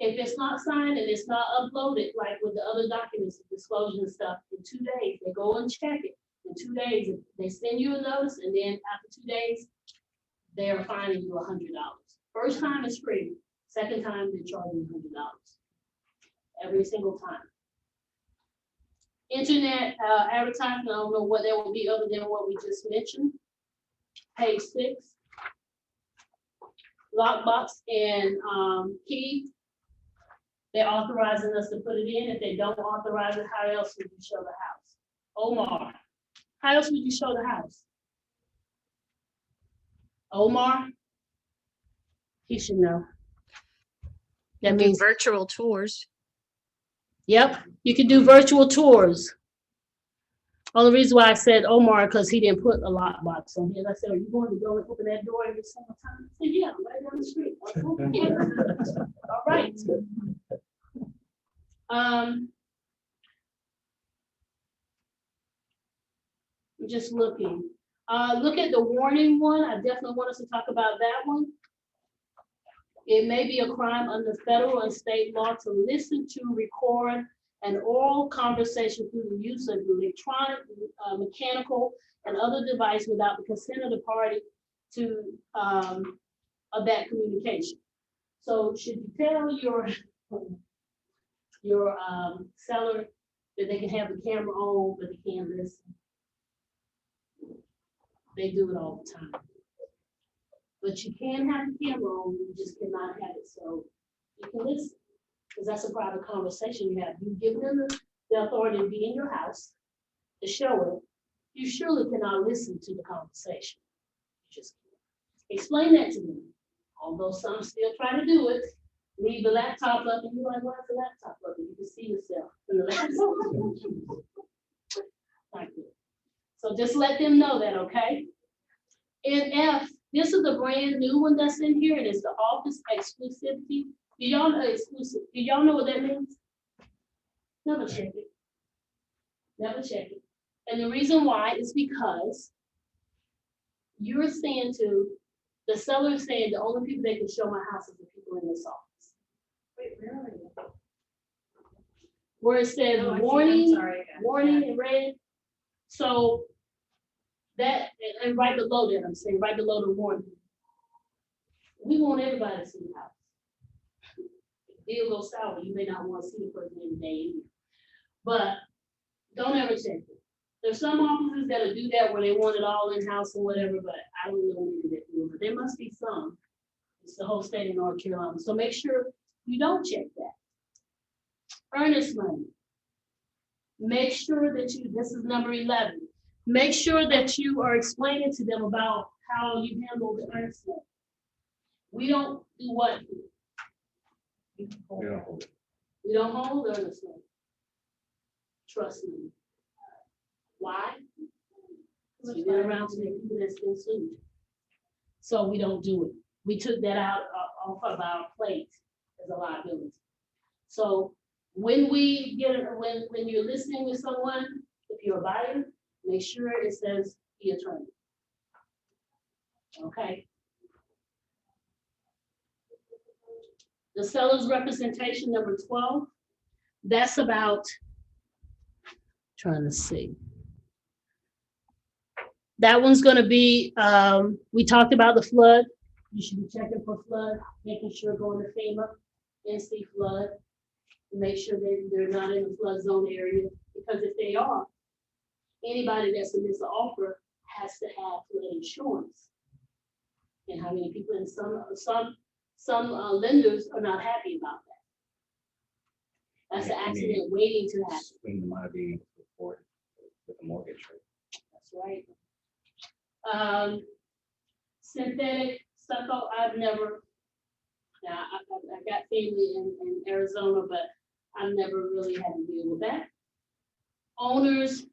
If it's not signed and it's not uploaded, like with the other documents, disclosure and stuff, in 2 days, they go and check it. In 2 days, they send you a notice, and then after 2 days, they are fining you $100. First time is free. Second time, they're charging $100 every single time. Internet advertising, I don't know what there will be other than what we just mentioned. Page 6. Lockbox and key. They're authorizing us to put it in. If they don't authorize it, how else would you show the house? Omar, how else would you show the house? Omar, he should know. That Do means, virtual tours. yep, you can do virtual tours. Only reason why I said Omar, because he didn't put a lockbox on here. I said, are you going to go and open that door every single time? I said, yeah, right down the street. All right. I'm just looking. Look at the warning one. I definitely want us to talk about that one. It may be a crime under federal and state law to listen to, record an oral conversation through the use of electronic, mechanical, and other device without the consent of the party to of that communication. So should you tell your seller that they can have the camera on, but they can't listen? They do it all the time. But you can have the camera on, you just cannot have it so you can listen. Because that's a private conversation you have. You give them the authority to be in your house, to show it. You surely cannot listen to the conversation. You just can't. Explain that to them. Although some still try to do it, leave the laptop up and you're like, why is the laptop up? And you can see yourself in the laptop. Not good. So just let them know that, okay? And F, this is the brand new one that's in here, and it's the office exclusivity. Do y'all know exclusive? Do y'all know what that means? Never check it. Never check it. And the reason why is because you're saying to the seller is saying the only people that can show my house is the people in this office. Wait, really? Where it says Oh, I see. warning, I'm sorry, I got it. warning in red. So that, and right below that, I'm saying right below the warning. We want everybody to see the house. Deal goes sour, you may not want to see the person in the day either. But don't ever check it. There's some offices that'll do that where they want it all in-house or whatever, but I don't know any that do it. But there must be some. It's the whole state of North Carolina. So make sure you don't check that. Earnest money. Make sure that you, this is number 11. Make sure that you are explaining to them about how you handle the earnest money. We don't do what? We don't hold earnest money. Trust me. Why? Because we've been around too many people that's been sued. So we don't do it. We took that out off of our plate as a liability. So when we get it, when you're listening with someone, if you're a buyer, make sure it says the attorney. Okay. The seller's representation, number 12, that's about, trying to see. That one's gonna be, we talked about the flood. You should be checking for flood, making sure going to FEMA, NC flood. Make sure that they're not in the flood zone area, because if they are, anybody that submits an offer has to have flood insurance. And how many people, and some lenders are not happy about that. That's an accident waiting to happen. Swing them out of being able to afford it with a mortgage rate. That's right. Synthetic stucco, I've never, now, I got family in Arizona, but I've never really had to deal with that. Owners,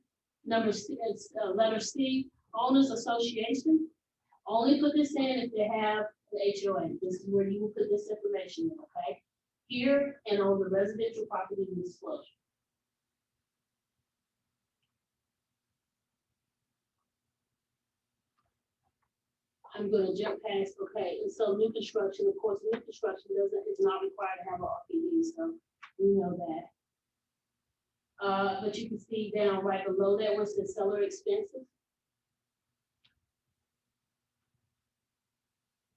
number C, it's letter C, owners association. Only put this in if they have the HOA. This is where you will put this information in, okay? Here and on the residential property disclosure. I'm gonna jump past, okay, and so new construction, of course, new construction is not required to have an RPD, so we know that. But you can see down right below that was the seller expenses.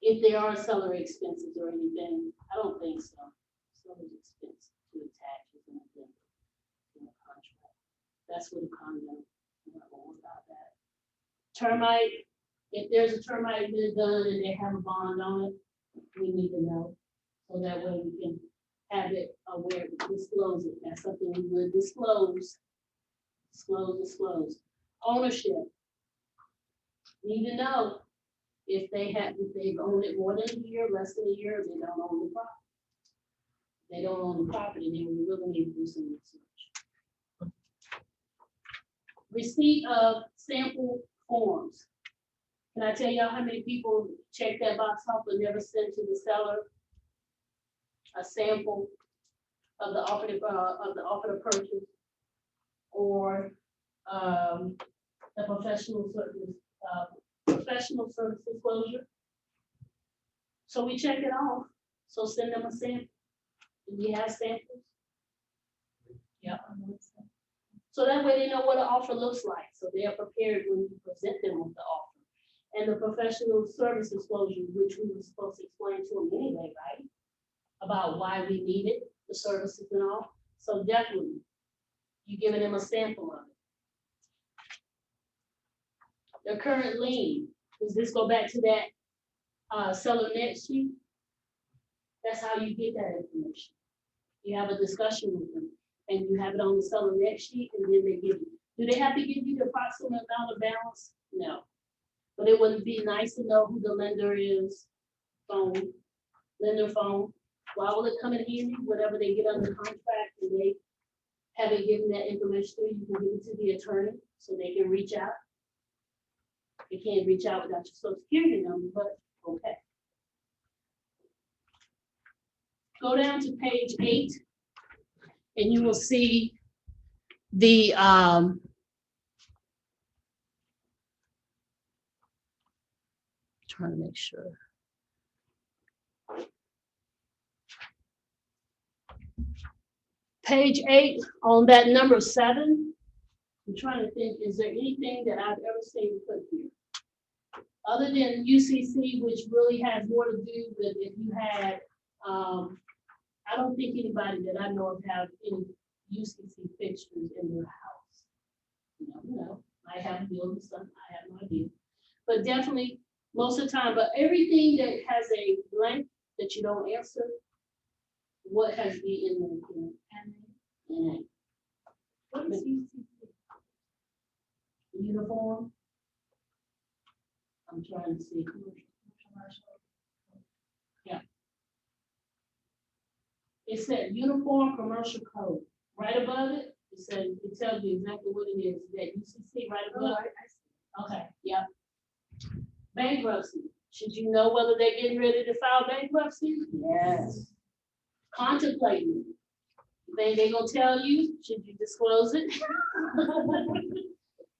If there are seller expenses or anything, I don't think so. Seller's expense to attach is anything in the contract. That's what a condo, I'm not gonna worry about that. Termite, if there's a termite been done and they have a bond on it, we need to know. So that way we can have it aware, disclose it. That's something we would disclose. Disclose. Ownership. Need to know if they've owned it more than a year, less than a year, they don't own the property. They don't own the property, then we really need to do some research. Receipt of sample forms. Can I tell y'all how many people check that box off but never send to the seller a sample of the offer to purchase, or the professional service disclosure? So we check it off. So send them a sample. Do we have samples? Yeah. So that way they know what an offer looks like. So they are prepared when you present them with the offer. And the professional service disclosure, which we were supposed to explain to them anyway, right? About why we need it, the services and all. So definitely, you giving them a sample of it. Their current lien, does this go back to that seller net sheet? That's how you get that information. You have a discussion with them, and you have it on the seller net sheet, and then they give you. Do they have to give you the approximate amount of balance? No. But it would be nice to know who the lender is, lender phone. Why will it come in handy whenever they get under contract and they haven't given that information to you? You can give it to the attorney so they can reach out. They can't reach out without your social security number, but okay. Go down to page 8 and you will see the trying to make sure. Page 8 on that number 7. I'm trying to think, is there anything that I've ever seen put here? Other than UCC, which really has more to do with if you had, I don't think anybody that I know of have any UCC fixtures in their house. You never know, I have building stuff, I have no idea. But definitely, most of the time, but everything that has a blank that you don't answer, what has the in the and what is UCC? Uniform. I'm trying to see. Yeah. It said uniform commercial code. Right above it, it says, it tells you exactly what it is. That UCC right above it. Okay, yep. Bankruptcy. Should you know whether they're getting ready to file bankruptcy? Yes. Contemplating. They're gonna tell you, should you disclose it?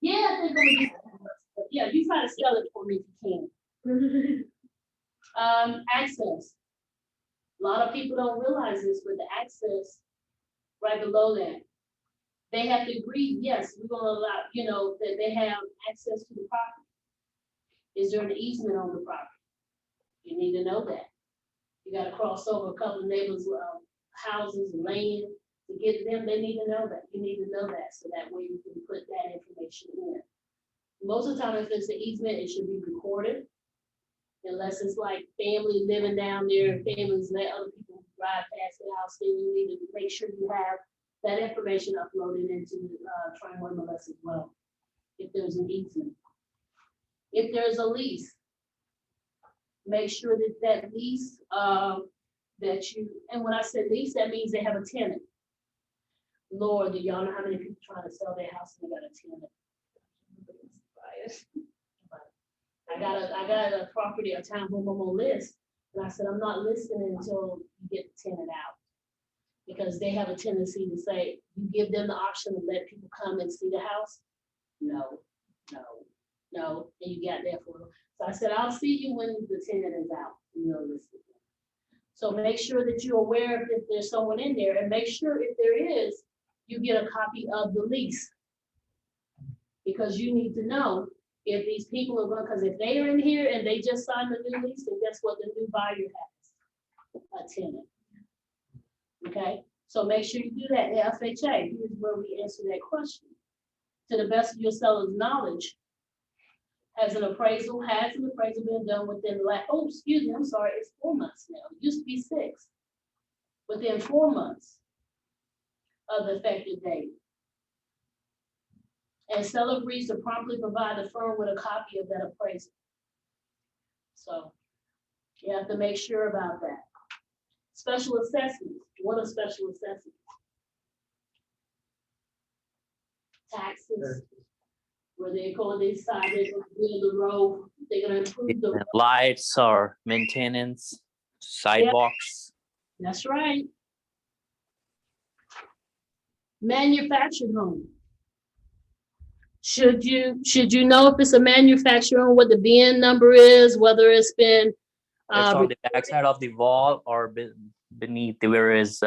Yeah, they're gonna do that. Yeah, you try to sell it for me if you can. Access. A lot of people don't realize this, but the access right below that, they have to agree, yes, we're gonna allow, that they have access to the property. Is there an easement on the property? You need to know that. You gotta cross over a couple of neighbors' houses and land. To get them, they need to know that, you need to know that, so that way you can put that information in. Most of the time, if it's an easement, it should be recorded. Unless it's like family living down there, families let other people drive past the house, then you need to make sure you have that information uploaded into Tri-One MLS as well, if there's an easement. If there's a lease, make sure that that lease, that you, and when I said lease, that means they have a tenant. Lord, do y'all know how many people trying to sell their house and they got a tenant? I got a property, a townhome I'm gonna list, and I said, I'm not listing until you get the tenant out. Because they have a tendency to say, you give them the option to let people come and see the house. No, and you got that for them. So I said, I'll see you when the tenant is out. We'll list it. So make sure that you're aware if there's someone in there, and make sure if there is, you get a copy of the lease. Because you need to know if these people are going, because if they are in here and they just signed the new lease, then guess what? The new buyer has a tenant. Okay, so make sure you do that. The FHA, here's where we answer that question. To the best of your seller's knowledge, has an appraisal been done within the last, oh, excuse me, I'm sorry, it's 4 months now. It used to be 6. Within 4 months of the effective date. And seller agrees to promptly provide the firm with a copy of that appraisal. So you have to make sure about that. Special assessments. What are special assessments? Taxes. Where they're going to decide they're going to build the road, they're going to improve the road. Lights or maintenance, sidewalks. Yeah, that's right. Manufactured home. Should you know if it's a manufactured home, what the VIN number is, whether it's been It's on the backside of the wall or beneath where is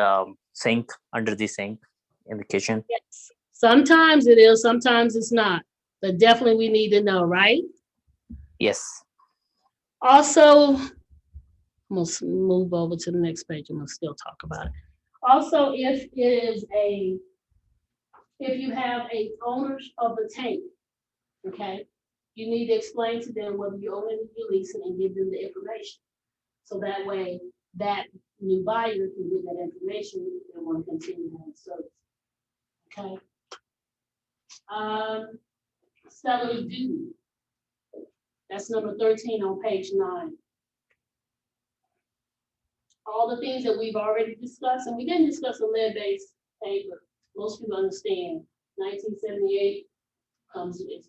sink, under the sink in the kitchen. Yes. Sometimes it is, sometimes it's not. But definitely we need to know, right? Yes. Also, I'm gonna move over to the next page. I'm gonna still talk about it. Also, if you have a owners of the tank, okay, you need to explain to them whether you own it or you lease it and give them the information. So that way, that new buyer can get that information and want to continue to have service. Okay. Seller's duty. That's number 13 on page 9. All the things that we've already discussed, and we didn't discuss the lead-based paper. Most people understand 1978 comes with it.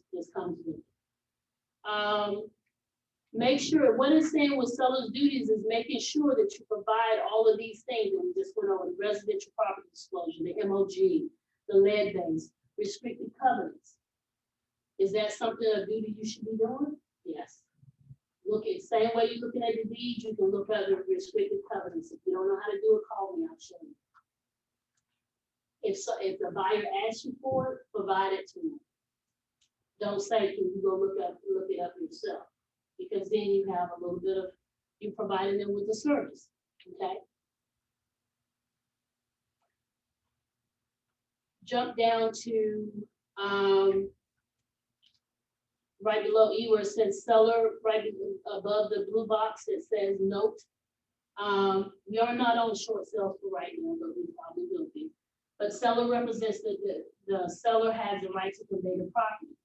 Make sure what it's saying with seller's duties is making sure that you provide all of these things that we just went over: the residential property disclosure, the MOG, the lead-based, restricted covenants. Is that something, a duty you should be doing? Yes. Look at, same way you're looking at the deed, you can look at the restricted covenants. If you don't know how to do it, call me, I'll show you. If the buyer asks you for it, provide it to them. Don't say, can you go look it up yourself? Because then you have a little bit of, you providing them with the service, okay? Jump down to right below E where it says seller, right above the blue box that says note. We are not on short sales for right now, but we probably will be. But seller represents that the seller has the right to convey the property.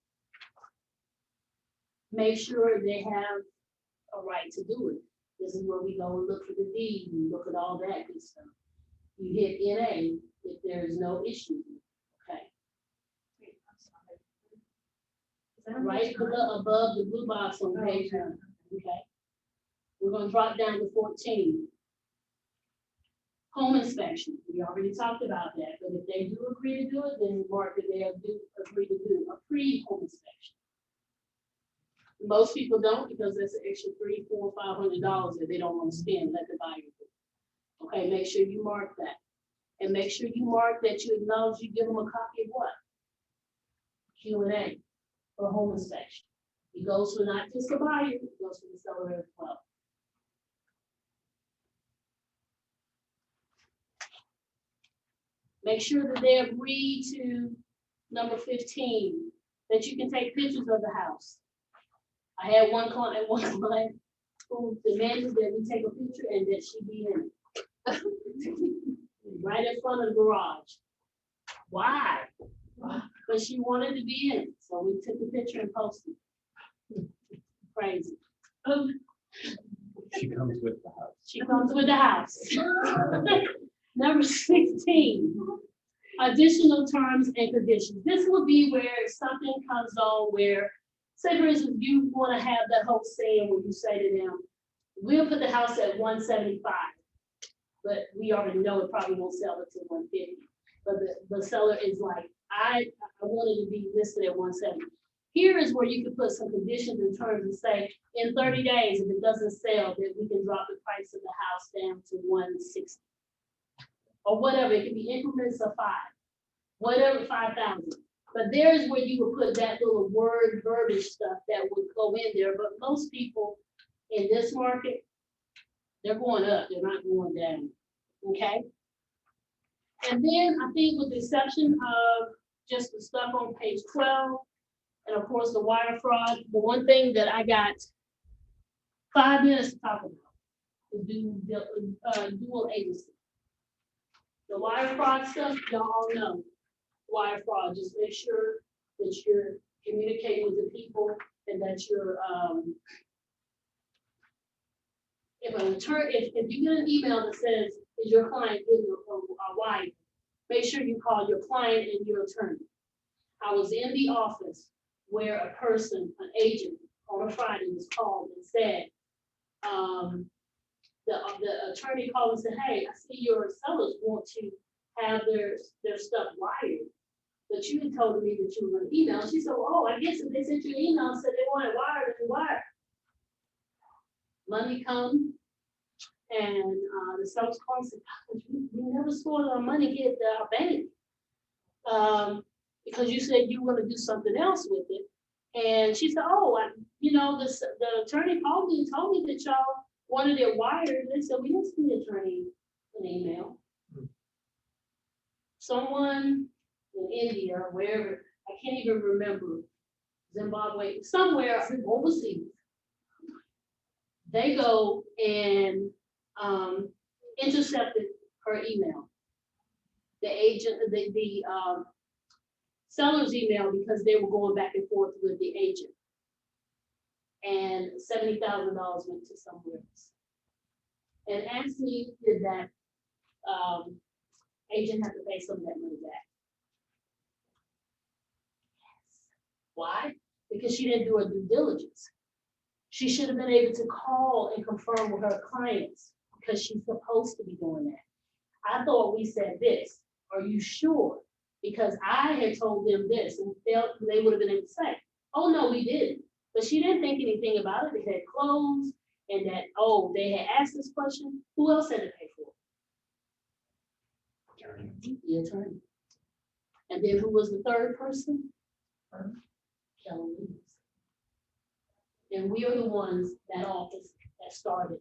Make sure they have a right to do it. This is where we go and look for the deed, we look at all that good stuff. You hit NA if there is no issue. Okay. Right above the blue box on page 1. Okay. We're going to drop down to 14. Home inspection. We already talked about that, but if they do agree to do it, then mark that they do agree to do a pre-home inspection. Most people don't, because that's an extra $300, $400, $500 that they don't want to spend. Let the buyer do. Okay, make sure you mark that, and make sure you mark that you acknowledge you give them a copy of what? Q&A for home inspection. It goes for not just the buyer, it goes for the seller as well. Make sure that they agree to number 15, that you can take pictures of the house. I had one client who demanded that we take a picture and that she be in it. Right in front of the garage. Why? But she wanted to be in it, so we took the picture and posted it. Crazy. She comes with the house. She comes with the house. Number 16, additional terms and conditions. This would be where something comes on where, say for instance, you want to have that whole saying where you say to them, we'll put the house at 175, but we already know it probably won't sell it to 150. But the seller is like, I wanted to be listed at 170. Here is where you can put some conditions in terms and say, in 30 days, if it doesn't sell, then we can drop the price of the house down to 160. Or whatever, it can be increments of 5, whatever, 5,000. But there's where you would put that little word verbiage stuff that would go in there. But most people in this market, they're going up, they're not going down, okay? And then I think with the exception of just the stuff on page 12, and of course the wire fraud, the one thing that I got 5 minutes to talk about is dual agency. The wire fraud stuff, y'all all know. Wire fraud, just make sure that you're communicating with the people and that you're, if you get an email that says, is your client getting a wire, make sure you call your client and your attorney. I was in the office where a person, an agent, on a Friday was called and said, the attorney called and said, hey, I see your sellers want to have their stuff wired, but you had told me that you were going to email. She said, oh, I guess if they sent you an email and said they wanted wired, then wired. Money come, and the sellers called and said, we never stored our money here at our bank because you said you were going to do something else with it. And she said, oh, the attorney called me and told me that y'all wanted it wired. They said, we didn't send the attorney an email. Someone in India or wherever, I can't even remember, Zimbabwe, somewhere overseas, they go and intercepted her email. The agent, the seller's email, because they were going back and forth with the agent. And $70,000 went to somewhere else. And asked me, did that agent have to pay some of that money back? Yes. Why? Because she didn't do her due diligence. She should have been able to call and confirm with her clients because she's supposed to be doing that. I thought we said this. Are you sure? Because I had told them this, and they would have been able to say, oh, no, we didn't. But she didn't think anything about it. It had closed, and that, oh, they had asked this question. Who else had to pay for it? Attorney. The attorney. And then who was the third person? Keller. And we are the ones, that office, that started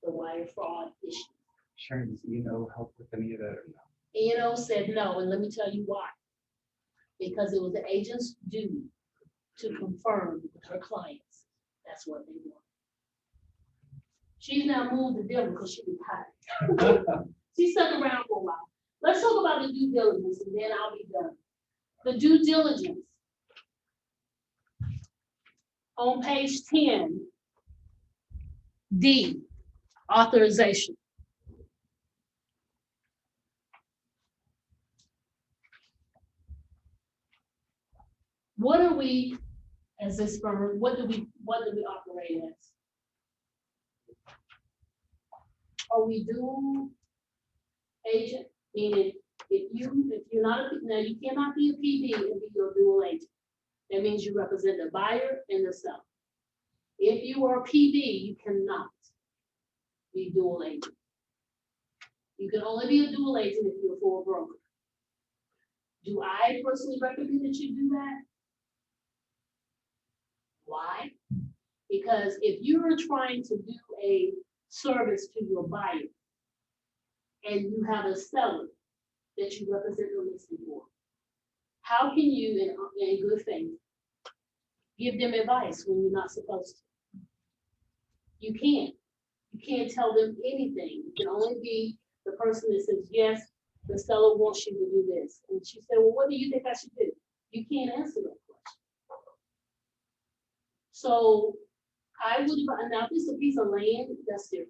the wire fraud issue. Sharon, does E&O help with any of that or no? E&O said no, and let me tell you why. Because it was the agent's duty to confirm with her clients. That's what they want. She's now moved to Denver because she retired. She stuck around for a while. Let's talk about the due diligence, and then I'll be done. The due diligence. On page 10, D, authorization. What are we, as this firm, what do we operate as? Are we dual agent? Meaning, if you're not, now you cannot be a PD and be your dual agent. That means you represent the buyer and the seller. If you are a PD, you cannot be dual agent. You can only be a dual agent if you're for a broker. Do I personally recommend that you do that? Why? Because if you're trying to do a service to your buyer and you have a seller that you represent the listing board. How can you, in good faith, give them advice when you're not supposed to? You can't. You can't tell them anything. You can only be the person that says, yes, the seller wants you to do this. And she said, well, what do you think I should do? You can't answer that question. So I would, now if it's a piece of land, that's different.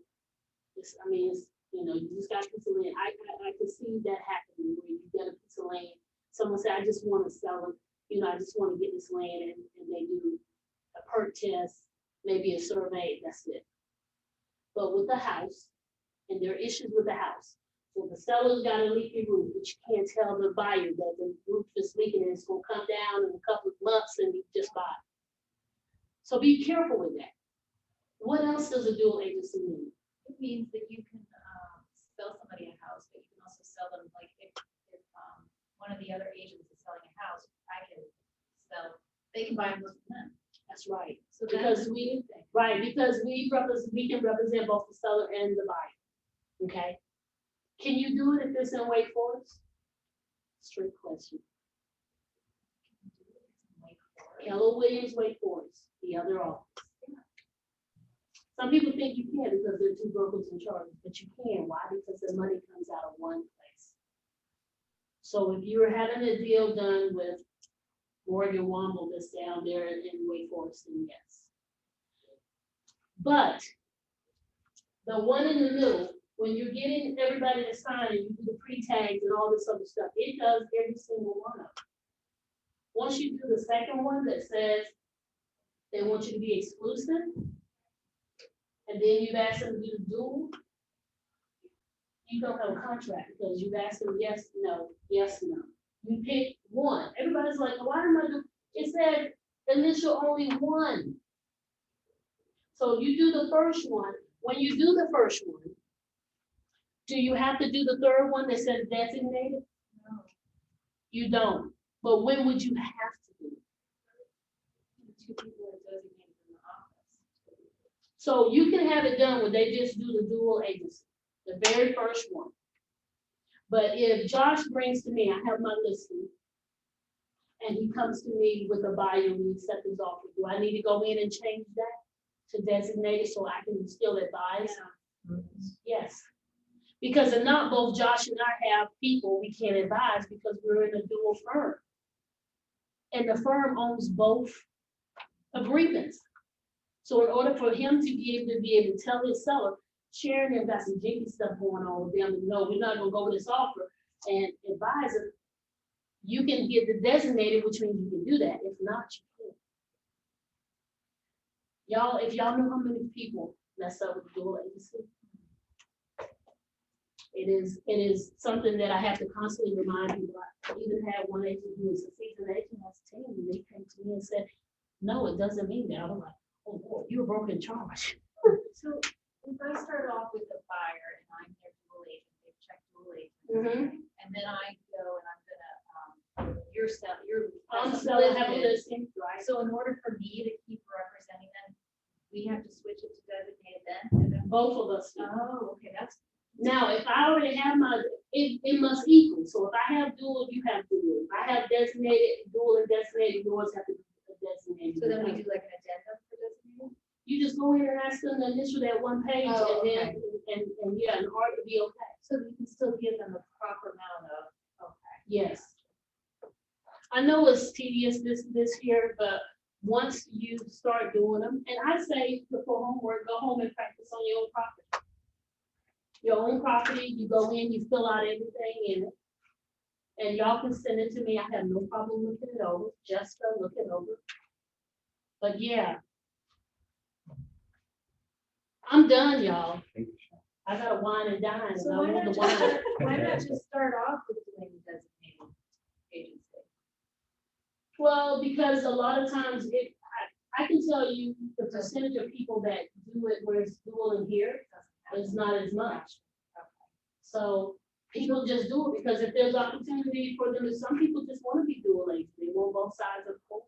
It's, I mean, it's, you know, you just got a piece of land. I can see that happening where you get a piece of land. Someone say, I just want to sell it. You know, I just want to get this land, and they do a perk test, maybe a survey, that's it. But with the house, and there are issues with the house. So the seller's got a leaky roof, but you can't tell the buyer that the roof is leaking and it's gonna come down in a couple of months and you just buy it. So be careful with that. What else does a dual agency mean? It means that you can sell somebody a house, but you can also sell them, like if one of the other agents is selling a house, I can sell, they can buy them from them. That's right. So Because that's we, right, because we can represent both the seller and the buyer, okay? Can you do it if it's in Wake Forest? Straight question. Keller Williams, Wake Forest, the other office. Some people think you can't because they're two brokers in charge, but you can. Why? Because the money comes out of one place. So if you're having a deal done with Morgan Womble that's down there in Wake Forest, then yes. But the one in the middle, when you're getting everybody to sign and you do the pre-tags and all this other stuff, it does every single one of them. Once you do the second one that says they want you to be exclusive, and then you've asked them to do the dual, you don't have a contract because you've asked them yes, no, yes, no. You pick one. Everybody's like, why am I doing? It said initial only one. So you do the first one. When you do the first one, do you have to do the third one that says designated? No. You don't. But when would you have to do it? Two people are designated in the office. So you can have it done where they just do the dual agency, the very first one. But if Josh brings to me, I have my listing, and he comes to me with a buyer and we accept his offer, do I need to go in and change that to designate it so I can still advise? Yeah. Yes. Because if not, both Josh and I have people we can't advise because we're in a dual firm. And the firm owns both agreements. So in order for him to be able to tell his seller, Sharon, they've got some jinky stuff going on with them, no, we're not gonna go with this offer, and advise it. You can get the designated, which means you can do that. If not, you can't. Y'all, if y'all know how many people mess up with the dual agency, it is something that I have to constantly remind people. I even had one agent who was a seasoned agent on the team, and they came to me and said, no, it doesn't mean that. I was like, oh boy, you were broken in charge. So if I start off with a buyer and I'm their dual agent, they've checked dual agent, and then I go and I'm gonna, you're I'm selling, have a listing, right? So in order for me to keep representing them, we have to switch it to designated then? And then Both of us. oh, okay, that's. Now, if I already have my, it must equal. So if I have dual, you have dual. If I have designated, dual and designated, yours have to be designated. So then we do like an addendum for designated? You just go in and ask them to initial that one page, Oh, and then, and yeah, and order to be okay. So we can still give them the proper amount of, okay. Yes. I know it's tedious this year, but once you start doing them, and I say before homework, go home and practice on your own property. Your own property, you go in, you fill out everything in it. And y'all can send it to me. I have no problem looking it over, just to look it over. But yeah. I'm done, y'all. I gotta wine and dine. So and I why want not the just, wine. why not just start off with doing designated agency? Well, because a lot of times I can tell you the percentage of people that do it where it's dual in here is not as much. So people just do it because if there's opportunity for them, some people just want to be dual agents. They want both sides of the coin.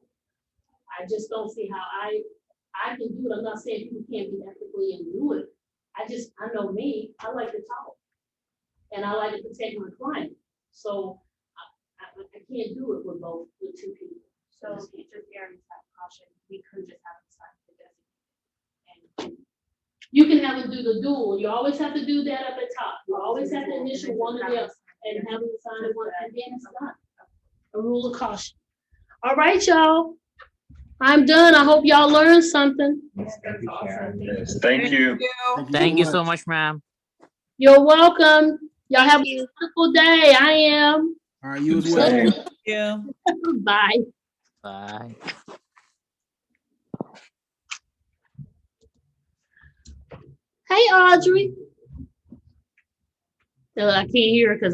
I just don't see how I can do it. I'm not saying people can't be ethically and do it. I know me, I like to talk. And I like to protect my client. So I can't do it with both, with two people. So just erring that caution, we could just have them sign the designated. And You can have them do the dual. You always have to do that up at top. You always have to initial one of them and have them sign it one, and then it's done. A rule of caution. All right, y'all. I'm done. I hope y'all learned something. Thank you. Thank you so much, ma'am. You're welcome. Y'all have a wonderful day. I am. All right, you as well. Yeah. Bye. Bye. Hey, Audrey. I can't hear her because